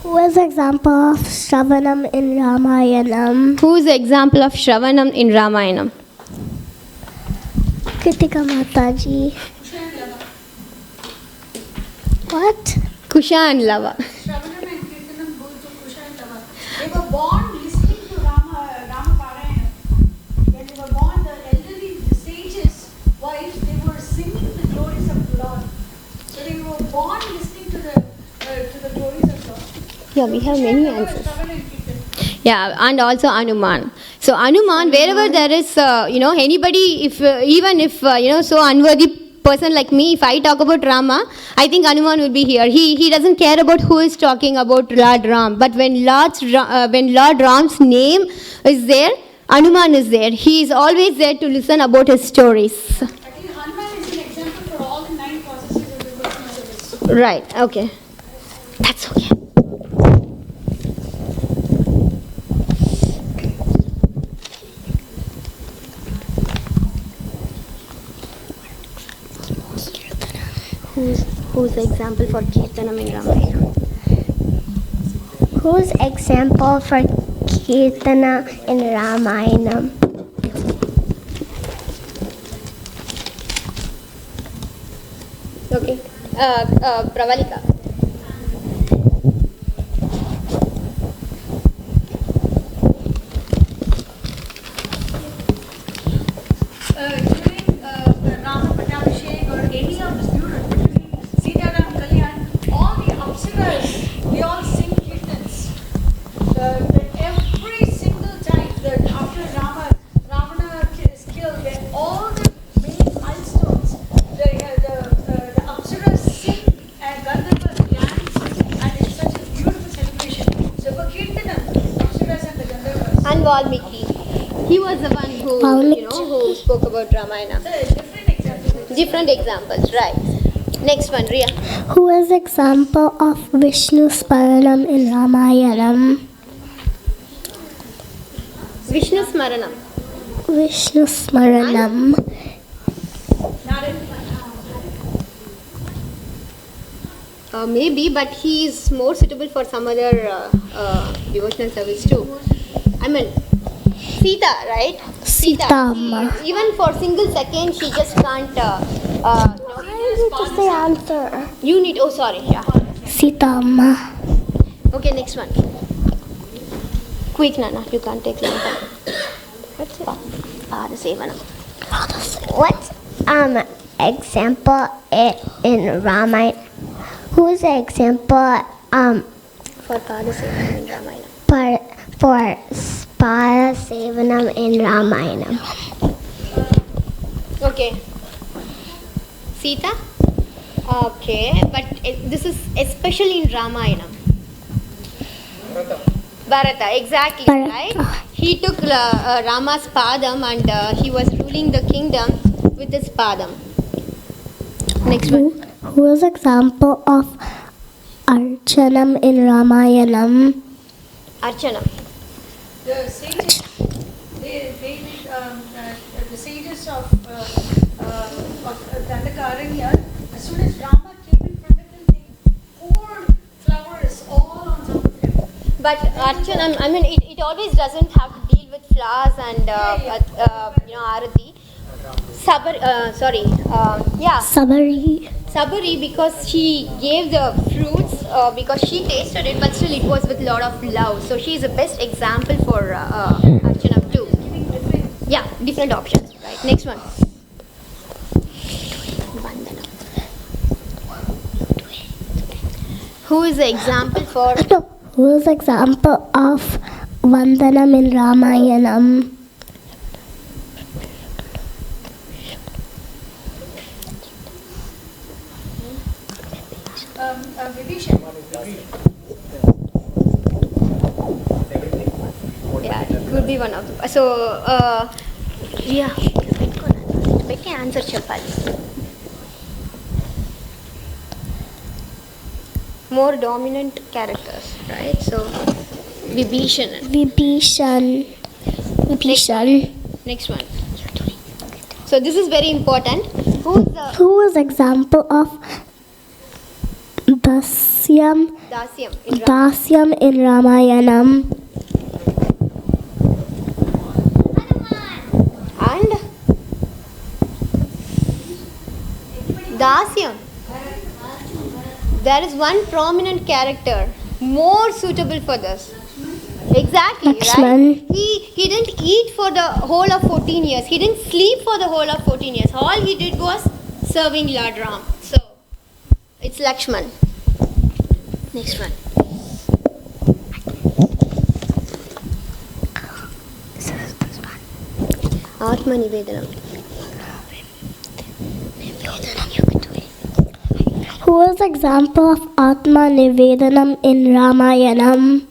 Who is example of Shravanam in Ramayanam?
Who is the example of Shravanam in Ramayanam?
Kritika Mataji. What?
Kusha and Lava.
Shravanam and Kirtanam go to Kusha and Lava. They were born listening to Rama Parayana. When they were born, the elderly, the sages' wives, they were singing the glories of the Lord. So they were born listening to the glories of God.
Yeah, we have many answers. Yeah, and also Anuman. So Anuman, wherever there is, anybody, even if so unworthy person like me, if I talk about Rama, I think Anuman will be here. He doesn't care about who is talking about Lord Ram. But when Lord Ram's name is there, Anuman is there. He is always there to listen about his stories.
I think Hanuman is an example for all the 9 processes of devotional service.
Right, okay. That's okay.
Who's the example for Kirtanam in Ramayana?
Who's example for Kirtana in Ramayana?
Okay. Pravalika.
During Rama Pattabhishek or any of the students, Sitaram Kalyan, all the Apsaras, they all sing kirtans. Every single time that after Ravana is killed, then all the main milestones, the Apsaras sing and Gandharvas dance, and it's such a beautiful celebration. So for Kirtanam, Apsaras and the Gandharvas.
And Valmiki. He was the one who spoke about Ramayana. Different examples, right. Next one, Riya.
Who is example of Vishnu Sparanam in Ramayanam?
Vishnu Smaranam.
Vishnu Smaranam.
Maybe, but he is more suitable for some other devotional service too. I mean, Sita, right?
Sita.
Even for single second, she just can't.
I need to say answer.
You need. Oh, sorry. Yeah.
Sita.
Okay, next one. Quick, Nana. You can't take long time. What's it? Padasevana.
What example in Ramayana? Who is the example
for Padasevanam in Ramayana?
For Padasevanam in Ramayana?
Okay. Sita? Okay, but this is especially in Ramayana. Bharata, exactly, right? He took Rama's padam and he was ruling the kingdom with his padam. Next one.
Who is example of Archanam in Ramayanam?
Archanam.
The sages, the sages of Dandakaranya, as soon as Rama came in front of them, they poured flowers all on top of him.
But Archanam, I mean, it always doesn't have to deal with flowers and arati. Sabari. Saburi because she gave the fruits because she tasted it, but still it was with a lot of love. So she is the best example for Archana too. Yeah, different options. Right. Next one. Who is the example for?
Who is example of Vandanam in Ramayanam?
Vibhishan.
Yeah, it could be one of the. So, yeah. Becky answer Chapali. More dominant characters, right? So, Vibhishan. Next one. So this is very important.
Who is example of Dasyam in Ramayanam?
And Dasyam. There is one prominent character more suitable for this. Exactly,
Lakshman.
right? He didn't eat for the whole of 14 years. He didn't sleep for the whole of 14 years. All he did was serving Lord Ram. So, it's Lakshman. Next one. Atma Nivedanam.
Who is example of Atma Nivedanam in Ramayanam?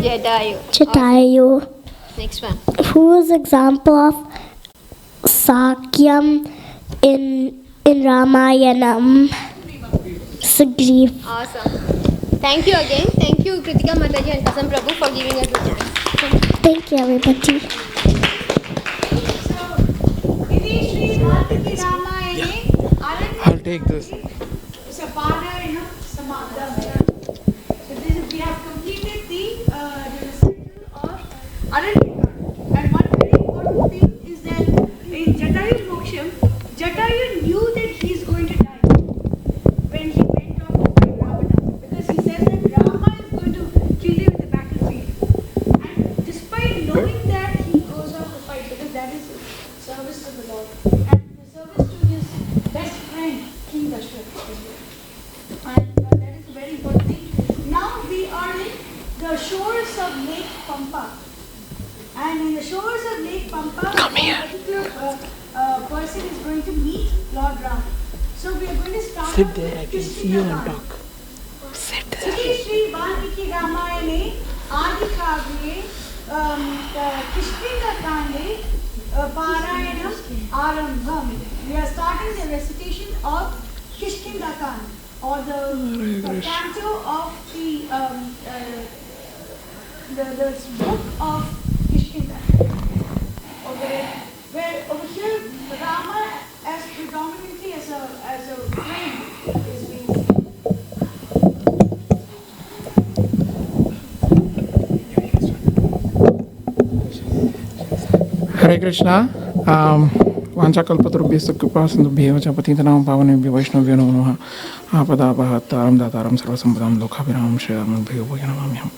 Jatayu.
Next one.
Who is example of Sakyam in Ramayanam? Sugriv.
Awesome. Thank you again. Thank you, Kritika Mataji and Kasam Prabhu, for giving us the chance.
Thank you, everybody.
I'll
take this.
So we have completed the recital of Aranyaka. And one very important thing is that in Jatayu Moksham, Jatayu knew that he is going to die when he went off to fight Ravana, because he says that Rama is going to kill him in the battlefield. And despite knowing that, he goes off to fight because that is service to the Lord and the service to his best friend, King Dashrath. And that is a very important thing. Now we are in the shores of Lake Pampa. And in the shores of Lake Pampa, a particular person is going to meet Lord Ram. So we are going to start.
Sit there, I can see you and talk. Sit there.
Shri Valmiki Ramayana Adikavye Kishkinda Kande Parayanam Arambham. We are starting the recitation of Kishkinda Kande, or the canto of the book of Kishkinda. Where over here Rama as predominantly as a friend is being seen.
Hare Krishna. Vanchakalpatarubhyasya kripasindubhyev cha patitanam pavanebhyo vaishnavyo namo namaha. Apadaapahataram dataram sarvasampadam lokabhiramam shriramabhyo bhuyanamamyam.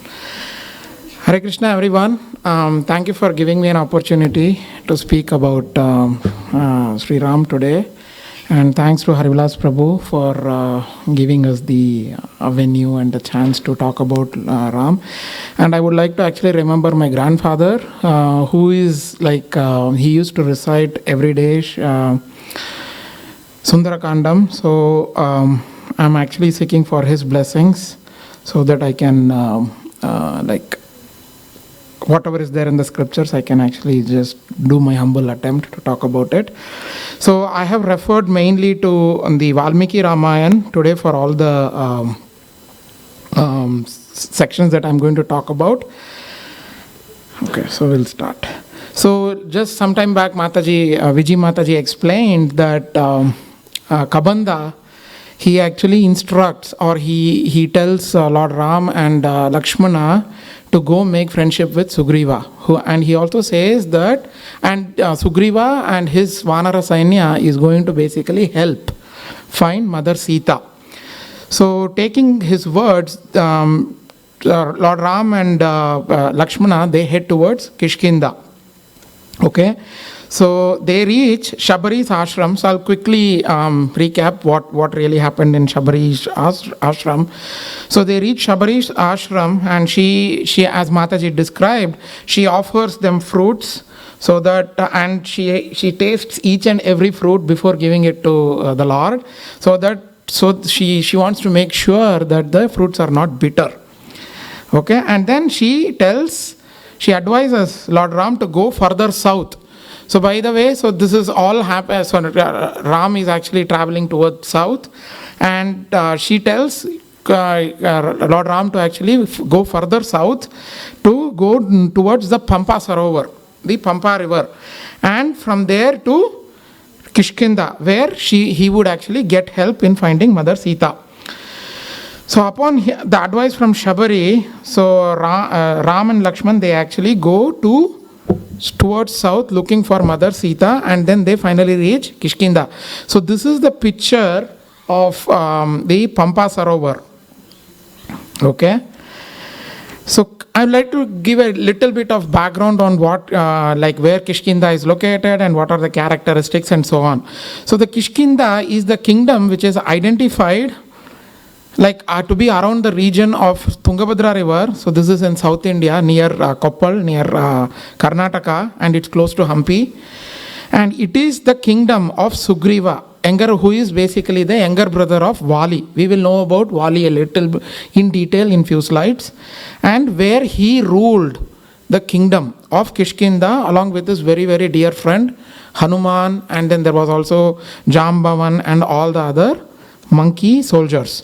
Hare Krishna, everyone. Thank you for giving me an opportunity to speak about Sri Ram today. And thanks to Harivilas Prabhu for giving us the venue and the chance to talk about Ram. And I would like to actually remember my grandfather, who is like, he used to recite every day Sundarakandam. So I'm actually seeking for his blessings so that I can, like, whatever is there in the scriptures, I can actually just do my humble attempt to talk about it. So I have referred mainly to the Valmiki Ramayana today for all the sections that I'm going to talk about. Okay, so we'll start. So just some time back, Vijay Mataji explained that Kabanda, he actually instructs, or he tells Lord Ram and Lakshmana to go make friendship with Sugriva. And he also says that, and Sugriva and his Vanara Sainya is going to basically help find Mother Sita. So taking his words, Lord Ram and Lakshmana, they head towards Kishkinda. Okay, so they reach Shabari's ashram. So I'll quickly recap what really happened in Shabari's ashram. So they reach Shabari's ashram, and she as Mataji described, she offers them fruits, so that and she tastes each and every fruit before giving it to the Lord, so she wants to make sure that the fruits are not bitter. Okay, and then she advises Lord Ram to go further south. So by the way, so this is all happen. So Ram is actually traveling towards south, and she tells Lord Ram to actually go further south, to go towards the Pampa Sarovar, the Pampa river, and from there to Kishkinda, where he would actually get help in finding Mother Sita. So upon the advice from Shabari, so Ram and Lakshman, they actually go towards south looking for Mother Sita, and then they finally reach Kishkinda. So this is the picture of the Pampa Sarovar. Okay. So I'd like to give a little bit of background on what, like where Kishkinda is located and what are the characteristics and so on. So the Kishkinda is the kingdom which is identified to be around the region of Tungabhadra river. So this is in South India, near Koppal, near Karnataka, and it's close to Hampi. And it is the kingdom of Sugriva, who is basically the younger brother of Vali. We will know about Vali a little in detail in few slides. And where he ruled the kingdom of Kishkinda along with his very, very dear friend Hanuman, and then there was also Jambavan and all the other monkey soldiers.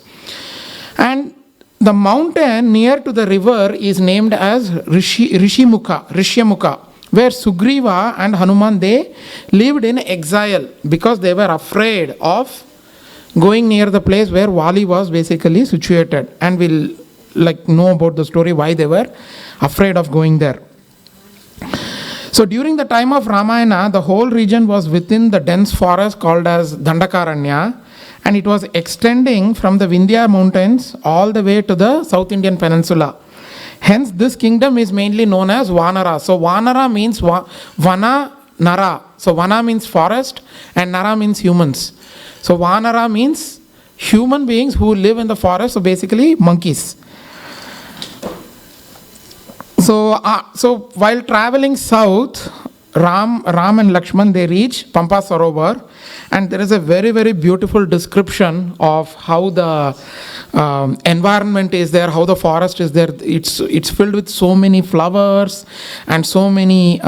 And the mountain near to the river is named as Rishyamukha, where Sugriva and Hanuman, they lived in exile because they were afraid of going near the place where Vali was basically situated. And we'll know about the story why they were afraid of going there. So during the time of Ramayana, the whole region was within the dense forest called as Dandakaranya, and it was extending from the Vindhya mountains all the way to the South Indian peninsula. Hence, this kingdom is mainly known as Vanara. So Vanara means Vana Nara. So Vana means forest and Nara means humans. So Vanara means human beings who live in the forest, so basically monkeys. So while traveling south, Ram and Lakshman, they reach Pampa Sarovar, and there is a very, very beautiful description of how the environment is there, how the forest is there. It's filled with so many flowers and so many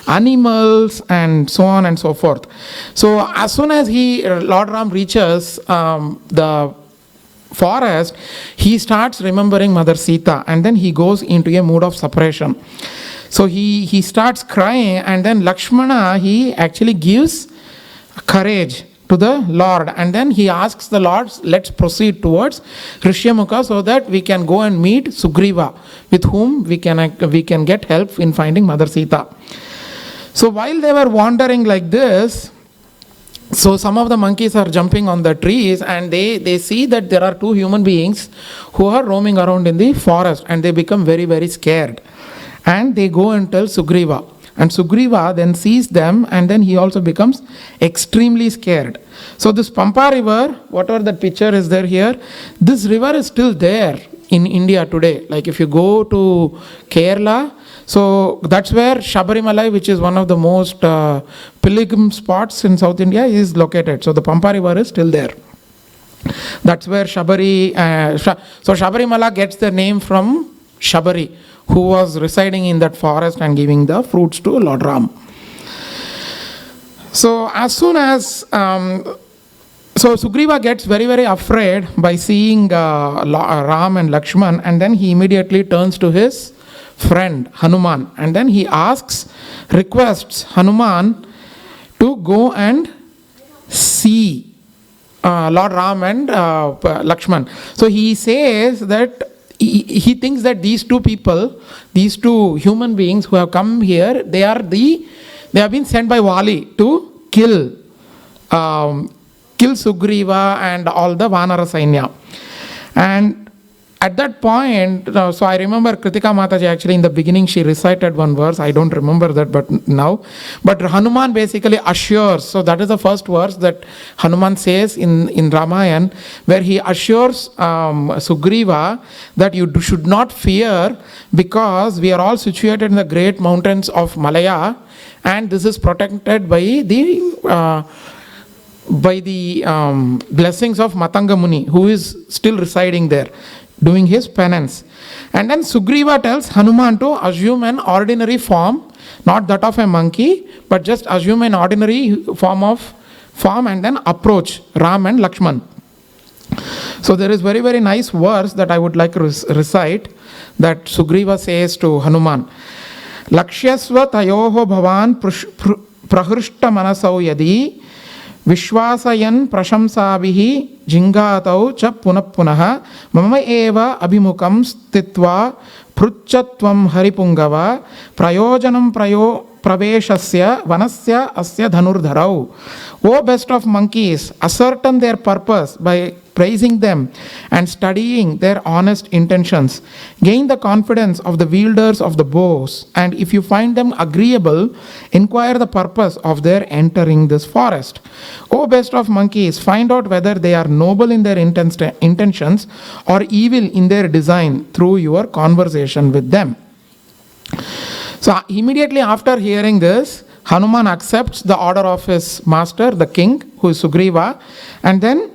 animals and so on and so forth. So as soon as Lord Ram reaches the forest, he starts remembering Mother Sita, and then he goes into a mood of separation. So he starts crying, and then Lakshmana, he actually gives courage to the Lord, and then he asks the Lord, let's proceed towards Rishyamukha so that we can go and meet Sugriva, with whom we can get help in finding Mother Sita. So while they were wandering like this, so some of the monkeys are jumping on the trees, and they see that there are two human beings who are roaming around in the forest, and they become very, very scared. And they go and tell Sugriva. And Sugriva then sees them, and then he also becomes extremely scared. So this Pampa river, whatever that picture is there here, this river is still there in India today. Like if you go to Kerala, so that's where Shabarimalai, which is one of the most pilgrim spots in South India, is located. So the Pampa river is still there. That's where so Shabarimala gets the name from Shabari, who was residing in that forest and giving the fruits to Lord Ram. So as soon as so Sugriva gets very, very afraid by seeing Ram and Lakshman, and then he immediately turns to his friend Hanuman, and then he requests Hanuman to go and see Lord Ram and Lakshman. So he says that he thinks that these two people, these two human beings who have come here, they have been sent by Vali to kill kill Sugriva and all the Vanara Sainya. And at that point, so I remember Kritika Mataji actually in the beginning she recited one verse, I don't remember that but Hanuman basically assures, so that is the first verse that Hanuman says in Ramayana, where he assures Sugriva that you should not fear because we are all situated in the great mountains of Malaya and this is protected by the blessings of Matanga Muni, who is still residing there, doing his penance. And then Sugriva tells Hanuman to assume an ordinary form, not that of a monkey, but just assume an ordinary form and then approach Ram and Lakshman. So there is very, very nice verse that I would like to recite that Sugriva says to Hanuman. Lakshyasva tayoho bhavan prahrishta manasau yadi Vishwasayan prashamsabihi jingatau cha punah mama eva abhimukam stitva pruchatvam haripungava prayojanam praveshasya vanasya asya dhanurdharau. O best of monkeys, ascertain their purpose by praising them and studying their honest intentions. Gain the confidence of the wielders of the bows, and if you find them agreeable, inquire the purpose of their entering this forest. O best of monkeys, find out whether they are noble in their intentions or evil in their design through your conversation with them. So immediately after hearing this, Hanuman accepts the order of his master, the king, who is Sugriva, and then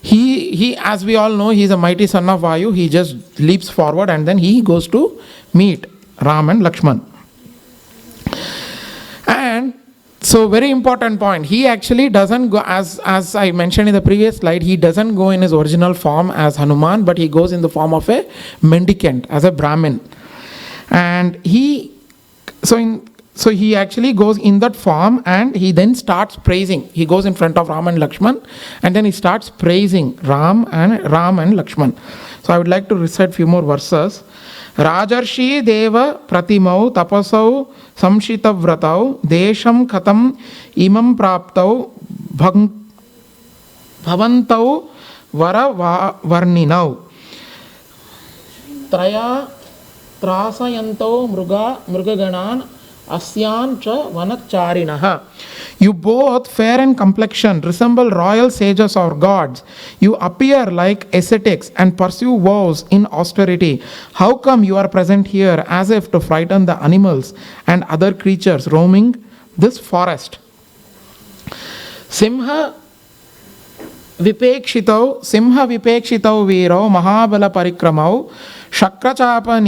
he, as we all know, he is a mighty son of Vayu. He just leaps forward and then he goes to meet Ram and Lakshman. And so very important point, he actually doesn't go, as I mentioned in the previous slide, he doesn't go in his original form as Hanuman, but he goes in the form of a mendicant, as a Brahmin. And so he actually goes in that form and he then starts praising. He goes in front of Ram and Lakshman and then he starts praising Ram and Lakshman. So I would like to recite few more verses. Rajarshi deva pratimau tapasau samshita vratau desham khatam imam praptau bhavantau vara varninau traya trasayanto mrugaganan asyan cha vanacharinaha. You both, fair in complexion, resemble royal sages or gods. You appear like ascetics and pursue vows in austerity. How come you are present here as if to frighten the animals and other creatures roaming this forest? Simha vipekshitau veerau mahabala parikramau Shakrachapa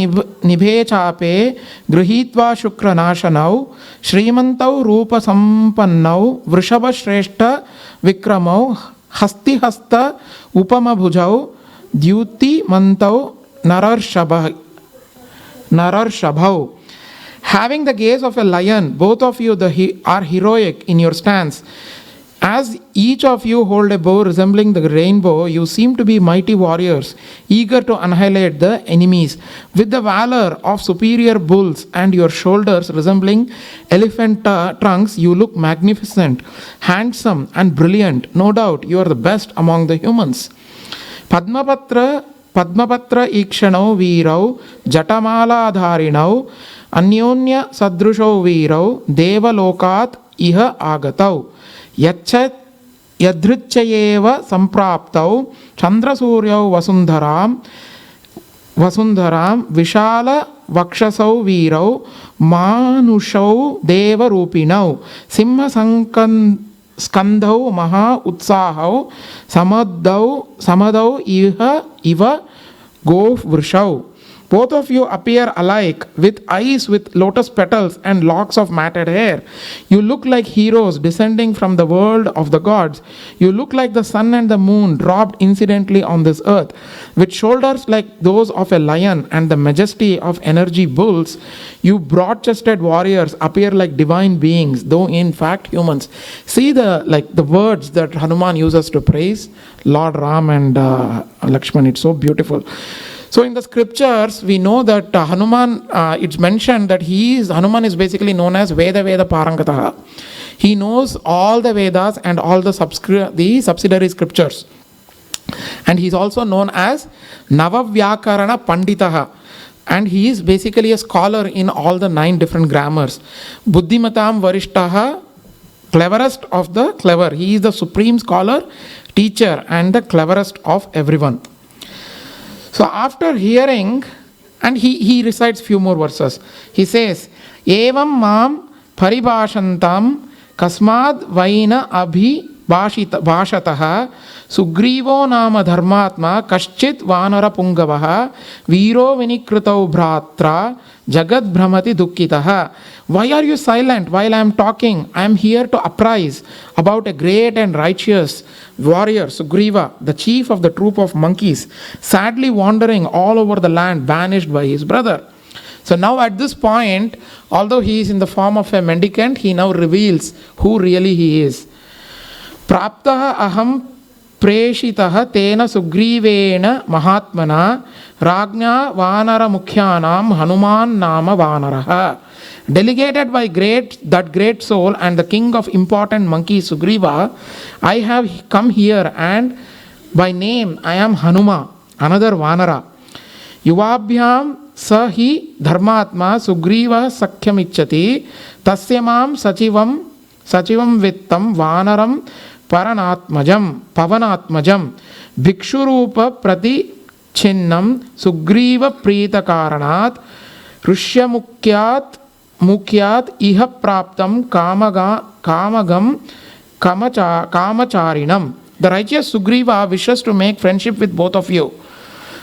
nibhe chape grihitva shukranashanau Shrimantau rupa sampannau Vrishabha shreshta vikramau Hasti hasta upama bhujau Dyuti mantau nararshabhau. Having the gaze of a lion, both of you are heroic in your stance. As each of you hold a bow resembling the rainbow, you seem to be mighty warriors, eager to annihilate the enemies. With the valor of superior bulls and your shoulders resembling elephant trunks, you look magnificent, handsome and brilliant. No doubt you are the best among the humans. Padmapatra ikshanau veerau jatamala dharinau anyonya sadrushau veerau devalokat iha agatau. Yadhrichayeva sampraptau chandrasuryau vasundharam vishala vakshasau veerau manushau deva rupinau simha skandhau maha utsahau samadau iva go vrishau. Both of you appear alike, with eyes with lotus petals and locks of matted hair. You look like heroes descending from the world of the gods. You look like the sun and the moon dropped incidentally on this earth. With shoulders like those of a lion and the majesty of energy bulls, you broad-chested warriors appear like divine beings, though in fact humans. See the words that Hanuman uses to praise Lord Ram and Lakshman. It's so beautiful. So in the scriptures, we know that Hanuman, it's mentioned that Hanuman is basically known as Veda Parangataha. He knows all the Vedas and all the subsidiary scriptures. And he's also known as Navavyakarana Panditaha. And he is basically a scholar in all the 9 different grammars. Buddhimatam Varishtaha, cleverest of the clever. He is the supreme scholar, teacher, and the cleverest of everyone. So after hearing, and he recites few more verses. He says, Evam mam paribhashantam kasmad vaina abhi bhashataha sugrivo nama dharmatma kaschit vanara pungavaha viro vinikritau bhratra jagad brahmati dukkitaha. Why are you silent while I am talking? I am here to apprise about a great and righteous warrior, Sugriva, the chief of the troop of monkeys, sadly wandering all over the land, banished by his brother. So now at this point, although he is in the form of a mendicant, he now reveals who really he is. Praptaha aham preshitaha tena sugrivena mahatmana ragnya vanara mukhyanam hanuman nama vanaraha. Delegated by that great soul and the king of important monkey Sugriva, I have come here, and by name I am Hanuma, another Vanara. Yuvabhyam sahi dharmatma Sugriva sakhyamichati tasyamam sachivam vittam vanaram pavanatmajam bhikshurupa prati chinnam Sugriva prita karanat Mukyat iha praptam kamagam kamacharinam. The righteous Sugriva wishes to make friendship with both of you.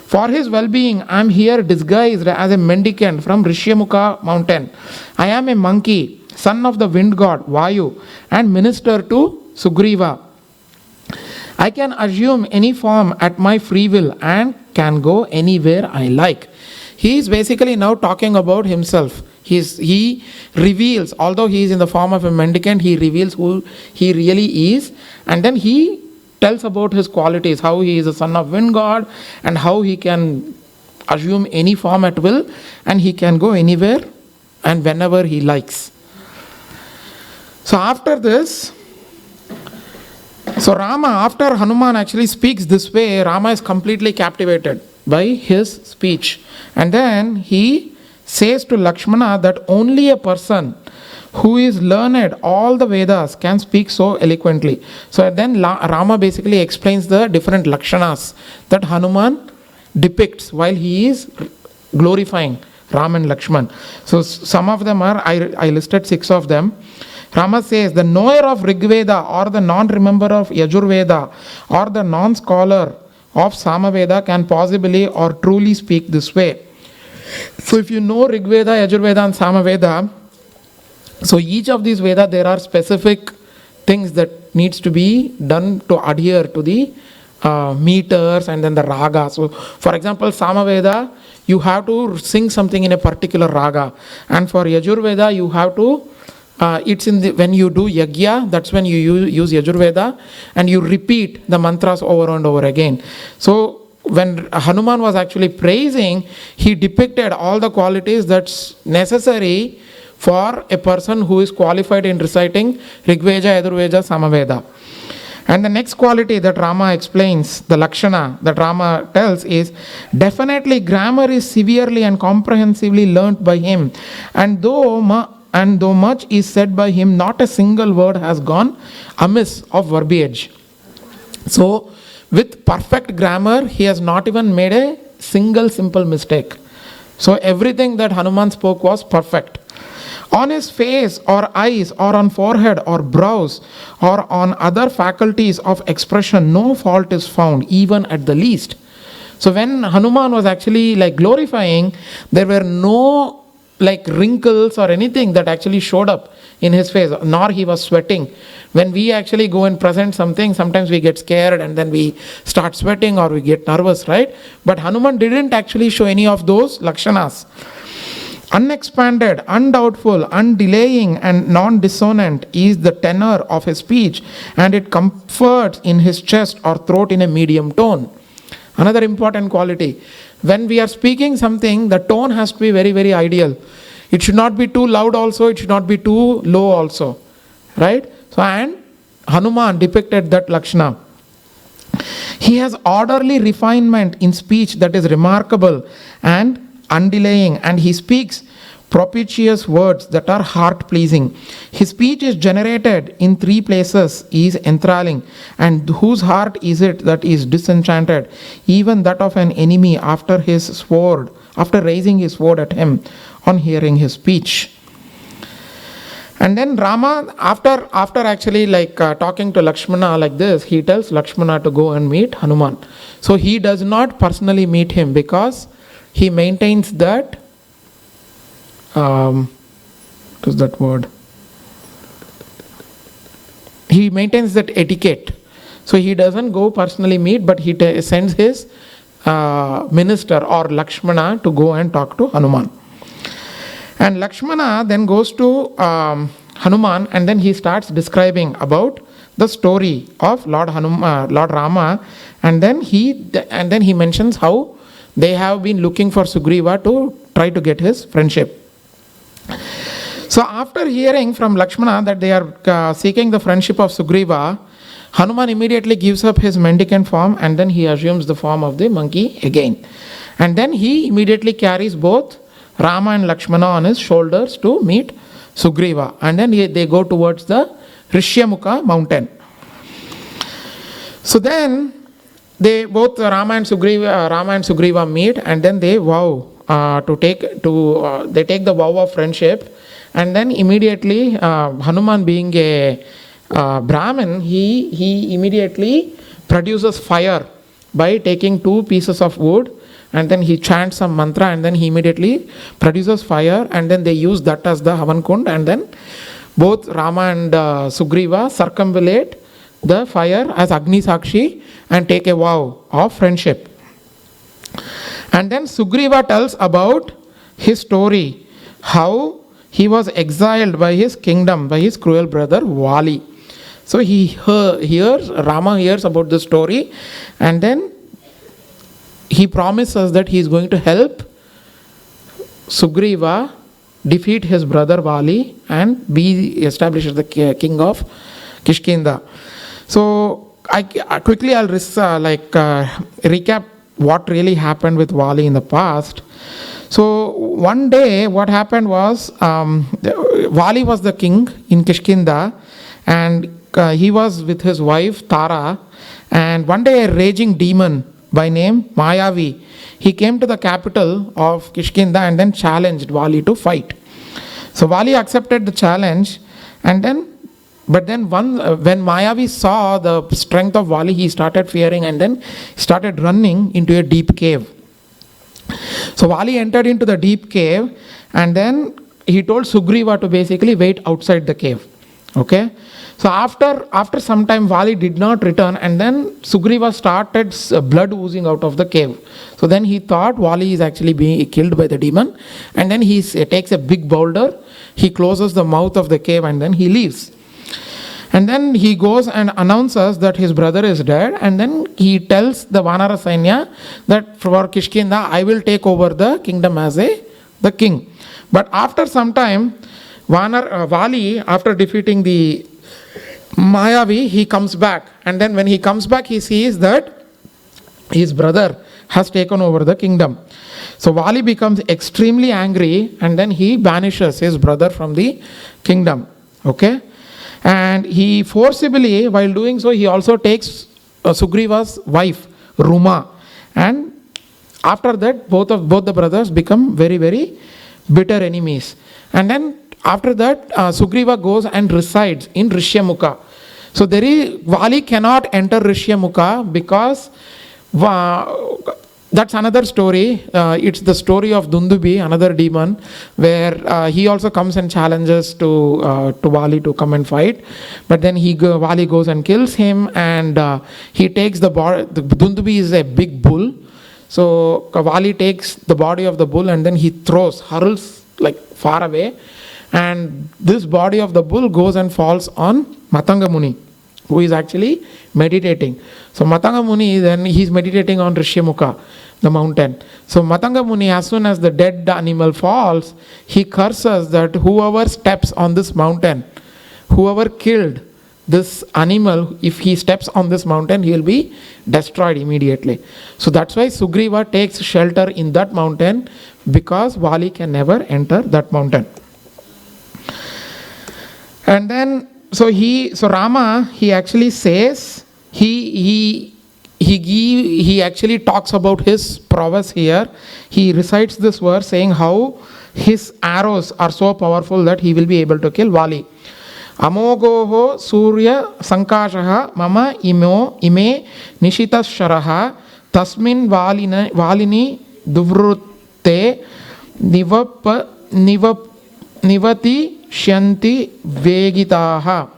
For his well-being, I am here disguised as a mendicant from Rishyamukha mountain. I am a monkey, son of the wind god Vayu, and minister to Sugriva. I can assume any form at my free will and can go anywhere I like. He is basically now talking about himself. He reveals, although he is in the form of a mendicant, he reveals who he really is, and then he tells about his qualities, how he is a son of wind god, and how he can assume any form at will, and he can go anywhere and whenever he likes. So after this, Rama, after Hanuman actually speaks this way, Rama is completely captivated by his speech, and then he says to Lakshmana that only a person who is learned all the Vedas can speak so eloquently. So then Rama basically explains the different Lakshanas that Hanuman depicts while he is glorifying Ram and Lakshman. So some of them are, I listed 6 of them. Rama says, the knower of Rigveda or the non-remember of Yajurveda or the non-scholar of Samaveda can possibly or truly speak this way. So if you know Rigveda, Yajurveda and Samaveda, so each of these Veda, there are specific things that needs to be done to adhere to the meters and then the raga. So for example, Samaveda, you have to sing something in a particular raga. And for Yajurveda, you have to, it's in the, when you do Yagya, that's when you use Yajurveda, and you repeat the mantras over and over again. So when Hanuman was actually praising, he depicted all the qualities that's necessary for a person who is qualified in reciting Rigveda, Yajurveda, Samaveda. And the next quality that Rama explains, the Lakshana that Rama tells is, definitely grammar is severely and comprehensively learnt by him. And though much is said by him, not a single word has gone amiss of verbiage. So with perfect grammar, he has not even made a single simple mistake. So everything that Hanuman spoke was perfect. On his face or eyes or on forehead or brows or on other faculties of expression, no fault is found, even at the least. So when Hanuman was actually glorifying, there were no wrinkles or anything that actually showed up in his face, nor he was sweating. When we actually go and present something, sometimes we get scared and then we start sweating or we get nervous, right? But Hanuman didn't actually show any of those lakshanas. Unexpanded, undoubtful, undelaying and non-dissonant is the tenor of his speech, and it comforts in his chest or throat in a medium tone. Another important quality. When we are speaking something, the tone has to be very, very ideal. It should not be too loud also, it should not be too low also. right? So, and Hanuman depicted that Lakshana. He has orderly refinement in speech that is remarkable and undelaying, and he speaks propitious words that are heart-pleasing. His speech is generated in 3 places, is enthralling, and whose heart is it that is disenchanted? Even that of an enemy after raising his sword at him on hearing his speech. And then Rama, after actually talking to Lakshmana like this, he tells Lakshmana to go and meet Hanuman. So he does not personally meet him because he maintains that, what is that word? He maintains that etiquette. So he doesn't go personally meet, but he sends his minister or Lakshmana to go and talk to Hanuman. And Lakshmana then goes to Hanuman, and then he starts describing about the story of Lord Rama, and then he mentions how they have been looking for Sugriva to try to get his friendship. So after hearing from Lakshmana that they are seeking the friendship of Sugriva, Hanuman immediately gives up his mendicant form, and then he assumes the form of the monkey again. And then he immediately carries both Rama and Lakshmana on his shoulders to meet Sugriva. And then they go towards the Rishyamukha mountain. So then both Rama and Sugriva meet, and then they vow they take the vow of friendship. And then immediately Hanuman, being a Brahmin, he immediately produces fire by taking 2 pieces of wood, and then he chants some mantra, and then he immediately produces fire, and then they use that as the Havan Kund, and then both Rama and Sugriva circumvallate the fire as Agni Sakshi and take a vow of friendship. And then Sugriva tells about his story, how he was exiled by his kingdom, by his cruel brother Vali. So Rama hears about the story, and then he promises that he is going to help Sugriva defeat his brother Vali and be established as the king of Kishkinda. So I'll recap what really happened with Vali in the past. So one day what happened was, Vali was the king in Kishkinda, and he was with his wife Tara, and one day a raging demon by name Mayavi, he came to the capital of Kishkinda and then challenged Vali to fight. So Vali accepted the challenge, and then when Mayavi saw the strength of Vali, he started fearing and then started running into a deep cave. So Vali entered into the deep cave, and then he told Sugriva to basically wait outside the cave. Okay. So after some time, Vali did not return, and then Sugriva started blood oozing out of the cave. So then he thought Vali is actually being killed by the demon, and then he takes a big boulder, he closes the mouth of the cave, and then he leaves. And then he goes and announces that his brother is dead, and then he tells the Vanara Sainya that for Kishkinda, I will take over the kingdom as the king. But after some time, Vali, after defeating the Mayavi, he comes back, and then when he comes back, he sees that his brother has taken over the kingdom. So Vali becomes extremely angry, and then he banishes his brother from the kingdom. Okay, and he forcibly, while doing so, he also takes Sugriva's wife Ruma, and after that, both the brothers become very, very bitter enemies. And then after that, Sugriva goes and resides in Rishyamukha. So Vali cannot enter Rishyamukha because that's another story. It's the story of Dundubi, another demon, where he also comes and challenges to Vali to come and fight. But then Vali goes and kills him, and he takes the body. Dundubi is a big bull. So Vali takes the body of the bull, and then he hurls like far away. And this body of the bull goes and falls on Matanga Muni, who is actually meditating. So Matanga Muni, then he's meditating on Rishyamukha, the mountain. So Matanga Muni, as soon as the dead animal falls, he curses that whoever steps on this mountain whoever killed this animal, if he steps on this mountain, he will be destroyed immediately. So that's why Sugriva takes shelter in that mountain, because Vali can never enter that mountain. And then, so Rama, he actually says, he actually talks about his prowess here. He recites this verse saying how his arrows are so powerful that he will be able to kill Vali. Amogoho Surya Sankashaha Mama ime Nishitasharaha Tasmin Valini Duvrutte Nivati Shanti Vegitaha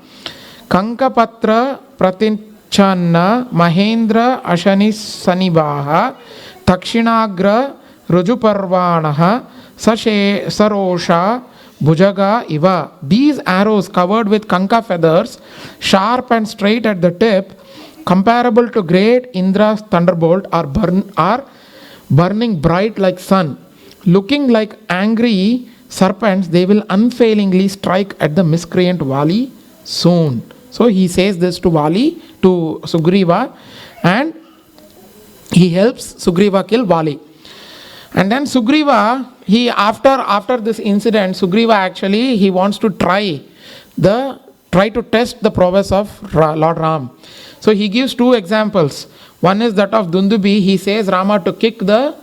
Kankapatra Pratinchana Mahendra Ashani Sanibaha Takshinagra Rujuparvanaha Sarosha Bhujaga Iva. These arrows covered with kanka feathers, sharp and straight at the tip, comparable to great Indra's thunderbolt, are burning bright like sun. Looking like angry serpents, they will unfailingly strike at the miscreant Vali soon. So he says this to Sugriva, and he helps Sugriva kill Vali. And then Sugriva, after this incident, Sugriva actually, he wants to try to test the prowess of Lord Ram. So he gives two examples. One is that of Dundubi. He says Rama to kick the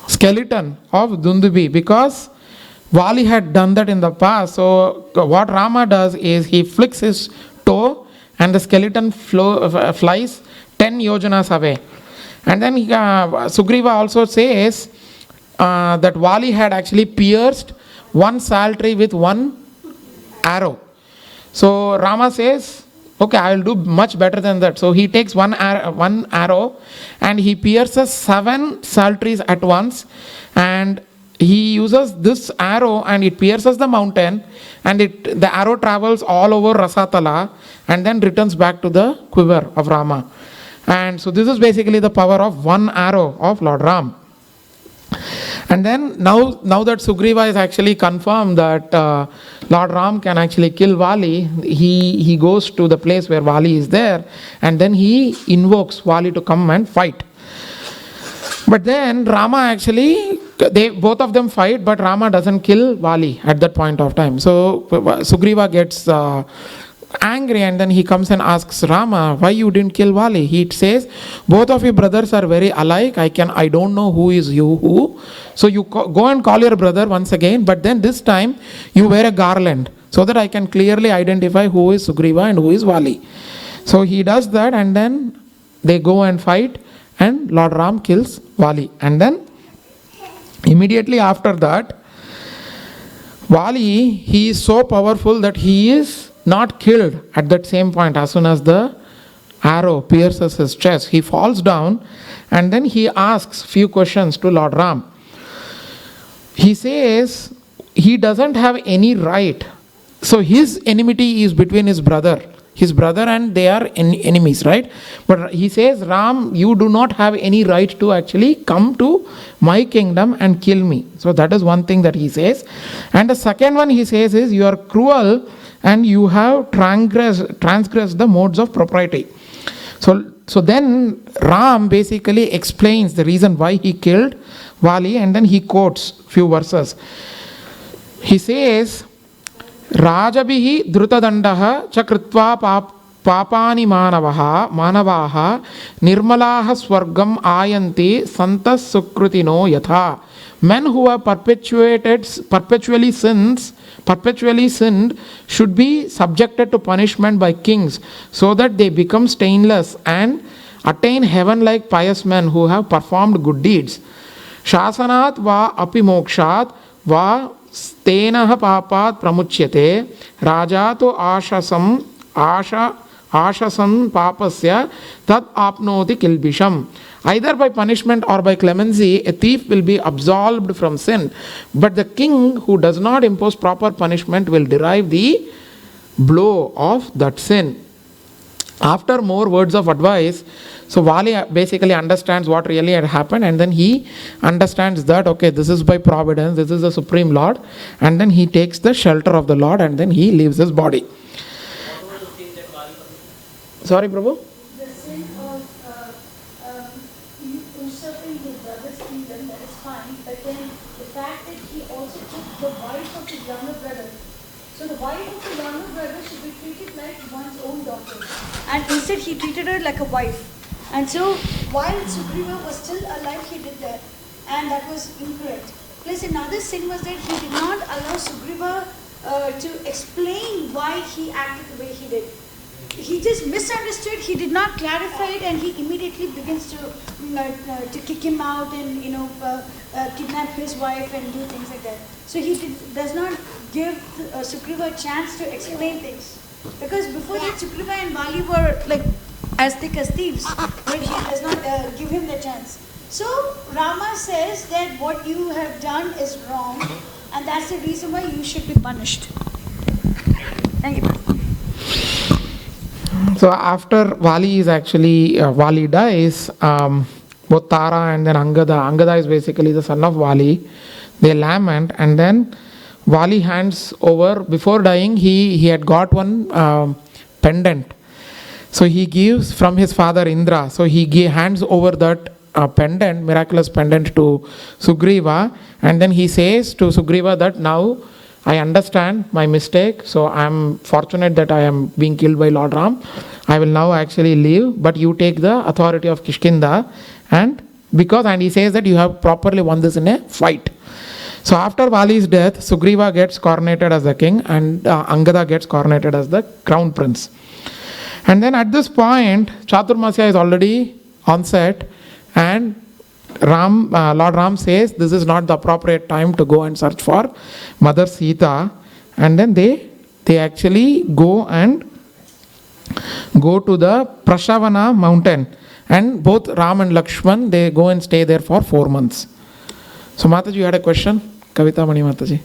skeleton of Dundubi, because Vali had done that in the past. So what Rama does is he flicks his toe and the skeleton flies 10 yojanas away. And then Sugriva also says that Vali had actually pierced one sal tree with one arrow. So Rama says, okay, I will do much better than that. So he takes one arrow and he pierces 7 sal trees at once, and he uses this arrow and it pierces the mountain, and the arrow travels all over Rasatala and then returns back to the quiver of Rama. And so this is basically the power of one arrow of Lord Ram. And then now that Sugriva is actually confirmed that Lord Ram can actually kill Vali, he goes to the place where Vali is there, and then he invokes Vali to come and fight. But then Rama actually, both of them fight, but Rama doesn't kill Vali at that point of time. So Sugriva gets angry, and then he comes and asks Rama, why you didn't kill Vali? He says, both of your brothers are very alike. I don't know who is who. So you go and call your brother once again, but then this time you wear a garland so that I can clearly identify who is Sugriva and who is Vali. So he does that, and then they go and fight, and Lord Ram kills Vali. And then immediately after that, Vali, he is so powerful that he is not killed at that same point. As soon as the arrow pierces his chest, he falls down, and then he asks few questions to Lord Ram. He says he doesn't have any right. So his enmity is between his brother and they are enemies, right? But he says, Ram, you do not have any right to actually come to my kingdom and kill me. So that is one thing that he says. And the second one he says is, you are cruel and you have transgressed the modes of propriety. So then Ram basically explains the reason why he killed Vali, and then he quotes few verses. He says, Rajabihi drutadandaha chakritva papani manavaha nirmalaha swargam ayanti santas sukrutino yatha. Men who have perpetually sinned should be subjected to punishment by kings, so that they become stainless and attain heaven like pious men who have performed good deeds. Shasanat va api mokshat va stenaha papat pramuchyate rajato ashasam papasya tad apnoti kilbisham. Either by punishment or by clemency, a thief will be absolved from sin. But the king who does not impose proper punishment will derive the blow of that sin. After more words of advice, So Vali basically understands what really had happened, and then he understands that, okay, this is by providence, this is the Supreme Lord, and then he takes the shelter of the Lord, and then he leaves his body. Sorry, Prabhu?
The sin of usurping his brother's kingdom, that is fine, but then the fact that he also took the wife of his younger brother. So the wife of the younger brother should be treated like one's own daughter. And instead he treated her like a wife. And so while Sugriva was still alive, he did that. And that was incorrect. Plus another sin was that he did not allow Sugriva to explain why he acted the way he did. He just misunderstood, he did not clarify it, and he immediately begins to kick him out and kidnap his wife and do things like that. So he does not give Sugriva a chance to explain things. Because before that, Sugriva and Vali were like as thick as thieves, but he does not give him the chance. So Rama says that what you have done is wrong, and that's the reason why you should be punished. Thank you.
So after Vali dies, both Tara and then Angada is basically the son of Vali. They lament, and then Vali hands over, before dying, he had got one pendant. So he gives from his father Indra. So he hands over that pendant, miraculous pendant, to Sugriva, and then he says to Sugriva that now I understand my mistake, so I am fortunate that I am being killed by Lord Ram. I will now actually leave, but you take the authority of Kishkinda, and he says that you have properly won this in a fight. So after Vali's death, Sugriva gets coronated as the king, and Angada gets coronated as the crown prince. And then at this point, Chaturmasya is already on set, and Lord Ram says this is not the appropriate time to go and search for Mother Sita, and then they actually go to the Prashavana mountain, and both Ram and Lakshman, they go and stay there for 4 months. So Mataji, you had a question? Kavita Mani Mataji.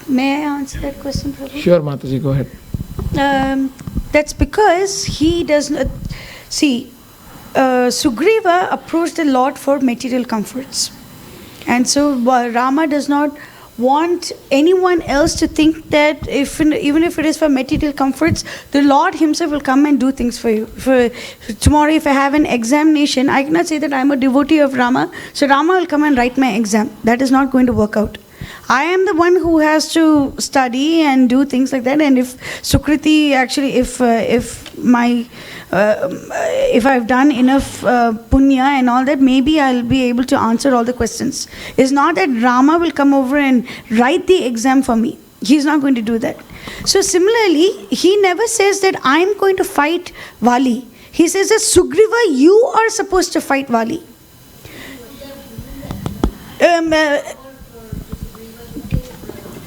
May I answer that question, Prabhu?
Sure, Mataji, go ahead.
That's because he does not see. Sugriva approached the Lord for material comforts, and so Rama does not want anyone else to think that even if it is for material comforts, the Lord himself will come and do things for you. For tomorrow, if I have an examination, I cannot say that I am a devotee of Rama, so Rama will come and write my exam. That is not going to work out. I am the one who has to study and do things like that. And if Sukriti actually, if I've done enough punya and all that, maybe I'll be able to answer all the questions. It's not that Rama will come over and write the exam for me. He's not going to do that. So similarly, he never says that I'm going to fight Vali. He says that Sugriva, you are supposed to fight Vali.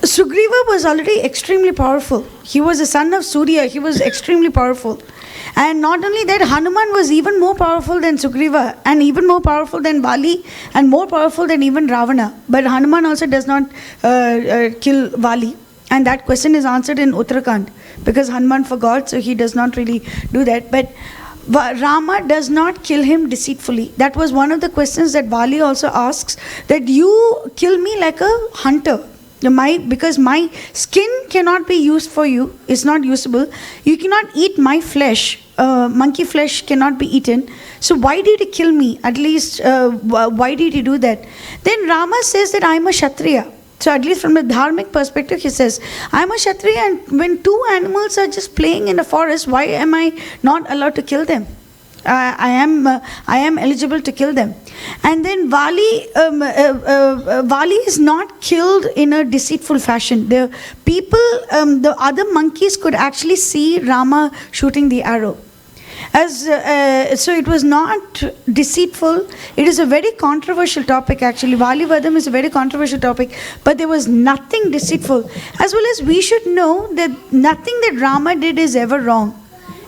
Sugriva was already extremely powerful. He was the son of Surya. He was extremely powerful. And not only that, Hanuman was even more powerful than Sugriva, and even more powerful than Vali, and more powerful than even Ravana. But Hanuman also does not kill Vali. And that question is answered in Uttarakhand, because Hanuman forgot, so he does not really do that. But Rama does not kill him deceitfully. That was one of the questions that Vali also asks, that you kill me like a hunter. Because my skin cannot be used for you, it's not usable. You cannot eat my flesh. Monkey flesh cannot be eaten. So why did you kill me? At least, why did you do that? Then Rama says that I am a Kshatriya. So at least from the dharmic perspective, he says, I am a Kshatriya, and when two animals are just playing in the forest, why am I not allowed to kill them? I am eligible to kill them. And then Vali is not killed in a deceitful fashion. The people, the other monkeys could actually see Rama shooting the arrow. So it was not deceitful. It is a very controversial topic actually. Vali Vadam is a very controversial topic, but there was nothing deceitful. As well as we should know that nothing that Rama did is ever wrong.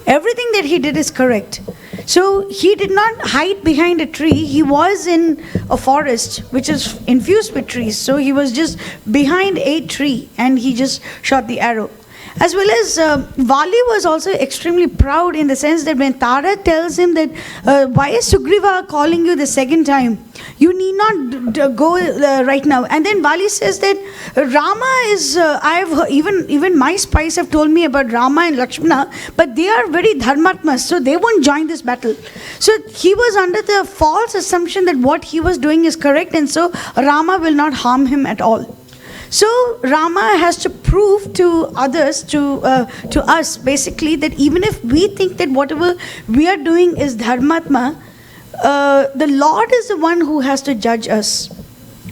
Everything that he did is correct. So he did not hide behind a tree. He was in a forest which is infused with trees. So he was just behind a tree and he just shot the arrow. As well as Vali was also extremely proud in the sense that when Tara tells him that why is Sugriva calling you the second time? You need not go right now. And then Vali says that Rama is, even my spies have told me about Rama and Lakshmana, but they are very dharmatmas, so they won't join this battle. So he was under the false assumption that what he was doing is correct, and so Rama will not harm him at all. So Rama has to prove to others, to us basically, that even if we think that whatever we are doing is dharmatma, the Lord is the one who has to judge us.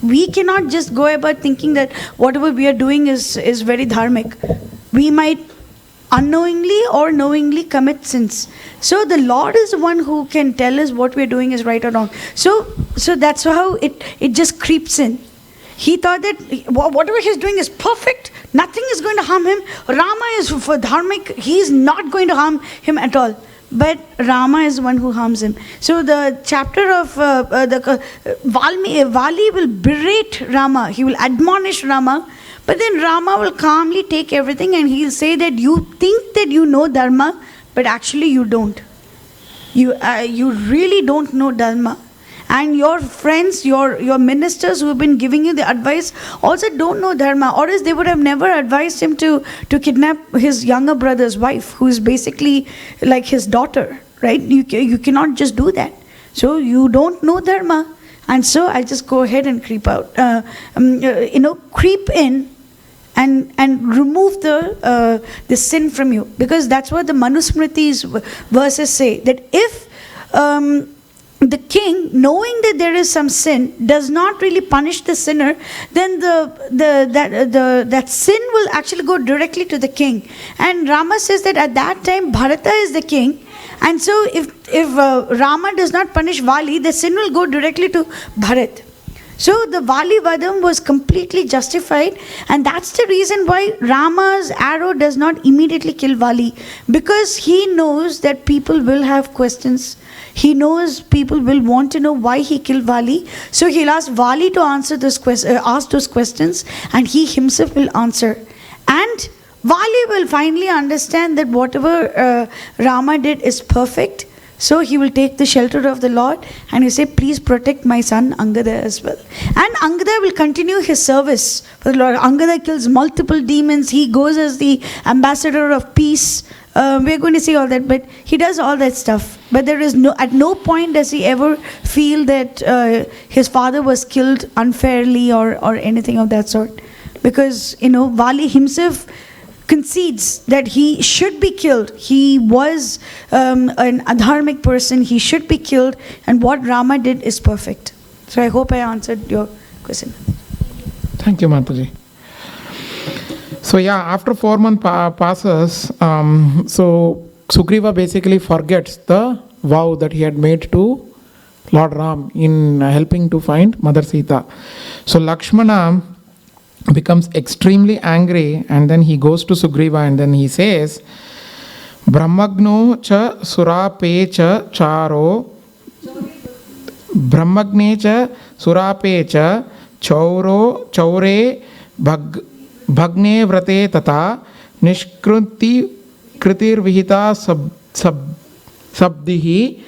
We cannot just go about thinking that whatever we are doing is very dharmic. We might unknowingly or knowingly commit sins. So the Lord is the one who can tell us what we are doing is right or wrong. So that's how it just creeps in. He thought that whatever he's doing is perfect, nothing is going to harm him. Rama is for dharmic, he is not going to harm him at all. But Rama is the one who harms him. So the chapter of Vali will berate Rama, he will admonish Rama, but then Rama will calmly take everything and he'll say that you think that you know Dharma, but actually you don't. You really don't know Dharma. And your friends, your ministers who have been giving you the advice also don't know Dharma, or else they would have never advised him to kidnap his younger brother's wife, who is basically like his daughter, right? You cannot just do that. So you don't know Dharma, and so I'll just go ahead and creep out, creep in and remove the sin from you, because that's what the Manusmriti's verses say, that if the king, knowing that there is some sin, does not really punish the sinner, then that sin will actually go directly to the king. And Rama says that at that time Bharata is the king, and so if Rama does not punish Vali, the sin will go directly to Bharat. So the Vali Vadam was completely justified, and that's the reason why Rama's arrow does not immediately kill Vali, because he knows that people will have questions. He knows people will want to know why he killed Vali. So he'll ask Vali to answer ask those questions, and he himself will answer. And Vali will finally understand that whatever Rama did is perfect. So he will take the shelter of the Lord and he say, please protect my son Angada as well. And Angada will continue his service for the Lord. Angada kills multiple demons. He goes as the ambassador of peace. We're going to see all that, but he does all that stuff. But there is at no point does he ever feel that his father was killed unfairly or anything of that sort. Because, Vali himself concedes that he should be killed. He was an adharmic person. He should be killed. And what Rama did is perfect. So I hope I answered your question.
Thank you, Mataji. So yeah, after 4 months passes, so Sugriva basically forgets the vow that he had made to Lord Ram in helping to find Mother Sita. So Lakshmana becomes extremely angry, and then he goes to Sugriva and then he says, Brahmagno cha surape cha charo Brahmagne cha surape cha chaure bhagne vrate tata nishkruti kritir vihita sabdihi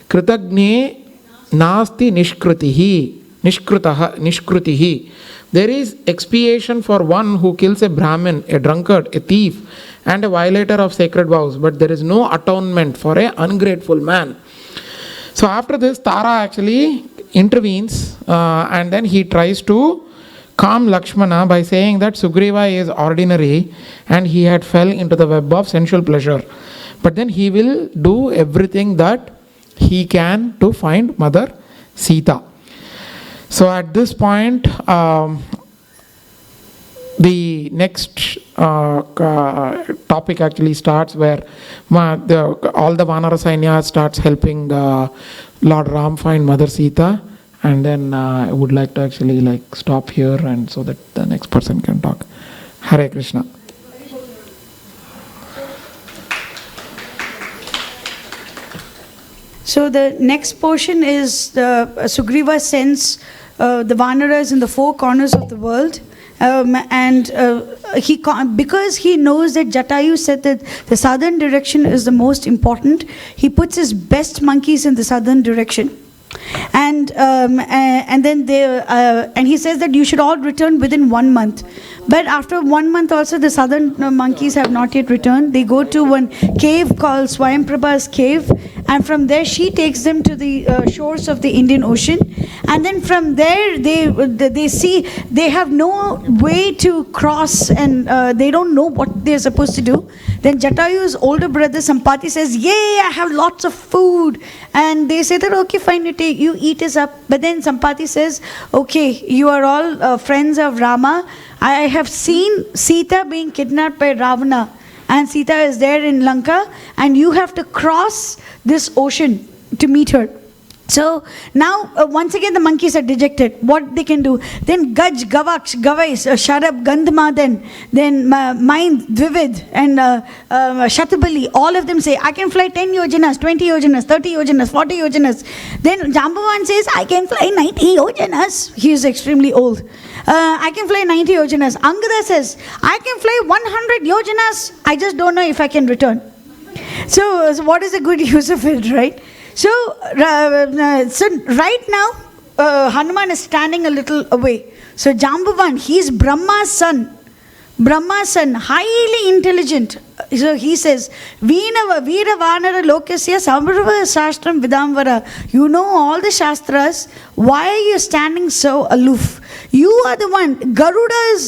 kritagne nasti nishkrutihi. There is expiation for one who kills a Brahmin, a drunkard, a thief, and a violator of sacred vows, but there is no atonement for an ungrateful man. So after this, Tara actually intervenes and then he tries to calm Lakshmana by saying that Sugriva is ordinary and he had fell into the web of sensual pleasure. But then he will do everything that he can to find Mother Sita. So at this point, the next topic actually starts where all the Vanara Sainya starts helping Lord Ram find Mother Sita. And then I would like to actually stop here and so that the next person can talk. Hare Krishna.
So the next portion is Sugriva sends the Vanaras in the 4 corners of the world. Because he knows that Jatayu said that the southern direction is the most important, he puts his best monkeys in the southern direction. And then he says that you should all return within 1 month. But after 1 month also, the southern monkeys have not yet returned. They go to one cave called Swayamprabha's cave, and from there she takes them to the shores of the Indian Ocean. And then from there they see they have no way to cross, and they don't know what they're supposed to do. Then Jatayu's older brother Sampati says, "Yay, I have lots of food." And they say that, "Okay, fine, you eat us up." But then Sampati says, "Okay, you are all friends of Rama. I have seen Sita being kidnapped by Ravana, and Sita is there in Lanka, and you have to cross this ocean to meet her." So now, once again, the monkeys are dejected. What they can do? Then Gaj, Gavaksh, Gavais, Sharab, Gandhamadan, then Mind, Dvivid, and Shatabali, all of them say, "I can fly 10 yojanas, 20 yojanas, 30 yojanas, 40 yojanas. Then Jambavan says, "I can fly 90 yojanas. He is extremely old. "I can fly 90 yojanas. Angada says, "I can fly 100 yojanas. I just don't know if I can return." So what is a good use of it, right? So right now, Hanuman is standing a little away. So Jambavan, he is Brahma's son. Brahma's son, highly intelligent. So he says, "Veera Vanara Lokasya Samrava Shastram Vidamvara." You know all the Shastras. Why are you standing so aloof? You are the one. Garuda's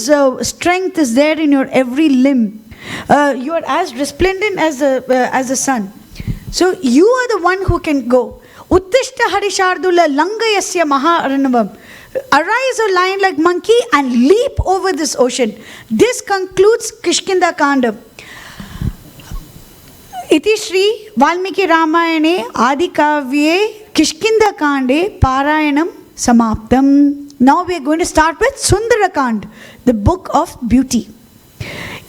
strength is there in your every limb. You are as resplendent as the sun. So you are the one who can go. Uttishta Harishardula Langayasya Maha Aranavam. Arise, O lion like monkey, and leap over this ocean. This concludes Kishkinda Kanda. Iti Shri Valmiki Ramayane Adikavye Kishkinda Kande Parayanam Samaptam. Now we are going to start with Sundarakand, the book of beauty.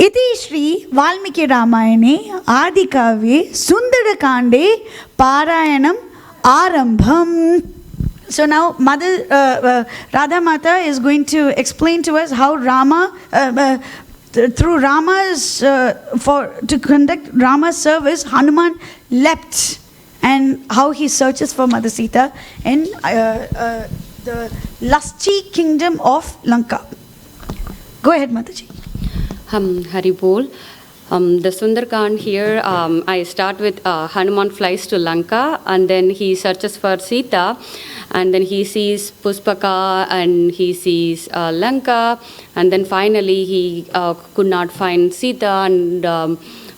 Iti Shri Valmiki Ramayane Adikavye Sundarakande Parayanam Arambham. So now Mother Radha Mata is going to explain to us how Rama, through Rama's, to conduct Rama's service, Hanuman leapt, and how he searches for Mother Sita in the lusty kingdom of Lanka. Go ahead, Mataji.
Hari Bol. The Sundarkand here, I start with Hanuman flies to Lanka, and then he searches for Sita, and then he sees Puspaka, and he sees Lanka, and then finally he could not find Sita and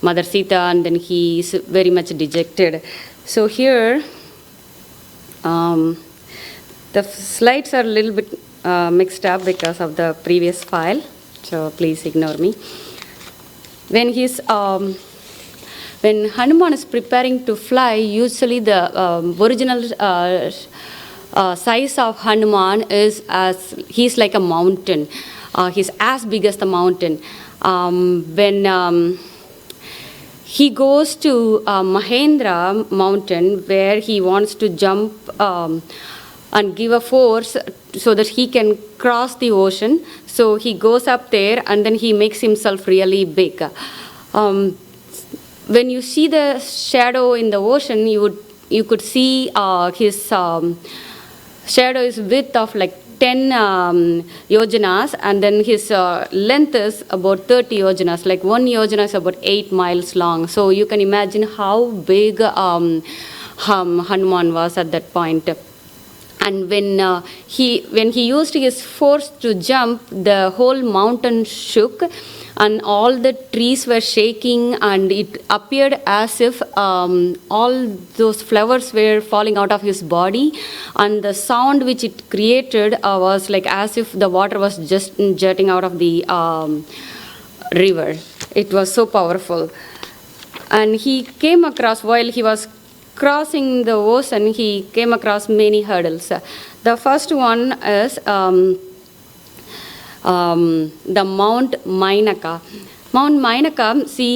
Mother Sita, and then he is very much dejected. So here, the slides are a little bit mixed up because of the previous file, so please ignore me. When Hanuman is preparing to fly, usually the original size of Hanuman is he's like a mountain. He's as big as the mountain. When he goes to Mahendra mountain, where he wants to jump and give a force so that he can cross the ocean. So he goes up there and then he makes himself really big. When you see the shadow in the ocean, you could see his shadow is width of like 10 yojanas, and then his length is about 30 yojanas. Like 1 yojana is about 8 miles long. So you can imagine how big Hanuman was at that point. And when he used his force to jump, the whole mountain shook, and all the trees were shaking, and it appeared as if all those flowers were falling out of his body, and the sound which it created was like as if the water was just jetting out of the river. It was so powerful. And he came across, while he was crossing the ocean, he came across many hurdles. The first one is the Mount Mainaka. Mount Mainaka, she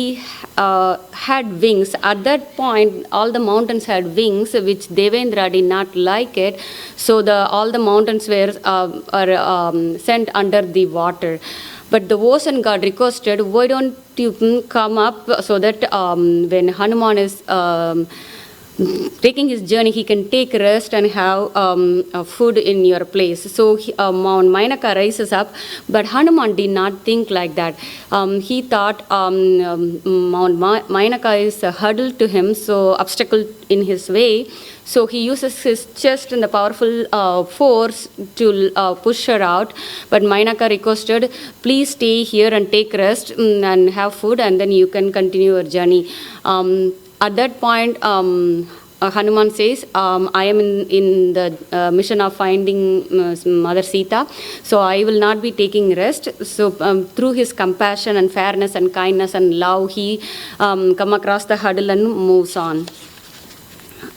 had wings. At that point, all the mountains had wings, which Devendra did not like it. So all the mountains were sent under the water. But the ocean god requested, why don't you come up so that when Hanuman is taking his journey, he can take rest and have food in your place. So Mount Mainaka rises up, but Hanuman did not think like that. He thought Mount Mainaka is a hurdle to him, so obstacle in his way. So he uses his chest and the powerful force to push her out. But Mainaka requested, please stay here and take rest and have food, and then you can continue your journey. At that point, Hanuman says, I am in the mission of finding Mother Sita, so I will not be taking rest. So through his compassion and fairness and kindness and love, he come across the hurdle and moves on.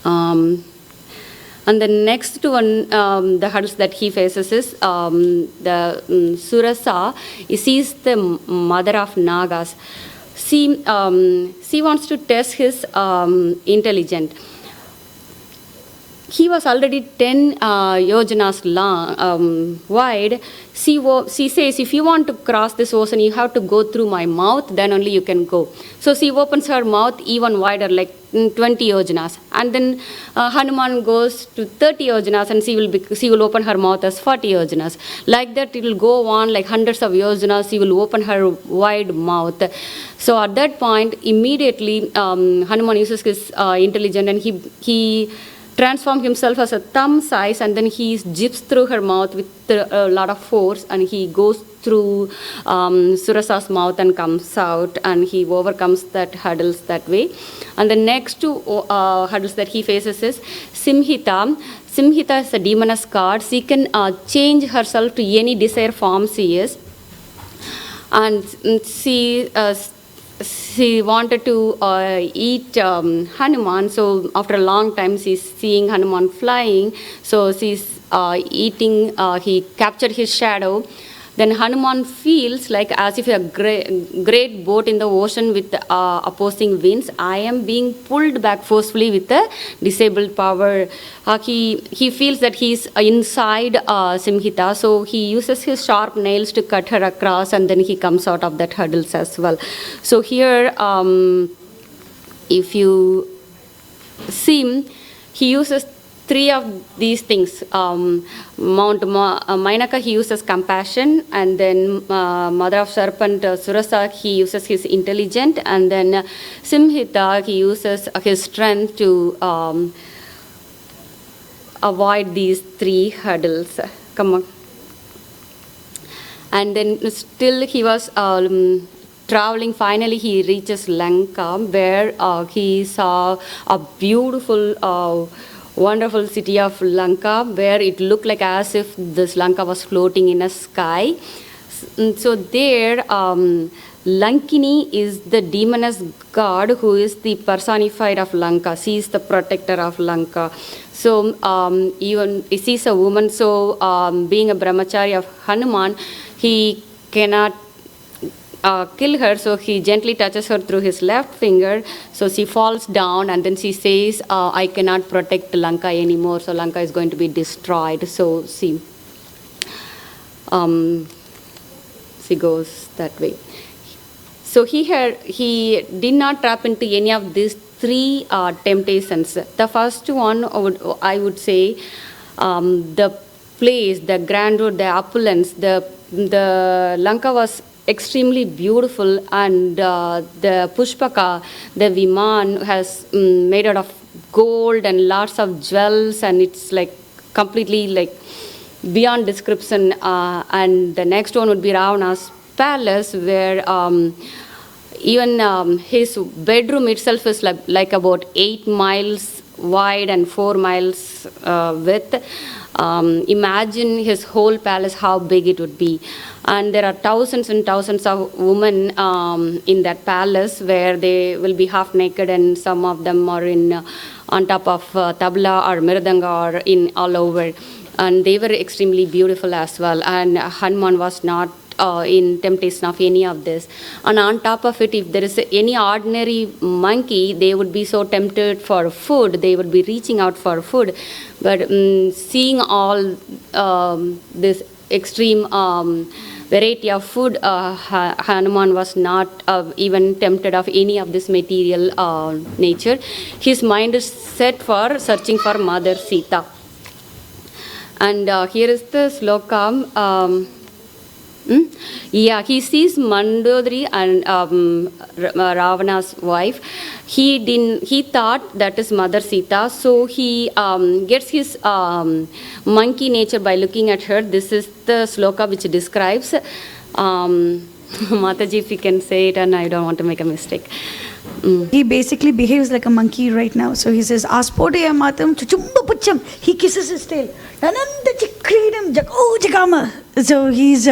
And the next one, the hurdles that he faces is the Surasa. He sees the mother of Nagas. She wants to test his intelligence. He was already 10 yojanas long, wide. She says, if you want to cross this ocean, you have to go through my mouth, then only you can go. So she opens her mouth even wider, like 20 yojanas. And then Hanuman goes to 30 yojanas, and she will open her mouth as 40 yojanas. Like that, it will go on like hundreds of yojanas. She will open her wide mouth. So at that point, immediately, Hanuman uses his intelligence, and he transforms himself as a thumb size, and then he zips through her mouth with a lot of force, and he goes through Surasa's mouth and comes out, and he overcomes that hurdles that way. And the next two hurdles that he faces is Simhita. Simhita is a demoness god. She can change herself to any desired form she is. And she wanted to eat Hanuman, so after a long time she's seeing Hanuman flying, so she's eating, he captured his shadow. Then Hanuman feels like as if a great boat in the ocean with opposing winds. I am being pulled back forcefully with a disabled power. He feels that he's inside Simhita, so he uses his sharp nails to cut her across, and then he comes out of that hurdles as well. So here, if you see, he uses three of these things. Mount Mainaka, he uses compassion, and then Mother of Serpent Surasa, he uses his intelligence, and then Simhita, he uses his strength to avoid these three hurdles. Come on. And then still he was traveling. Finally he reaches Lanka, where he saw a beautiful wonderful city of Lanka, where it looked like as if this Lanka was floating in a sky. So there, Lankini is the demoness god who is the personified of Lanka. She is the protector of Lanka. So even she's a woman, so being a brahmachari of Hanuman, he cannot kill her, so he gently touches her through his left finger. So she falls down, and then she says, I cannot protect Lanka anymore, so Lanka is going to be destroyed. So she goes that way. So he did not trap into any of these three temptations. The first one, I would say, the place, the grandeur, the opulence, the Lanka was extremely beautiful, and the Pushpaka, the Viman, has made out of gold and lots of jewels, and it's like completely like beyond description. And the next one would be Ravana's palace, where even his bedroom itself is like about 8 miles wide and 4 miles width. Imagine his whole palace, how big it would be. And there are thousands and thousands of women in that palace, where they will be half naked, and some of them are on top of tabla or mirdanga or in all over. And they were extremely beautiful as well. And Hanuman was not in temptation of any of this. And on top of it, if there is any ordinary monkey, they would be so tempted for food, they would be reaching out for food. But seeing all this extreme variety of food, Hanuman was not even tempted of any of this material nature. His mind is set for searching for Mother Sita. And here is the sloka. He sees Mandodari and Ravana's wife. He thought that is Mother Sita, so he gets his monkey nature by looking at her. This is the sloka which describes. Mataji, if you can say it, and I don't want to make a mistake.
He basically behaves like a monkey right now. So he says, Aspodeya matam chuchumba pucham. He kisses his tail. Nananda chikridam jagama. So he's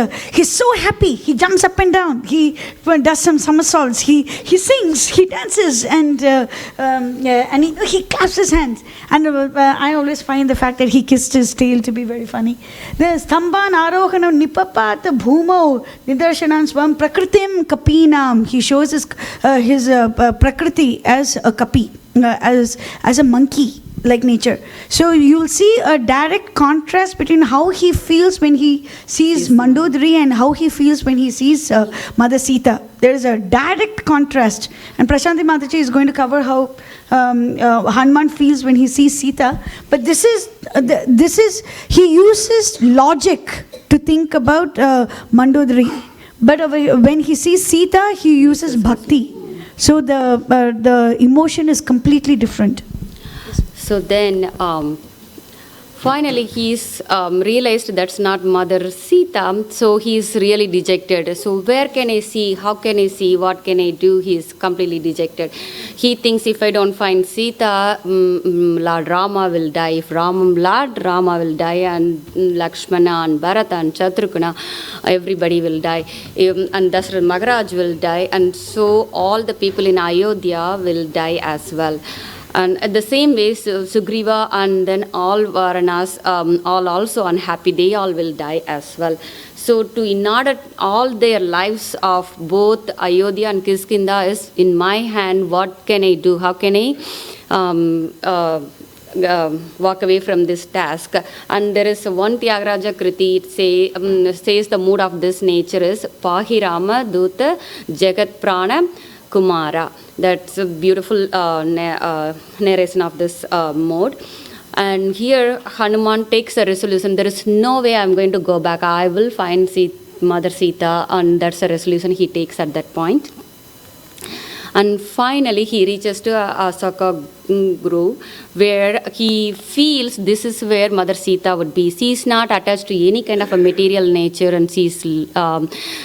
so happy. He jumps up and down. He does some somersaults. He sings. He dances, and he claps his hands. And I always find the fact that he kissed his tail to be very funny. There's Thamban arohanam nipapat bhumo nidarshanan swam prakritim kapinam. He shows his prakriti as a kapi, as a monkey like nature. So you'll see a direct contrast between how he feels when he sees Mandodari and how he feels when he sees Mother Sita. There is a direct contrast, and Prashanti Mataji is going to cover how Hanuman feels when he sees Sita. But this is he uses logic to think about Mandodari, but when he sees Sita, he uses bhakti. So the emotion is completely different.
So then, finally, he's realized that's not Mother Sita, so he's really dejected. So where can I see? How can I see? What can I do? He's completely dejected. He thinks if I don't find Sita, Lord Rama will die. If Lord Rama will die, and Lakshmana and Bharata and Shatrukna, everybody will die. And Dasharatha Maharaj will die. And so all the people in Ayodhya will die as well. And at the same way, Sugriva and then all Varanas, all also unhappy, they all will die as well. So in order all their lives of both Ayodhya and Kiskinda is in my hand, what can I do? How can I walk away from this task? And there is one Tyagaraja Kriti, it says the mood of this nature is Pahi Rama Duta Jagat Prana Kumara. That's a beautiful narration of this mode. And here Hanuman takes a resolution. There is no way I'm going to go back. I will find Mother Sita, and that's a resolution he takes at that point. And finally, he reaches to Asaka Grove, where he feels this is where Mother Sita would be. She is not attached to any kind of a material nature, and she is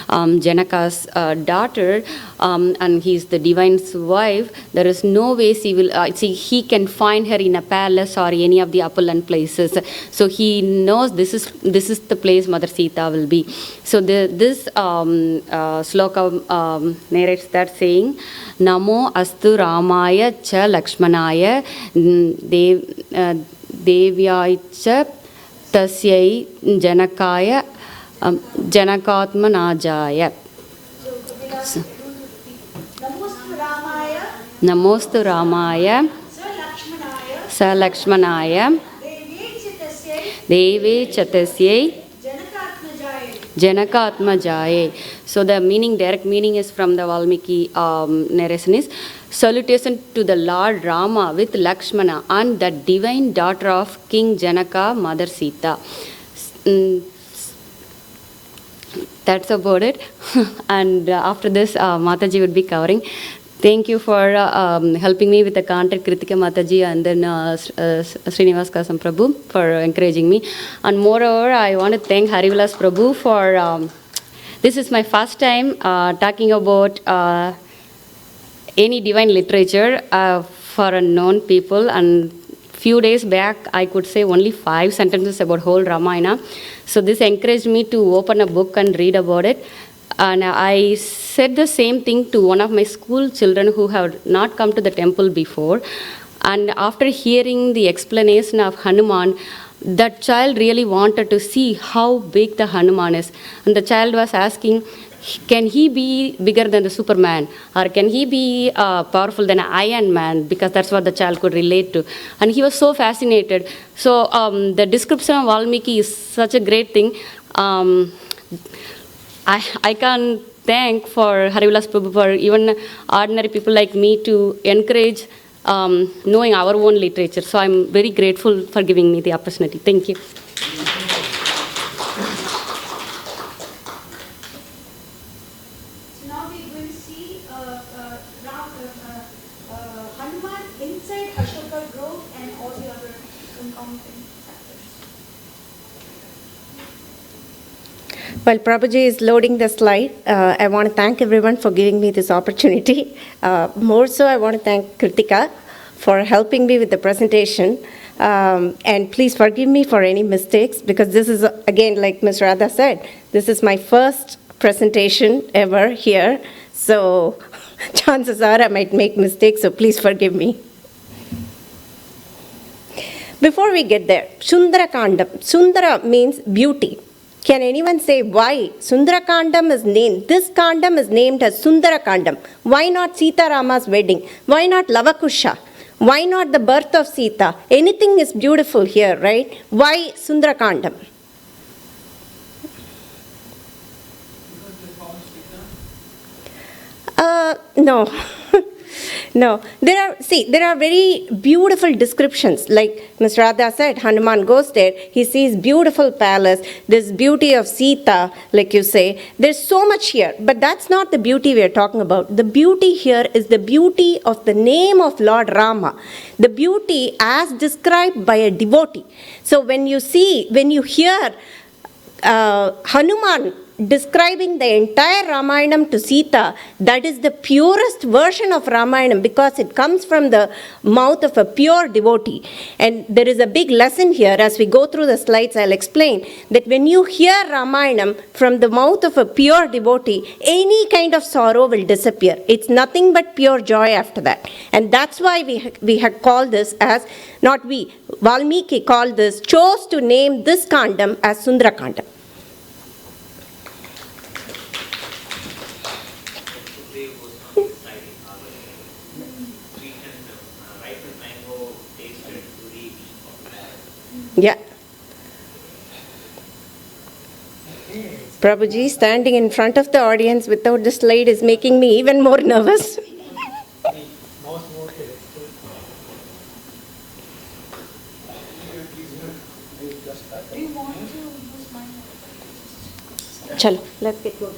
Janaka's daughter, and he is the divine's wife. There is no way he can find her in a palace or any of the upland places. So he knows this is the place Mother Sita will be. So this sloka narrates that saying, Namo astu Ramaya cha Lakshmanaya Devyaya cha tasyai Janakaya Janakatmanajaya. Namostu Ramaya Sa Lakshmanaya Deve Chatasyai Janakatmajaye. So the direct meaning is from the Valmiki narration is salutation to the Lord Rama with Lakshmana and the divine daughter of King Janaka, Mother Sita. That's about it. And after this, Mataji would be covering. Thank you for helping me with the content, Kritika Mataji, and then Srinivas Kasam Prabhu for encouraging me. And moreover, I want to thank Harivilas Prabhu for, this is my first time talking about any divine literature for unknown people. And few days back, I could say only 5 sentences about whole Ramayana. So this encouraged me to open a book and read about it. And I said the same thing to one of my school children who have not come to the temple before. And after hearing the explanation of Hanuman, that child really wanted to see how big the Hanuman is. And the child was asking, can he be bigger than the Superman? Or can he be powerful than an Iron Man? Because that's what the child could relate to. And he was so fascinated. So the description of Valmiki is such a great thing. I can thank for Harivilas Prabhu for even ordinary people like me to encourage knowing our own literature. So I'm very grateful for giving me the opportunity. Thank you.
So now we're going to see Hanuman inside Ashoka Grove and all the other concomitant factors.
While Prabhuji is loading the slide, I want to thank everyone for giving me this opportunity. More so, I want to thank Kritika for helping me with the presentation. And please forgive me for any mistakes, because this is, again, like Ms. Radha said, this is my first presentation ever here. So chances are I might make mistakes, so please forgive me. Before we get there, Sundarakandam. Sundara means beauty. Can anyone say why Sundarakandam is named? This Kandam is named as Sundarakandam. Why not Sita Rama's wedding? Why not Lavakusha? Why not the birth of Sita? Anything is beautiful here, right? Why Sundarakandam? No. No. There are very beautiful descriptions. Like Ms. Radha said, Hanuman goes there, he sees beautiful palace, this beauty of Sita, like you say. There's so much here, but that's not the beauty we are talking about. The beauty here is the beauty of the name of Lord Rama, the beauty as described by a devotee. So when you hear Hanuman describing the entire Ramayanam to Sita, that is the purest version of Ramayanam, because it comes from the mouth of a pure devotee. And there is a big lesson here. As we go through the slides, I'll explain that when you hear Ramayanam from the mouth of a pure devotee, any kind of sorrow will disappear. It's nothing but pure joy after that. And that's why we had called this as, not we, Valmiki called this, chose to name this Kandam as Sundarakandam. Yeah. Prabhuji standing in front of the audience without the slide is making me even more nervous. Chalo, let's get going.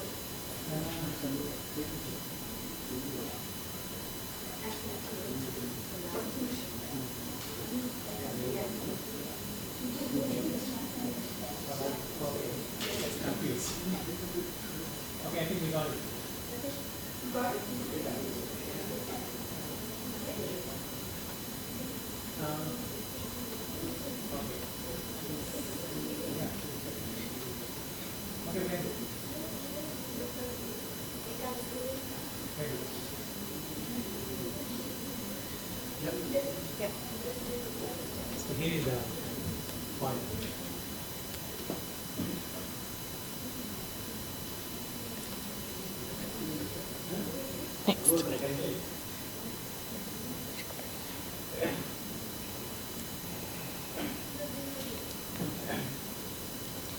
Next.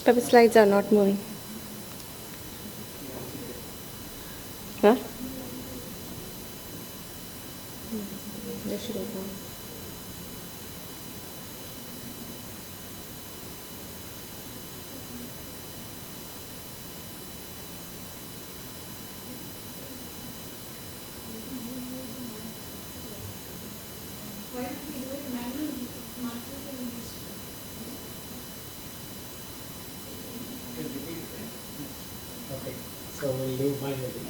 But the slides are not moving. Huh? Where should I go?
Okay, so we'll do manually.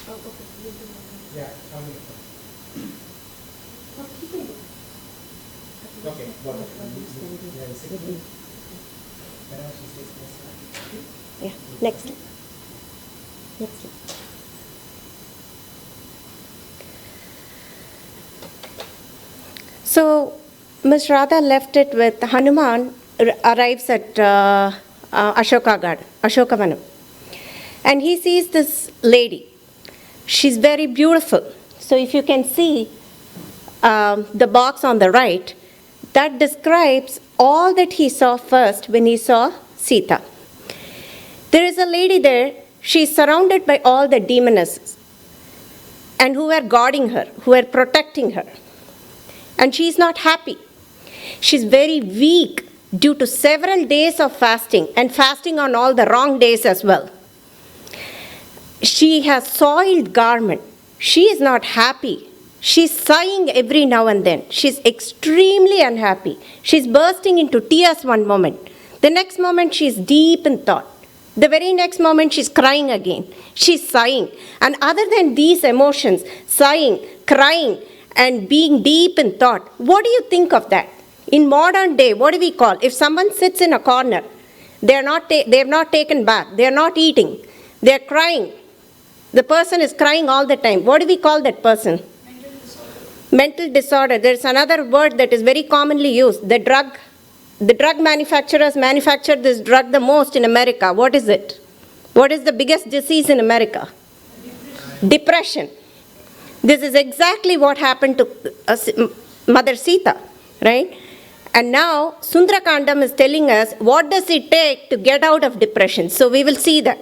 Oh, okay.
Yeah, okay,
Yeah, next. Next. So Ms. Radha left it with Hanuman arrives at Ashokavanam. And he sees this lady. She's very beautiful. So if you can see the box on the right, that describes all that he saw first when he saw Sita. There is a lady there. She's surrounded by all the demonesses and who are guarding her, who are protecting her. And she's not happy. She's very weak due to several days of fasting and fasting on all the wrong days as well. She has soiled garment. She is not happy. She's sighing every now and then. She's extremely unhappy. She's bursting into tears one moment. The next moment she's deep in thought. The very next moment she's crying again. She's sighing. And other than these emotions, sighing, crying, and being deep in thought, what do you think of that? In modern day, what do we call? If someone sits in a corner, they have not taken bath, they are not eating, they are crying. The person is crying all the time. What do we call that person? Mental disorder. There's another word that is very commonly used. The drug manufacturers manufacture this drug the most in America. What is it? What is the biggest disease in America? Depression. This is exactly what happened to Mother Sita, right? And now Sundarakandam is telling us what does it take to get out of depression. So we will see that.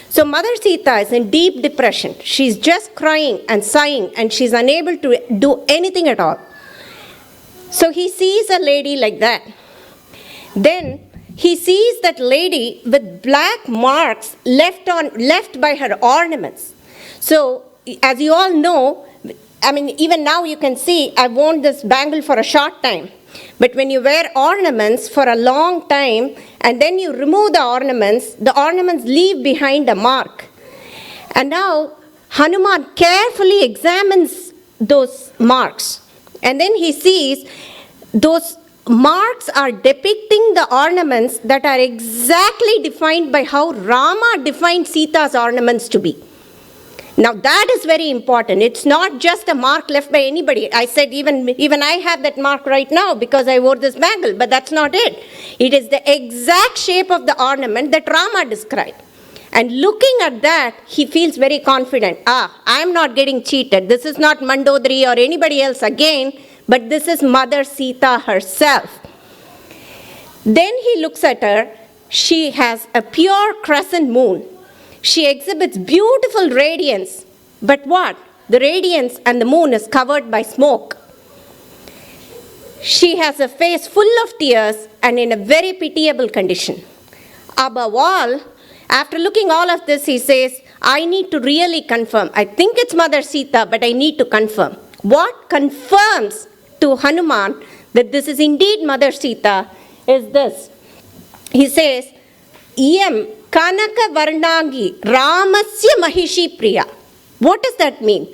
So Mother Sita is in deep depression. She's just crying and sighing and she's unable to do anything at all. So he sees a lady like that. Then he sees that lady with black marks left by her ornaments. So as you all know, I mean, even now you can see I've worn this bangle for a short time. But when you wear ornaments for a long time and then you remove the ornaments leave behind a mark. And now Hanuman carefully examines those marks. And then he sees those marks are depicting the ornaments that are exactly defined by how Rama defined Sita's ornaments to be. Now that is very important. It's not just a mark left by anybody. I said even I have that mark right now because I wore this bangle, but that's not it. It is the exact shape of the ornament that Rama described. And looking at that, he feels very confident. I'm not getting cheated. This is not Mandodari or anybody else again, but this is Mother Sita herself. Then he looks at her. She has a pure crescent moon. She exhibits beautiful radiance. But what? The radiance and the moon is covered by smoke. She has a face full of tears and in a very pitiable condition. Above all, after looking all of this, he says, I need to really confirm. I think it's Mother Sita, but I need to confirm. What confirms to Hanuman that this is indeed Mother Sita is this. He says, Iyam Kanaka Varnangi Ramasya Mahishi Priya. What does that mean?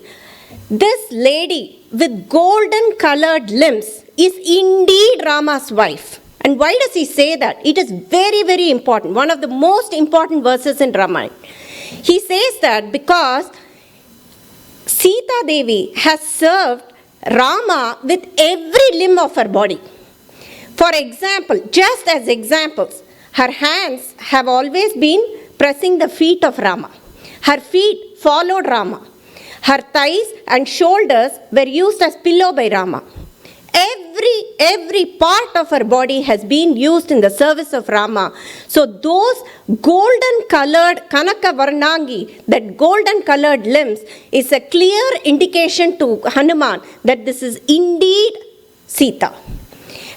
This lady with golden colored limbs is indeed Rama's wife. And why does he say that? It is very, very important. One of the most important verses in Ramayana. He says that because Sita Devi has served Rama with every limb of her body. For example, just as examples, her hands have always been pressing the feet of Rama. Her feet followed Rama. Her thighs and shoulders were used as pillow by Rama. Every part of her body has been used in the service of Rama. So those golden colored Kanaka Varnangi, that golden colored limbs, is a clear indication to Hanuman that this is indeed Sita.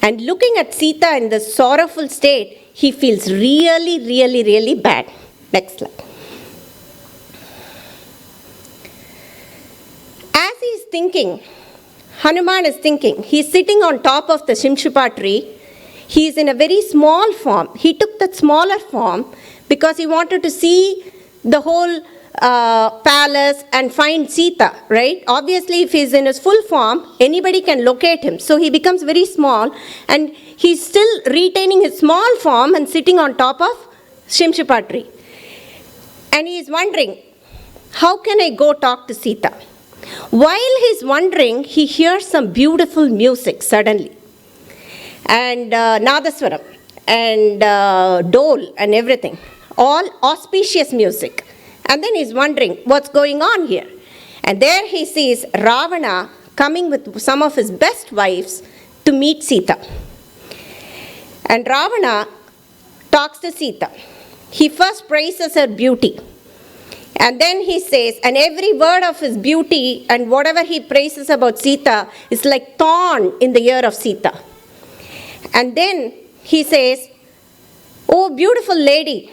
And looking at Sita in this sorrowful state, he feels really, really, really bad. Next slide. As he's thinking, Hanuman is thinking, he's sitting on top of the Shimshupa tree. He is in a very small form. He took that smaller form because he wanted to see the whole palace and find Sita, right? Obviously, if he's in his full form, anybody can locate him. So he becomes very small and he's still retaining his small form and sitting on top of Shimshupa tree. And he is wondering, how can I go talk to Sita? While he's wondering, he hears some beautiful music suddenly. And Nadaswaram and dole and everything. All auspicious music. And then he's wondering, what's going on here? And there he sees Ravana coming with some of his best wives to meet Sita. And Ravana talks to Sita. He first praises her beauty. And then he says, and every word of his beauty and whatever he praises about Sita is like thorn in the ear of Sita. And then he says, oh, beautiful lady,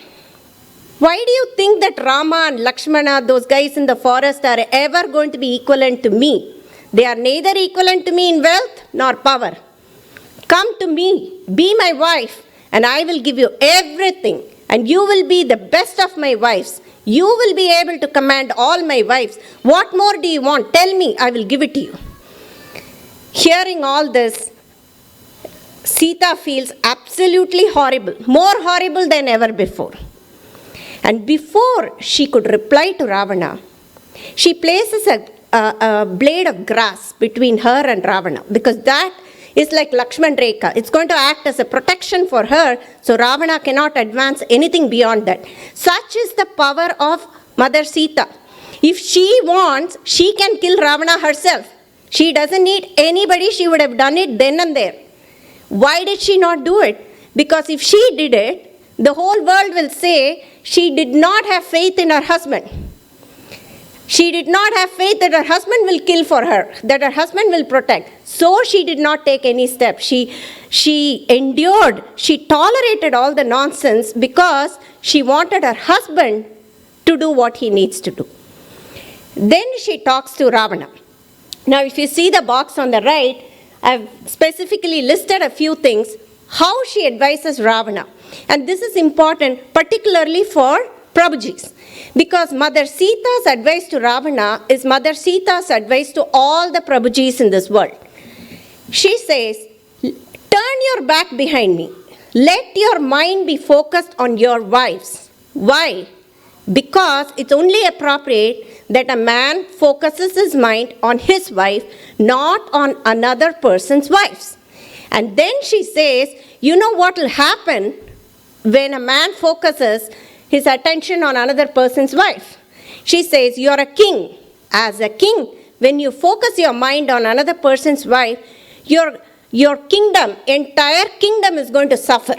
why do you think that Rama and Lakshmana, those guys in the forest, are ever going to be equivalent to me? They are neither equivalent to me in wealth nor power. Come to me, be my wife, and I will give you everything. And you will be the best of my wives. You will be able to command all my wives. What more do you want? Tell me, I will give it to you. Hearing all this, Sita feels absolutely horrible, more horrible than ever before. And before she could reply to Ravana, she places a blade of grass between her and Ravana, because that is like Lakshman Rekha. It's going to act as a protection for her, so Ravana cannot advance anything beyond that. Such is the power of Mother Sita. If she wants, she can kill Ravana herself. She doesn't need anybody. She would have done it then and there. Why did she not do it? Because if she did it, the whole world will say she did not have faith in her husband. She did not have faith that her husband will kill for her, that her husband will protect. So she did not take any steps. She endured, she tolerated all the nonsense because she wanted her husband to do what he needs to do. Then she talks to Ravana. Now if you see the box on the right, I've specifically listed a few things, how she advises Ravana. And this is important, particularly for Prabhujis. Because Mother Sita's advice to Ravana is Mother Sita's advice to all the Prabhujis in this world. She says, turn your back behind me. Let your mind be focused on your wives. Why? Because it's only appropriate that a man focuses his mind on his wife, not on another person's wives. And then she says, you know what will happen when a man focuses his attention on another person's wife? She says, you're a king. As a king, when you focus your mind on another person's wife, your kingdom, entire kingdom is going to suffer.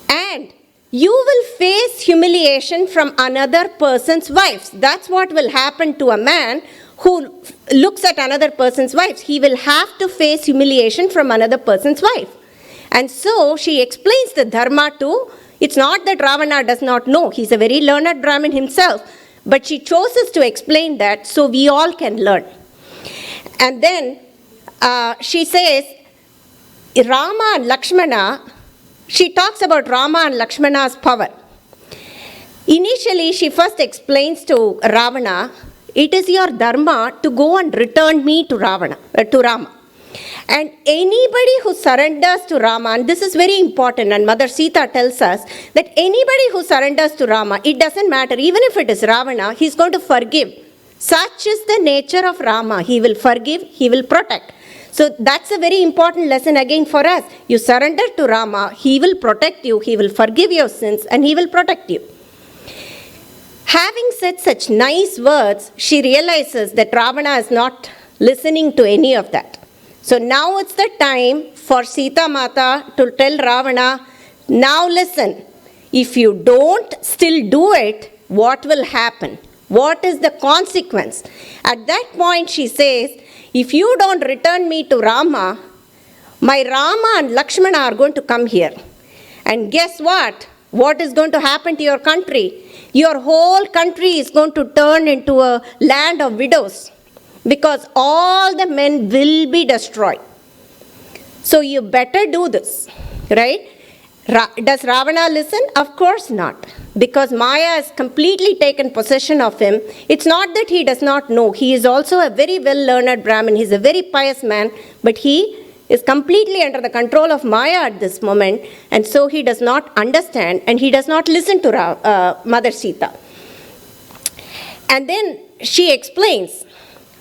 And you will face humiliation from another person's wives. That's what will happen to a man who looks at another person's wives. He will have to face humiliation from another person's wife. And so she explains the dharma too. It's not that Ravana does not know. He's a very learned Brahmin himself. But she chooses to explain that so we all can learn. And then she says, Rama and Lakshmana, she talks about Rama and Lakshmana's power. Initially, she first explains to Ravana, it is your dharma to go and return me to Rama. And anybody who surrenders to Rama, and this is very important, and Mother Sita tells us that anybody who surrenders to Rama, it doesn't matter, even if it is Ravana, he's going to forgive. Such is the nature of Rama. He will forgive, he will protect. So that's a very important lesson again for us. You surrender to Rama, he will protect you, he will forgive your sins, and he will protect you. Having said such nice words, she realizes that Ravana is not listening to any of that. So now it's the time for Sita Mata to tell Ravana, now listen, if you don't still do it, what will happen? What is the consequence? At that point she says, if you don't return me to Rama, my Rama and Lakshmana are going to come here. And guess what? What is going to happen to your country? Your whole country is going to turn into a land of widows. Because all the men will be destroyed. So you better do this, right? Does Ravana listen? Of course not. Because Maya has completely taken possession of him. It's not that he does not know. He is also a very well-learned Brahmin. He's a very pious man. But he is completely under the control of Maya at this moment. And so he does not understand and he does not listen to Mother Sita. And then she explains,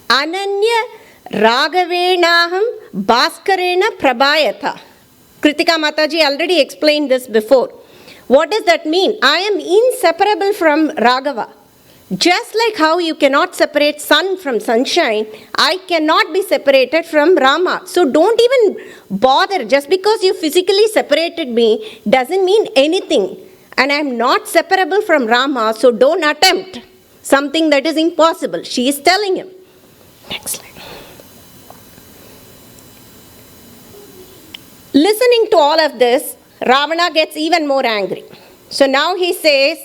Ananya Raghavenaham Bhaskarena Prabhayata. Kritika Mataji already explained this before. What does that mean? I am inseparable from Raghava. Just like how you cannot separate sun from sunshine, I cannot be separated from Rama. So don't even bother. Just because you physically separated me doesn't mean anything. And I am not separable from Rama, so don't attempt something that is impossible. She is telling him. Next slide. Listening to all of this, Ravana gets even more angry. So now he says,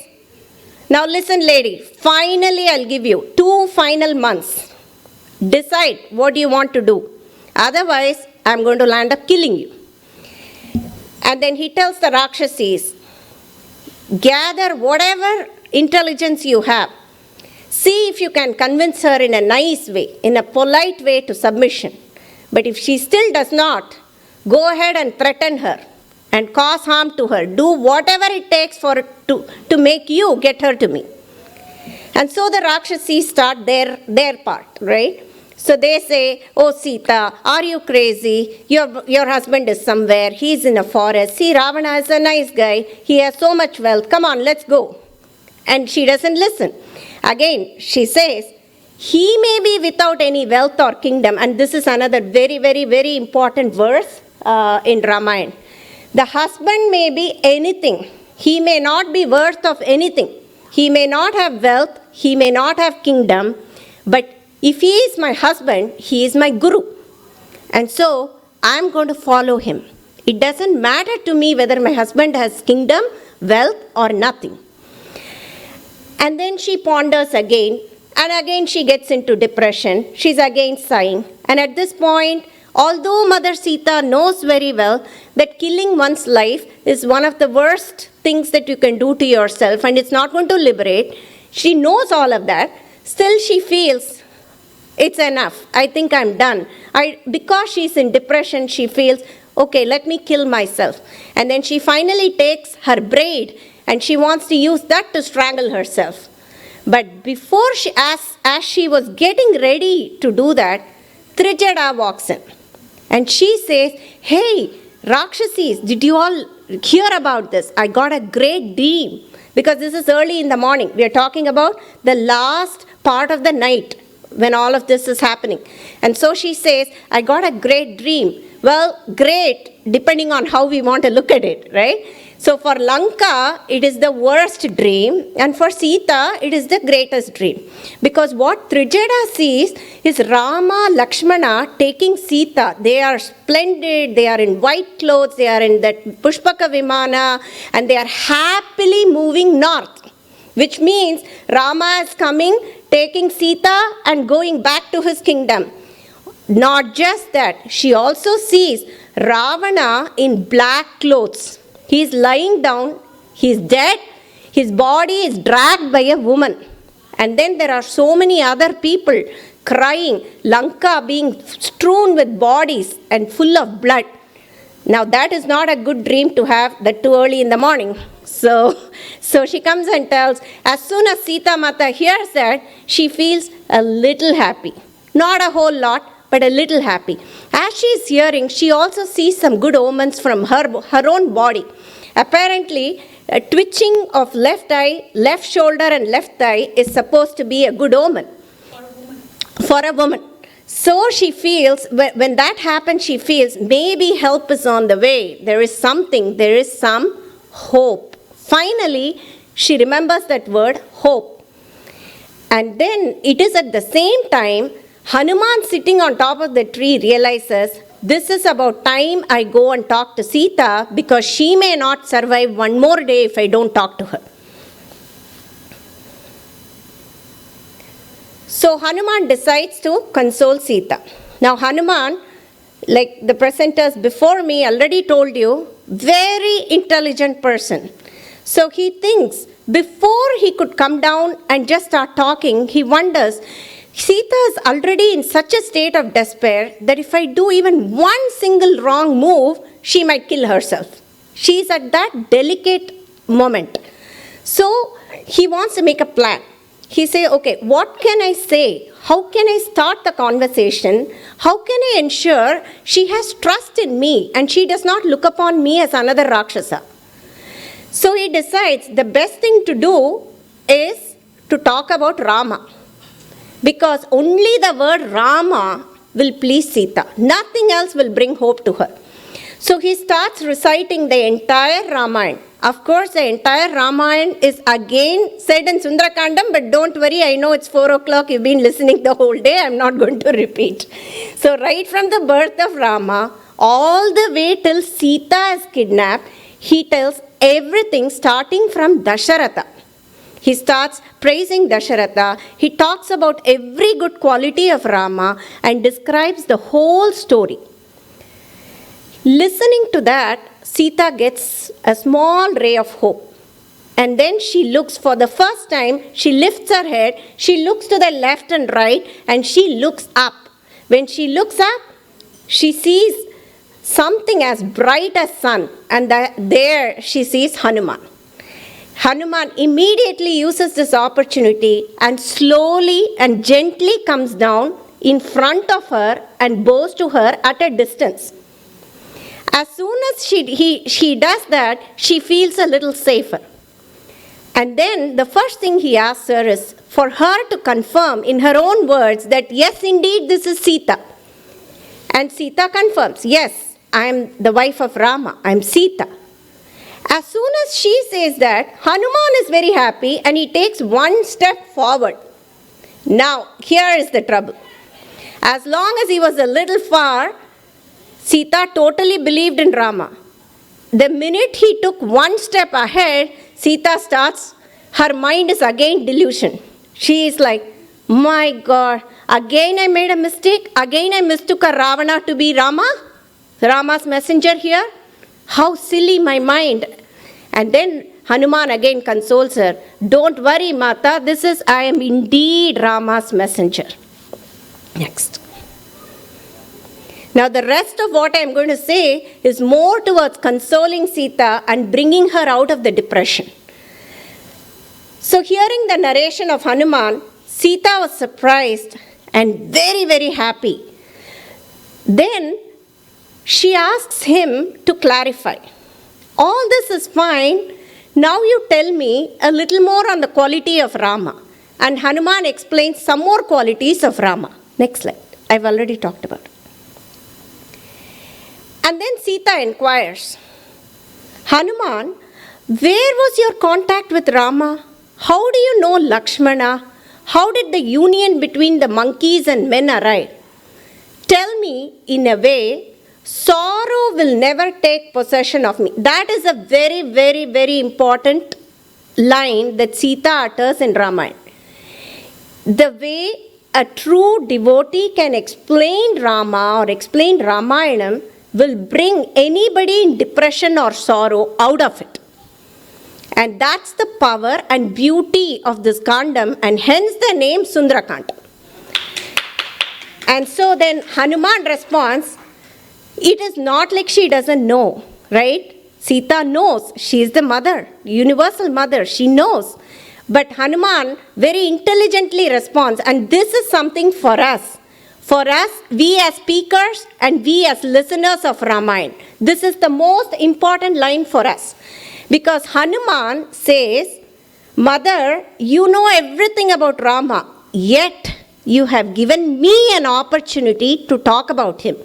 now listen, lady, finally I'll give you 2 final months. Decide what you want to do. Otherwise, I'm going to land up killing you. And then he tells the Rakshasis, gather whatever intelligence you have. See if you can convince her in a nice way, in a polite way to submission. But if she still does not, go ahead and threaten her and cause harm to her. Do whatever it takes for to make you get her to me. And so the Rakshasis start their part, right? So they say, oh Sita, are you crazy? Your husband is somewhere. He's in a forest. See, Ravana is a nice guy. He has so much wealth. Come on, let's go. And she doesn't listen. Again, she says, he may be without any wealth or kingdom. And this is another very, very, very important verse in Ramayana. The husband may be anything. He may not be worth of anything. He may not have wealth. He may not have kingdom. But if he is my husband, he is my guru. And so I'm going to follow him. It doesn't matter to me whether my husband has kingdom, wealth, or nothing. And then she ponders again. And again she gets into depression. She's again sighing. And at this point, although Mother Sita knows very well that killing one's life is one of the worst things that you can do to yourself and it's not going to liberate, she knows all of that, still she feels it's enough. I think I'm done. Because she's in depression, she feels, okay, let me kill myself. And then she finally takes her braid and she wants to use that to strangle herself. But before as she was getting ready to do that, Trijada walks in. And she says, hey, Rakshasis, did you all hear about this? I got a great dream. Because this is early in the morning. We are talking about the last part of the night when all of this is happening. And so she says, I got a great dream. Well, great, depending on how we want to look at it, right? So for Lanka, it is the worst dream, and for Sita, it is the greatest dream. Because what Trijada sees is Rama, Lakshmana taking Sita. They are splendid, they are in white clothes, they are in that Pushpaka Vimana, and they are happily moving north. Which means Rama is coming, taking Sita and going back to his kingdom. Not just that, she also sees Ravana in black clothes. He is lying down, he is dead, his body is dragged by a woman. And then there are so many other people crying, Lanka being strewn with bodies and full of blood. Now that is not a good dream to have that too early in the morning. So she comes and tells, as soon as Sita Mata hears that, she feels a little happy. Not a whole lot, but a little happy. As she is hearing, she also sees some good omens from her own body. Apparently, a twitching of left eye, left shoulder and left thigh is supposed to be a good omen for a woman. So she feels, when that happens, she feels maybe help is on the way. There is something, there is some hope. Finally, she remembers that word, hope. And then it is at the same time, Hanuman sitting on top of the tree realizes, this is about time I go and talk to Sita because she may not survive one more day if I don't talk to her. So Hanuman decides to console Sita. Now Hanuman, like the presenters before me already told you, very intelligent person. So he thinks before he could come down and just start talking, he wonders, Sita is already in such a state of despair that if I do even one single wrong move, she might kill herself. She is at that delicate moment. So he wants to make a plan. he say, okay, what can I say? How can I start the conversation? How can I ensure she has trust in me and she does not look upon me as another Rakshasa? So he decides the best thing to do is to talk about Rama. Because only the word Rama will please Sita. Nothing else will bring hope to her. So he starts reciting the entire Ramayana. Of course, the entire Ramayana is again said in Sundarakandam, but don't worry, I know it's 4 o'clock, you've been listening the whole day, I'm not going to repeat. So right from the birth of Rama, all the way till Sita is kidnapped, he tells everything starting from Dasharatha. He starts praising Dasharatha. He talks about every good quality of Rama and describes the whole story. Listening to that, Sita gets a small ray of hope. And then she looks for the first time, she lifts her head, she looks to the left and right, and she looks up. When she looks up, she sees something as bright as sun, and there she sees Hanuman. Hanuman immediately uses this opportunity and slowly and gently comes down in front of her and bows to her at a distance. As soon as she does that, she feels a little safer. And then the first thing he asks her is for her to confirm in her own words that yes, indeed, this is Sita. And Sita confirms, yes, I am the wife of Rama, I am Sita. As soon as she says that, Hanuman is very happy and he takes one step forward. Now, here is the trouble. As long as he was a little far, Sita totally believed in Rama. The minute he took one step ahead, Sita starts, her mind is again delusion. She is like, my God, again I made a mistake, again I mistook a Ravana to be Rama, Rama's messenger here. How silly my mind. And then Hanuman again consoles her. Don't worry, Mata, I am indeed Rama's messenger. Next. Now the rest of what I am going to say is more towards consoling Sita and bringing her out of the depression. So hearing the narration of Hanuman, Sita was surprised and very, very happy. Then she asks him to clarify. All this is fine. Now you tell me a little more on the quality of Rama. And Hanuman explains some more qualities of Rama. Next slide. I've already talked about it. And then Sita inquires, Hanuman, where was your contact with Rama? How do you know Lakshmana? How did the union between the monkeys and men arrive? Tell me in a way, sorrow will never take possession of me. That is a very, very, very important line that Sita utters in Ramayana. The way a true devotee can explain Rama or explain Ramayanam will bring anybody in depression or sorrow out of it. And that's the power and beauty of this Kandam, and hence the name Sundarakanda. And so then Hanuman responds, it is not like she doesn't know, right? Sita knows. She is the mother, universal mother. She knows. But Hanuman very intelligently responds, and this is something for us. For us, we as speakers and we as listeners of Ramayana, this is the most important line for us. Because Hanuman says, Mother, you know everything about Rama, yet you have given me an opportunity to talk about him.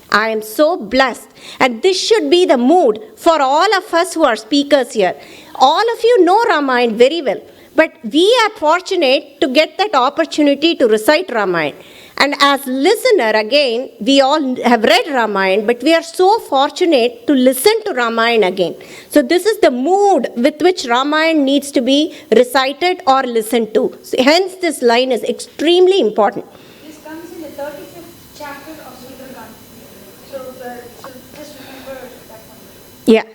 I am so blessed. And this should be the mood for all of us who are speakers here. All of you know Ramayana very well. But we are fortunate to get that opportunity to recite Ramayana. And as listener, again, we all have read Ramayana, but we are so fortunate to listen to Ramayana again. So this is the mood with which Ramayana needs to be recited or listened to. So hence this line is extremely important.
This comes in the 35th chapter of Sundarakanda. So just remember that one.
Yeah.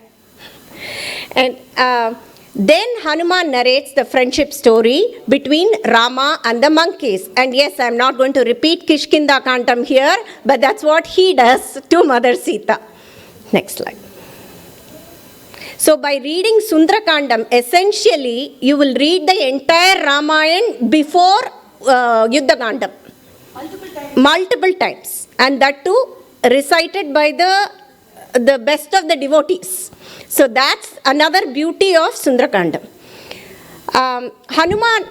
And then Hanuman narrates the friendship story between Rama and the monkeys. And yes, I'm not going to repeat Kishkinda Kantam here, but that's what he does to Mother Sita. Next slide. So by reading Sundrakandam, essentially you will read the entire Ramayana before Yuddhakandam. Multiple times. And that too recited by the best of the devotees. So that's another beauty of Sundrakandam. Hanuman,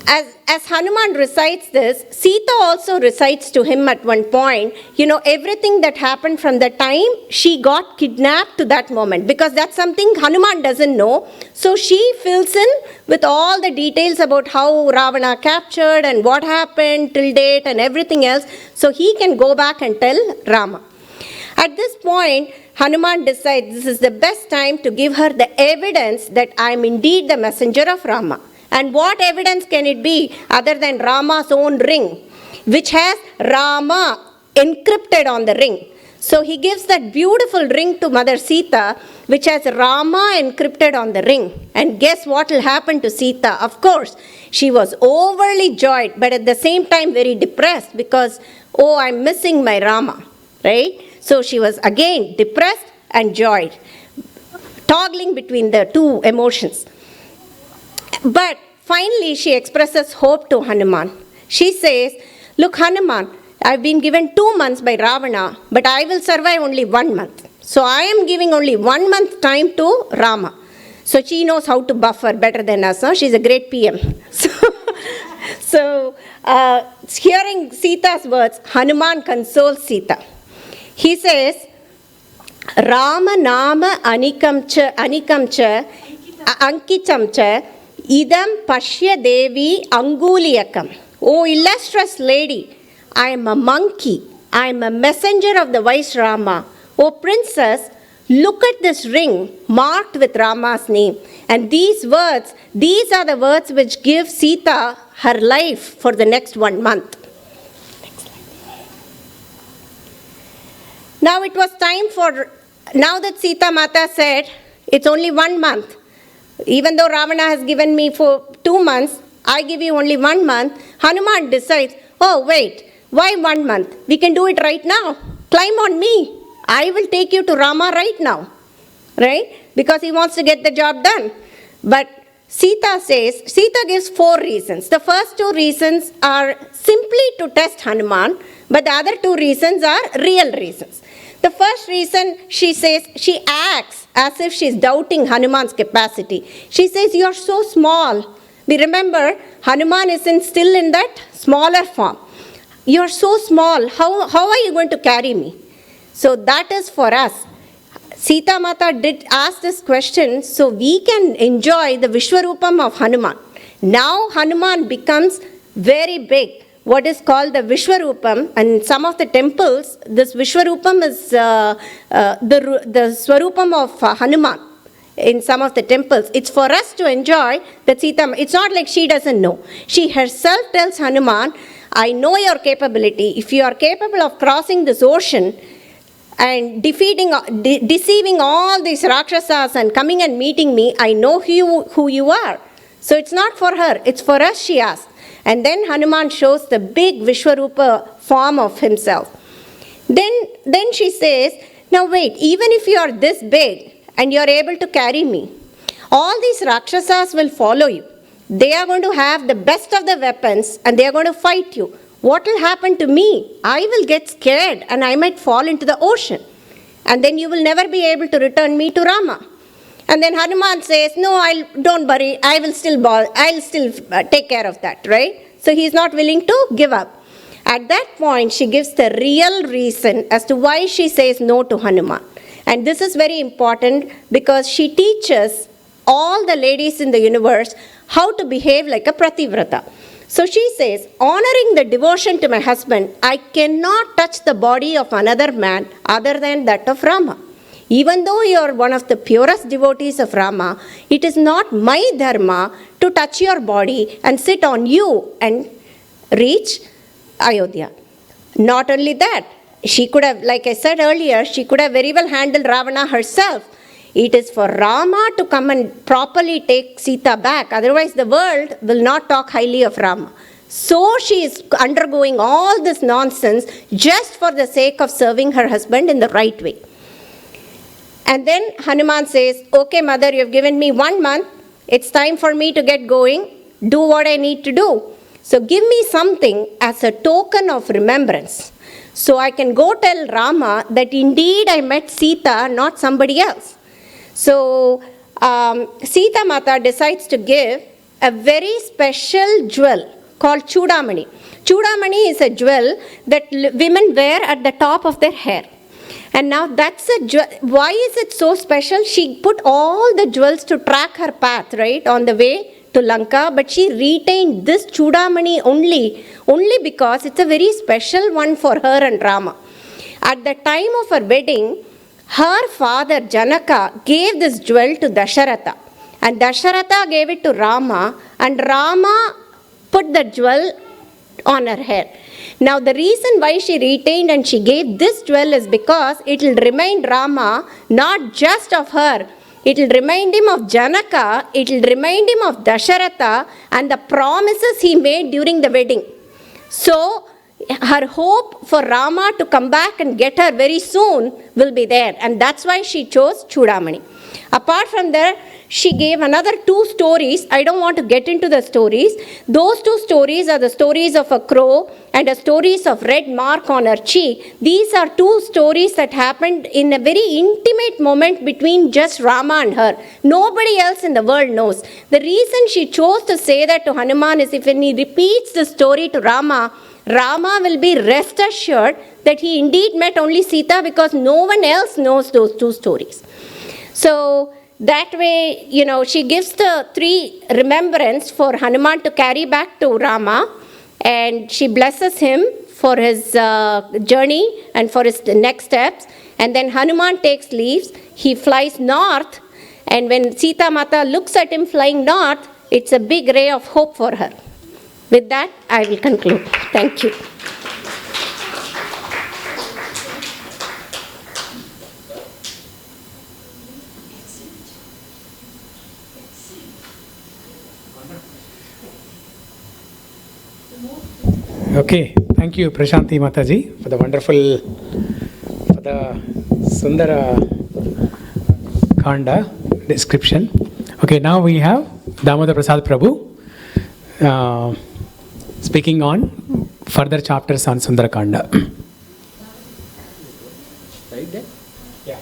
as Hanuman recites this, Sita also recites to him at one point, everything that happened from the time she got kidnapped to that moment, because that's something Hanuman doesn't know. So she fills in with all the details about how Ravana captured and what happened till date and everything else, so he can go back and tell Rama. At this point, Hanuman decides this is the best time to give her the evidence that I am indeed the messenger of Rama. And what evidence can it be other than Rama's own ring, which has Rama encrypted on the ring. So he gives that beautiful ring to Mother Sita, which has Rama encrypted on the ring. And guess what will happen to Sita? Of course, she was overly joyed, but at the same time very depressed because, oh, I'm missing my Rama, right? So she was again depressed and joyed, toggling between the two emotions. But finally she expresses hope to Hanuman. She says, look Hanuman, I've been given 2 months by Ravana, but I will survive only 1 month. So I am giving only 1 month time to Rama. So she knows how to buffer better than us. Huh? She's a great PM. So hearing Sita's words, Hanuman consoles Sita. He says, Rama nama anikam cha ankitam cha idam pashya devi anguliyakam. Oh illustrious lady, I am a monkey. I am a messenger of the wise Rama. Oh princess, look at this ring marked with Rama's name. And these are the words which give Sita her life for the next 1 month. Now it was time now that Sita Mata said, it's only 1 month. Even though Ravana has given me for 2 months, I give you only 1 month. Hanuman decides, oh wait, why 1 month? We can do it right now. Climb on me. I will take you to Rama right now. Right? Because he wants to get the job done. But Sita gives 4 reasons. The first 2 reasons are simply to test Hanuman, but the other 2 reasons are real reasons. The first reason, she says, she acts as if she's doubting Hanuman's capacity. She says, you're so small. We remember, Hanuman is still in that smaller form. You're so small. How are you going to carry me? So that is for us. Sita Mata did ask this question so we can enjoy the Vishwarupam of Hanuman. Now Hanuman becomes very big. What is called the Vishwarupam, and in some of the temples, this Vishwarupam is the Swarupam of Hanuman. In some of the temples, it's for us to enjoy that Sita. It's not like she doesn't know. She herself tells Hanuman, I know your capability. If you are capable of crossing this ocean and deceiving all these Rakshasas and coming and meeting me, I know who you are. So it's not for her, it's for us, she asked. And then Hanuman shows the big Vishwarupa form of himself. Then she says, now wait, even if you are this big and you are able to carry me, all these Rakshasas will follow you. They are going to have the best of the weapons and they are going to fight you. What will happen to me? I will get scared and I might fall into the ocean. And then you will never be able to return me to Rama. And then Hanuman says, no, don't worry, I'll still take care of that, right? So he's not willing to give up. At that point, she gives the real reason as to why she says no to Hanuman. And this is very important because she teaches all the ladies in the universe how to behave like a Prativrata. So she says, honoring the devotion to my husband, I cannot touch the body of another man other than that of Rama. Even though you are one of the purest devotees of Rama, it is not my dharma to touch your body and sit on you and reach Ayodhya. Not only that, she could have, like I said earlier, she could have very well handled Ravana herself. It is for Rama to come and properly take Sita back. Otherwise, the world will not talk highly of Rama. So she is undergoing all this nonsense just for the sake of serving her husband in the right way. And then Hanuman says, okay, mother, you've given me 1 month. It's time for me to get going. Do what I need to do. So give me something as a token of remembrance. So I can go tell Rama that indeed I met Sita, not somebody else. So Sita Mata decides to give a very special jewel called Chudamani. Chudamani is a jewel that women wear at the top of their hair. And now that's a jewel. Why is it so special? She put all the jewels to track her path, right, on the way to Lanka, but she retained this Chudamani only because it's a very special one for her and Rama. At the time of her wedding, her father Janaka gave this jewel to Dasharatha, and Dasharatha gave it to Rama, and Rama put the jewel on her hair. Now the reason why she retained and she gave this jewel is because it will remind Rama not just of her, it will remind him of Janaka, it will remind him of Dasharatha and the promises he made during the wedding. So her hope for Rama to come back and get her very soon will be there, and that's why she chose Chudamani. Apart from that, she gave another 2 stories. I don't want to get into the stories. Those 2 stories are the stories of a crow and the stories of red mark on her cheek. These are 2 stories that happened in a very intimate moment between just Rama and her. Nobody else in the world knows. The reason she chose to say that to Hanuman is if when he repeats the story to Rama, Rama will be rest assured that he indeed met only Sita because no one else knows those 2 stories. So that way, she gives the 3 remembrance for Hanuman to carry back to Rama, and she blesses him for his journey and for his next steps. And then Hanuman takes leaves. He flies north, and when Sita Mata looks at him flying north, it's a big ray of hope for her. With that, I will conclude. Thank you.
Okay, thank you Prashanti Mataji for the Sundara Kanda description. Okay, now we have Damodar Prasad Prabhu speaking on further chapters on Sundara Kanda.
Right there?
Yeah.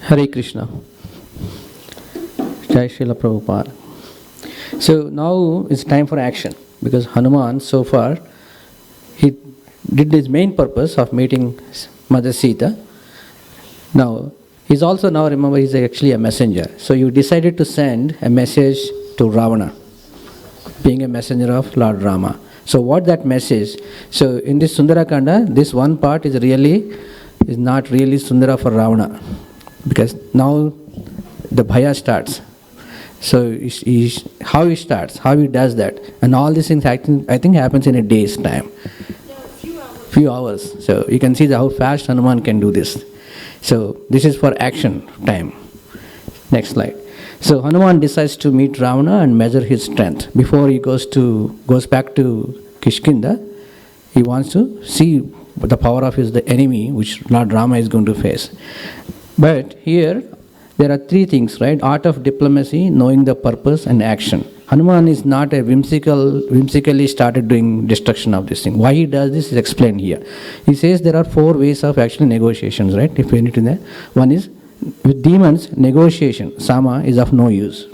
Hare Krishna. Jai Srila Prabhupada. So now it's time for action, because Hanuman so far, he did his main purpose of meeting Mother Sita. Now, he's also now, remember, he's actually a messenger. So you decided to send a message to Ravana, being a messenger of Lord Rama. So what that message? So in this Sundarakanda, this one part is not really Sundara for Ravana, because now the bhaya starts. So how he starts, how he does that, and all these things I think happens in a day's time, few hours. So you can see how fast Hanuman can do this. So this is for action time. Next slide. So Hanuman decides to meet Ravana and measure his strength. Before he goes back to Kishkinda, he wants to see the power of the enemy which Lord Rama is going to face. But here there are 3 things, right? Art of diplomacy, knowing the purpose, and action. Hanuman is not a whimsically started doing destruction of this thing. Why he does this is explained here. He says there are 4 ways of actually negotiations, right? If we need to know. One is with demons, negotiation, sama, is of no use.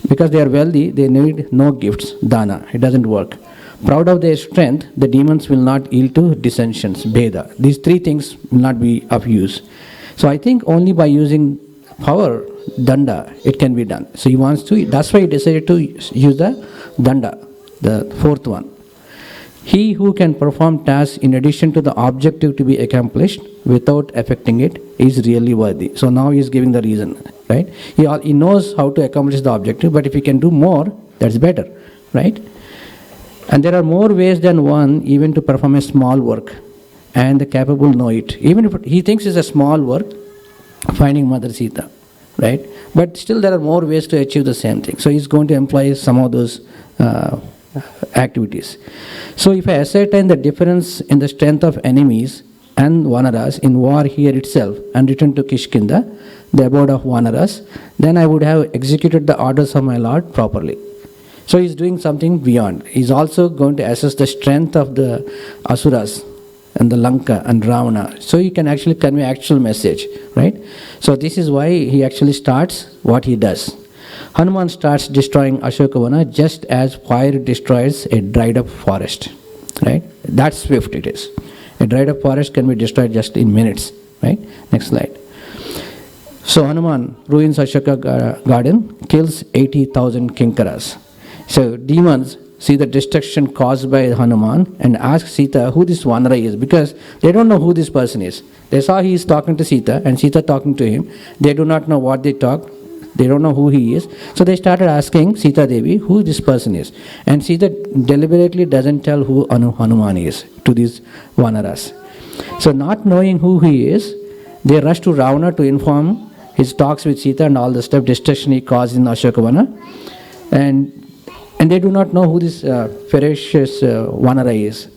Because they are wealthy, they need no gifts, dana. It doesn't work. Proud of their strength, the demons will not yield to dissensions, bheda. These three things will not be of use. So I think only by using power, danda, it can be done. So he wants to, that's why he decided to use the danda, the fourth one. He who can perform tasks in addition to the objective to be accomplished without affecting it is really worthy. So now he is giving the reason, right? He knows how to accomplish the objective, but if he can do more, that's better, right? And there are more ways than one even to perform a small work, and the capable know it. Even if he thinks it's a small work, finding Mother Sita, right? But still there are more ways to achieve the same thing. So he's going to employ some of those activities. So if I ascertain the difference in the strength of enemies and Vanaras in war here itself and return to Kishkinda, the abode of Vanaras, then I would have executed the orders of my Lord properly. So he's doing something beyond. He's also going to assess the strength of the Asuras and the Lanka and Ravana. So he can actually convey actual message, right? So this is why he actually starts what he does. Hanuman starts destroying Ashokavana just as fire destroys a dried up forest, right? That's swift it is. A dried up forest can be destroyed just in minutes, right? Next slide. So Hanuman ruins Ashoka garden, kills 80,000 Kinkaras. So demons see the destruction caused by Hanuman and ask Sita who this Vanara is, because they don't know who this person is. They saw he is talking to Sita and Sita talking to him. They do not know what they talk. They don't know who he is. So they started asking Sita Devi who this person is. And Sita deliberately doesn't tell who Hanuman is to these Vanaras. So not knowing who he is, they rush to Ravana to inform his talks with Sita and all the stuff, destruction he caused in Ashokavana. And they do not know who this ferocious Vanara is.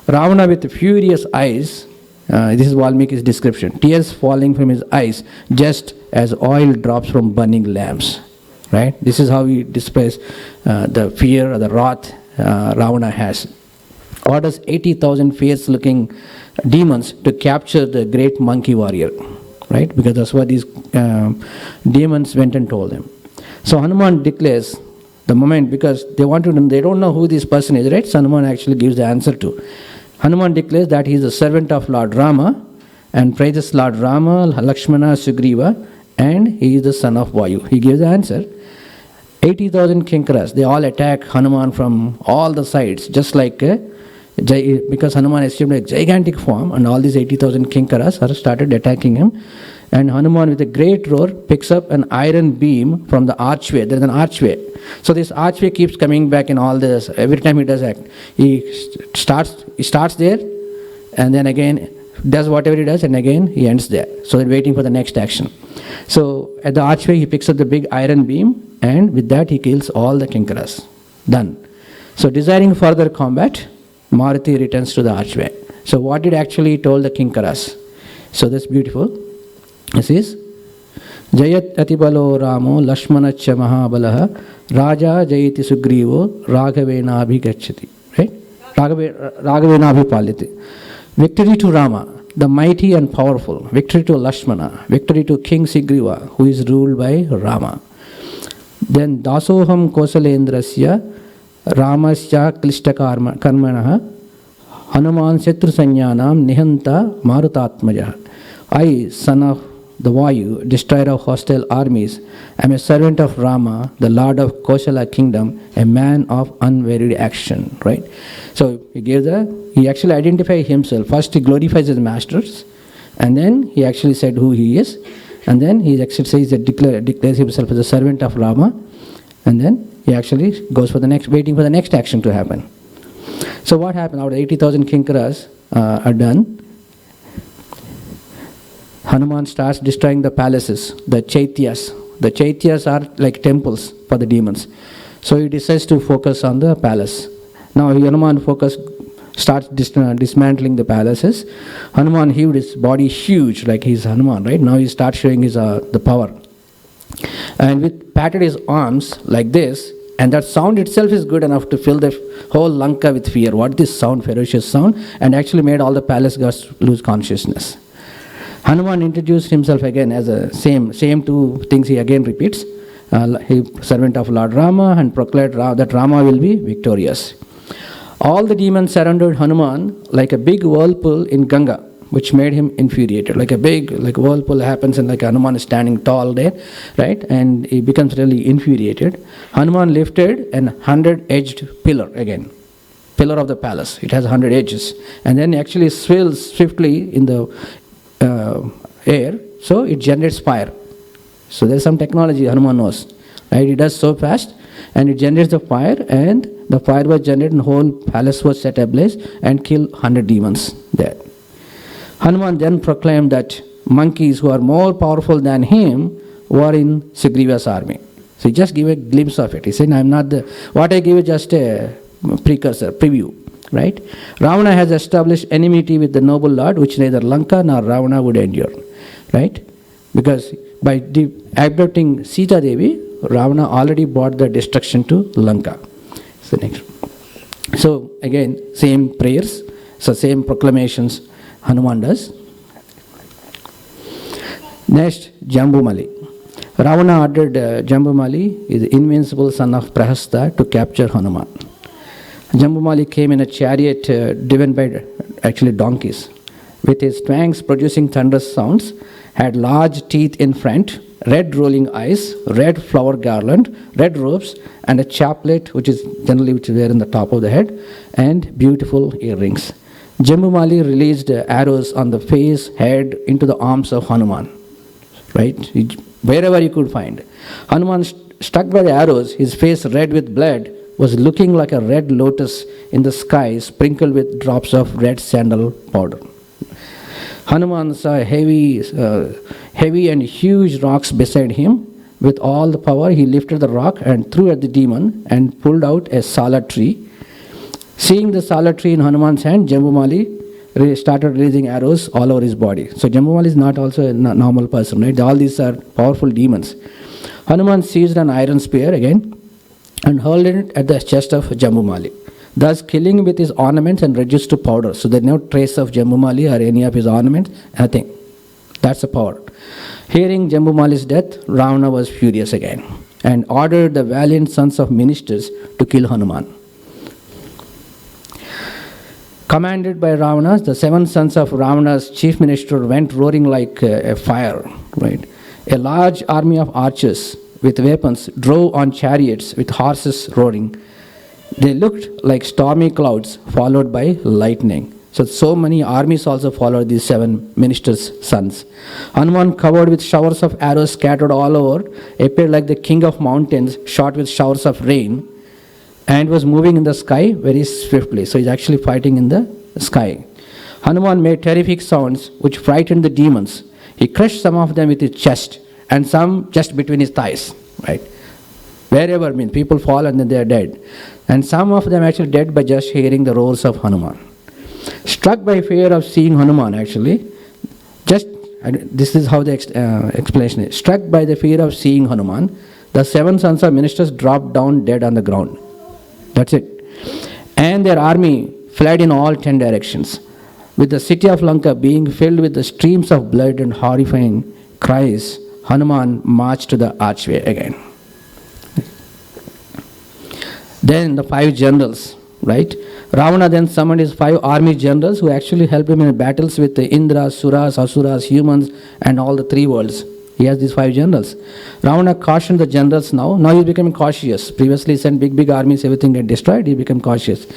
Ravana with furious eyes, this is Valmiki's description, tears falling from his eyes just as oil drops from burning lamps, right? This is how he displays the fear or the wrath Ravana has. Orders 80,000 fierce-looking demons to capture the great monkey warrior, right? Because that's what these demons went and told him. So Hanuman declares the moment, because they don't know who this person is, right? So Hanuman actually gives the answer to. Hanuman declares that he is a servant of Lord Rama and praises Lord Rama, Lakshmana, Sugriva, and he is the son of Vayu. He gives the answer. 80,000 Kinkaras, they all attack Hanuman from all the sides, just like because Hanuman assumed a gigantic form, and all these 80,000 Kinkaras are started attacking him. And Hanuman with a great roar picks up an iron beam from the archway. There is an archway. So this archway keeps coming back in all this. Every time he does act, he starts there, and then again does whatever he does, and again he ends there. So they're waiting for the next action. So at the archway he picks up the big iron beam, and with that he kills all the Kinkaras. Done. So desiring further combat, Maruti returns to the archway. So what did actually told the Kinkaras? So that's beautiful. This is Jayat Atibalo Ramo Lashmanacha Mahabalaha Raja Jayati Sugrivo Raghavena Abhigachati. Right? Raghavena Abhipaliti. Victory to Rama, the mighty and powerful. Victory to Lakshmana. Victory to King Sugriva, who is ruled by Rama. Then Dasoham Kosalendrasya Ramasya Klishta Karmanaha Hanuman Shetru Sanyanam Nihanta Marutatmaja. I, son of the Vayu, destroyer of hostile armies, am a servant of Rama, the lord of Kosala kingdom, a man of unwearied action. Right? So he actually identified himself. First he glorifies his masters, and then he actually said who he is, and then he actually says that declares himself as a servant of Rama, and then he actually goes for the next, waiting for the next action to happen. So what happened? Out of 80,000 Kinkaras are done. Hanuman starts destroying the palaces, the chaityas. The chaityas are like temples for the demons. So he decides to focus on the palace. Now Hanuman starts dismantling the palaces. Hanuman heaved his body huge, like he's Hanuman, right? Now he starts showing his the power. And patted his arms like this, and that sound itself is good enough to fill the whole Lanka with fear. What this sound, ferocious sound, and actually made all the palace guards lose consciousness. Hanuman introduced himself again as a same two things he again repeats. he servant of Lord Rama, and proclaimed that Rama will be victorious. All the demons surrounded Hanuman like a big whirlpool in Ganga, which made him infuriated. Like a big whirlpool happens, and like Hanuman is standing tall there, right? And he becomes really infuriated. Hanuman lifted an 100-edged pillar again. Pillar of the palace. It has 100 edges. And then actually swirls swiftly in the air, so it generates fire. So there's some technology Hanuman knows. Right? It does so fast, and it generates the fire, and the fire was generated, and the whole palace was set ablaze and killed 100 demons there. Hanuman then proclaimed that monkeys who are more powerful than him were in Sugriva's army. So he just gave a glimpse of it. He said, I'm not the... What I give is just a precursor, preview, right? Ravana has established enmity with the noble lord, which neither Lanka nor Ravana would endure, right? Because by abducting Sita Devi, Ravana already brought the destruction to Lanka. So next. So again, same prayers, so same proclamations Hanuman does. Next, Jambumali. Ravana ordered Jambumali, the invincible son of Prahasta, to capture Hanuman. Jambumali came in a chariot driven by actually donkeys, with his fangs producing thunderous sounds, had large teeth in front, red rolling eyes, red flower garland, red robes, and a chaplet, which is there in the top of the head, and beautiful earrings. Jambumali released arrows on the face, head, into the arms of Hanuman, right? Wherever he could find. Hanuman, struck by the arrows, his face red with blood, was looking like a red lotus in the sky, sprinkled with drops of red sandal powder. Hanuman saw heavy and huge rocks beside him. With all the power, he lifted the rock and threw at the demon and pulled out a sala tree. Seeing the sala tree in Hanuman's hand, Jambumali started releasing arrows all over his body. So Jambumali is not also a normal person, right? All these are powerful demons. Hanuman seized an iron spear again and hurled it at the chest of Jambumali, thus killing with his ornaments and reduced to powder. So there's no trace of Jambumali or any of his ornaments, nothing. That's the power. Hearing Jambumali's death, Ravana was furious again and ordered the valiant sons of ministers to kill Hanuman. Commanded by Ravana, the 7 sons of Ravana's chief minister went roaring like a fire. Right? A large army of archers with weapons drove on chariots with horses roaring. They looked like stormy clouds followed by lightning. So many armies also followed these 7 ministers' sons. Hanuman, covered with showers of arrows scattered all over, appeared like the king of mountains, shot with showers of rain, and was moving in the sky very swiftly. So he's actually fighting in the sky. Hanuman made terrific sounds which frightened the demons. He crushed some of them with his chest and some just between his thighs. Right? Wherever, people fall and then they are dead. And some of them actually dead by just hearing the roars of Hanuman. Struck by fear of seeing Hanuman, actually, this is how the explanation is. Struck by the fear of seeing Hanuman, the 7 sons of ministers dropped down dead on the ground. That's it. And their army fled in all 10 directions, with the city of Lanka being filled with the streams of blood and horrifying cries. Hanuman marched to the archway again. Then the 5 generals, right? Ravana then summoned his 5 army generals who actually helped him in battles with the Indras, Suras, Asuras, humans, and all the 3 worlds. He has these 5 generals. Ravana cautioned the generals now. Now he's becoming cautious. Previously he sent big armies, everything get destroyed. He became cautious.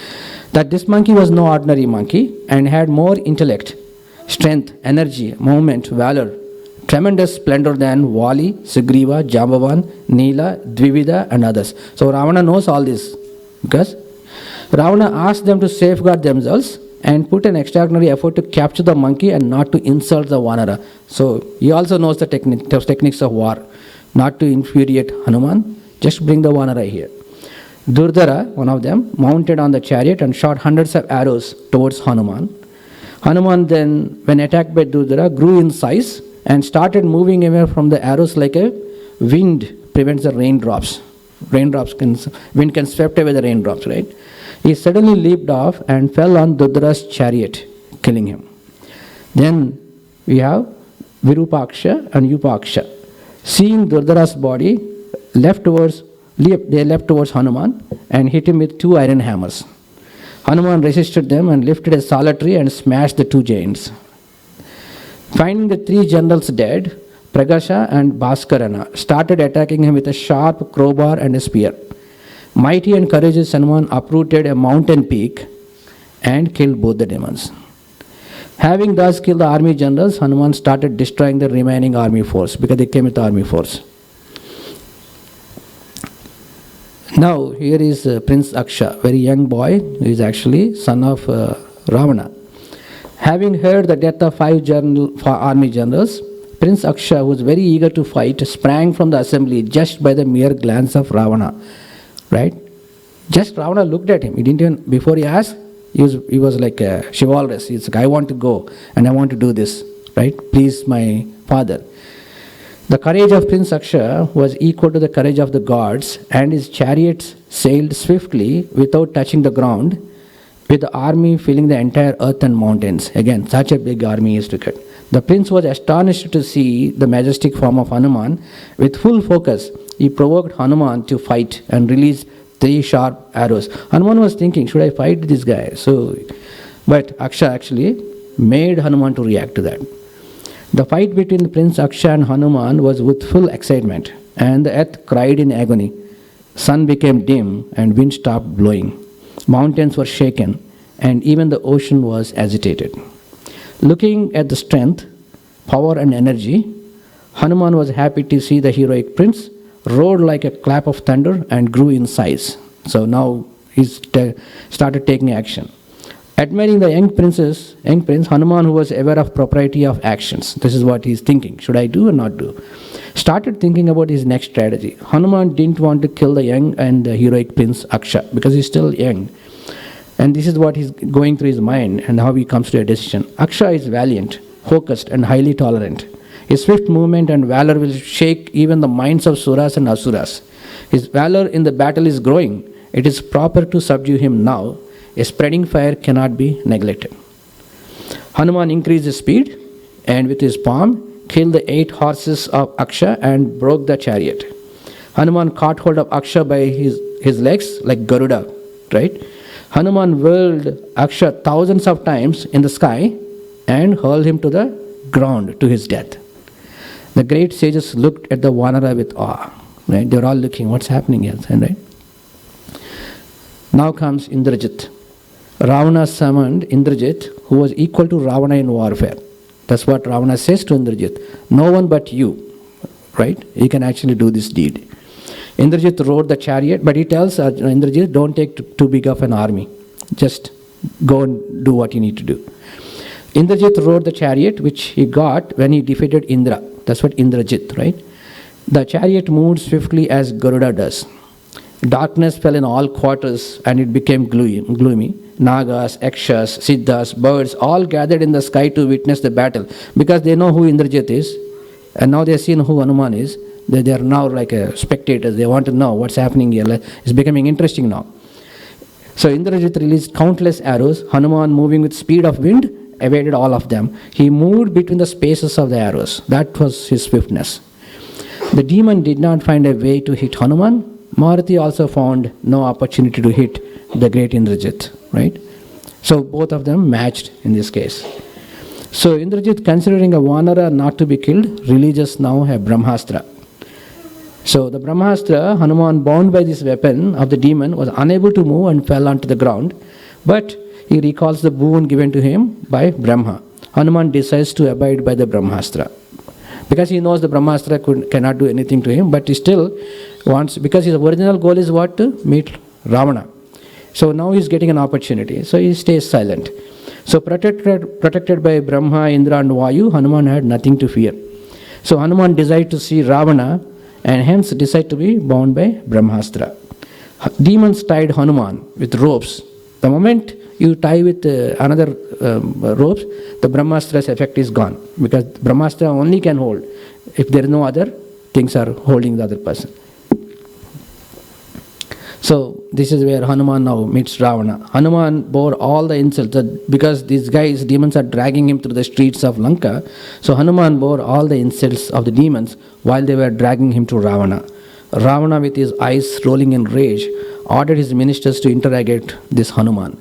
That this monkey was no ordinary monkey and had more intellect, strength, energy, movement, valor, tremendous splendor than Vali, Sugriva, Jambavan, Nila, Dvivida, and others. So Ravana knows all this because Ravana asked them to safeguard themselves and put an extraordinary effort to capture the monkey and not to insult the Vanara. So he also knows the techniques of war, not to infuriate Hanuman, just bring the Vanara here. Durdara, one of them, mounted on the chariot and shot hundreds of arrows towards Hanuman. Hanuman then, when attacked by Durdara, grew in size and started moving away from the arrows like a wind prevents the raindrops. Wind can sweep away the raindrops, right? He suddenly leaped off and fell on Durdara's chariot, killing him. Then we have Virupaksha and Upaksha. Seeing Durdara's body left towards Hanuman and hit him with 2 iron hammers. Hanuman resisted them and lifted a solitary and smashed the 2 giants. Finding the 3 generals dead, Pragasha and Bhaskarana started attacking him with a sharp crowbar and a spear. Mighty and courageous Hanuman uprooted a mountain peak and killed both the demons. Having thus killed the army generals, Hanuman started destroying the remaining army force because they came with the army force. Now, here is Prince Aksha, very young boy, who is actually son of Ravana. Having heard the death of 5 army generals, Prince Aksha, who was very eager to fight, sprang from the assembly just by the mere glance of Ravana. Right? Just Ravana looked at him. He didn't even, before he asked, he was like chivalrous. He's like, I want to go and I want to do this. Right? Please, my father. The courage of Prince Aksha was equal to the courage of the gods, and his chariots sailed swiftly without touching the ground, with the army filling the entire earth and mountains. Again, such a big army is to get. The prince was astonished to see the majestic form of Hanuman. With full focus, he provoked Hanuman to fight and released 3 sharp arrows. Hanuman was thinking, should I fight this guy? But Aksha actually made Hanuman to react to that. The fight between Prince Aksha and Hanuman was with full excitement, and the earth cried in agony. Sun became dim and wind stopped blowing. Mountains were shaken, and even the ocean was agitated. Looking at the strength, power and energy, Hanuman was happy to see the heroic prince roared like a clap of thunder and grew in size. So now he started taking action. Admiring the young prince, Hanuman, who was aware of propriety of actions, this is what he's thinking, should I do or not do? Started thinking about his next strategy. Hanuman didn't want to kill the young and the heroic prince Aksha because he's still young. And this is what he's going through his mind and how he comes to a decision. Aksha is valiant, focused and highly tolerant. His swift movement and valor will shake even the minds of Suras and Asuras. His valor in the battle is growing. It is proper to subdue him now. A spreading fire cannot be neglected. Hanuman increased his speed and with his palm killed the 8 horses of Aksha and broke the chariot. Hanuman caught hold of Aksha by his legs like Garuda, right? Hanuman whirled Aksha thousands of times in the sky and hurled him to the ground to his death. The great sages looked at the Vanara with awe. Right? They were all looking, what's happening here? Right? Now comes Indrajit. Ravana summoned Indrajit, who was equal to Ravana in warfare. That's what Ravana says to Indrajit. No one but you, right? You can actually do this deed. Indrajit rode the chariot, but he tells Indrajit, don't take too big of an army. Just go and do what you need to do. Indrajit rode the chariot, which he got when he defeated Indra. That's what Indrajit, right? The chariot moved swiftly as Garuda does. Darkness fell in all quarters and it became gloomy. Nagas, Yakshas, Siddhas, birds all gathered in the sky to witness the battle because they know who Indrajit is and now they've seen who Hanuman is. They are now like spectators. They want to know what's happening here. It's becoming interesting now. So Indrajit released countless arrows. Hanuman, moving with speed of wind, evaded all of them. He moved between the spaces of the arrows. That was his swiftness. The demon did not find a way to hit Hanuman. Maruti also found no opportunity to hit the great Indrajit, right? So both of them matched in this case. So Indrajit, considering a Vanara not to be killed, releases now a Brahmastra. So the Brahmastra, Hanuman, bound by this weapon of the demon, was unable to move and fell onto the ground. But he recalls the boon given to him by Brahma. Hanuman decides to abide by the Brahmastra. Because he knows the Brahmastra cannot do anything to him, but he still wants, because his original goal is what? To meet Ravana. So now he's getting an opportunity. So he stays silent. So protected by Brahma, Indra and Vayu, Hanuman had nothing to fear. So Hanuman decided to see Ravana and hence decided to be bound by Brahmastra. Demons tied Hanuman with ropes. The moment you tie with another ropes, the Brahmastra's effect is gone because Brahmastra only can hold if there is no other things are holding the other person. So this is where Hanuman now meets Ravana. Hanuman bore all the insults because these guys, demons, are dragging him through the streets of Lanka. So Hanuman bore all the insults of the demons while they were dragging him to Ravana. Ravana, with his eyes rolling in rage, ordered his ministers to interrogate this Hanuman.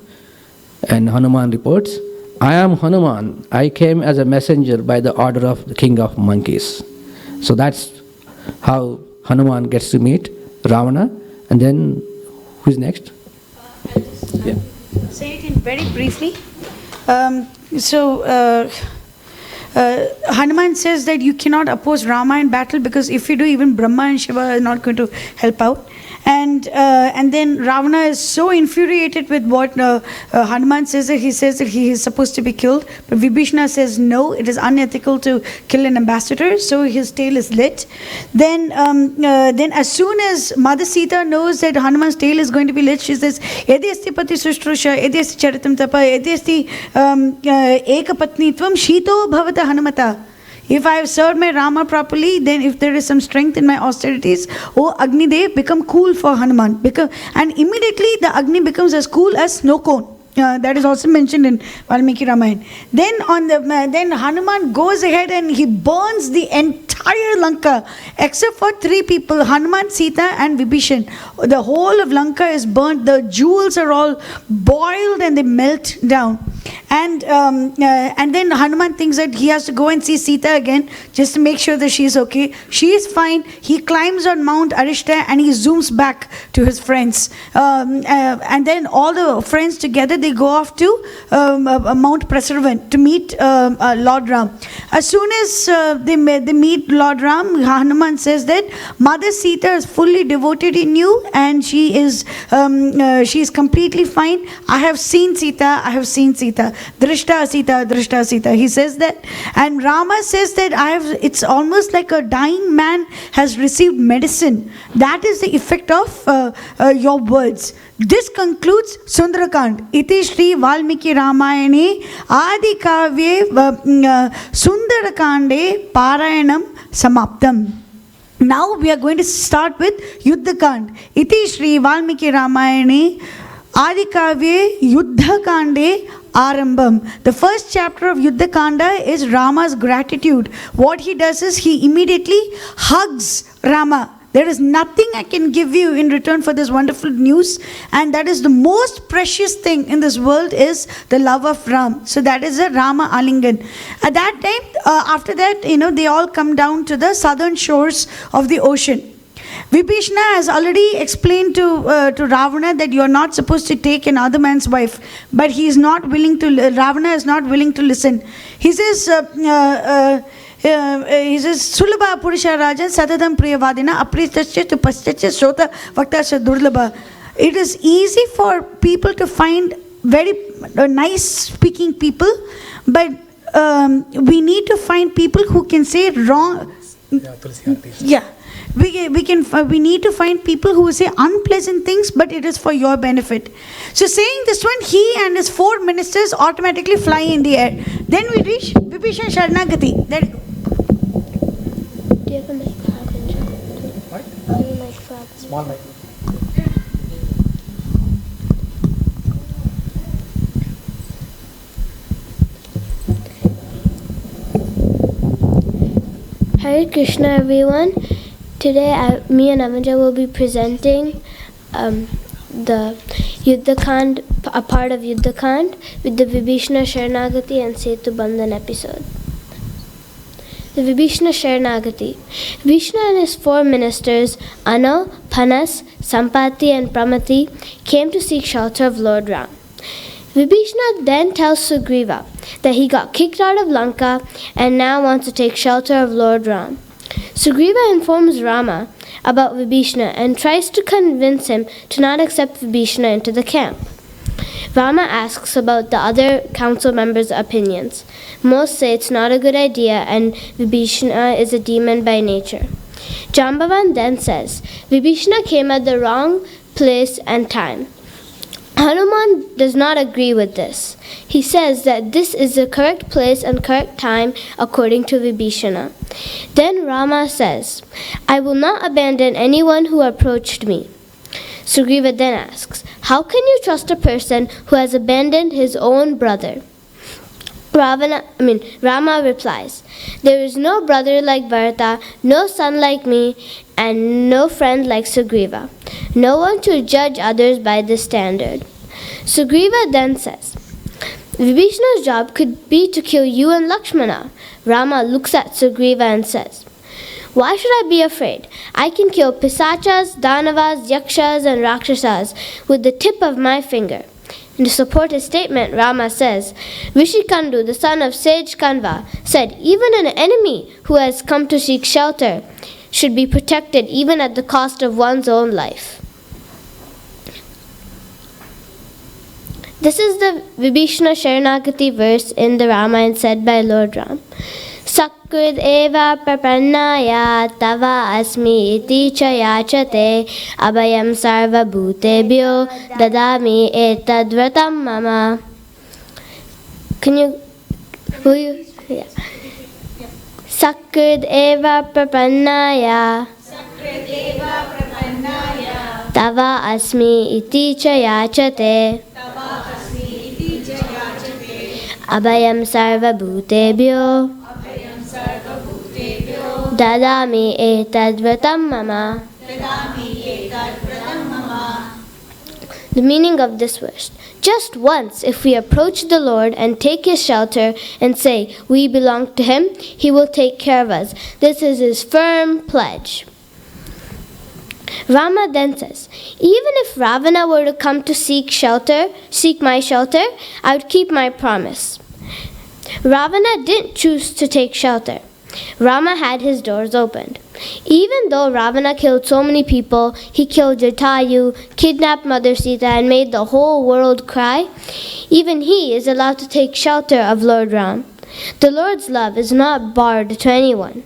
And Hanuman reports, I am Hanuman. I came as a messenger by the order of the king of monkeys. So that's how Hanuman gets to meet Ravana. And then, who's next? Yeah.
Say it in very briefly. Hanuman says that you cannot oppose Rama in battle, because if you do, even Brahma and Shiva are not going to help out. And then Ravana is so infuriated with what Hanuman says that he says that he is supposed to be killed. But Vibhishana says no, it is unethical to kill an ambassador. So his tail is lit. Then as soon as Mother Sita knows that Hanuman's tail is going to be lit, she says, Yadi asti pati sushtrusha, yadi asti charitam tapa, yadi asti ekapatnitvam shito bhavata Hanumata. If I have served my Rama properly, then if there is some strength in my austerities, oh Agni Dev, become cool for Hanuman. And immediately the Agni becomes as cool as snow cone. That is also mentioned in Valmiki Ramayana. Then Hanuman goes ahead and he burns the entire Lanka except for 3 people, Hanuman, Sita and Vibhishan. The whole of Lanka is burnt. The jewels are all boiled and they melt down. And then Hanuman thinks that he has to go and see Sita again just to make sure that she is okay. She is fine. He climbs on Mount Arishta and he zooms back to his friends. And then all the friends together, they go off to Mount Prasarvan to meet Lord Ram. As soon as they meet Lord Ram, Hanuman says that Mother Sita is fully devoted in you and she is completely fine. I have seen Sita. I have seen Sita. Drishta Sita, Drishta Sita. He says that. And Rama says that it's almost like a dying man has received medicine. That is the effect of your words. This concludes Sundarakand. Iti Shri Valmiki Ramayane Adi Kavye Sundarakande Parayanam Samaptam. Now we are going to start with Yuddhakand. Iti Shri Valmiki Ramayane Adi Kavye Yuddhakande Arambam. The first chapter of Yuddha Kanda is Rama's gratitude. What he does is he immediately hugs Rama. There is nothing I can give you in return for this wonderful news, and that is the most precious thing in this world is the love of Ram. So that is a Rama Alingan. At that time, after that, they all come down to the southern shores of the ocean. Vibhishana has already explained to Ravana that you are not supposed to take another man's wife, but he is not willing to. Ravana is not willing to listen. He says, Sulabha Purusha Rajan Sadadam Priyavadina Apritascha to Pastacha Shrota Vaktasha Durlabha. It is easy for people to find very nice speaking people, but we need to find people who can say wrong. Yeah. We need to find people who say unpleasant things, but it is for your benefit. So saying this one, he and his 4 ministers automatically fly in the air. Then we reach Vibhishan Sharanagati. There you go.
Do you have a mic for What? Do you have a mic for Small mic. Hare Krishna, everyone. Today, me and Avanja will be presenting the Yuddhakand, a part of Yuddhakand, with the Vibhishana Sharanagati and Setu Bandhan episode. The Vibhishana Sharanagati. Vishnu and his 4 ministers, Anu, Panas, Sampati and Pramati, came to seek shelter of Lord Ram. Vibhishana then tells Sugriva that he got kicked out of Lanka and now wants to take shelter of Lord Ram. Sugriva informs Rama about Vibhishana and tries to convince him to not accept Vibhishana into the camp. Rama asks about the other council members' opinions. Most say it's not a good idea and Vibhishana is a demon by nature. Jambavan then says, Vibhishana came at the wrong place and time. Hanuman does not agree with this. He says that this is the correct place and correct time according to Vibhishana. Then Rama says, I will not abandon anyone who approached me. Sugriva then asks, how can you trust a person who has abandoned his own brother? Rama replies, there is no brother like Bharata, no son like me, and no friend like Sugriva. No one to judge others by this standard. Sugriva then says, Vibhishana's job could be to kill you and Lakshmana. Rama looks at Sugriva and says, why should I be afraid? I can kill Pisachas, Danavas, Yakshas, and Rakshasas with the tip of my finger. And to support his statement, Rama says, Vishikandu, the son of sage Kanva, said, even an enemy who has come to seek shelter should be protected even at the cost of one's own life. This is the Vibhishana Sharanagati verse in the Ramayana said by Lord Ram. Sakrid eva prapannaya tava asmi iti cha yachate abhayam sarva bhutebhyo dadami etadvratam mama. Can you, who you? Yeah. Sakrid eva prapannaya tava asmi iti cha yachate abhayam sarva bhutebhyo dadami etadvratam mama. The meaning of this verse. Just once, if we approach the Lord and take his shelter and say we belong to him, he will take care of us. This is his firm pledge. Rama then says, even if Ravana were to come to seek my shelter, I would keep my promise. Ravana didn't choose to take shelter. Rama had his doors opened. Even though Ravana killed so many people, he killed Jatayu, kidnapped Mother Sita, and made the whole world cry, even he is allowed to take shelter of Lord Ram. The Lord's love is not barred to anyone.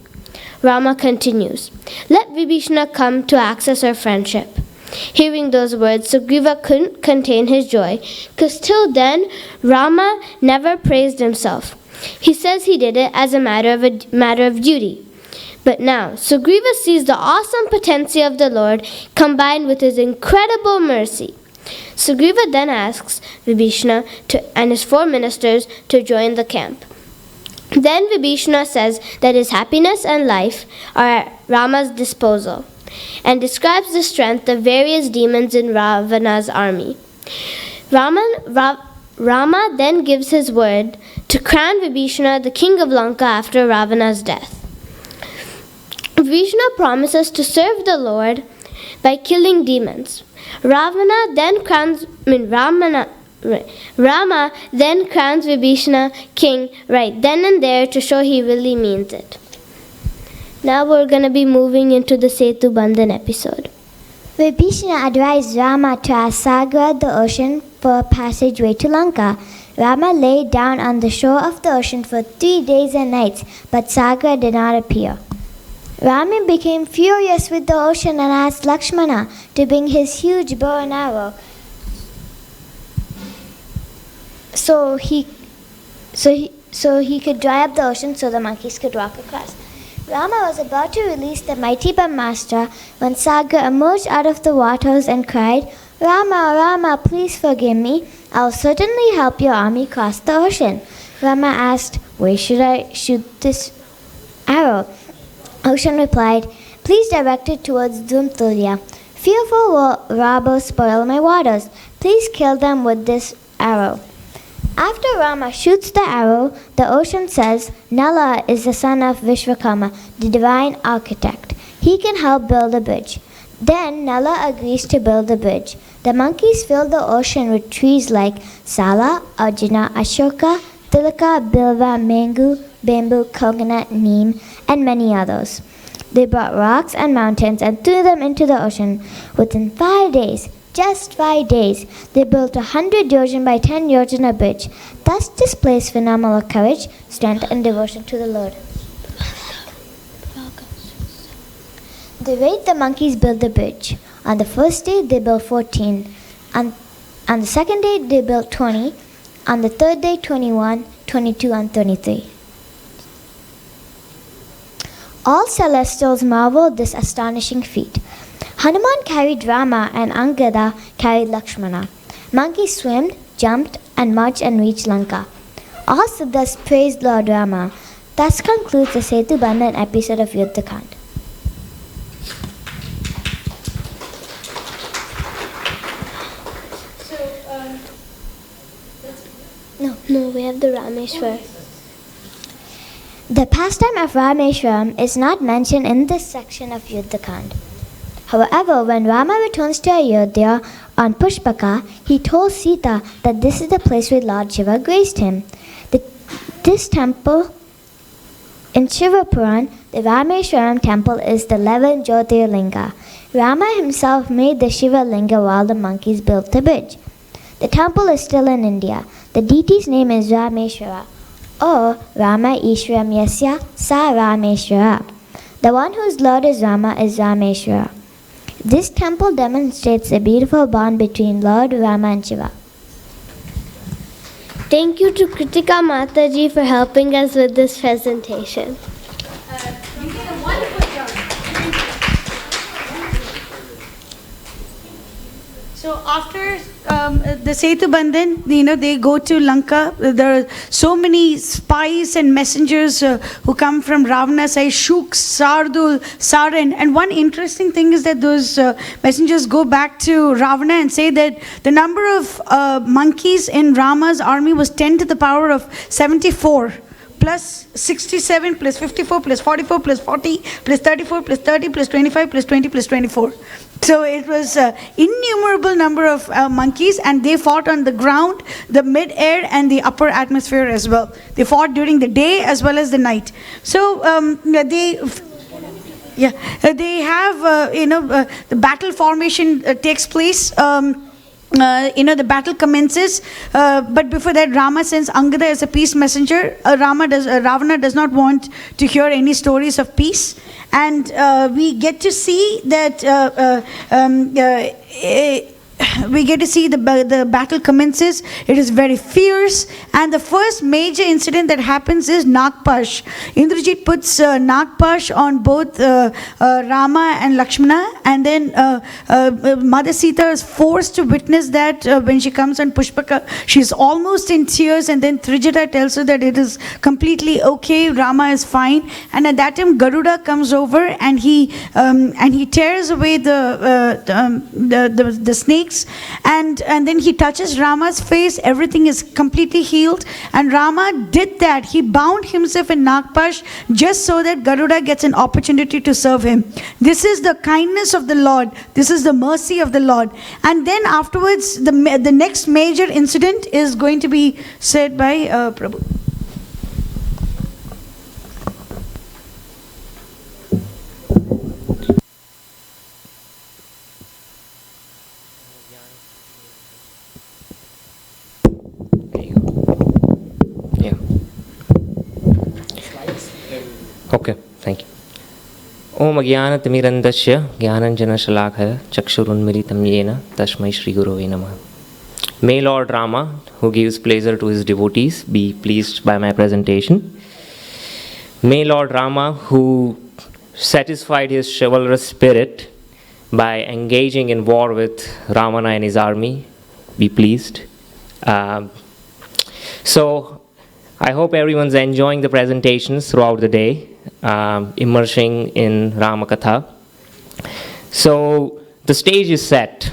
Rama continues, let Vibhishana come to access our friendship. Hearing those words, Sugriva couldn't contain his joy, because till then, Rama never praised himself. He says he did it as a matter of duty. But now, Sugriva sees the awesome potency of the Lord combined with his incredible mercy. Sugriva then asks Vibhishana and his 4 ministers to join the camp. Then Vibhishana says that his happiness and life are at Rama's disposal, and describes the strength of various demons in Ravana's army. Rama then gives his word to crown Vibhishana the king of Lanka after Ravana's death. Vibhishana promises to serve the Lord by killing demons. Rama then crowns Vibhishana king right then and there to show he really means it. Now we're going to be moving into the Setu Bandhan episode.
Vibhishana advised Rama to ask Sagra the ocean for a passageway to Lanka. Rama lay down on the shore of the ocean for 3 days and nights, but Sagra did not appear. Rama became furious with the ocean and asked Lakshmana to bring his huge bow and arrow so he could dry up the ocean so the monkeys could walk across. Rama was about to release the mighty Brahmastra when Sagra emerged out of the waters and cried, Rama, Rama, please forgive me. I will certainly help your army cross the ocean. Rama asked, where should I shoot this arrow? Ocean replied, please direct it towards Dhumtulya. Fearful robbers spoil my waters. Please kill them with this arrow. After Rama shoots the arrow, the ocean says, Nala is the son of Vishwakarma, the divine architect. He can help build a bridge. Then Nala agrees to build the bridge. The monkeys fill the ocean with trees like Sala, Arjuna, Ashoka, Tilaka, Bilva, Mango, bamboo, coconut, neem, and many others. They brought rocks and mountains and threw them into the ocean. Within 5 days, just 5 days, they built 100 yojan by 10 yojan bridge, thus displays phenomenal courage, strength, and devotion to the Lord. They rate the monkeys build the bridge. On the first day, they built 14. On the second day, they built 20. On the third day, 21, 22, and 33. All celestials marveled this astonishing feat. Hanuman carried Rama and Angada carried Lakshmana. Monkeys swam, jumped, and marched and reached Lanka. All Siddhas praised Lord Rama. Thus concludes the Setu Bandhan episode of Yuddha Kand.
the Rameshwar?
The pastime of Rameshwaram is not mentioned in this section of Yuddhakand. However, when Rama returns to Ayodhya on Pushpaka, he told Sita that this is the place where Lord Shiva graced him. This temple in Shiva Puran, the Rameshwaram temple, is the 11th Jyotirlinga. Rama himself made the Shiva Linga while the monkeys built the bridge. The temple is still in India. The deity's name is Rameshwara, or Rama Ishwaram Yasya Sa Rameshwara. The one whose Lord is Rama is Rameshwara. This temple demonstrates a beautiful bond between Lord Rama and Shiva.
Thank you to Kritika Mataji for helping us with this presentation.
You did a wonderful job.
So after the Setu Bandhan, they go to Lanka. There are so many spies and messengers who come from Ravana's side, Shuk, Sardul, Saran. And one interesting thing is that those messengers go back to Ravana and say that the number of monkeys in Rama's army was 10 to the power of 74. Plus 67 plus 54 plus 44 plus 40 plus 34 plus 30 plus 25 plus 20 plus 24. So it was innumerable number of monkeys, and they fought on the ground, the mid-air and the upper atmosphere as well. They fought during the day as well as the night. So they have, the battle formation takes place. The battle commences, but before that, Rama sends Angada as a peace messenger. Ravana does not want to hear any stories of peace, and we get to see that the battle commences. It is very fierce, and the first major incident that happens is Nagpash. Indrajit puts Nagpash on both Rama and Lakshmana, and then Mother Sita is forced to witness that when she comes on Pushpaka. She's almost in tears, and then Trijata tells her that it is completely okay, Rama is fine. And at that time, Garuda comes over, and he tears away the snakes, and then he touches Rama's face. Everything is completely healed, and Rama did that. He bound himself in Nagpash just so that Garuda gets an opportunity to serve him. This is the kindness of the Lord. This is the mercy of the Lord. And then afterwards, the next major incident is going to be said by Prabhu.
Okay, thank you. Om Ajnanatimirandasya Jnananjanashalakaya Chakshurunmilitam Yena Tasmai Shri Gurave Namaha. May Lord Rama, who gives pleasure to his devotees, be pleased by my presentation. May Lord Rama, who satisfied his chivalrous spirit by engaging in war with Ravana and his army, be pleased. So I hope everyone's enjoying the presentations throughout the day, immersing in Ramakatha. So the stage is set.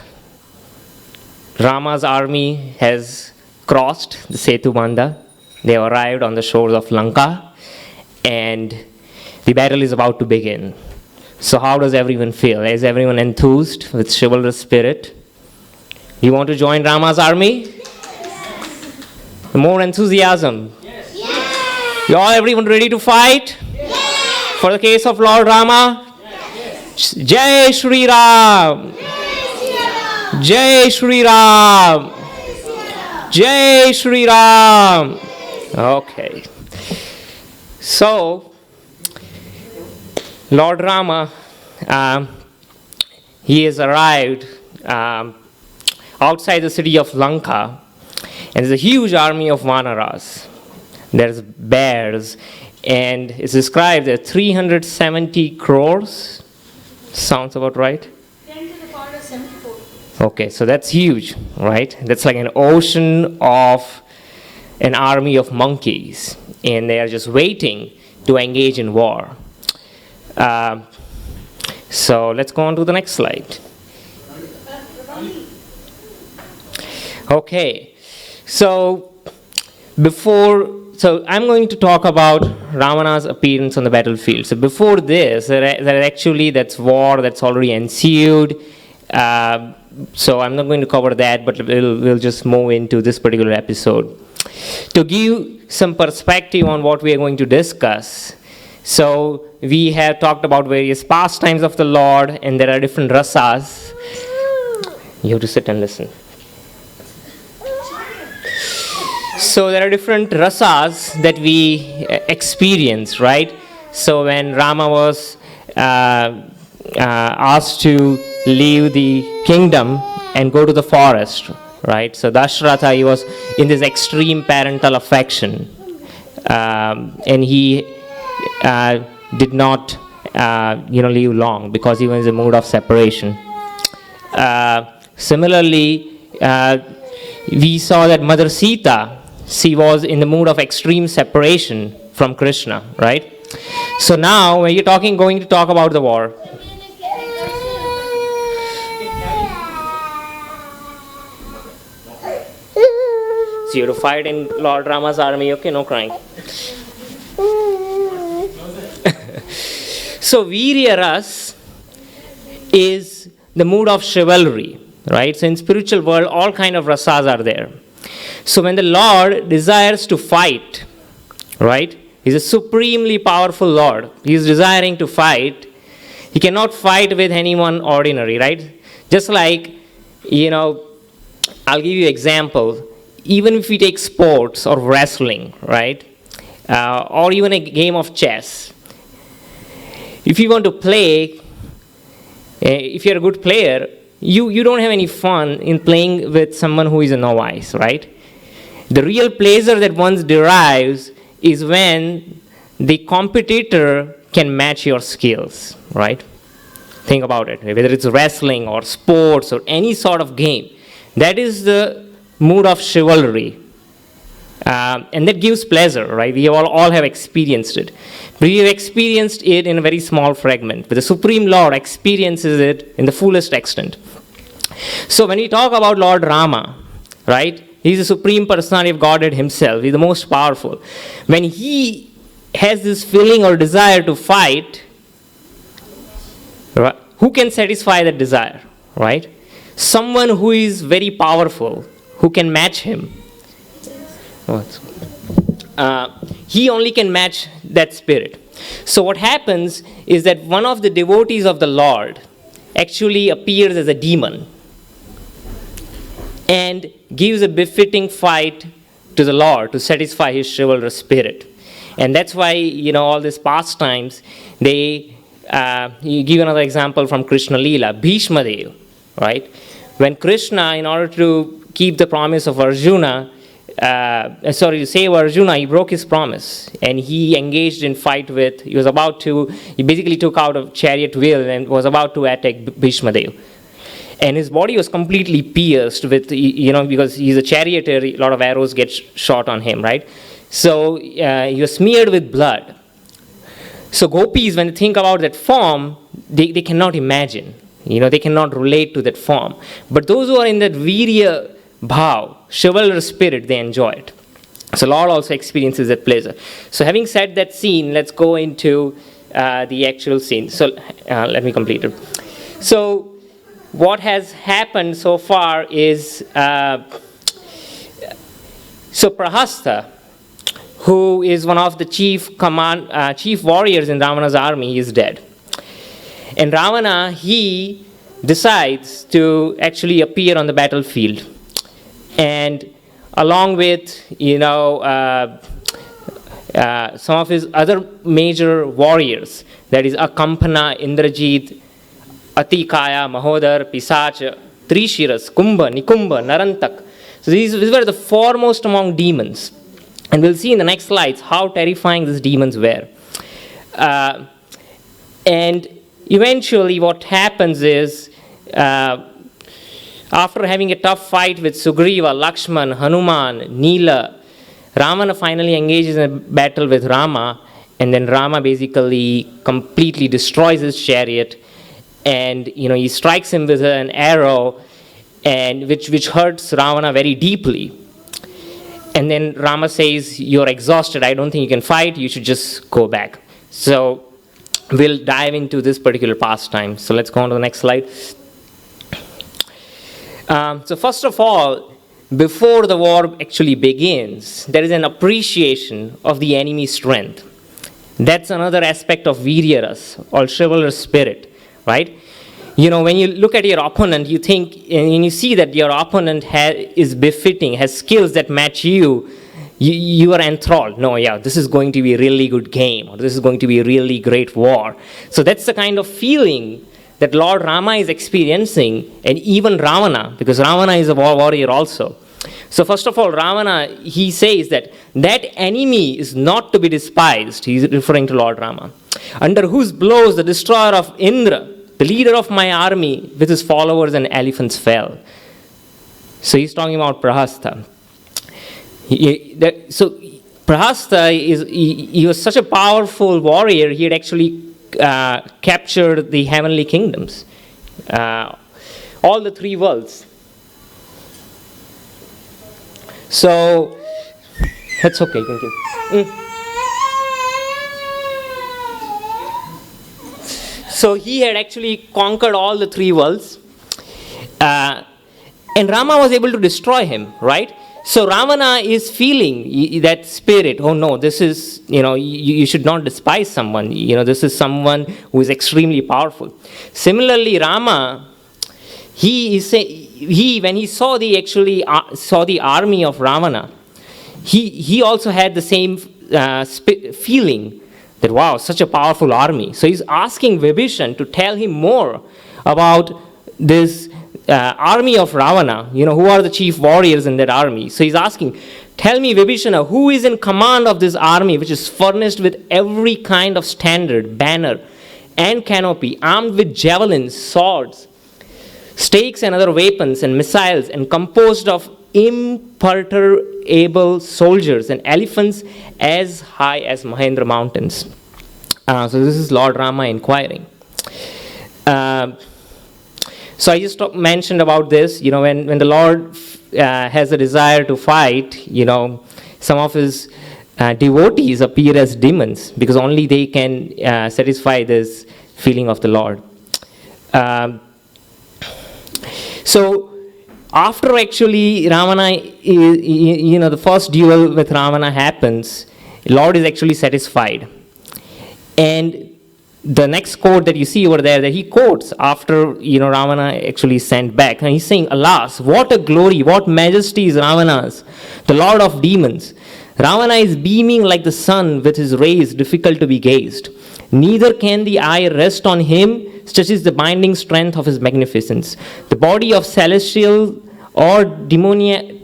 Rama's army has crossed the Setu Bandha. They have arrived on the shores of Lanka, and the battle is about to begin. So how does everyone feel? Is everyone enthused with chivalrous spirit? You want to join Rama's army? More enthusiasm. You all, everyone ready to fight? Yes. For the case of Lord Rama? Yes. Jai Shri Ram! Jai Shri Ram! Jai Shri Ram! Okay. So, Lord Rama, he has arrived outside the city of Lanka, and there's a huge army of Vanaras. There's bears, and it's described as 370 crores. Sounds about right?
10 to the power of 74.
Okay, so that's huge, right? That's like an ocean of an army of monkeys, and they are just waiting to engage in war. So let's go on to the next slide. Okay, so So I'm going to talk about Ravana's appearance on the battlefield. So before this, that's war that's already ensued. So I'm not going to cover that, but we'll just move into this particular episode. To give some perspective on what we are going to discuss, so we have talked about various pastimes of the Lord, and there are different rasas. You have to sit and listen. So there are different rasas that we experience, right? So when Rama was asked to leave the kingdom and go to the forest, right? So Dashratha, he was in this extreme parental affection, and he did not, live long because he was in a mood of separation. Similarly, we saw that Mother Sita, she was in the mood of extreme separation from Krishna, right? So now, when you're going to talk about the war, so you have to fight in Lord Rama's army, okay, no crying. So Virya Ras is the mood of chivalry, right? So in spiritual world, all kind of rasas are there. So when the Lord desires to fight, right? He's a supremely powerful Lord. He's desiring to fight. He cannot fight with anyone ordinary, right? Just like, I'll give you an example. Even if we take sports or wrestling, right? Or even a game of chess. If you want to play, if you're a good player, you don't have any fun in playing with someone who is a novice, right? The real pleasure that one derives is when the competitor can match your skills, right? Think about it. Whether it's wrestling or sports or any sort of game, that is the mood of chivalry. And that gives pleasure, right? We all have experienced it. But we have experienced it in a very small fragment. But the Supreme Lord experiences it in the fullest extent. So when we talk about Lord Rama, right? He's the Supreme Personality of Godhead himself. He's the most powerful. When he has this feeling or desire to fight, right, who can satisfy that desire, right? Someone who is very powerful, who can match him. He only can match that spirit. So what happens is that one of the devotees of the Lord actually appears as a demon and gives a befitting fight to the Lord to satisfy his chivalrous spirit. And that's why, all these pastimes, you give another example from Krishna Leela, Bhishma Dev, right? When Krishna, in order to keep the promise of Arjuna, to save Arjuna, he broke his promise and he engaged in fight with, he basically took out a chariot wheel and was about to attack Bhishma Dev. And his body was completely pierced with, because he's a charioteer, a lot of arrows get shot on him, right? So he was smeared with blood. So gopis, when they think about that form, they cannot imagine. They cannot relate to that form. But those who are in that virya bhav, chivalrous spirit, they enjoy it. So Lord also experiences that pleasure. So having said that scene, let's go into the actual scene. So let me complete it. So what has happened so far is, Prahasta, who is one of the chief warriors in Ravana's army, is dead. And Ravana, he decides to actually appear on the battlefield. And along with, some of his other major warriors, that is Akampana, Indrajit, Atikaya, Mahodar, Pisacha, Trishiras, Kumbha, Nikumba, Narantak. So these were the foremost among demons. And we'll see in the next slides how terrifying these demons were. And eventually what happens is, after having a tough fight with Sugriva, Lakshman, Hanuman, Neela, Ravana finally engages in a battle with Rama, and then Rama basically completely destroys his chariot, and he strikes him with an arrow, and which hurts Ravana very deeply. And then Rama says, you're exhausted, I don't think you can fight, you should just go back. So we'll dive into this particular pastime. So let's go on to the next slide. So first of all, before the war actually begins, there is an appreciation of the enemy's strength. That's another aspect of Viryaras, or chivalrous spirit, right? You know, when you look at your opponent, you think, and you see that your opponent is befitting, has skills that match you, you are enthralled. No, yeah, this is going to be a really good game, or this is going to be a really great war. So that's the kind of feeling that Lord Rama is experiencing, and even Ravana, because Ravana is a warrior also. So first of all, Ravana, he says that enemy is not to be despised. He's referring to Lord Rama. Under whose blows the destroyer of Indra, the leader of my army, with his followers and elephants fell. So he's talking about Prahasta. So Prahasta, he was such a powerful warrior, he had actually captured the heavenly kingdoms, all the three worlds. So, that's okay, thank you. So he had actually conquered all the three worlds, and Rama was able to destroy him, right? So Ravana is feeling that spirit, oh no, this is, you should not despise someone, this is someone who is extremely powerful. Similarly, Rama, when he saw the army of Ravana, he also had the same feeling that, wow, such a powerful army. So he's asking Vibhishan to tell him more about this army of Ravana, who are the chief warriors in that army. So he's asking, tell me, Vibhishana, who is in command of this army, which is furnished with every kind of standard, banner, and canopy, armed with javelins, swords, stakes and other weapons and missiles, and composed of imperturbable soldiers and elephants as high as Mahendra mountains. So this is Lord Rama inquiring. So I just mentioned about this, when the Lord has a desire to fight, some of his devotees appear as demons, because only they can satisfy this feeling of the Lord. So after actually Ravana, the first duel with Ravana happens, Lord is actually satisfied. And the next quote that you see over there, that he quotes after, Ravana actually sent back. And he's saying, alas, what a glory, what majesty is Ravana's, the lord of demons. Ravana is beaming like the sun with his rays difficult to be gazed. Neither can the eye rest on him, such is the binding strength of his magnificence. The body of celestial or demoniac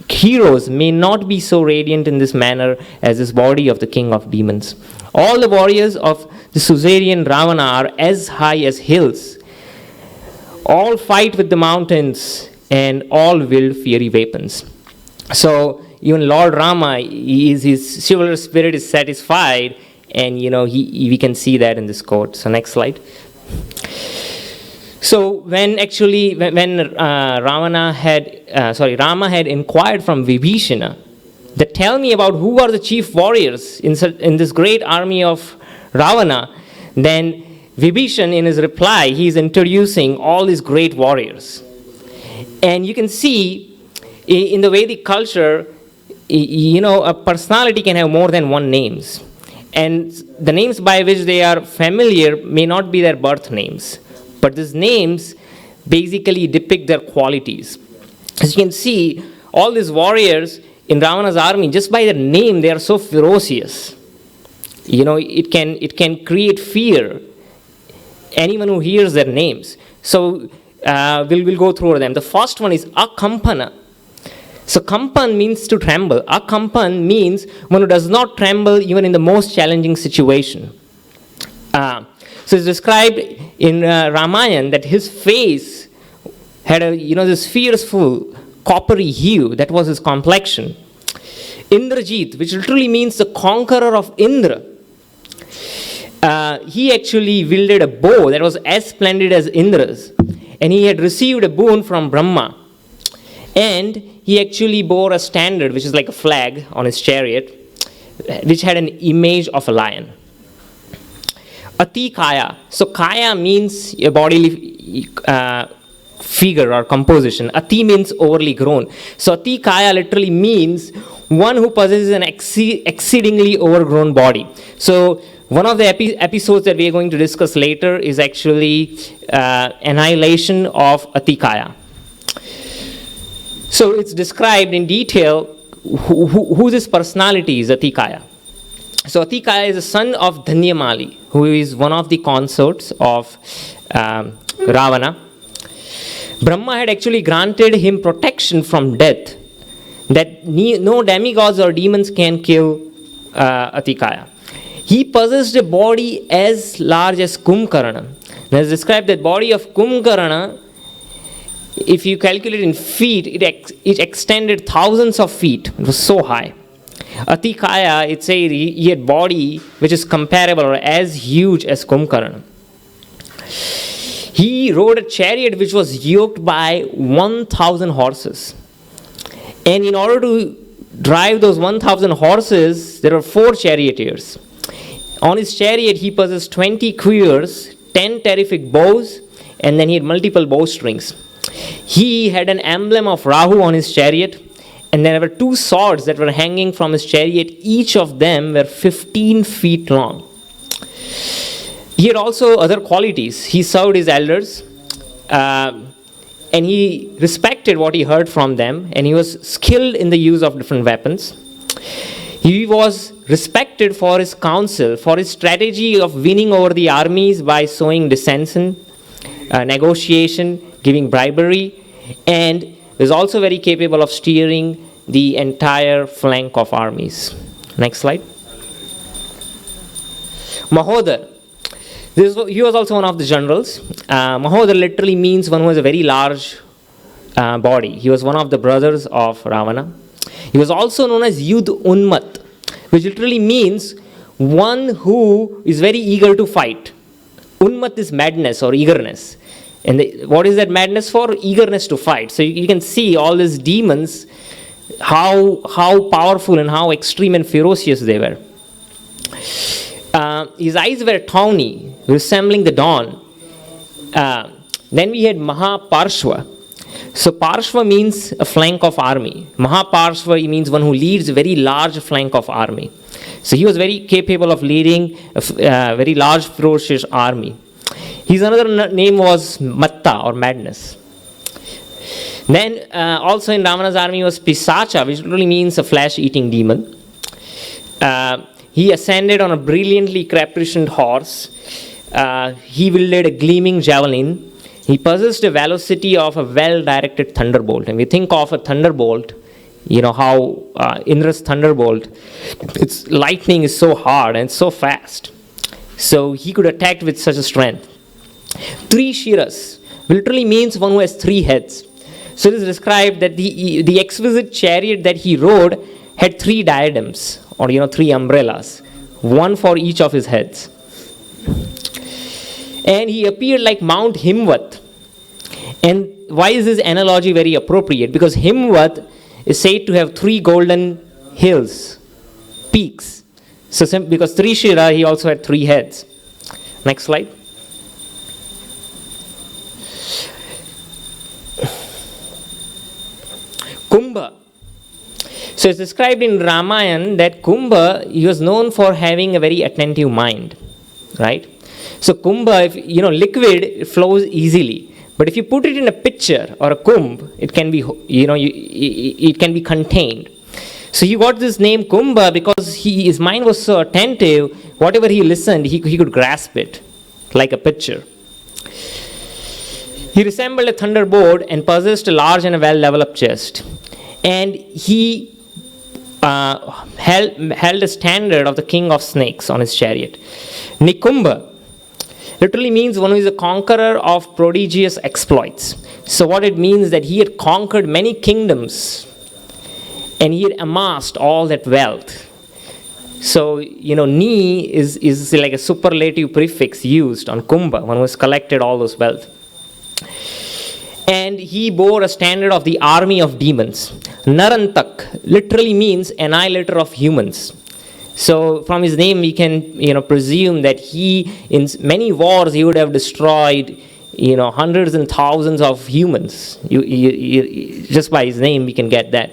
heroes may not be so radiant in this manner as this body of the king of demons. All the warriors of the suzerain Ravana are as high as hills. All fight with the mountains and all wield fiery weapons. So even Lord Rama, his chivalrous spirit is satisfied, and we can see that in this quote. So next slide. So when Rama had inquired from Vibhishana, that tell me about who are the chief warriors in this great army of Ravana, then Vibhishan, in his reply, he's introducing all these great warriors. And you can see in the Vedic culture, a personality can have more than one names. And the names by which they are familiar may not be their birth names, but these names basically depict their qualities. As you can see, all these warriors in Ravana's army, just by their name, they are so ferocious. It can create fear, anyone who hears their names. So we'll go through them. The first one is Akampana. So Kampan means to tremble. Akampan means one who does not tremble even in the most challenging situation. So it's described in Ramayana that his face had this fearful coppery hue. That was his complexion. Indrajit, which literally means the conqueror of Indra. He actually wielded a bow that was as splendid as Indra's. And he had received a boon from Brahma. And he actually bore a standard, which is like a flag on his chariot, which had an image of a lion. Ati Kaya. So Kaya means a bodily figure or composition. Ati means overly grown. So Ati Kaya literally means one who possesses an exceedingly overgrown body. So one of the episodes that we are going to discuss later is actually annihilation of Ati Kaya. So it's described in detail who this personality is, Ati Kaya. So Ati Kaya is the son of Dhanyamali, who is one of the consorts of Ravana. Brahma had actually granted him protection from death, that no demigods or demons can kill Ati Kaya. He possessed a body as large as Kumbhakarna. As described, that body of Kumbhakarna, if you calculate in feet, it extended thousands of feet. It was so high. Ati Kaya, it says he had body which is comparable or as huge as Kumbhakarna. He rode a chariot which was yoked by 1,000 horses. And in order to drive those 1,000 horses, there were 4 charioteers. On his chariot, he possessed 20 quivers, 10 terrific bows, and then he had multiple bowstrings. He had an emblem of Rahu on his chariot, and there were 2 swords that were hanging from his chariot. Each of them were 15 feet long. He had also other qualities. He served his elders, and he respected what he heard from them, and he was skilled in the use of different weapons. He was respected for his counsel, for his strategy of winning over the armies by sowing dissension, negotiation, giving bribery, and was also very capable of steering the entire flank of armies. Next slide. Mahodar. He was also one of the generals. Mahodar literally means one who has a very large body. He was one of the brothers of Ravana. He was also known as Yudh Unmat, which literally means one who is very eager to fight. Unmat is madness or eagerness. And what is that madness for? Eagerness to fight. So you can see all these demons, how powerful and how extreme and ferocious they were. His eyes were tawny, resembling the dawn. Then we had Mahaparshva. So Parshva means a flank of army. Mahaparshva means one who leads a very large flank of army. So he was very capable of leading a very large ferocious army. His another name was Matta or madness. Then also in Ravana's army was Pisacha, which literally means a flesh-eating demon. He ascended on a brilliantly caparisoned horse. He wielded a gleaming javelin. He possessed the velocity of a well-directed thunderbolt. And we think of a thunderbolt, you know how Indra's thunderbolt, its lightning is so hard and so fast. So he could attack with such a strength. 3 shiras literally means one who has 3 heads. So it is described that the exquisite chariot that he rode had 3 diadems, or 3 umbrellas, one for each of his heads. And he appeared like Mount Himvat. And why is this analogy very appropriate? Because Himvat is said to have 3 golden hills, peaks. So because 3 Shira, he also had 3 heads. Next slide. Kumbha. So it's described in Ramayana that Kumbha, he was known for having a very attentive mind, right? So Kumbha, if liquid, it flows easily. But if you put it in a pitcher or a kumbh, it can be, it can be contained. So he got this name Kumbha because his mind was so attentive, whatever he listened, he could grasp it like a pitcher. He resembled a thunderbolt and possessed a large and a well-developed chest. And he held a standard of the king of snakes on his chariot. Nikumbha literally means one who is a conqueror of prodigious exploits. So what it means is that he had conquered many kingdoms and he had amassed all that wealth. So, Ni is like a superlative prefix used on Kumbha, one who has collected all those wealth. and he bore a standard of the army of demons. Narantak literally means annihilator of humans. So from his name we can presume that he, in many wars, he would have destroyed hundreds and thousands of humans. Just by his name we can get that.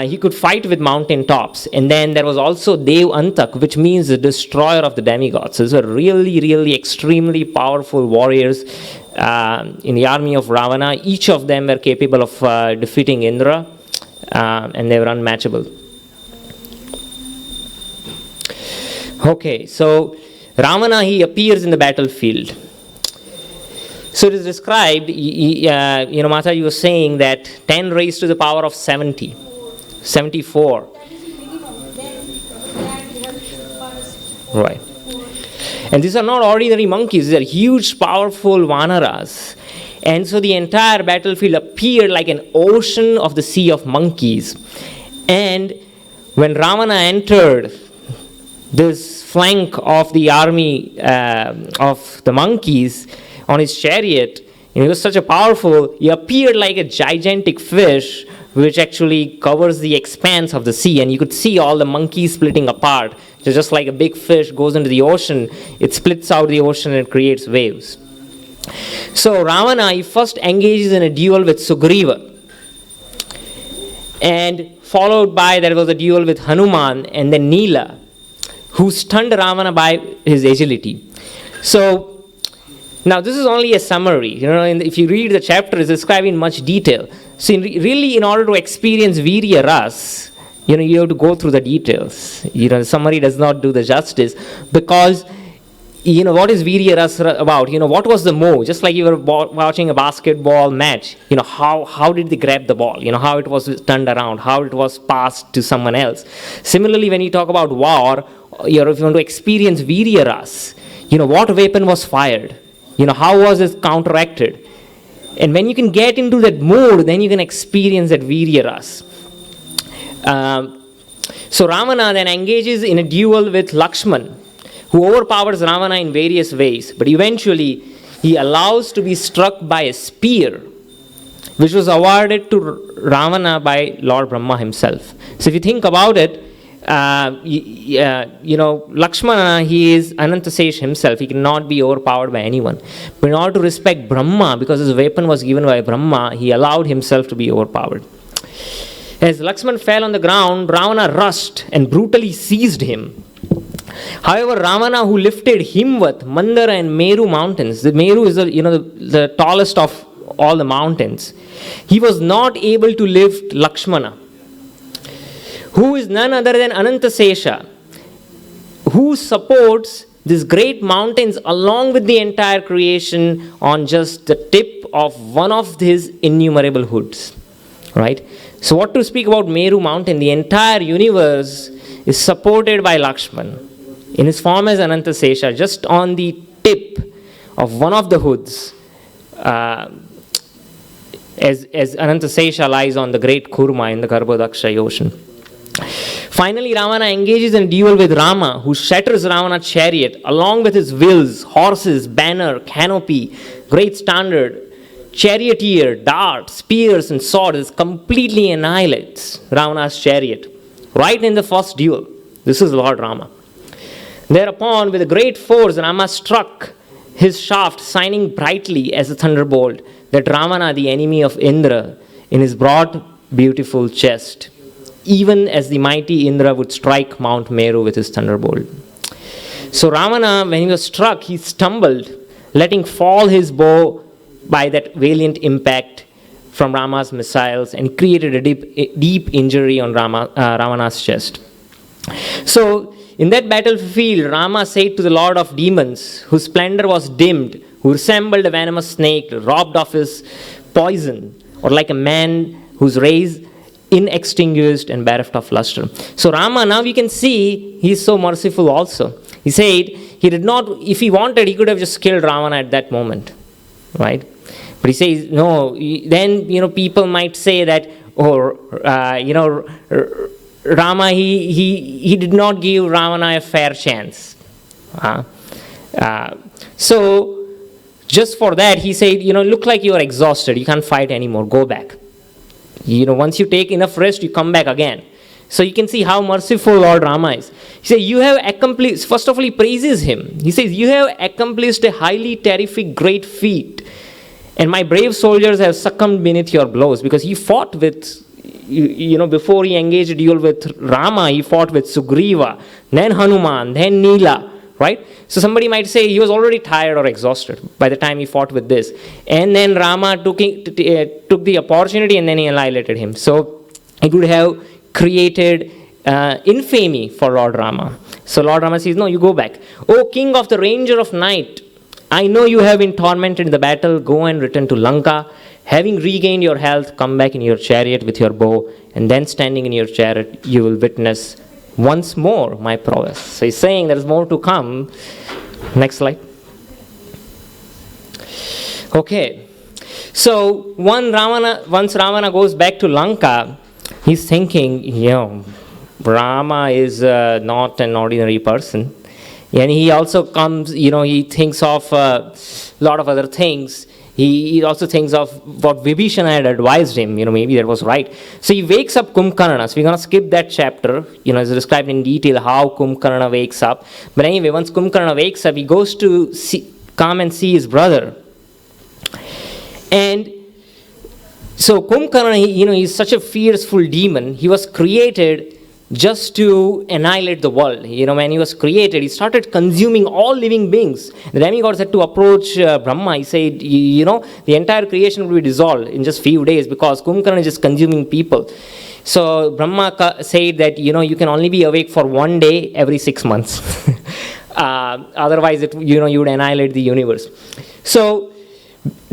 He could fight with mountain tops. And then there was also Dev Antak, which means the destroyer of the demigods. So these were really, really extremely powerful warriors in the army of Ravana. Each of them were capable of defeating Indra, and they were unmatchable. Okay, so Ravana, he appears in the battlefield. So it is described, Mataji was saying that 10 raised to the power of 70. 74. Right. And these are not ordinary monkeys, these are huge, powerful Vanaras. And so the entire battlefield appeared like an ocean of the sea of monkeys. And when Ravana entered this flank of the army of the monkeys on his chariot, he was such a powerful, he appeared like a gigantic fish which actually covers the expanse of the sea, and you could see all the monkeys splitting apart. So just like a big fish goes into the ocean, it splits out the ocean and creates waves. So Ravana, he first engages in a duel with Sugriva, and followed by there was a duel with Hanuman and then Nila, who stunned Ravana by his agility. So now this is only a summary. If you read the chapter, it's described in much detail. So really, in order to experience Virya Ras, you have to go through the details. The summary does not do the justice, because what is Virya Ras about? What was the move? Just like you were watching a basketball match, how did they grab the ball? How it was turned around, how it was passed to someone else. Similarly, when you talk about war, if you want to experience Virya Ras, what weapon was fired? How was it counteracted? And when you can get into that mode, then you can experience that Virya Ras. So Ravana then engages in a duel with Lakshman, who overpowers Ravana in various ways. But eventually, he allows to be struck by a spear, which was awarded to Ravana by Lord Brahma himself. So if you think about it, Lakshmana, he is Anantasesh himself. He cannot be overpowered by anyone. But in order to respect Brahma, because his weapon was given by Brahma, he allowed himself to be overpowered. As Lakshman fell on the ground, Ravana rushed and brutally seized him. However, Ravana, who lifted Himvat, Mandara and Meru mountains, the Meru is the tallest of all the mountains, he was not able to lift Lakshmana, who is none other than Anantasesha, who supports these great mountains along with the entire creation on just the tip of one of his innumerable hoods. Right? So what to speak about Meru mountain? The entire universe is supported by Lakshman in his form as Anantasesha, just on the tip of one of the hoods, as Anantasesha lies on the great Kurma in the Garbhodaksha ocean. Finally, Ravana engages in a duel with Rama, who shatters Ravana's chariot along with his wheels, horses, banner, canopy, great standard, charioteer, darts, spears, and swords. Completely annihilates Ravana's chariot right in the first duel. This is Lord Rama. Thereupon, with a great force, Rama struck his shaft, shining brightly as a thunderbolt, that Ravana, the enemy of Indra, in his broad, beautiful chest, even as the mighty Indra would strike Mount Meru with his thunderbolt. So Ravana, when he was struck, he stumbled, letting fall his bow by that valiant impact from Rama's missiles, and created a deep injury on Ravana's chest. So in that battlefield, Rama said to the Lord of Demons, whose splendor was dimmed, who resembled a venomous snake, robbed of his poison, or like a man whose rays inextinguished and bereft of luster. So Rama, now we can see, he is so merciful also. He said, he did not, if he wanted, he could have just killed Ravana at that moment, right? But he says, no, then, people might say that, Rama, he did not give Ravana a fair chance. So Just for that, he said, look like you are exhausted. You can't fight anymore. Go back. Once you take enough rest, you come back again. So you can see how merciful Lord Rama is. He says, you have accomplished, first of all, he praises him. He says, you have accomplished a highly terrific, great feat. And my brave soldiers have succumbed beneath your blows. Because he fought with, before he engaged a duel with Rama, he fought with Sugriva, then Hanuman, then Nila, right? So somebody might say he was already tired or exhausted by the time he fought with this. And then Rama took the opportunity and then he annihilated him. So it would have created infamy for Lord Rama. So Lord Rama says, no, you go back. O king of the ranger of night, I know you have been tormented in the battle. Go and return to Lanka. Having regained your health, come back in your chariot with your bow, and then standing in your chariot, you will witness once more my prowess. So he's saying there is more to come. Next slide. Okay. So once Ravana goes back to Lanka, he's thinking, Rama is not an ordinary person. And he also comes, he thinks of a lot of other things. He also thinks of what Vibhishana had advised him, maybe that was right. So he wakes up Kumbhakarna. So we're going to skip that chapter, it's described in detail how Kumbhakarna wakes up. But anyway, once Kumbhakarna wakes up, he goes to come and see his brother. And so Kumbhakarna, he's such a fearful demon. He was created just to annihilate the world. When he was created, he started consuming all living beings. The demigods had to approach Brahma. He said, the entire creation will be dissolved in just few days because Kumbhakarna is just consuming people. So Brahma said that, you can only be awake for 1 day every 6 months. Otherwise, you would annihilate the universe. So,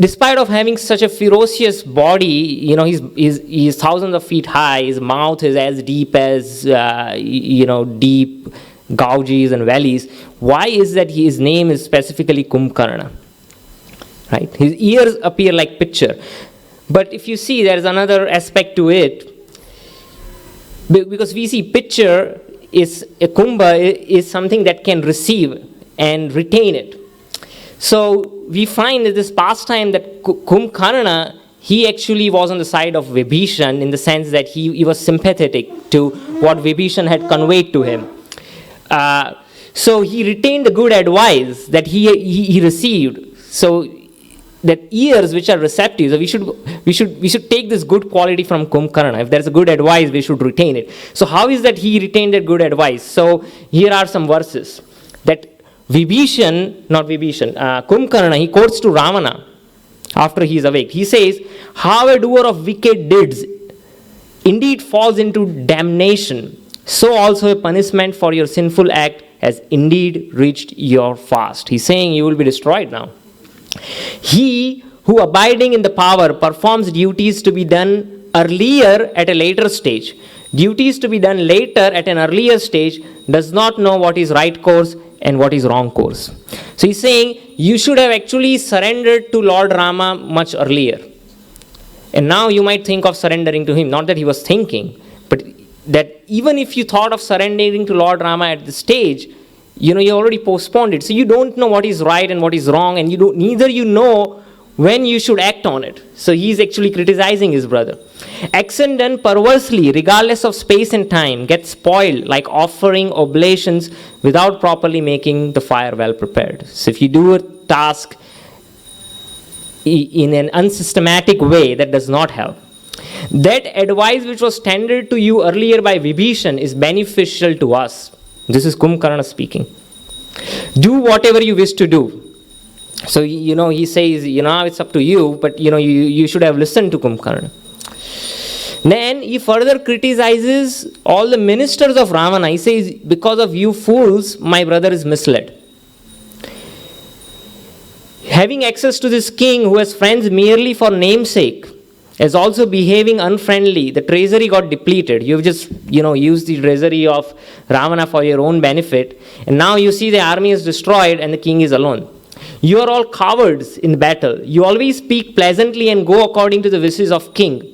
despite of having such a ferocious body, he's thousands of feet high, his mouth is as deep as, deep gouges and valleys. Why is that his name is specifically Kumbhakarna? Right? His ears appear like pitcher. But if you see, there is another aspect to it. Because we see pitcher is, a kumbha is something that can receive and retain it. So we find that this pastime that Kumbhakarna, he actually was on the side of Vibhishan in the sense that he was sympathetic to what Vibhishan had conveyed to him. So he retained the good advice that he received. So that ears which are receptive, so we should take this good quality from Kumbhakarna. If there's a good advice, we should retain it. So how is that he retained that good advice? So here are some verses that Kumbhakarna, he quotes to Ravana after he is awake. He says, how a doer of wicked deeds indeed falls into damnation, so also a punishment for your sinful act has indeed reached your fast. He's saying you will be destroyed now. He who abiding in the power performs duties to be done earlier at a later stage. Duties to be done later at an earlier stage does not know what is right course and what is wrong course. So he's saying you should have actually surrendered to Lord Rama much earlier. And now you might think of surrendering to him. Not that he was thinking, but that even if you thought of surrendering to Lord Rama at this stage, you already postponed it. So you don't know what is right and what is wrong, and neither you know when you should act on it. So he's actually criticizing his brother. Action done perversely, regardless of space and time, gets spoiled like offering oblations without properly making the fire well prepared. So if you do a task in an unsystematic way, that does not help. That advice which was tendered to you earlier by Vibhishan is beneficial to us. This is Kumbhakarna speaking. Do whatever you wish to do. So, he says, it's up to you, but, you should have listened to Kumbhakarna. Then he further criticizes all the ministers of Ravana. He says, because of you fools, my brother is misled. Having access to this king who has friends merely for namesake, is also behaving unfriendly. The treasury got depleted. You've just, used the treasury of Ravana for your own benefit. And now you see the army is destroyed and the king is alone. You are all cowards in battle. You always speak pleasantly and go according to the wishes of king.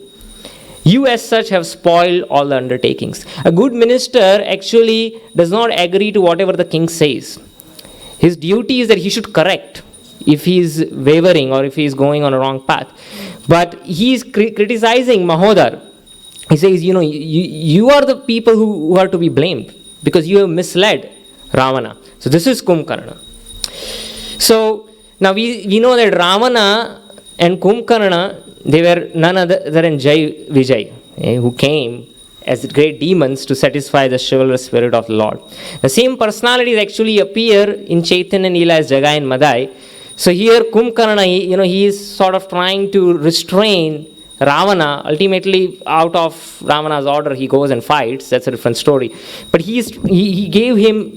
You as such have spoiled all the undertakings. A good minister actually does not agree to whatever the king says. His duty is that he should correct. if he's wavering or if he's going on a wrong path. But he's criticizing Mahodar. He says, you are the people who are to be blamed because you have misled Ravana. So this is Kumbhakarna. So now we know that Ravana and Kumbhakarna, they were none other than Jai Vijay, who came as great demons to satisfy the chivalrous spirit of the Lord. The same personalities actually appear in Chaitanya Leela as Jagai and Madai. So here Kumbhakarna, he is sort of trying to restrain Ravana. Ultimately, out of Ravana's order, he goes and fights. That's a different story. But he gave him,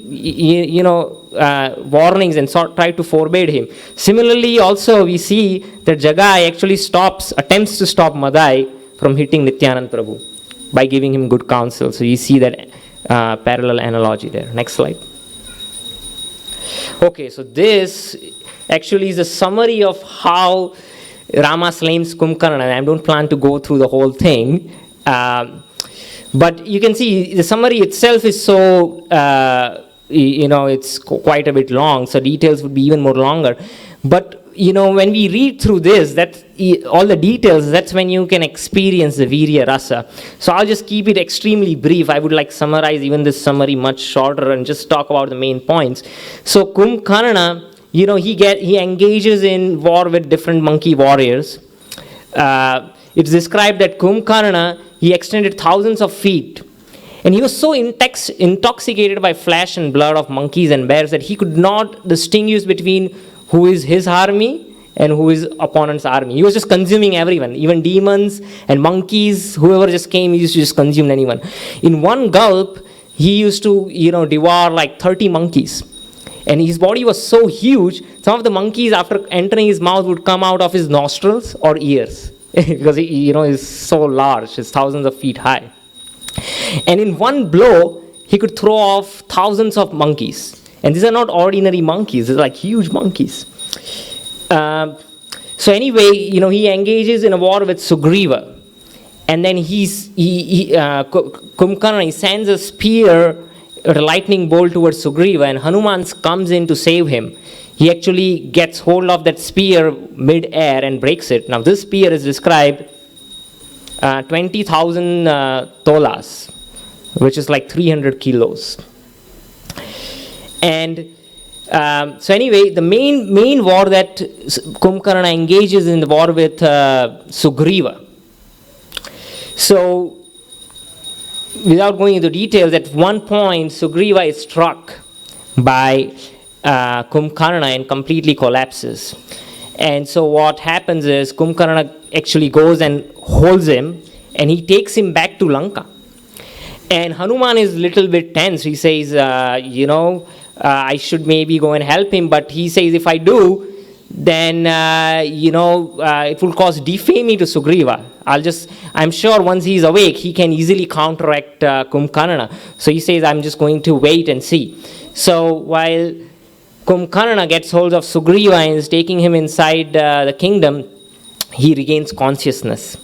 warnings and tried to forbade him. Similarly, also we see that Jagai actually attempts to stop Madai from hitting Nityanand Prabhu by giving him good counsel. So you see that parallel analogy there. Next slide. Okay, so this actually is a summary of how Rama slays Kumbhakarna. I don't plan to go through the whole thing. But you can see the summary itself is so, it's quite a bit long. So details would be even more longer. But when we read through this, all the details, that's when you can experience the Virya Rasa. So I'll just keep it extremely brief. I would like summarize even this summary much shorter and just talk about the main points. So Kumbhakarna, he engages in war with different monkey warriors. It's described that Kumbhakarna, he extended thousands of feet. And he was so intoxicated by flesh and blood of monkeys and bears that he could not distinguish between who is his army and who is opponent's army. He was just consuming everyone, even demons and monkeys, whoever just came, he used to just consume anyone. In one gulp, he used to, devour like 30 monkeys. And his body was so huge, some of the monkeys after entering his mouth would come out of his nostrils or ears. Because he, is so large, it's thousands of feet high. And in one blow, he could throw off thousands of monkeys. And these are not ordinary monkeys, they're like huge monkeys. So anyway, he engages in a war with Sugriva. And then Kumbhakarna, he sends a spear, a lightning bolt towards Sugriva, and Hanuman comes in to save him. He actually gets hold of that spear mid-air and breaks it. Now this spear is described 20,000 tolas, which is like 300 kilos. And so anyway, the main war that Kumbhakarna engages in the war with Sugriva. So, without going into details, at one point Sugriva is struck by Kumbhakarna and completely collapses. And so what happens is Kumbhakarna actually goes and holds him and he takes him back to Lanka. And Hanuman is a little bit tense. He says, I should maybe go and help him, but he says if I do, then it will cause defaming to Sugriva. I'm sure once he's awake, he can easily counteract Kumbhakarna. So he says, I'm just going to wait and see. So while Kumbhakarna gets hold of Sugriva and is taking him inside the kingdom, he regains consciousness.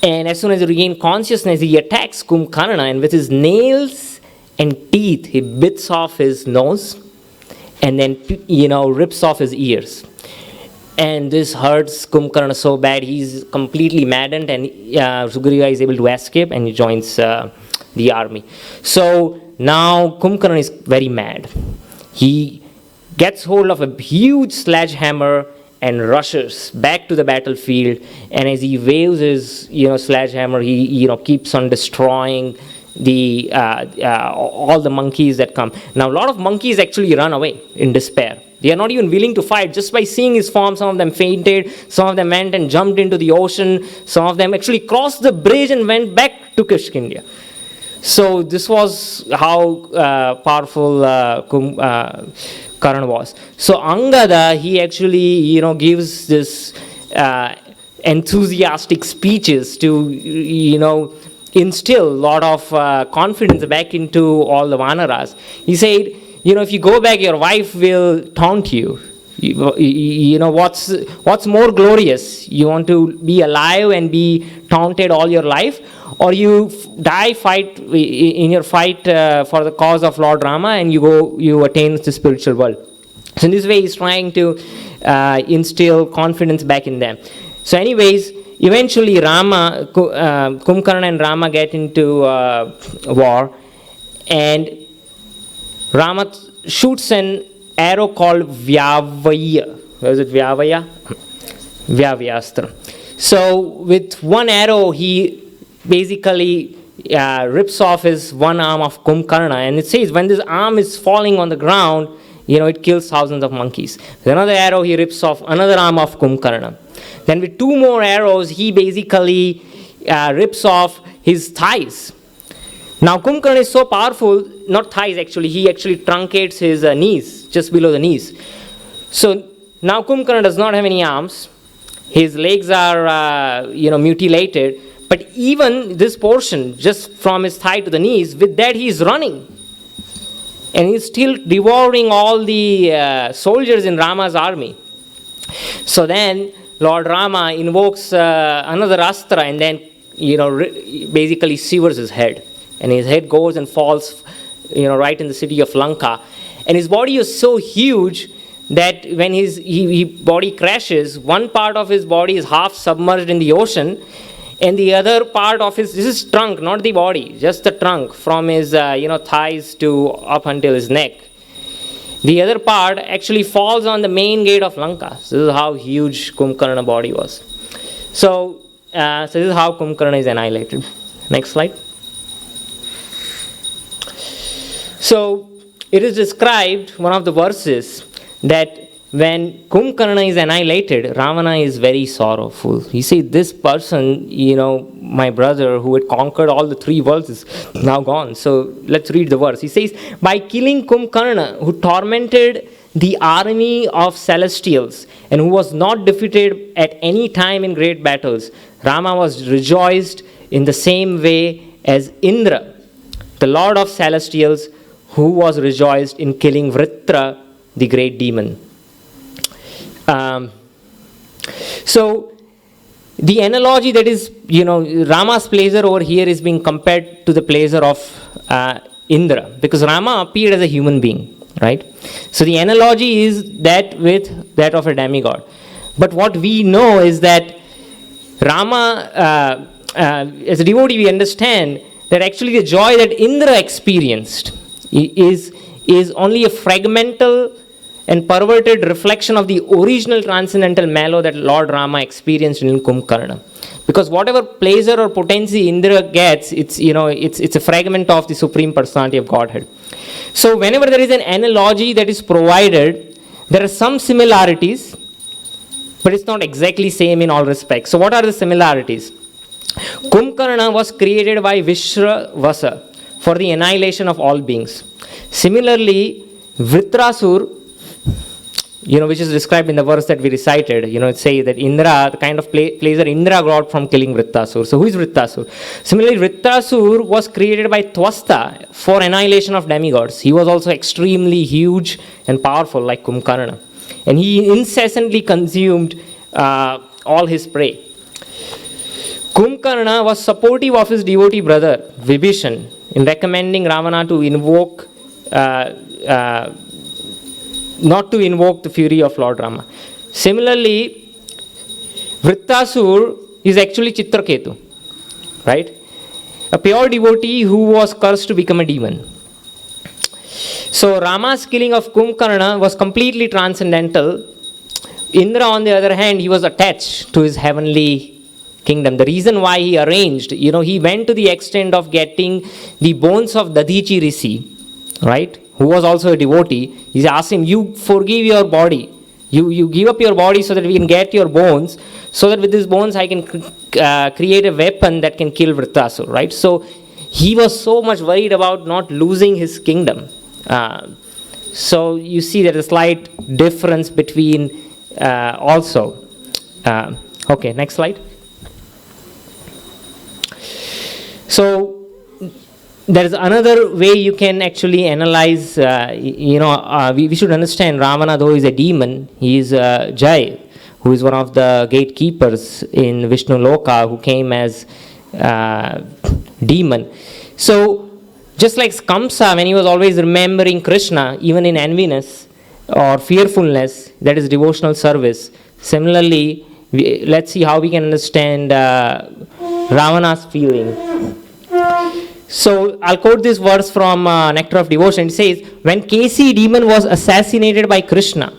And as soon as he regains consciousness, he attacks Kumbhakarna, and with his nails and teeth, he bits off his nose and then, rips off his ears. And this hurts Kumbhakarna so bad, he's completely maddened, and Sugriva is able to escape and he joins the army. So now Kumbhakarna is very mad. He gets hold of a huge sledgehammer and rushes back to the battlefield, and as he waves his sledgehammer, he keeps on destroying all the monkeys that come. Now a lot of monkeys actually run away in despair. They are not even willing to fight. Just by seeing his form, some of them fainted, some of them went and jumped into the ocean, some of them actually crossed the bridge and went back to Kishkindia. So this was how powerful Karan was. So Angada, he actually gives this enthusiastic speeches to instill a lot of confidence back into all the Vanaras. He said, if you go back, your wife will taunt you. What's more glorious? You want to be alive and be taunted all your life, or you fight in your fight for the cause of Lord Rama, and you attain the spiritual world. So in this way, he's trying to instill confidence back in them. So anyways, eventually Kumbhakarna and Rama get into war, and Rama shoots an arrow called Vyavaya. Where is it? Vyavaya? Vyavayastra. So with one arrow, he basically rips off his one arm of Kumbhakarna, and it says when this arm is falling on the ground, it kills thousands of monkeys. With another arrow, he rips off another arm of Kumbhakarna. Then with two more arrows, he basically rips off his thighs. Now Kumbhakarna is so powerful, not thighs actually, he actually truncates his knees, just below the knees. So now Kumbhakarna does not have any arms, his legs are mutilated, but even this portion, just from his thigh to the knees, with that he is running. And he's still devouring all the soldiers in Rama's army. So then Lord Rama invokes another astra and then, basically severs his head. And his head goes and falls, right in the city of Lanka. And his body is so huge that when his body crashes, one part of his body is half submerged in the ocean, and the other part of this is trunk, not the body, just the trunk from his, thighs to up until his neck. The other part actually falls on the main gate of Lanka. So this is how huge Kumbhakarna's body was. So this is how Kumbhakarna is annihilated. Next slide. So it is described, one of the verses, that when Kumbhakarna is annihilated, Ravana is very sorrowful. He says, this person, my brother who had conquered all the three worlds is now gone. So let's read the verse. He says, by killing Kumbhakarna, who tormented the army of celestials and who was not defeated at any time in great battles, Rama was rejoiced in the same way as Indra, the lord of celestials, who was rejoiced in killing Vritra, the great demon. So the analogy that is, Rama's pleasure over here is being compared to the pleasure of Indra, because Rama appeared as a human being, right? So the analogy is that with that of a demigod. But what we know is that Rama, as a devotee, we understand that actually the joy that Indra experienced is only a fragmental and perverted reflection of the original transcendental mellow that Lord Rama experienced in Kumbhakarna. Because whatever pleasure or potency Indra gets, it's a fragment of the Supreme Personality of Godhead. So whenever there is an analogy that is provided, there are some similarities, but it's not exactly same in all respects. So what are the similarities? Kumbhakarna was created by Vishravasa for the annihilation of all beings. Similarly, Vritrasur, which is described in the verse that we recited, it says that Indra, the kind of pleasure Indra got from killing Vritrasur. So who is Vritrasur? Similarly, Vritrasur was created by Twasta for annihilation of demigods. He was also extremely huge and powerful like Kumbhakarna. And he incessantly consumed all his prey. Kumbhakarna was supportive of his devotee brother, Vibhishan, in recommending Ravana to invoke not to invoke the fury of Lord Rama. Similarly, Vritrasur is actually Chitraketu, right? A pure devotee who was cursed to become a demon. So Rama's killing of Kumbhakarna was completely transcendental. Indra, on the other hand, he was attached to his heavenly kingdom. The reason why he arranged, he went to the extent of getting the bones of Dadichi Rishi, right, who was also a devotee. He asked him, you forgive your body. You give up your body so that we can get your bones, so that with these bones I can create a weapon that can kill Vritrasur, right? So he was so much worried about not losing his kingdom. So you see there's a slight difference between also. Okay, next slide. So there is another way you can actually analyze, we should understand Ravana, though is a demon, he is Jai, who is one of the gatekeepers in Vishnu Loka, who came as demon. So just like Kamsa, when he was always remembering Krishna, even in enviness, or fearfulness, that is devotional service. Similarly, let's see how we can understand Ravana's feeling. So I'll quote this verse from Nectar of Devotion. It says, when Kesi demon was assassinated by Krishna,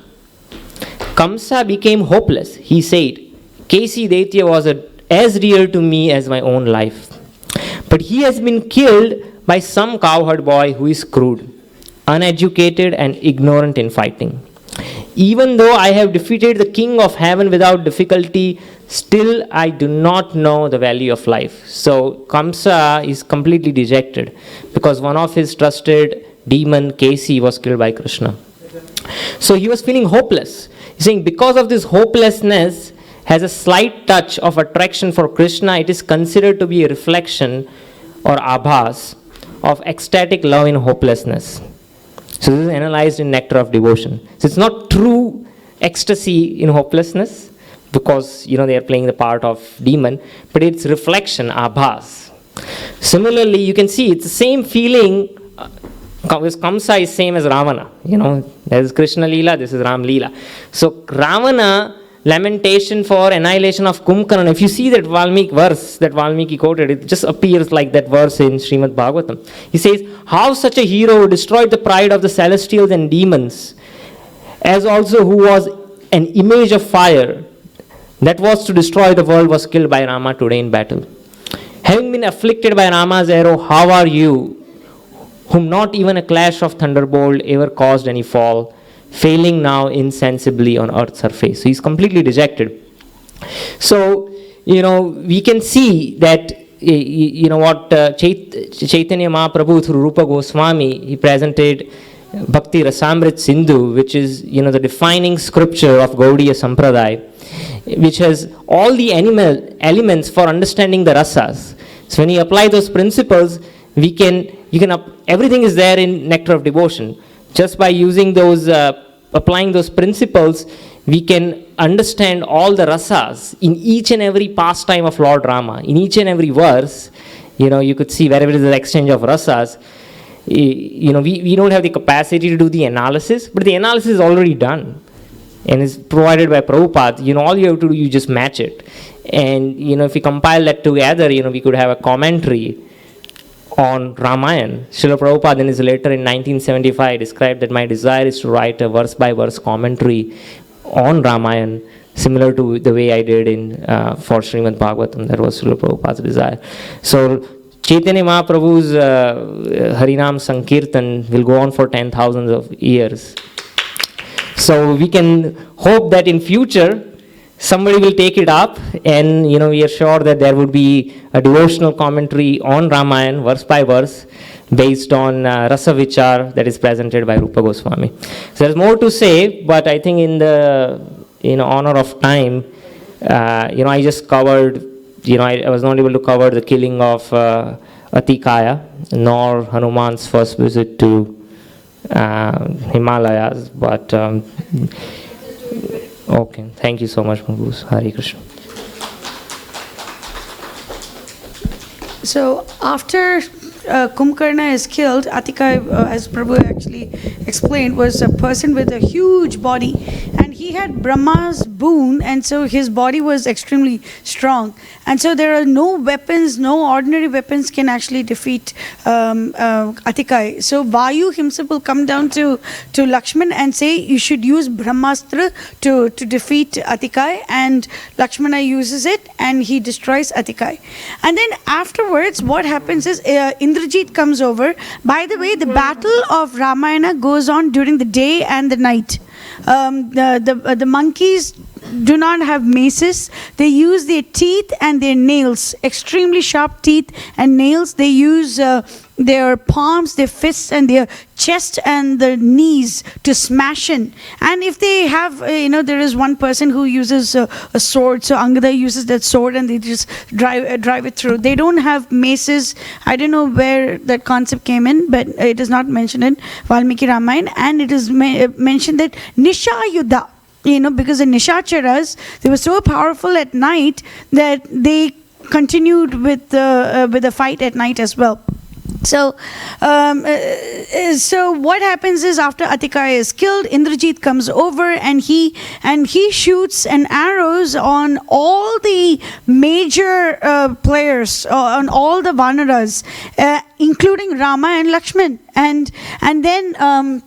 Kamsa became hopeless. He said, Kesi Daitya was as real to me as my own life. But he has been killed by some cowherd boy who is crude, uneducated and ignorant in fighting. Even though I have defeated the king of heaven without difficulty, still I do not know the value of life. So Kamsa is completely dejected because one of his trusted demon, Kesi, was killed by Krishna. So he was feeling hopeless. He's saying because of this hopelessness has a slight touch of attraction for Krishna, it is considered to be a reflection or abhas of ecstatic love in hopelessness. So this is analyzed in Nectar of Devotion. So it's not true ecstasy in hopelessness because they are playing the part of demon, but it's reflection, abhas. Similarly, you can see it's the same feeling. Kamsa is same as Ravana. There is Krishna Leela, this is Ram Leela. So Ravana lamentation for annihilation of Kumbhakarna. If you see that Valmiki verse that Valmiki quoted, it just appears like that verse in Srimad Bhagavatam. He says, how such a hero destroyed the pride of the celestials and demons, as also who was an image of fire that was to destroy the world, was killed by Rama today in battle. Having been afflicted by Rama's arrow, how are you, whom not even a clash of thunderbolt ever caused any fall, failing now insensibly on earth's surface? So he's completely dejected. So, we can see that, what Chaitanya Mahaprabhu through Rupa Goswami, he presented Bhakti Rasamrit Sindhu, which is, the defining scripture of Gaudiya Sampradaya, which has all the elements for understanding the rasas. So when you apply those principles, everything is there in Nectar of Devotion. Just by using those, applying those principles, we can understand all the rasas in each and every pastime of Lord Rama. In each and every verse, you could see wherever there is an exchange of rasas. We don't have the capacity to do the analysis, but the analysis is already done and is provided by Prabhupada. All you have to do, you just match it. And, if we compile that together, we could have a commentary on Ramayana. Srila Prabhupada in his letter in 1975 described that my desire is to write a verse-by-verse commentary on Ramayana, similar to the way I did for Srimad Bhagavatam. That was Srila Prabhupada's desire. So Chaitanya Mahaprabhu's Harinam Sankirtan will go on for 10,000s of years. So we can hope that in future somebody will take it up, and we are sure that there would be a devotional commentary on Ramayana verse by verse based on Rasa Vichar that is presented by Rupa Goswami. So there's more to say, but I think in the honor of time, I just covered, I was not able to cover the killing of Atikaya, nor Hanuman's first visit to Himalayas, but okay, thank you so much, Prabhu. Hare Krishna.
So after Kumbhakarna is killed, Atika, as Prabhu actually explained, was a person with a huge body, and he had Brahma's boon, and so his body was extremely strong. And so there are no weapons, no ordinary weapons can actually defeat Atika. So Vayu himself will come down to Lakshman and say, you should use Brahmastra to defeat Atika, and Lakshmana uses it and he destroys Atika. And then afterwards, what happens is Indrajit comes over. By the way, the battle of Ramayana goes on during the day and the night. The monkeys do not have maces. They use their teeth and their nails, extremely sharp teeth and nails. They use their palms, their fists, and their chest and the knees to smash in. And if they have, there is one person who uses a sword. So Angada uses that sword and they just drive it through. They don't have maces. I don't know where that concept came in, but it is not mentioned in Valmiki Ramayana. And it is mentioned that Nisha Yuddha, because the Nishacharas, they were so powerful at night that they continued with the fight at night as well. So, so what happens is after Atikaya is killed, Indrajit comes over and he shoots an arrows on all the major players, on all the Vanaras, including Rama and Lakshman, and then.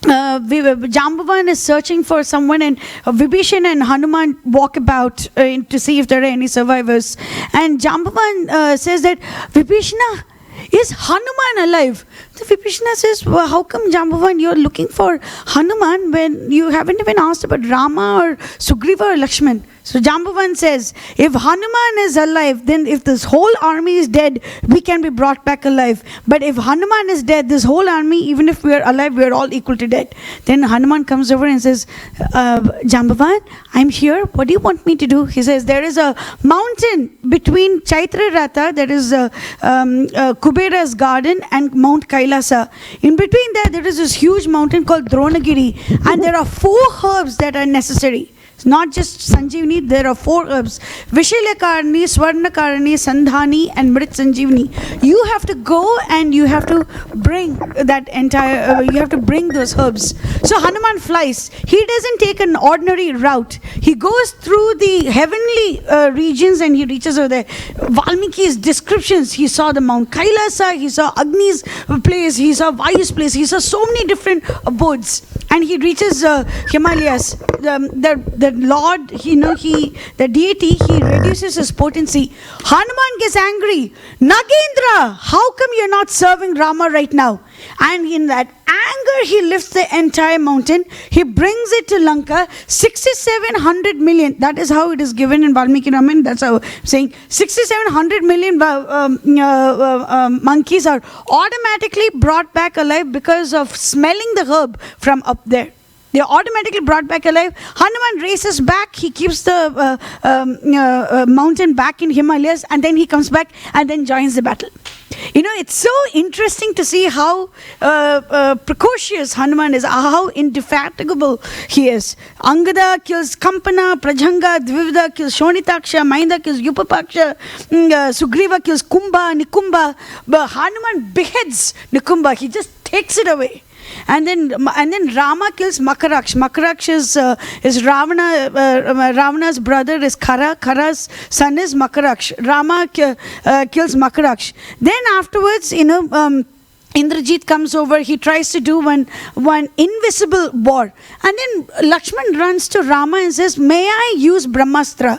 Jambavan is searching for someone, and Vibhishan and Hanuman walk about to see if there are any survivors. And Jambavan says that, Vibhishana, is Hanuman alive? So Vibhishana says, well, how come Jambavan you're looking for Hanuman when you haven't even asked about Rama or Sugriva or Lakshman? So Jambavan says, if Hanuman is alive, then if this whole army is dead, we can be brought back alive. But if Hanuman is dead, this whole army, even if we are alive, we are all equal to dead. Then Hanuman comes over and says, Jambavan, I'm here. What do you want me to do? He says, there is a mountain between Chaitra Ratha, that is Kubera's garden, and Mount Kailasa. In between there is this huge mountain called Dronagiri, and there are 4 herbs that are necessary. It's not just Sanjeevani, there are 4 herbs. Vishalyakarni, Swarnakarni, Sandhani, and Mrit Sanjeevani. You have to go and you have to bring that entire, you have to bring those herbs. So Hanuman flies. He doesn't take an ordinary route. He goes through the heavenly regions and he reaches over there. Valmiki's descriptions, he saw the Mount Kailasa, he saw Agni's place, he saw Vayu's place, he saw so many different abodes. And he reaches Himalayas. The Lord, the deity, he reduces his potency. Hanuman gets angry. Nagendra, how come you're not serving Rama right now? And in that anger, he lifts the entire mountain. He brings it to Lanka. 6,700 million. That is how it is given in Valmiki Ramayana. That's how I'm saying. 6,700 million monkeys are automatically brought back alive because of smelling the herb from up there. They are automatically brought back alive. Hanuman races back. He keeps the mountain back in Himalayas, and then he comes back and then joins the battle. It's so interesting to see how precocious Hanuman is, how indefatigable he is. Angada kills Kampana, Prajanga, Dvivida kills Shonitaksha, Mainda kills Yupapaksha, Sugriva kills Kumbha, Nikumba. But Hanuman beheads Nikumba. He just takes it away. And then Rama kills Makaraksh. Makaraksh is Ravana's brother is Khara. Khara's son is Makaraksh. Rama kills Makaraksh. Then afterwards, Indrajit comes over. He tries to do one invisible war. And then Lakshman runs to Rama and says, may I use Brahmastra?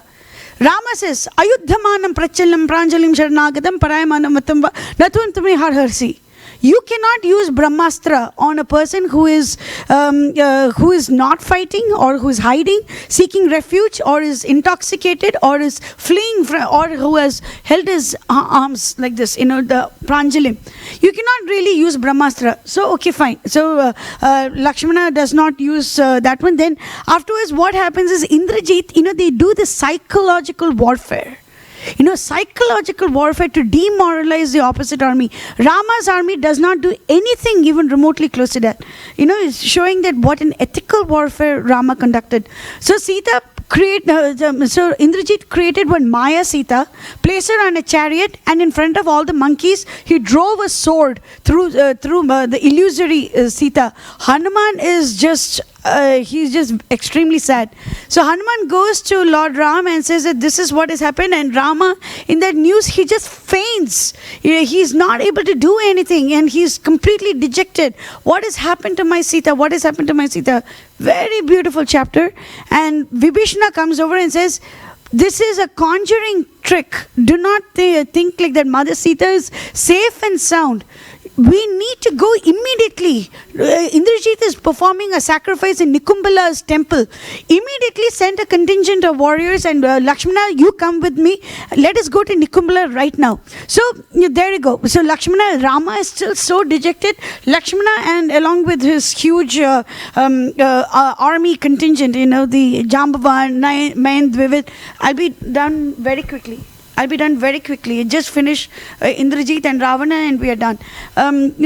Rama says, Ayuddhamanam prachalam pranjalim sharnagadam parayamanam matamba natuvantami harharsi. You cannot use Brahmastra on a person who is not fighting, or who is hiding, seeking refuge, or is intoxicated, or is fleeing from, or who has held his arms like this, the Pranjalim. You cannot really use Brahmastra. So, okay, fine. So, Lakshmana does not use that one. Then, afterwards, what happens is Indrajit, they do the psychological warfare. Psychological warfare to demoralize the opposite army. Rama's army does not do anything even remotely close to that. It's showing that what an ethical warfare Rama conducted. So Indrajit created one Maya Sita, placed her on a chariot, and in front of all the monkeys, he drove a sword through the illusory Sita. Hanuman is he's just extremely sad. So Hanuman goes to Lord Ram and says that this is what has happened, and Rama, in that news, he just faints. He's not able to do anything, and he's completely dejected. What has happened to my Sita? What has happened to my Sita? Very beautiful chapter. And Vibhishana comes over and says, this is a conjuring trick. Do not think like that. Mother Sita is safe and sound. We need to go immediately. Indrajit is performing a sacrifice in Nikumbala's temple. Immediately send a contingent of warriors, and Lakshmana, you come with me. Let us go to Nikumbala right now. So there you go. So Rama is still so dejected. Lakshmana, and along with his huge army contingent, the Jambavan, Main, Dvivid. I'll be done very quickly. Just finish Indrajit and Ravana, and we are done.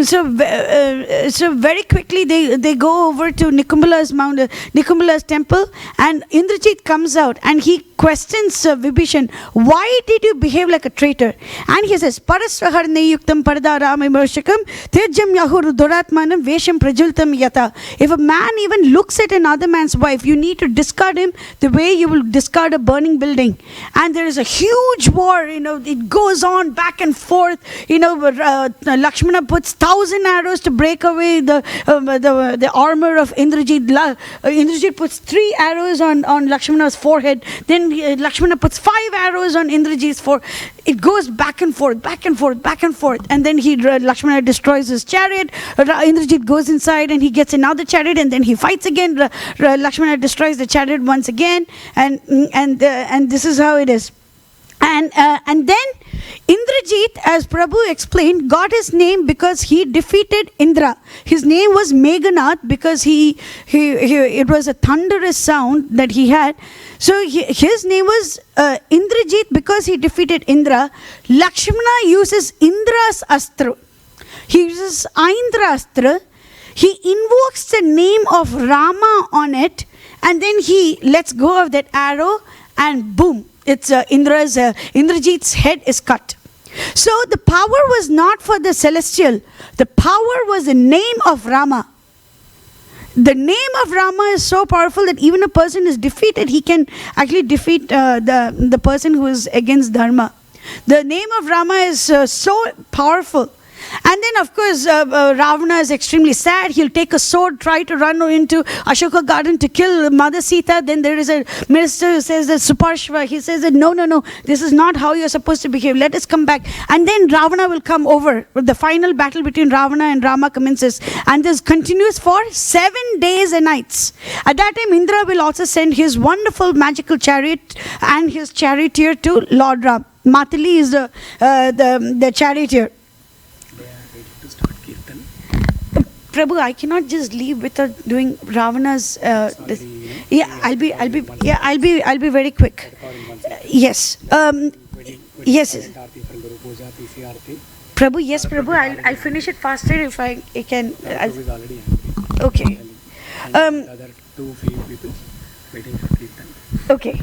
So very quickly they go over to Nikumbala's temple, and Indrajit comes out and he questions Vibhishan, why did you behave like a traitor? And he says, Parasvaharne yuktam pardaram imorshakam tirjam yahur duratmanam vesham prajultam yata. If a man even looks at another man's wife, you need to discard him the way you will discard a burning building. And there is a huge war, it goes on back and forth. Lakshmana puts 1,000 arrows to break away the armor of Indrajit. Indrajit puts 3 arrows on Lakshmana's forehead. Then Lakshmana puts 5 arrows on Indrajit's forehead. It goes back and forth, back and forth, back and forth. And then Lakshmana destroys his chariot. Indrajit goes inside and he gets another chariot, and then he fights again. Lakshmana destroys the chariot once again. And this is how it is. And then Indrajit, as Prabhu explained, got his name because he defeated Indra. His name was Meghanath because it was a thunderous sound that he had. So his name was Indrajit because he defeated Indra. Lakshmana uses Indra's astra. He uses Indra astra. He invokes the name of Rama on it, and then he lets go of that arrow, and boom, it's Indrajit's head is cut. So the power was not for the celestial. The power was the name of Rama. The name of Rama is so powerful that even a person is defeated, he can actually defeat the person who is against Dharma. The name of Rama is so powerful. And then, of course, Ravana is extremely sad. He'll take a sword, try to run into Ashoka garden to kill Mother Sita. Then there is a minister who says that Suparshva. He says that no, this is not how you're supposed to behave. Let us come back. And then Ravana will come over. The final battle between Ravana and Rama commences. And this continues for 7 days and nights. At that time, Indra will also send his wonderful magical chariot and his charioteer to Lord Ram. Matali is the charioteer. Prabhu, I cannot just leave without doing Ravana's. I'll be very quick. Yes. Yes. Prabhu, yes, Prabhu. I'll finish it faster if I can. Okay.
Other 2 people waiting for Kirtan.
Okay,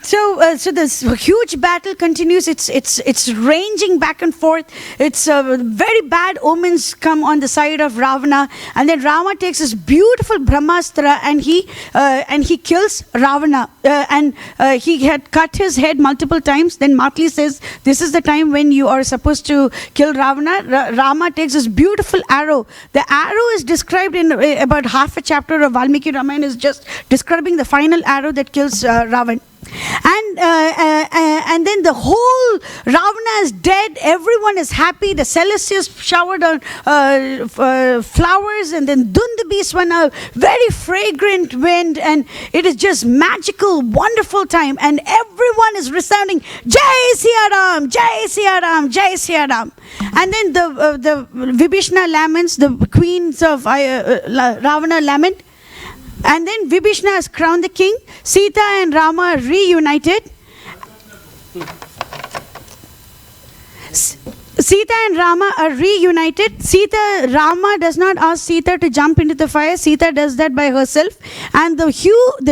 so this huge battle continues. It's ranging back and forth. It's very bad omens come on the side of Ravana, and then Rama takes this beautiful Brahmastra and he kills Ravana. And he had cut his head multiple times. Then Matli says, "This is the time when you are supposed to kill Ravana." Rama takes this beautiful arrow. The arrow is described in about half a chapter of Valmiki Ramayana. Is just describing the final arrow that kills Ravan. And then the whole Ravana is dead. Everyone is happy. The celestials showered on flowers, and then Dundabi swung a very fragrant wind, and it is just magical, wonderful time. And everyone is resounding, "Jai Siya Ram, Jai Siya Ram, Jai Siya Ram." And then the Vibhishna laments, the queens of Ravana lament. And then Vibhishna is crowned the king. Sita and Rama are reunited. Sita and Rama are reunited. Rama does not ask Sita to jump into the fire. Sita does that by herself. And the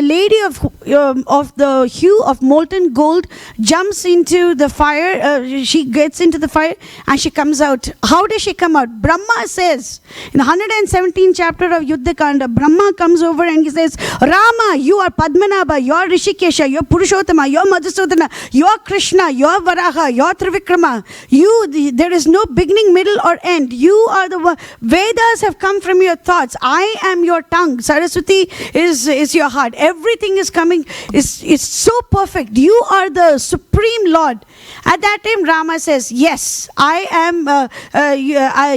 lady of the hue of molten gold jumps into the fire. She gets into the fire and she comes out. How does she come out? Brahma says, in the 117th chapter of Yuddha Kanda, Brahma comes over and he says, "Rama, you are Padmanabha, you are Rishikesha, you are Purushottama, you are Madhusudana, you are Krishna, you are Varaha, you are Trivikrama. There is no beginning, middle or end. You are the one. Vedas have come from your thoughts. I am your tongue. Saraswati is your heart. Everything is coming. Is so perfect. You are the supreme Lord." At that time, Rama says, "Yes, I am.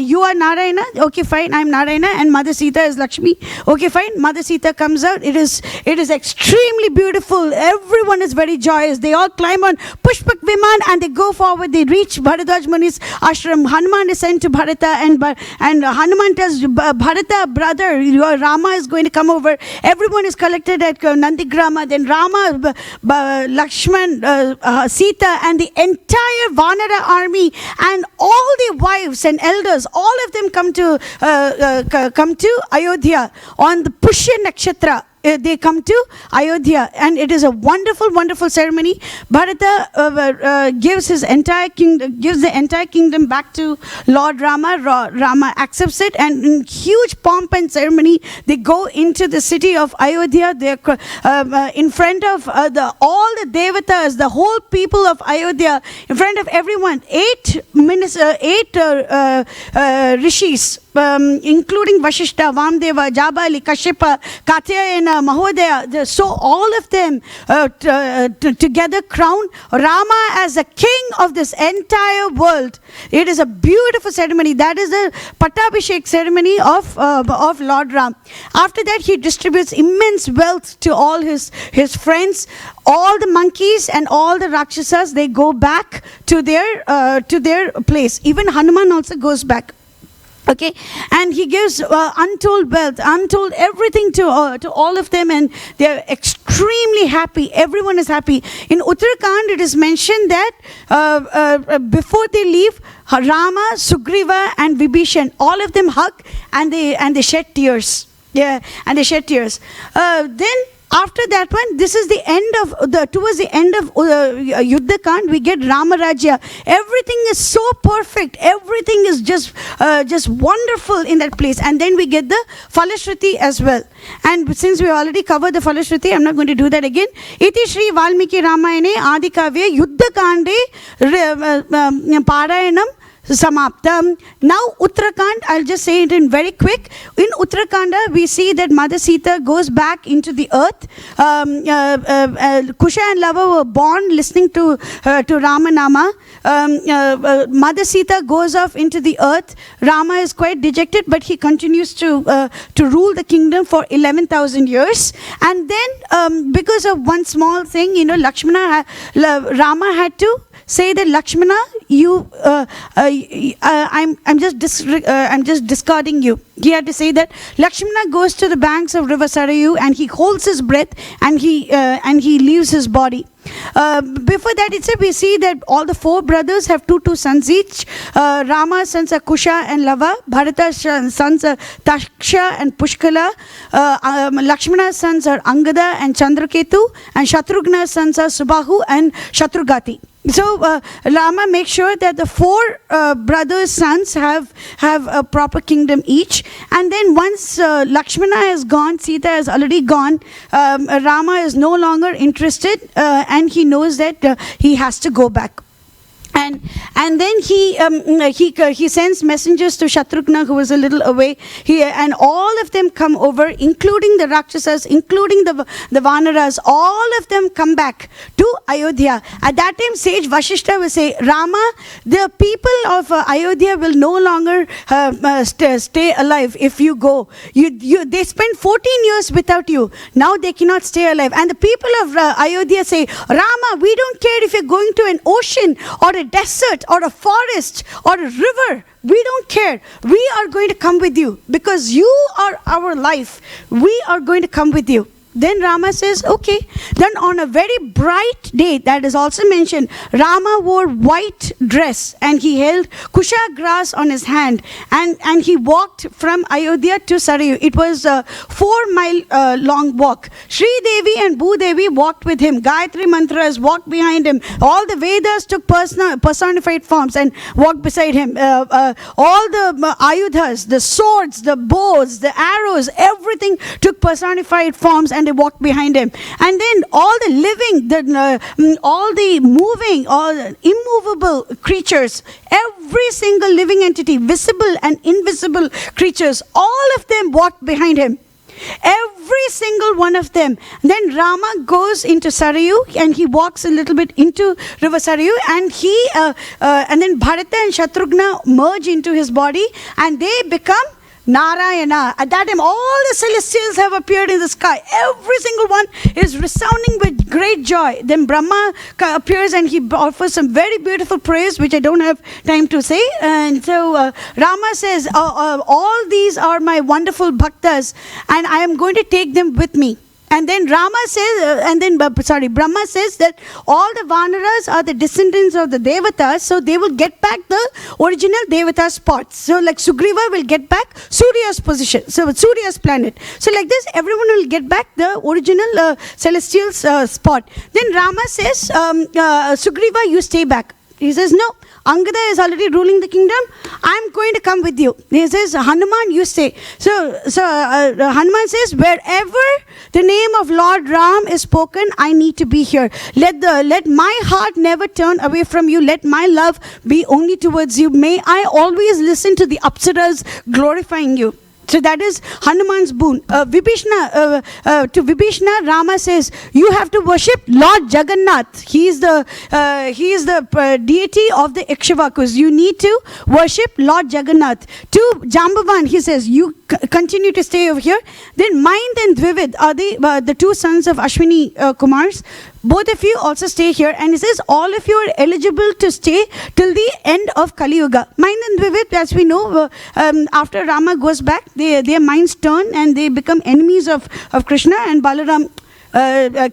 You are Narayana. Okay, fine. I am Narayana, and Mother Sita is Lakshmi. Okay, fine. Mother Sita comes out. It is extremely beautiful. Everyone is very joyous. They all climb on Pushpak Viman and they go forward. They reach Bharadwaj Muni's ashram. Hanuman is sent to Bharata, and Hanuman tells Bharata, "Brother, your Rama is going to come over." Everyone is collected at Nandigrama. Then Rama, Lakshman, Sita, and the entire Vanara army and all the wives and elders, all of them come to Ayodhya on the Pushya Nakshatra. they come to Ayodhya, and it is a wonderful, wonderful ceremony. Bharata gives the entire kingdom back to Lord Rama. Rama accepts it, and in huge pomp and ceremony, they go into the city of Ayodhya. They're in front of all the devatas, the whole people of Ayodhya, in front of everyone. 8 rishis, including Vashishta, Vamdeva, Jabali, Kashyapa, Katyayana, Mahodaya. So all of them together crown Rama as the king of this entire world. It is a beautiful ceremony. That is the Pattabhishek ceremony of Lord Ram. After that, he distributes immense wealth to all his friends. All the monkeys and all the Rakshasas, they go back to their place. Even Hanuman also goes back. Okay, and he gives untold wealth, untold everything to all of them, and they are extremely happy. Everyone is happy. In Uttarakhand, it is mentioned that before they leave, Rama, Sugriva, and Vibhishan, all of them hug and they shed tears. Yeah, and they shed tears. Then after that one, this is the end of towards the end of Yuddha-kand, we get Ramarajya. Everything is so perfect. Everything is just wonderful in that place. And then we get the Falashruti as well. And since we already covered the Falashruti, I'm not going to do that again. Iti Shri Valmiki Ramayane Adikavye Yuddha-kande Parayanam Samaptam. Now Uttarakhand, I'll just say it in very quick. In Uttarakhand, we see that Mother Sita goes back into the earth. Kusha and Lava were born listening to Ramanama. Mother Sita goes off into the earth. Rama is quite dejected, but he continues to rule the kingdom for 11,000 years. And then because of one small thing, Rama had to say that Lakshmana, I'm just discarding you. He had to say that Lakshmana goes to the banks of river Sarayu and he holds his breath and he leaves his body. Before that itself, we see that all the 4 brothers have two sons each. Rama's sons are Kusha and Lava. Bharata's sons are Taksha and Pushkala. Lakshmana's sons are Angada and Chandraketu. And Shatrughna's sons are Subahu and Shatrugati. So Rama makes sure that the 4 brothers' sons have a proper kingdom each. And then once Lakshmana is gone, Sita is already gone, Rama is no longer interested and he knows that he has to go back. And then he sends messengers to Shatrughna, who was a little away. And all of them come over, including the Rakshasas, including the Vanaras. All of them come back to Ayodhya. At that time, sage Vashishta will say, Rama, the people of Ayodhya will no longer stay alive if you go. They spent 14 years without you. Now they cannot stay alive. And the people of Ayodhya say, Rama, we don't care if you're going to an ocean or a desert or a forest or a river. We don't care. We are going to come with you because you are our life. We are going to come with you. Then Rama says, okay. Then on a very bright day, that is also mentioned, Rama wore white dress and he held kusha grass on his hand and he walked from Ayodhya to Sarayu. It was a 4-mile long walk. Sri Devi and Bhu Devi walked with him. Gayatri Mantras walked behind him. All the Vedas took personified forms and walked beside him. All the ayudhas, the swords, the bows, the arrows, everything took personified forms and they walked behind him. And then all the living, all the moving, all the immovable creatures, every single living entity, visible and invisible creatures, all of them walked behind him. Every single one of them. Then Rama goes into Sarayu and he walks a little bit into river Sarayu and then Bharata and Shatrughna merge into his body and they become Narayana. At that time, all the celestials have appeared in the sky. Every single one is resounding with great joy. Then Brahma appears and he offers some very beautiful prayers, which I don't have time to say. And so Rama says, all these are my wonderful bhaktas, and I am going to take them with me. And then Brahma says that all the Vanaras are the descendants of the Devatas, so they will get back the original Devata spots. So like Sugriva will get back Surya's position, so Surya's planet. So like this, everyone will get back the original celestial spot. Then Rama says, Sugriva, you stay back. He says, no, Angada is already ruling the kingdom. I'm going to come with you. He says, Hanuman, you stay. So Hanuman says, wherever the name of Lord Ram is spoken, I need to be here. Let my heart never turn away from you. Let my love be only towards you. May I always listen to the Apsaras glorifying you. So that is Hanuman's boon. To Vibhishana, Rama says, you have to worship Lord Jagannath. He is the deity of the Ikshvakus. You need to worship Lord Jagannath. To Jambavan, he says, you continue to stay over here. Then Mind and Dvivid are the two sons of Ashwini Kumars. Both of you also stay here. And he says, all of you are eligible to stay till the end of Kali Yuga. Mind and Dvivid, as we know, after Rama goes back, their minds turn and they become enemies of Krishna, and Balaram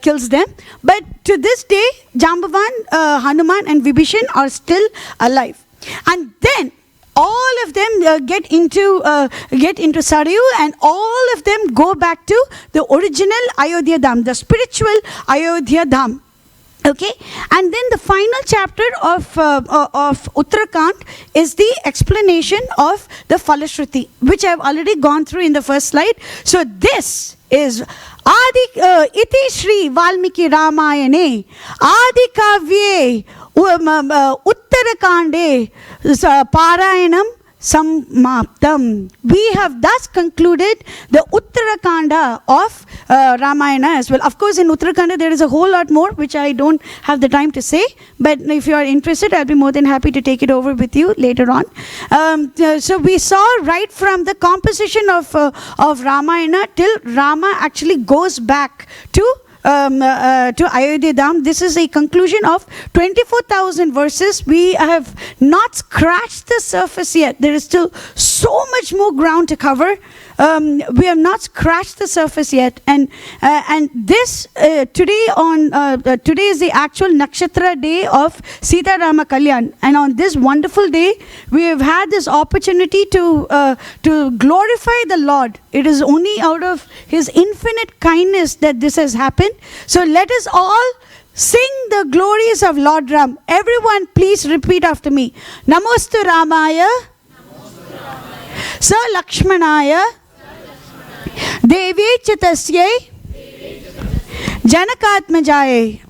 kills them. But to this day, Jambavan, Hanuman and Vibhishan are still alive. And then all of them get into Sarayu, and all of them go back to the original Ayodhya Dham, the spiritual Ayodhya Dham. Okay, and then the final chapter of Uttarakhand is the explanation of the Falashruti, which I have already gone through in the first slide. So this is Iti Shri Valmiki Ramayane Adi Kavye Uttarakande Parayanam Samaptam. We have thus concluded the Uttarakanda of Ramayana as well. Of course, in Uttarakanda there is a whole lot more which I don't have the time to say, but if you are interested, I'll be more than happy to take it over with you later on. So we saw right from the composition of Ramayana till Rama actually goes back to Ayodhya Dham. This is a conclusion of 24,000 verses. We have not scratched the surface yet. There is still so much more ground to cover. We have not scratched the surface yet, and this today is the actual Nakshatra day of Sita Rama Kalyan, and on this wonderful day we have had this opportunity to glorify the Lord. It is only out of His infinite kindness that this has happened. So let us all sing the glories of Lord Ram. Everyone, please repeat after me. Namostu Ramaya, Sa Lakshmanaya, Devi Chitasyai, Janakatmajaye.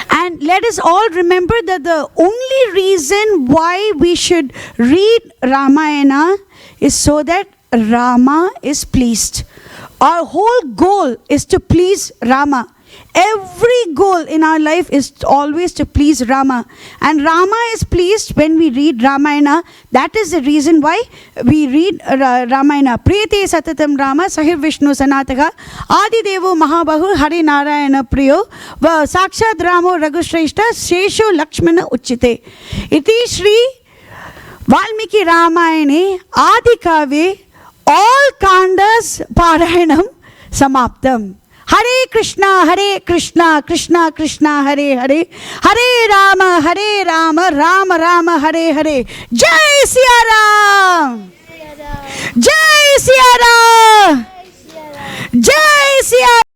And let us all remember that the only reason why we should read Ramayana is so that Rama is pleased. Our whole goal is to please Rama. Every goal in our life is always to please Rama. And Rama is pleased when we read Ramayana. That is the reason why we read Ramayana. Priyate satatam Rama sahir Vishnu sanataka Adi Devo Mahabahu Hari Narayana Priyo Sakshat Ramo Ragushreshta Shesho Lakshmana Uchite. Iti Shri Valmiki Ramayane Adi Kave all Kandas Parayanam Samaptam. Hare Krishna, Krishna Krishna, Hare Hare, Hare Rama, Rama Rama, Hare Hare. Jai Siya Ram! Jai Siya Ram! Jai Siya